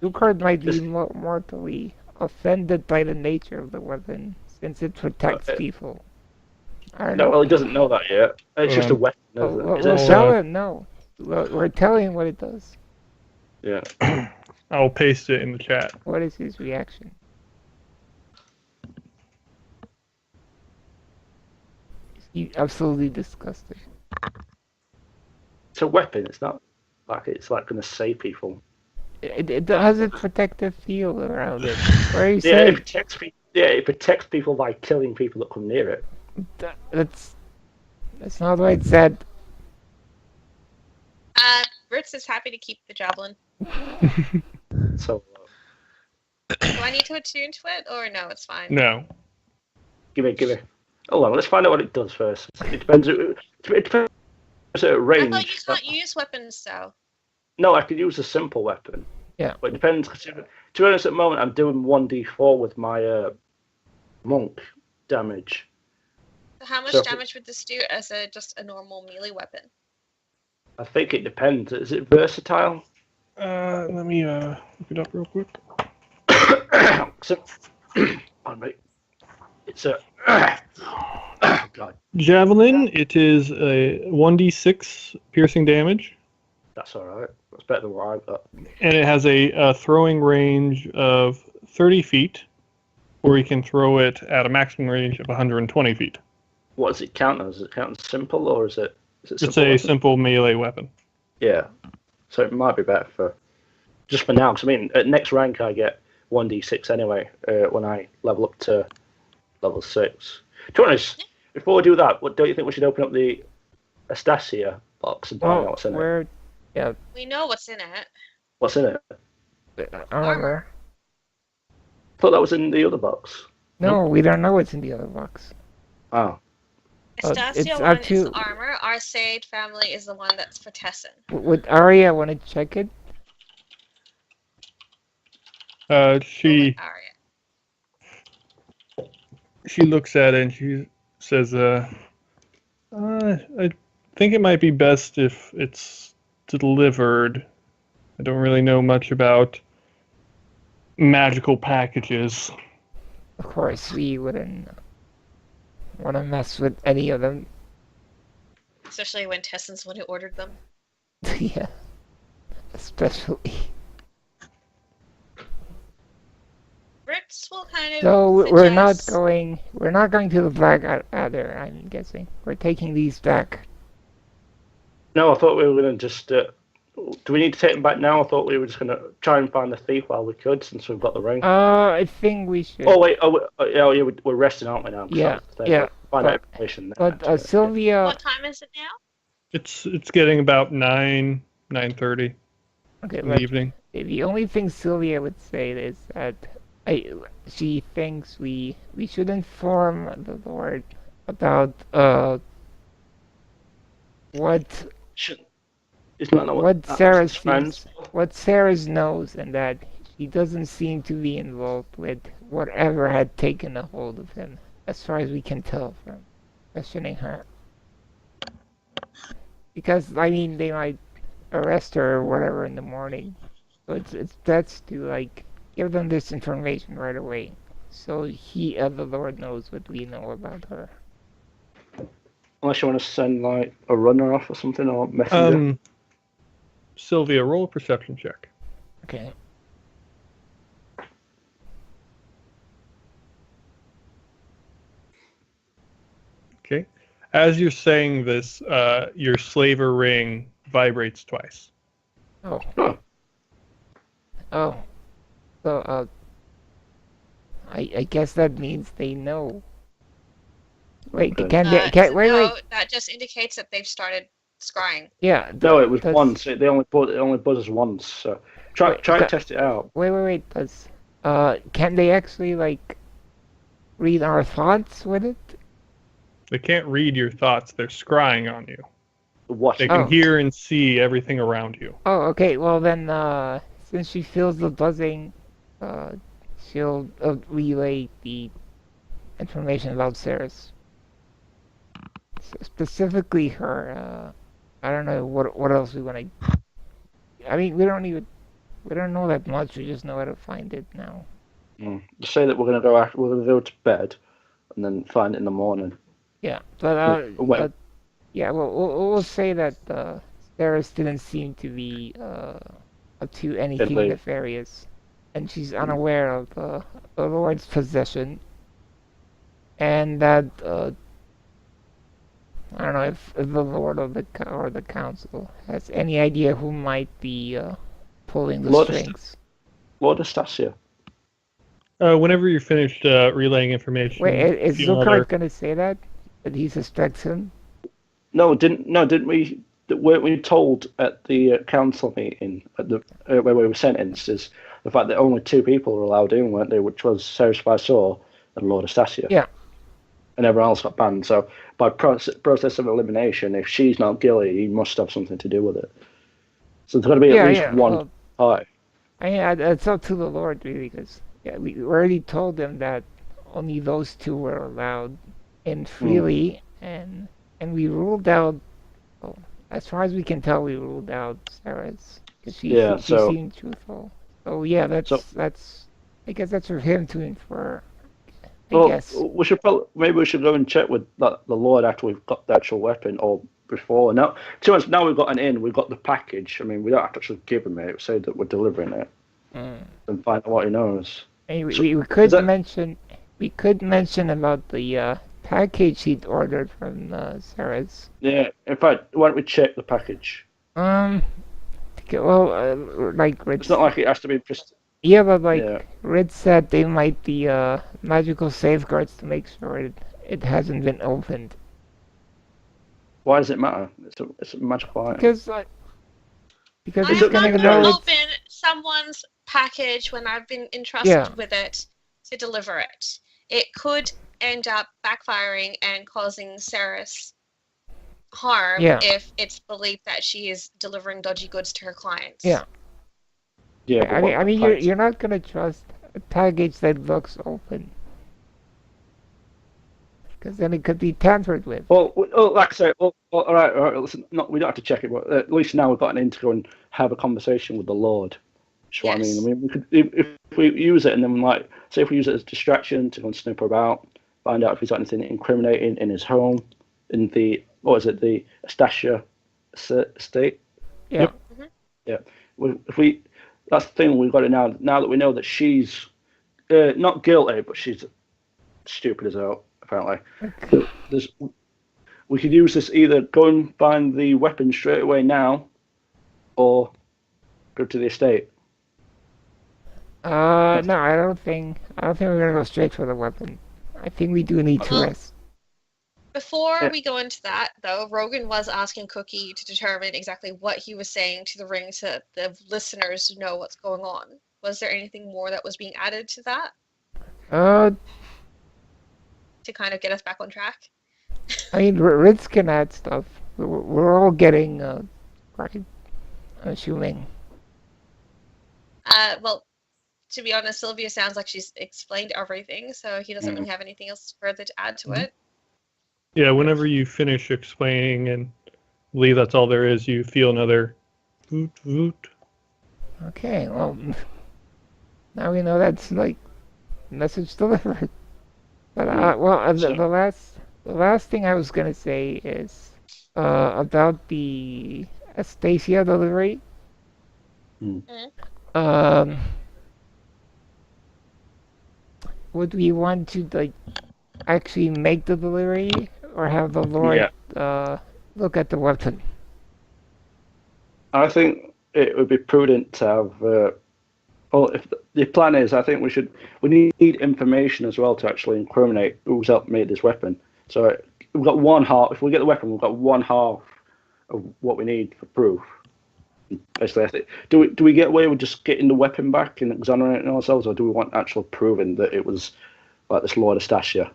Zucard might be mortally offended by the nature of the weapon, since it protects people. I don't No, know. well, he doesn't know that yet. It's just a weapon, isn't it? Is it We'll a tell him, no. We're telling him what it does. Yeah. I'll paste it in the chat. What is his reaction? He's absolutely disgusted. It's a weapon. It's not like it's like going to save people. It has a protective field around it. Where you Yeah, it say protects people. Yeah, it protects people by killing people that come near it. that's not what it said. Ritz is happy to keep the javelin. So, Do I need to attune to it, or no? It's fine. No. give me. Hold on, let's find out what it does first. It depends. It depends at I range. thought you can't use weapons, though. No, I could use a simple weapon. Yeah. But it depends. 'Cause to be honest, at the moment, I'm doing 1d4 with my monk damage. So how much So- damage would this do as just a normal melee weapon? I think it depends. Is it versatile? Let me look it up real quick. So, pardon me. It's a. God, Javelin, it is a 1d6 piercing damage, that's all right. That's better than what I've got. and it has a throwing range of 30 feet, or you can throw it at a maximum range of 120 feet. What does it count as? Does it count as simple, or is it? It's simple a weapon? simple melee weapon. Yeah. So it might be better for just for now. Because I mean, at next rank I get 1d6 anyway. When I level up to level 6. To be honest, before we do that, what don't you think we should open up the Astasia box and find out what's in it? We know what's in it. What's in it? Armor. I thought that was in the other box. No, we don't know what's in the other box. Oh. it's Estacia up one is to- the armor. Our Sade family is the one that's for Tessin. Would Arya want to check it? She Aria. looks at it and she says, I think it might be best if it's delivered. I don't really know much about magical packages. Of course, we wouldn't want to mess with any of them. Especially when Tessin's the one who ordered them. Yeah. Especially. Ritz will kind of So we're not suggest- going to the Black Adder, I'm guessing. We're taking these back. No, I thought we were going to just. Do we need to take them back now? I thought we were just going to try and find the thief while we could, since we've got the ring. I think we should. Oh wait! Yeah, we're resting, aren't we now? Yeah, So, yeah, Find but- out information. Then, But actually. Sylvia. What time is it now? It's getting about 9:30 Okay, in the but evening. the only thing Sylvia would say is that she thinks we should inform the Lord about what Isn't that not what happens Sarah to friends? seems, what Sarah knows, and that she doesn't seem to be involved with whatever had taken a hold of him, as far as we can tell from questioning her. Because I mean, they might arrest her or whatever in the morning. So it's best to like give them this information right away, so the Lord knows what we know about her. Unless you want to send like a runner off or something or messenger. Sylvia, roll a perception check. Okay. Okay. As you're saying this, your slaver ring vibrates twice. Oh. Huh. Oh. So I guess that means they know. Wait, Okay. wait. That just indicates that they've started scrying. Yeah. No, it was does, once. It only buzzes once. So try and test it out. Wait. Can they actually like read our thoughts with it? They can't read your thoughts. They're scrying on you. What? They can Oh. hear and see everything around you. Oh, okay. Well then, since she feels the buzzing, she'll relay the information about Ceres. Specifically her. I don't know what else we want to. I mean, we don't know that much. We just know how to find it now. Just say that we're gonna go to bed, and then find it in the morning. Yeah, Wait. yeah. We'll say that Ceres didn't seem to be up to anything Deadly. nefarious, and she's unaware of the Lord's possession, and that I don't know if the Lord or the Council has any idea who might be pulling the Lord strings. Lord Astasia. Whenever you're finished relaying information, Wait, is feel another- Zucard gonna say that he suspects him? No, didn't we? Weren't we told at the council meeting at the where we were sentenced is the fact that only two people were allowed in, weren't they? Which was Ceres by Saw and Lord Astasia. Yeah. And everyone else got banned. So by process of elimination, if she's not guilty, he must have something to do with it. So there's got to be at least one tie. I mean, it's up to the Lord, really, because we already told them that only those two were allowed in freely, and we ruled out. Well, as far as we can tell, we ruled out Ceres because she seemed truthful. So yeah, that's. I guess that's for him to infer. I guess. We should maybe we should go and check with the Lord after we've got the actual weapon or before. Now, now we've got an in, we've got the package. I mean, we don't have to actually give him it. Say that we're delivering it and find out what he knows. Hey, we could mention about the package he'd ordered from Ceres. Yeah, in fact, why don't we check the package? Well, like it's not like it has to be just. Yeah, but Rid said they might be magical safeguards to make sure it hasn't been opened. Why does it matter? It's a magical item. Because I'm not going to open someone's package when I've been entrusted with it to deliver it. It could end up backfiring and causing Ceres harm if it's believed that she is delivering dodgy goods to her clients. Yeah. Yeah, I mean, you're not gonna trust a package that looks open, because then it could be tampered with. Well, like I say, all right. Listen, we don't have to check it, but at least now we've got an in to go and have a conversation with the Lord. That's what I mean. I mean, we could if we use it and then say if we use it as a distraction to go and snoop about, find out if he's got anything incriminating in his home, in the the Astasia estate. Yeah. Yep. Mm-hmm. Yeah. If we. That's the thing, we've got it now. Now that we know that she's not guilty, but she's stupid as hell, apparently. We could use this either go and find the weapon straight away now, or go to the estate. No, I don't think we're gonna go straight for the weapon. I think we do need to rest. Before we go into that, though, Rogan was asking Cookie to determine exactly what he was saying to the ring so the listeners know what's going on. Was there anything more that was being added to that? To kind of get us back on track? I mean, Ritz can add stuff. We're all getting, right, assuming. Well, to be honest, Sylvia sounds like she's explained everything, so he doesn't really have anything else further to add to it. Yeah, whenever you finish explaining and believe that's all there is, you feel another voot voot. Okay, well, now we know that's like message delivered. But So- the last thing I was gonna say is about the Astasia delivery. Hmm. Um, would we want to like actually make the delivery or have the Lord Yeah, look at the weapon? I think it would be prudent to have. Well, if the plan is, I think we need information as well to actually incriminate who's helped made this weapon. So we've got one half. If we get the weapon, we've got one half of what we need for proof. Basically, I think, do we get away with just getting the weapon back and exonerating ourselves, or do we want actual proving that it was like this Lord Astasia?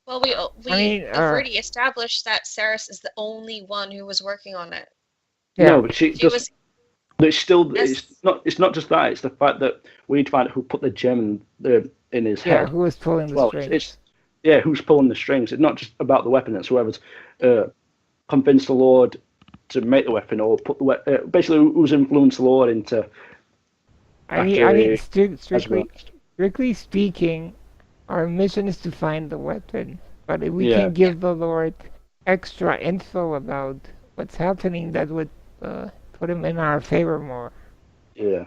Well, we I mean, have already established that Saris is the only one who was working on it. yeah, No, but she She just. was But it's still. as It's not just that. It's the fact that we need to find out who put the gem in his yeah. head. Who was pulling the Well, strings? it's yeah, who's pulling the strings? It's not just about the weapon. It's whoever's convinced the Lord to make the weapon or put the weapon. Basically, who's influenced the Lord into I mean, actually. strictly speaking, our mission is to find the weapon. But if we Yeah, can give the Lord extra info about what's happening, that would put him in our favor more. yeah.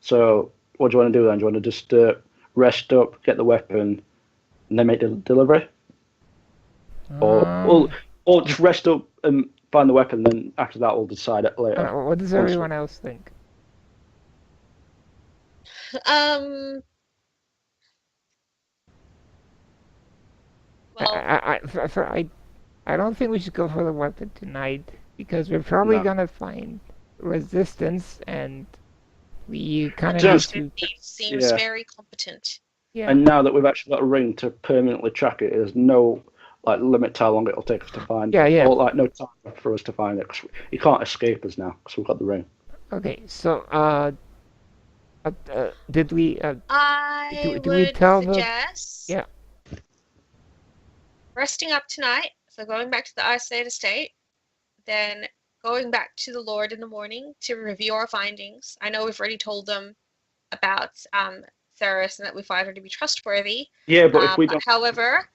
So, what do you want to do then? Do you want to just rest up, get the weapon, and then make the delivery, or Um, just rest up and find the weapon? Then after that, we'll decide it later. what does Once everyone else think? um well I don't think we should go for the weapon tonight because we're probably no. gonna find resistance, and we kind of need Just to. he seems yeah. very competent. Yeah, And now that we've actually got a ring to permanently track it, there's no like limit to how long it'll take us to find yeah, it, yeah. or like no time for us to find it. 'Cause you can't escape us now because we've got the ring. Okay, so did we I do we would tell the suggest yeah resting up tonight, so going back to the isolated estate, then going back to the Lord in the morning to review our findings. I know we've already told them about Theris and that we find her to be trustworthy. Yeah, but if we But don't, however,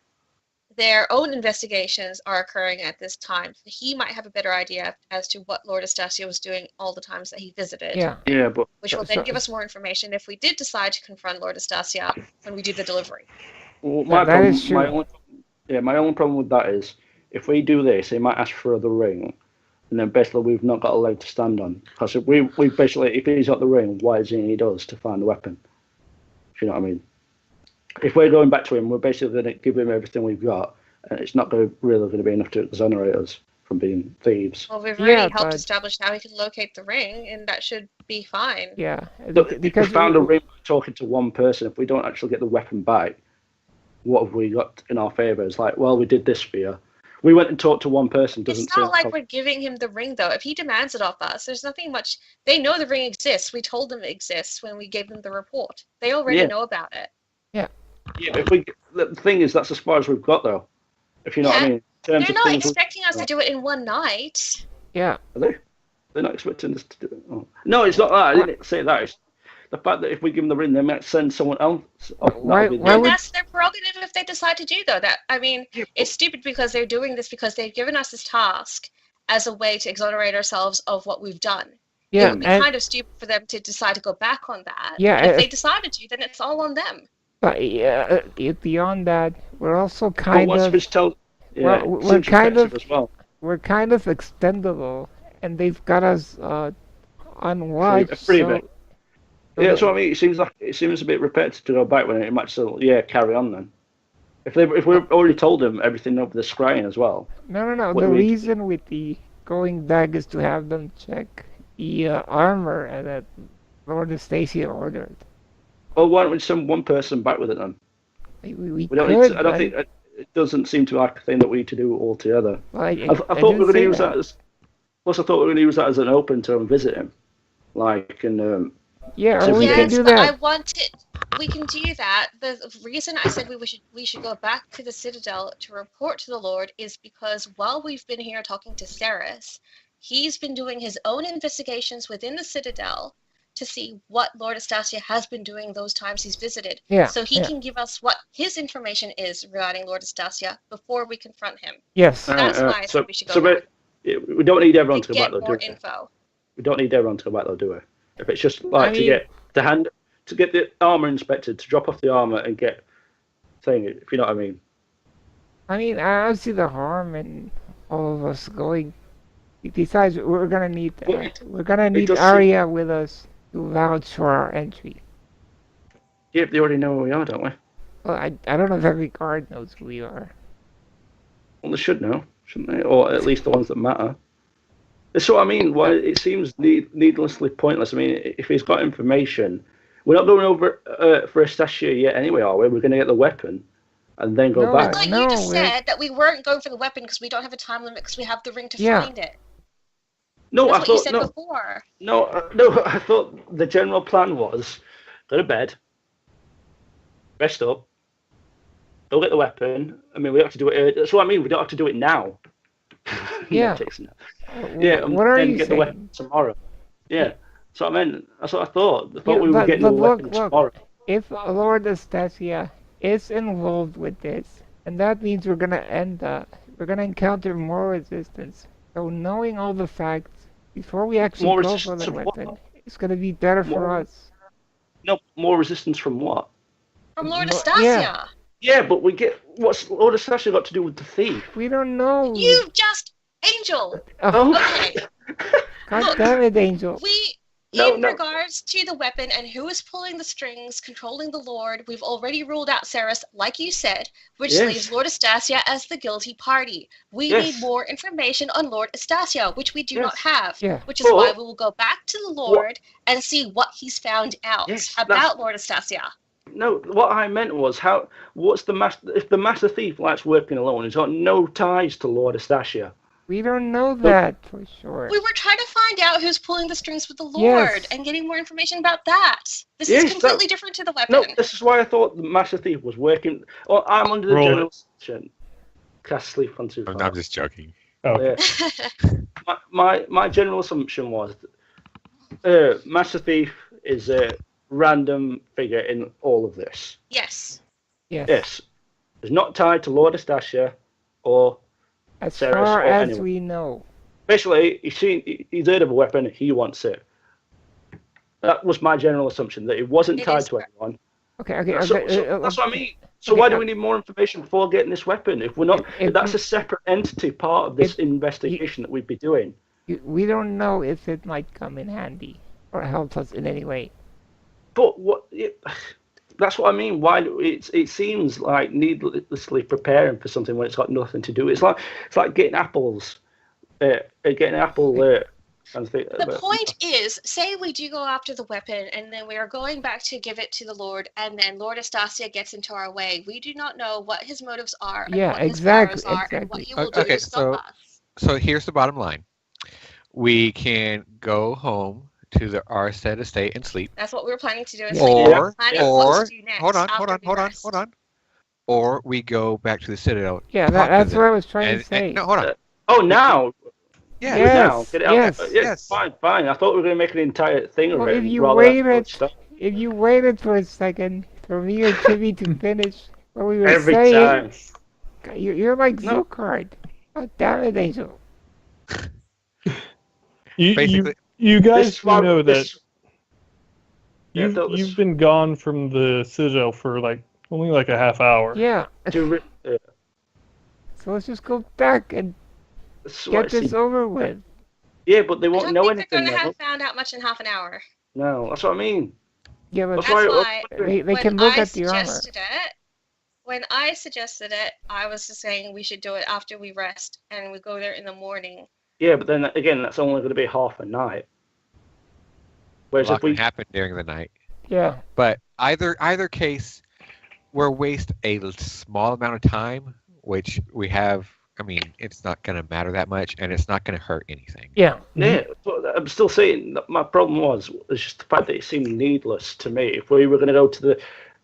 their own investigations are occurring at this time. So he might have a better idea as to what Lord Astasia was doing all the times that he visited, yeah yeah, but which so, will then so give us more information if we did decide to confront Lord Astasia when we do the delivery. well, that is true. my only problem with that is if we do this, he might ask for the ring, and then basically we've not got a leg to stand on. Because if we basically if he's got the ring, why is he need us to find the weapon? If you know what I mean? If we're going back to him, we're basically going to give him everything we've got, and it's not really going to be enough to exonerate us from being thieves. Well, we've Yeah, already helped but establish how we can locate the ring, and that should be fine. yeah So if we because found a ring by talking to one person, if we don't actually get the weapon back, what have we got in our favour? It's like, well, we did this for you. We went and talked to one person. It's Doesn't not seem like we're giving him the ring, though. If he demands it off us, there's nothing much. They know the ring exists. We told them it exists when we gave them the report. They already yeah, know about it. yeah. But if we the thing is that's as far as we've got though. If you know what I Yeah, mean. In terms they're of not things, expecting us to do it in one night. yeah are they? They're not expecting us to do it. Oh. No, it's not that. I why didn't say that. It's the fact that if we give them the ring, they might send someone else. Oh, that'll why be why the. And would that's their prerogative if they decide to do, though. That I mean, Yeah, it's stupid because they're doing this because they've given us this task as a way to exonerate ourselves of what we've done. It yeah would be and kind of stupid for them to decide to go back on that. yeah But if they decided to, then it's all on them. but yeah beyond that we're also but kind what's of been told? Yeah, well it seems repetitive as well. we're kind of expendable, and they've got us on watch. A free bit. So Yeah, that's what I mean. It seems a bit repetitive to go back when it might still carry on then. If we've already told them everything over the screen as well, no. what The do we? reason with the going back is to have them check the armor that Lord Stacia ordered. Well, why don't we send one person back with it then? We We don't need to, could, I don't but think it doesn't seem to be like a thing that we need to do all together. well, I I thought we didn't were going to say use that. that as. Plus, I thought we were going to use that as an open to visit him, like and Yeah, see or if we we can get. do But I that. wanted. We can do that. The reason I said we should go back to the Citadel to report to the Lord is because while we've been here talking to Ceres, he's been doing his own investigations within the Citadel to see what Lord Astasia has been doing those times he's visited. Yeah, So he yeah. can give us what his information is regarding Lord Astasia before we confront him. Yes. That's why I So, think we should go back. we don't need everyone To to go back get though, more do we? info. We don't need everyone to go back though, do we? If it's just I like mean, to get the armor inspected, to drop off the armor and get thing, if you know what I mean. I mean, I don't see the harm in all of us going. Besides, we're gonna need does Arya with us to vouch for our entry. Yeah, they already know where we are, don't we? Well, I don't know if every guard knows who we are. Well, they should know, shouldn't they? Or at least the ones that matter. That's what I mean. Why it seems needlessly pointless. I mean, if he's got information, we're not going over for Astasia yet anyway, are we? We're going to get the weapon and then go No, back. I thought no, you just we're- said that we weren't going for the weapon because we don't have a time limit because we have the ring to Yeah. find it. No, That's I what you thought said no, before. no. I thought the general plan was go to bed, rest up, go get the weapon. I mean, we have to do it. That's what I mean. We don't have to do it now. Yeah. Yeah, What are then you get the saying? weapon tomorrow. Yeah. So I meant that's what I thought. I thought Yeah, we were getting the look, weapon look. tomorrow. If Lord Astasia is involved with this, and that means we're gonna encounter more resistance. So knowing all the facts before we actually More go for resistance the of what? weapon, it's gonna be better for More- us. No, more resistance from what? From Lord No, Astasia. yeah. Yeah, but we get what's Lord Astasia got to do with the thief? We don't know. You just Angel. Oh, Okay. God look. damn it, Angel. In No. regards to the weapon and who is pulling the strings, controlling the Lord, we've already ruled out Ceres, like you said, which Yes. leaves Lord Astasia as the guilty party. We Yes. need more information on Lord Astasia, which we do Yes. not have. Yeah. Which is why But- we will go back to the Lord and see what he's found out Yes, about Lord Astasia. No, what I meant was if the master thief likes working alone, he's got no ties to Lord Astasia. We don't know that for sure. We were trying to find out who's pulling the strings with the Lord Yes. and getting more information about that. This Yes, is completely different to the weapon. No, this is why I thought the master thief was working. Well, I'm under the Roll general assumption. Cast sleep on too far. I'm just joking. Oh, Yeah. My general assumption was Master Thief is a random figure in all of this. Yes. Yes. Yes. It's not tied to Lord Astasia or As Ceres far or as anyone. we know. Basically, he's heard of a weapon, he wants it. That was my general assumption, that it wasn't It tied is to correct. anyone. Okay, okay. So, okay, that's what I mean. So okay, why do we need more information before getting this weapon? If we're not, If if that's we- a separate entity part of this if investigation that we'd be doing. we don't know if it might come in handy or help us in any way. But that's what I mean. Why it seems like needlessly preparing for something when it's got nothing to do. It's like getting apples, getting an apple. Kind of thing. The point is, say we do go after the weapon and then we are going back to give it to the Lord and then Lord Astasia gets into our way. We do not know what his motives are and Yeah, what his exactly, powers are and what exactly. he will do Okay, to stop us. So here's the bottom line. We can go home to the Arstead estate and sleep. That's what we were planning to do. Is Or, planning what or, to do next hold on. after we rest. Or we go back to the Citadel. Yeah, talk to that's them, what I was trying to say. no, hold on. Oh, now. Yeah. Yes, Now. Get it out. yes. Yes. Fine. I thought we were going to make an entire thing of Well, it. if you rather than waited, stuff. if you waited for a second for me or Chibi to finish what we were Every saying, time. you're like No. Zucard. God damn it, Angel. Basically, you guys This one- know that this- Yeah, that was- you've been gone from the Citadel for only like a half hour. Yeah. to So let's just go back and get this over with. Yeah, but they I won't don't know think anything. they're going to Neville. have found out much in half an hour. No, that's what I mean. Yeah, but That's That's why. why they when can look I at the armor. when I suggested it, I was just saying we should do it after we rest and we go there in the morning. Yeah, but then again, that's only going to be half a night. a Whereas lot if we, can happen during the night. Yeah. But either case, we'll waste a small amount of time, which we have. I mean, it's not going to matter that much, and it's not going to hurt anything. Yeah. yeah, but I'm still saying that my problem was just the fact that it seemed needless to me. If we were going to go to the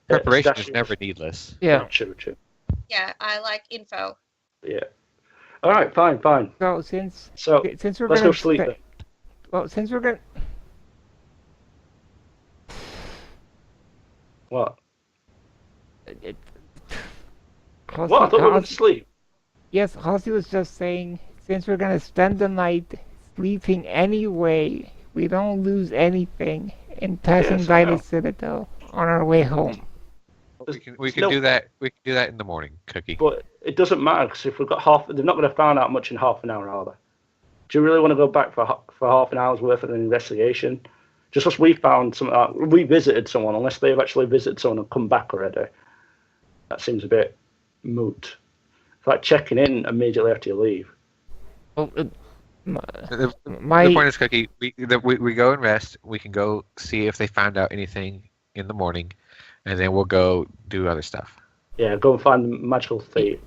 Preparation is statue- never needless. Yeah. True. Yeah, I like info. Yeah. All right, fine. So since So we're let's gonna go sleep then. well, since we're gonna What? It, What? I thought we were asleep. Yes, Halsey was just saying, since we're gonna spend the night sleeping anyway, we don't lose anything in passing Yes, by I the know. Citadel on our way home. We can No- do that. We can do that in the morning, Cookie. But it doesn't matter because if we've got they're not going to find out much in half an hour, are they? Do you really want to go back for half an hour's worth of an investigation? Just as we found something, we visited someone, unless they've actually visited someone and come back already. That seems a bit moot. It's like checking in immediately after you leave. Well, The my point is, Cookie, we go and rest. We can go see if they found out anything in the morning, and then we'll go do other stuff. Yeah, go and find the magical thief.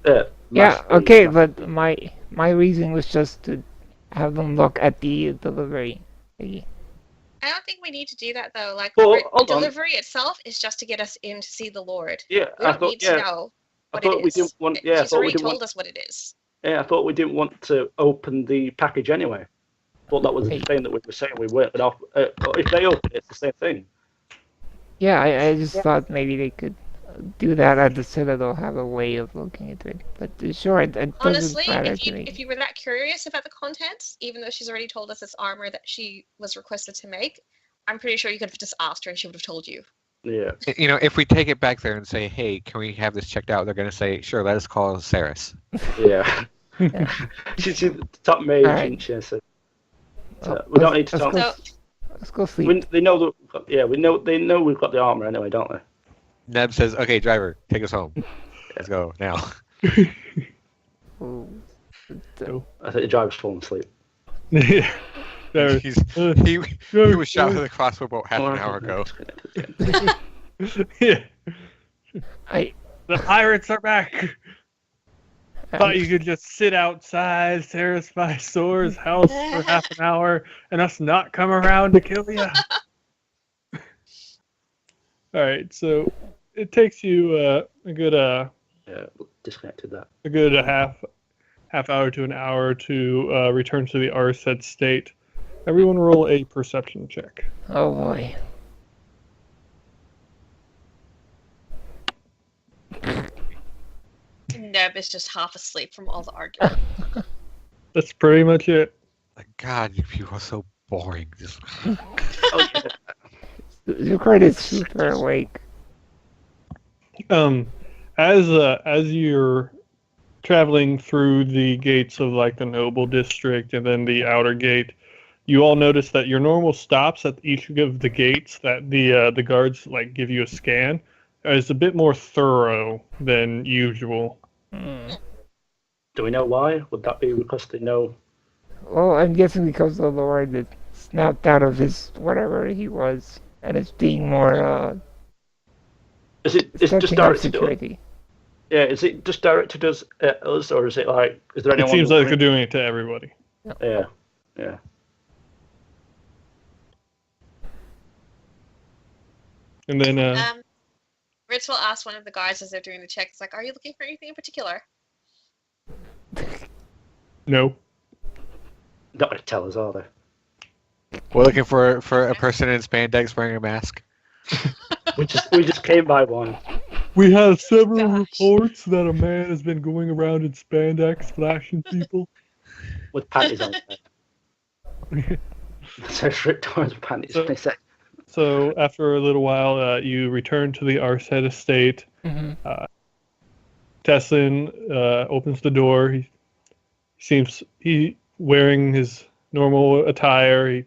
yeah, okay, but my reason was just to have them look at the delivery. I don't think we need to do that though. Like Well, the hold on. delivery itself is just to get us in to see the Lord. Yeah, We don't need to know I what thought it we is. didn't want. Yeah, I She's thought we already didn't told want. us what it is. Yeah, I thought we didn't want to open the package anyway. Thought that was the thing that we were saying we weren't. If they open it, it's the same thing. Yeah, I just thought maybe they could do that at the Citadel, have a way of looking into it. But sure, it doesn't Honestly, matter if to me. you were that curious about the contents, even though she's already told us it's armor that she was requested to make, I'm pretty sure you could have just asked her and she would have told you. Yeah. You know, if we take it back there and say, "Hey, can we have this checked out?" They're going to say, "Sure, let us call Saris." Yeah. She's the top mage, Alright. isn't she? So we don't need to let's talk. go, let's go sleep. They know that. We know they know we've got the armor anyway, don't they? Neb says, "Okay, driver, take us home. Let's go now." Ooh. I think the driver's fallen asleep. Yeah. There- he was shot with a crossbow bolt half an hour ago. yeah. I The pirates are back. Thought you could just sit outside Satisfy Sora's house for half an hour and us not come around to kill you. Alright, so it takes you a good Yeah, disconnected that. half hour to an hour to return to the Arset state. Everyone roll a perception check. Oh boy. Neb is just half asleep from all the argument. That's pretty much it. Like, God, you people are so boring. Just Oh, yeah. Zucard is super awake. As you're traveling through the gates of like the Noble District and then the outer gate, you all notice that your normal stops at each of the gates that the guards like give you a scan is a bit more thorough than usual. Do we know why? Would that be because they know? Well, I'm guessing because the Lord that snapped out of his whatever he was, and it's being more Is it? It's just stepping up directed at us? security. Yeah. Is it just directed us at us, or is it like? Is there It anyone? seems like they're doing it to everybody. Yeah. Yeah. And then Ritz will ask one of the guards as they're doing the check. It's like, are you looking for anything in particular? no. Not going to tell us, are they? we're looking for a person in spandex wearing a mask. We just came by one. We have several Gosh. reports that a man has been going around in spandex flashing people. With panties on. So stripped on his panties. So- They said, So after a little while, you return to the Arset estate. Mm-hmm. Tessin opens the door. He wearing his normal attire. He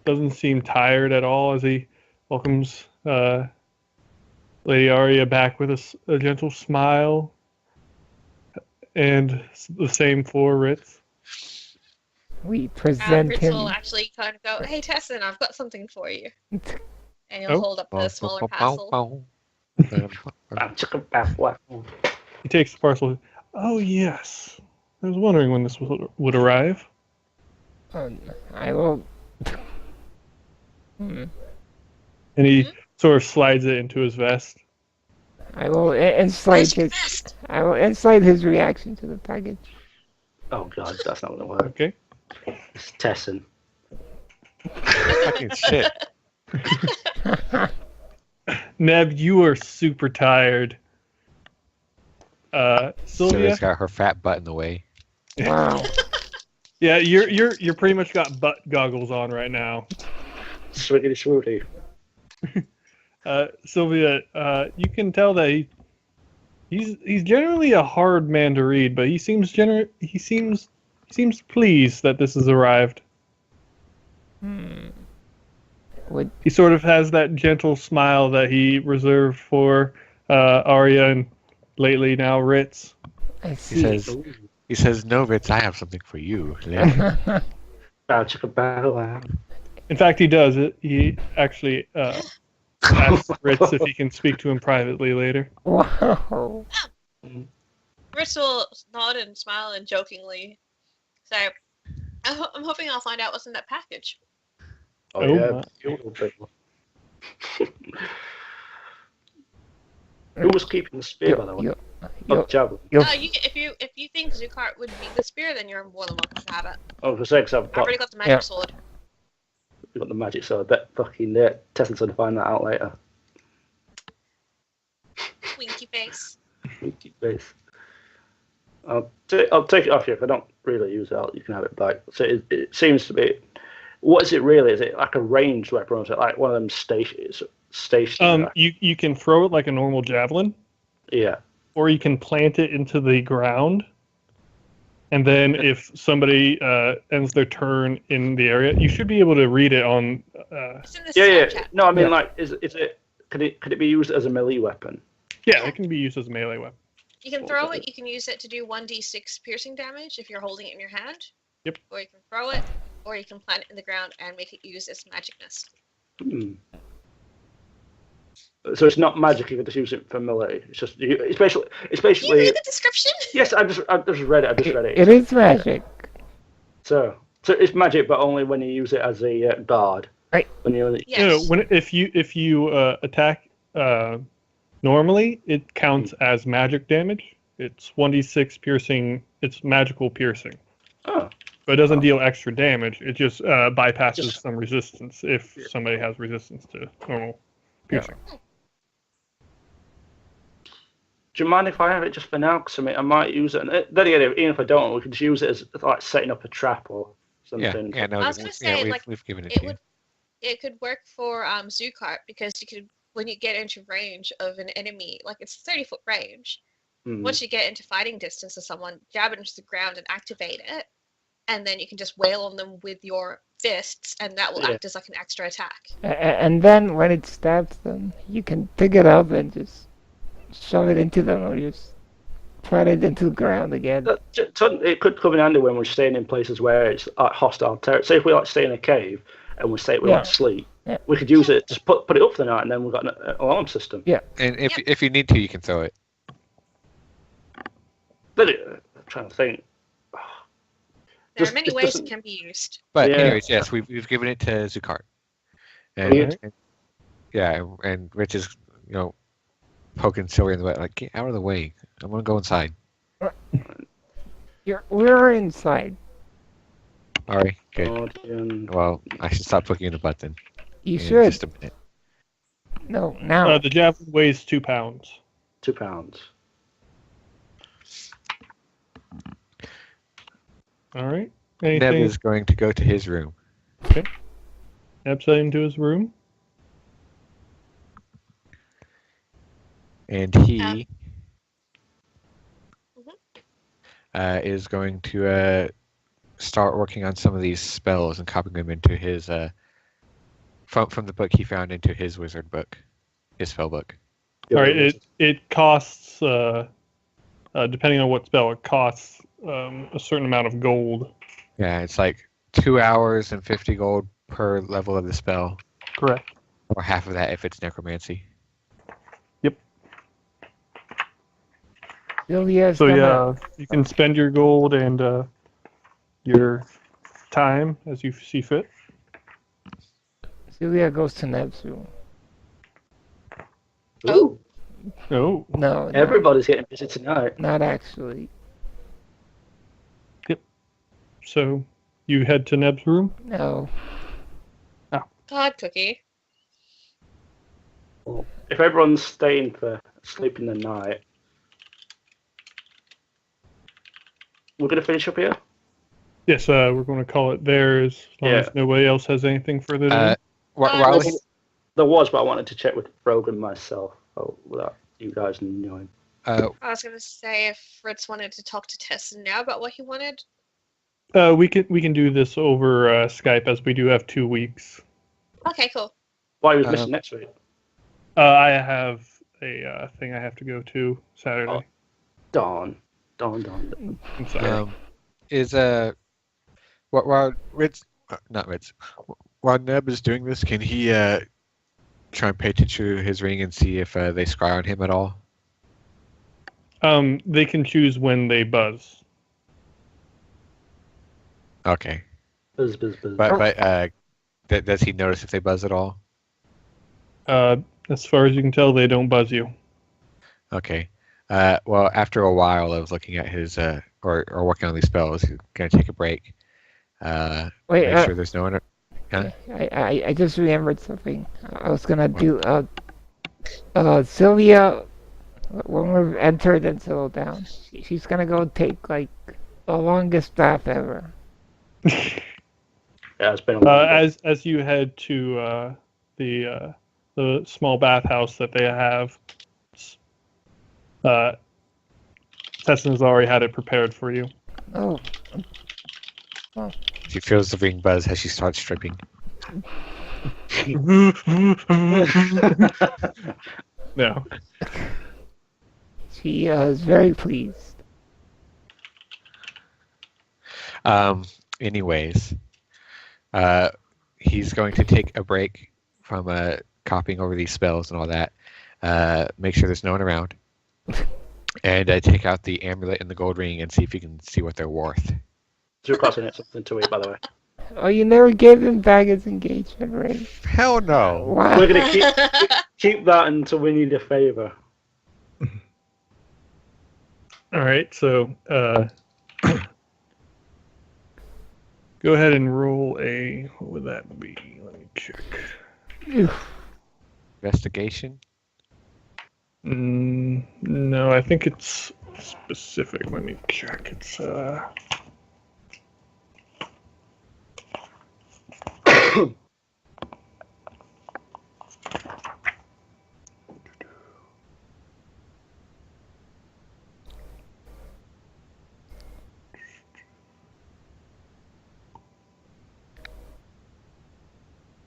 doesn't seem tired at all as he welcomes Lady Arya back with a gentle smile. And the same for Ritz. We present Ritz him. will actually kind of go, hey, Tessin, I've got something for you. And he'll Oh. hold up the smaller parcel. "Bam, chicka, bam, whack." He takes the parcel. Oh yes, I was wondering when this would arrive. I will. And he sort of slides it into his vest. I will insight his. Best. I will insight his reaction to the package. Oh god, that's not going to work. Okay. It's Tessin. Fucking shit. Neb, you are super tired. Sylvia, Sylvia's got her fat butt in the way. Wow. yeah, you're pretty much got butt goggles on right now. Swiggity swooty. Sylvia, you can tell that he's generally a hard man to read, but he seems pleased that this has arrived. Would He sort of has that gentle smile that he reserved for Arya and lately now Ritz. I He see? says, "No, Ritz, I have something for you." Bow chicka bow wow. In fact, he does it. He actually asks Ritz if he can speak to him privately later. Wow. Ritz will nod and smile and jokingly say, I'm hoping I'll find out what's in that package. Oh, Oh, yeah. my. Beautiful big one. Who was keeping the spear, by the way? Oh, javelin. If you think Zukart would need the spear, then you're more than welcome to have it. Oh, for sakes, I've I've already got the magic sword. got the magic sword. I bet fucking Tessa's going to find that out later. Winky face. Winky face. I'll take it off you. If I don't really use it, you can have it back. So it seems to be... What is it really? Is it like a ranged weapon, or is it like one of them stations? You can throw it like a normal javelin. Yeah. Or you can plant it into the ground. And then if somebody ends their turn in the area, you should be able to read it on... It's in the Yeah. Snapchat. No, I mean, like, is it... Could it be used as a melee weapon? Yeah, it can be used as a melee weapon. You can throw it, you can use it to do 1d6 piercing damage if you're holding it in your hand. Yep. Or you can throw it, or you can plant it in the ground and make it use its magicness. So it's not magic, you can just use it for melee. It's just... It's basically... Can you read the description? Yes, I just read it. It is magic. So it's magic, but only when you use it as a guard. Right. When you... Yes. If you attack normally, it counts as magic damage. It's 1d6 piercing. It's magical piercing. Oh. But it doesn't deal extra damage. It just bypasses some resistance if somebody has resistance to normal piercing. Do you mind if I have it just for now? Because I might use it. And then again, even if I don't, we could just use it as like setting up a trap or something. Yeah, no, I was gonna say, we've given it it to you. it could work for Zukart because you could, when you get into range of an enemy, like it's 30-foot range. Once you get into fighting distance of someone, jab it into the ground and activate it, and then you can just wail on them with your fists, and that will act as like an extra attack. And then when it stabs them, you can pick it up and just shove it into them, or just plant it into the ground again. It could come in handy when we're staying in places where it's hostile territory. Say if we like stay in a cave and we like sleep, we could use it, just put it up for the night, and then we've got an alarm system. Yeah. And if you need to, you can throw it. But I'm trying to think. There are many ways it can be used. But anyways, yes, we've given it to Zukart. And Rich is, poking Sylvia in the way, like, get out of the way. I want to go inside. We're inside. All right, good. Well, I should stop poking in the butt then. You should. Just a minute. No, now. The javelin weighs 2 pounds. 2 pounds. All right. Neb is going to go to his room. Okay. Neb's heading to his room. And he is going to start working on some of these spells and copying them into his from the book he found into his wizard book, his spell book. All right. It costs depending on what spell, it costs a certain amount of gold. Yeah, it's like 2 hours and 50 gold per level of the spell. Correct. Or half of that if it's necromancy. Yep. Sylvia's So you can spend your gold and your time as you see fit. Sylvia goes to Neb's room. Ooh. Oh. No. Everybody's getting busy tonight. Not actually. Yep. So you head to Neb's room? No. God, Cookie. Well, if everyone's staying for sleeping the night, we're going to finish up here? Yes, we're going to call it there as long Yeah. as nobody else has anything further to While Well, there was, but I wanted to check with Rogan myself without you guys knowing. I was going to say if Fritz wanted to talk to Tessa now about what he wanted. do. We can do this over Skype as we do have 2 weeks. Okay, cool. Why was missing next week? I have a thing I have to go to Saturday. Oh. Darn. I'm sorry. While while Neb is doing this, can he try and pay attention to his ring and see if they scry on him at all? They can choose when they buzz. Okay. Buzz. But does he notice if they buzz at all? As far as you can tell, they don't buzz you. Okay. Well, after a while of looking at his or working on these spells, he's gonna take a break. Wait, Make sure there's no one. Huh? I just remembered something. I was gonna do Sylvia when we've entered and settled down. She's gonna go take like the longest bath ever. Yeah, it's been a while. As you head to the small bathhouse that they have, Tesson's already had it prepared for you. Oh. She feels the ring buzz as she starts stripping. No. She is very pleased. Anyways, he's going to take a break from copying over these spells and all that. Make sure there's no one around. And take out the amulet and the gold ring and see if you can see what they're worth. Zucrossing it something to eat, by the way. Oh, you never gave him back his engagement ring. Hell no. Wow. We're going to keep that until we need a favor. All right, so go ahead and roll a. What would that be? Let me check. Investigation? No, I think it's specific. Let me check. It's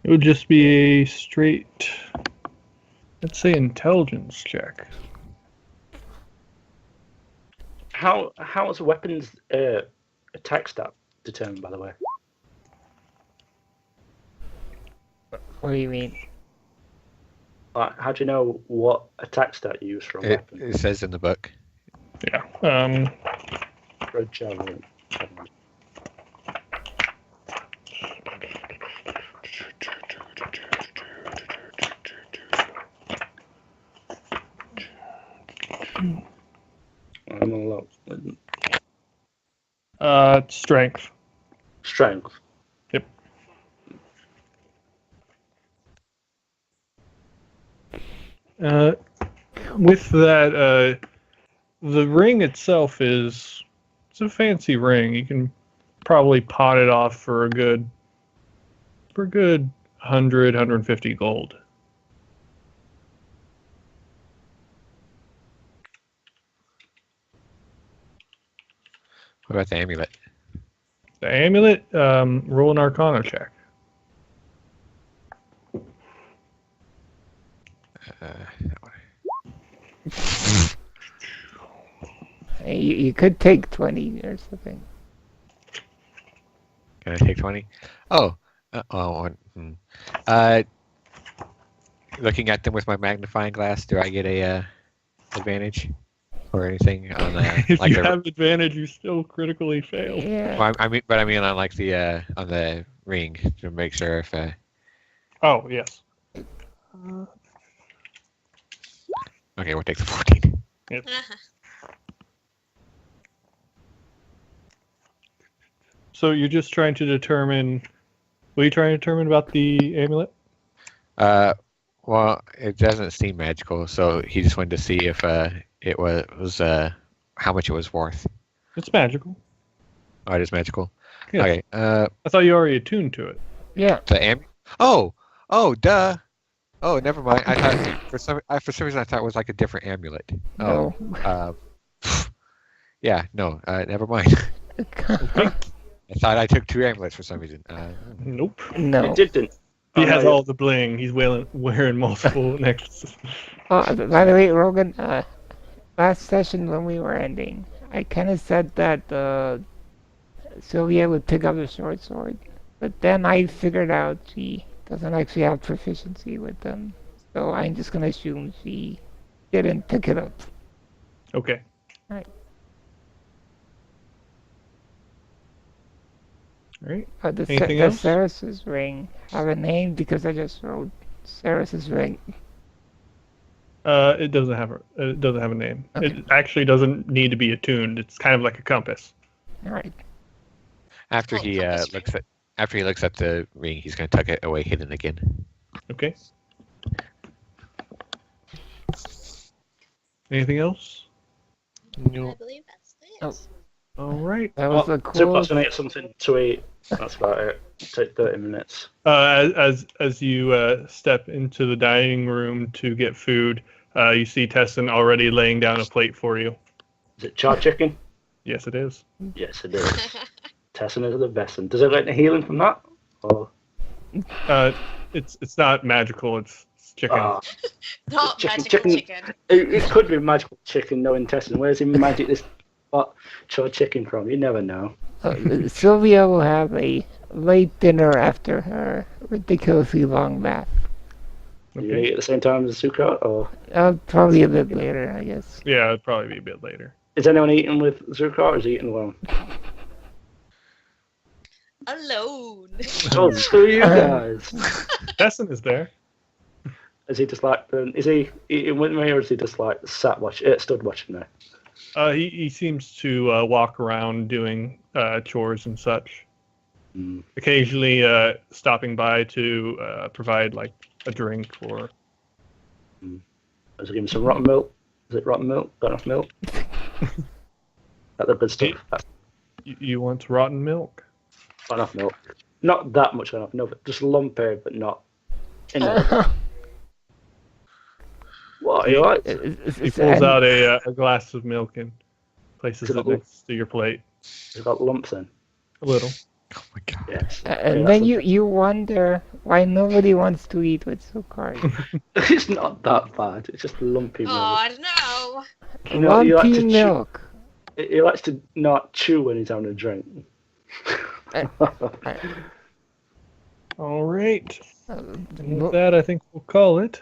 it would just be a straight, let's say, intelligence check. How is weapons attack stat determined, by the way? What do you mean? How do you know what attack stat you use for a weapon? It says in the book. Yeah. For a javelin. I'm a lot. Strength. Strength. Yep. With that, the ring itself it's a fancy ring. You can probably pot it off for a good 150 gold. What about the amulet? The amulet, roll an Arcana check. That one. Hey, you could take 20 or something. Can I take 20? Looking at them with my magnifying glass, do I get a advantage or anything on If like you have advantage, you still critically fail. Yeah. Well, I mean on like the on the ring to make sure if Oh, yes. okay, we'll take the 14. So you're just trying to determine. What are you trying to determine about the amulet? Well, it doesn't seem magical, so he just wanted to see if it was how much it was worth. It's magical. Oh, it is magical. Yes. Okay. I thought you already attuned to it. Yeah. The Oh, duh. Oh, never mind. I thought for some reason I thought it was like a different amulet. No. Yeah. No. Never mind. Okay. I thought I took 2 amulets for some reason. Nope. No. It didn't. He Oh, has no, all the bling. He's wearing multiple necklaces. By the way, Rogan, last session when we were ending, I kind of said that Sylvia would pick up the short sword, but then I figured out she doesn't actually have proficiency with them, so I'm just gonna assume she didn't pick it up. Okay. Right. All right. The Anything else? Ceres's ring have a name because I just wrote Ceres's ring. It doesn't have a name. Okay. It actually doesn't need to be attuned. It's kind of like a compass. All right. After Oh, he compass looks at the ring, he's gonna tuck it away hidden again. Okay. Anything else? I believe that's it. Oh. All right. That was a cool. Super's gonna get something to eat. That's about it. Take 30 minutes. As you step into the dining room to get food, you see Tessin already laying down a plate for you. Is it charred chicken? Yes, it is. Yes, it is. Tessin is the best. And does it get any healing from that? Or It's not magical. It's chicken. Not Chicken- magical chicken- chicken. it could be magical chicken, no intestine. Where's he magic this charred chicken from? You never know. Sylvia will have a late dinner after her ridiculously long bath. Do you Okay. eat at the same time as Zuko? Or Probably a bit later, I guess. Yeah, it'd probably be a bit later. is anyone eating with Zuko or is he eating alone? Alone. Oh, screw you guys. Tessin is there. Is he just like, is he eating with me or is he just like stood watching there? He seems to walk around doing chores and such. Mm. Occasionally stopping by to provide like a drink or. Does he give me some rotten milk? Is it rotten milk? Got enough milk? That's the good stuff. You want rotten milk? Got enough milk. Not that much enough, no, but just lumpy, but not enough. What, are you right? He pulls out a glass of milk and places Is it it next to your plate. It's got lumps in. A little. Oh my god. Yes. And Yeah, then that's you wonder why nobody wants to eat with Sukari. It's not that bad. It's just lumpy Oh, milk. I don't know. You know, he likes Lumpy to milk. He likes to not chew when he's having a drink. All right. Uh, And with that, I think we'll call it.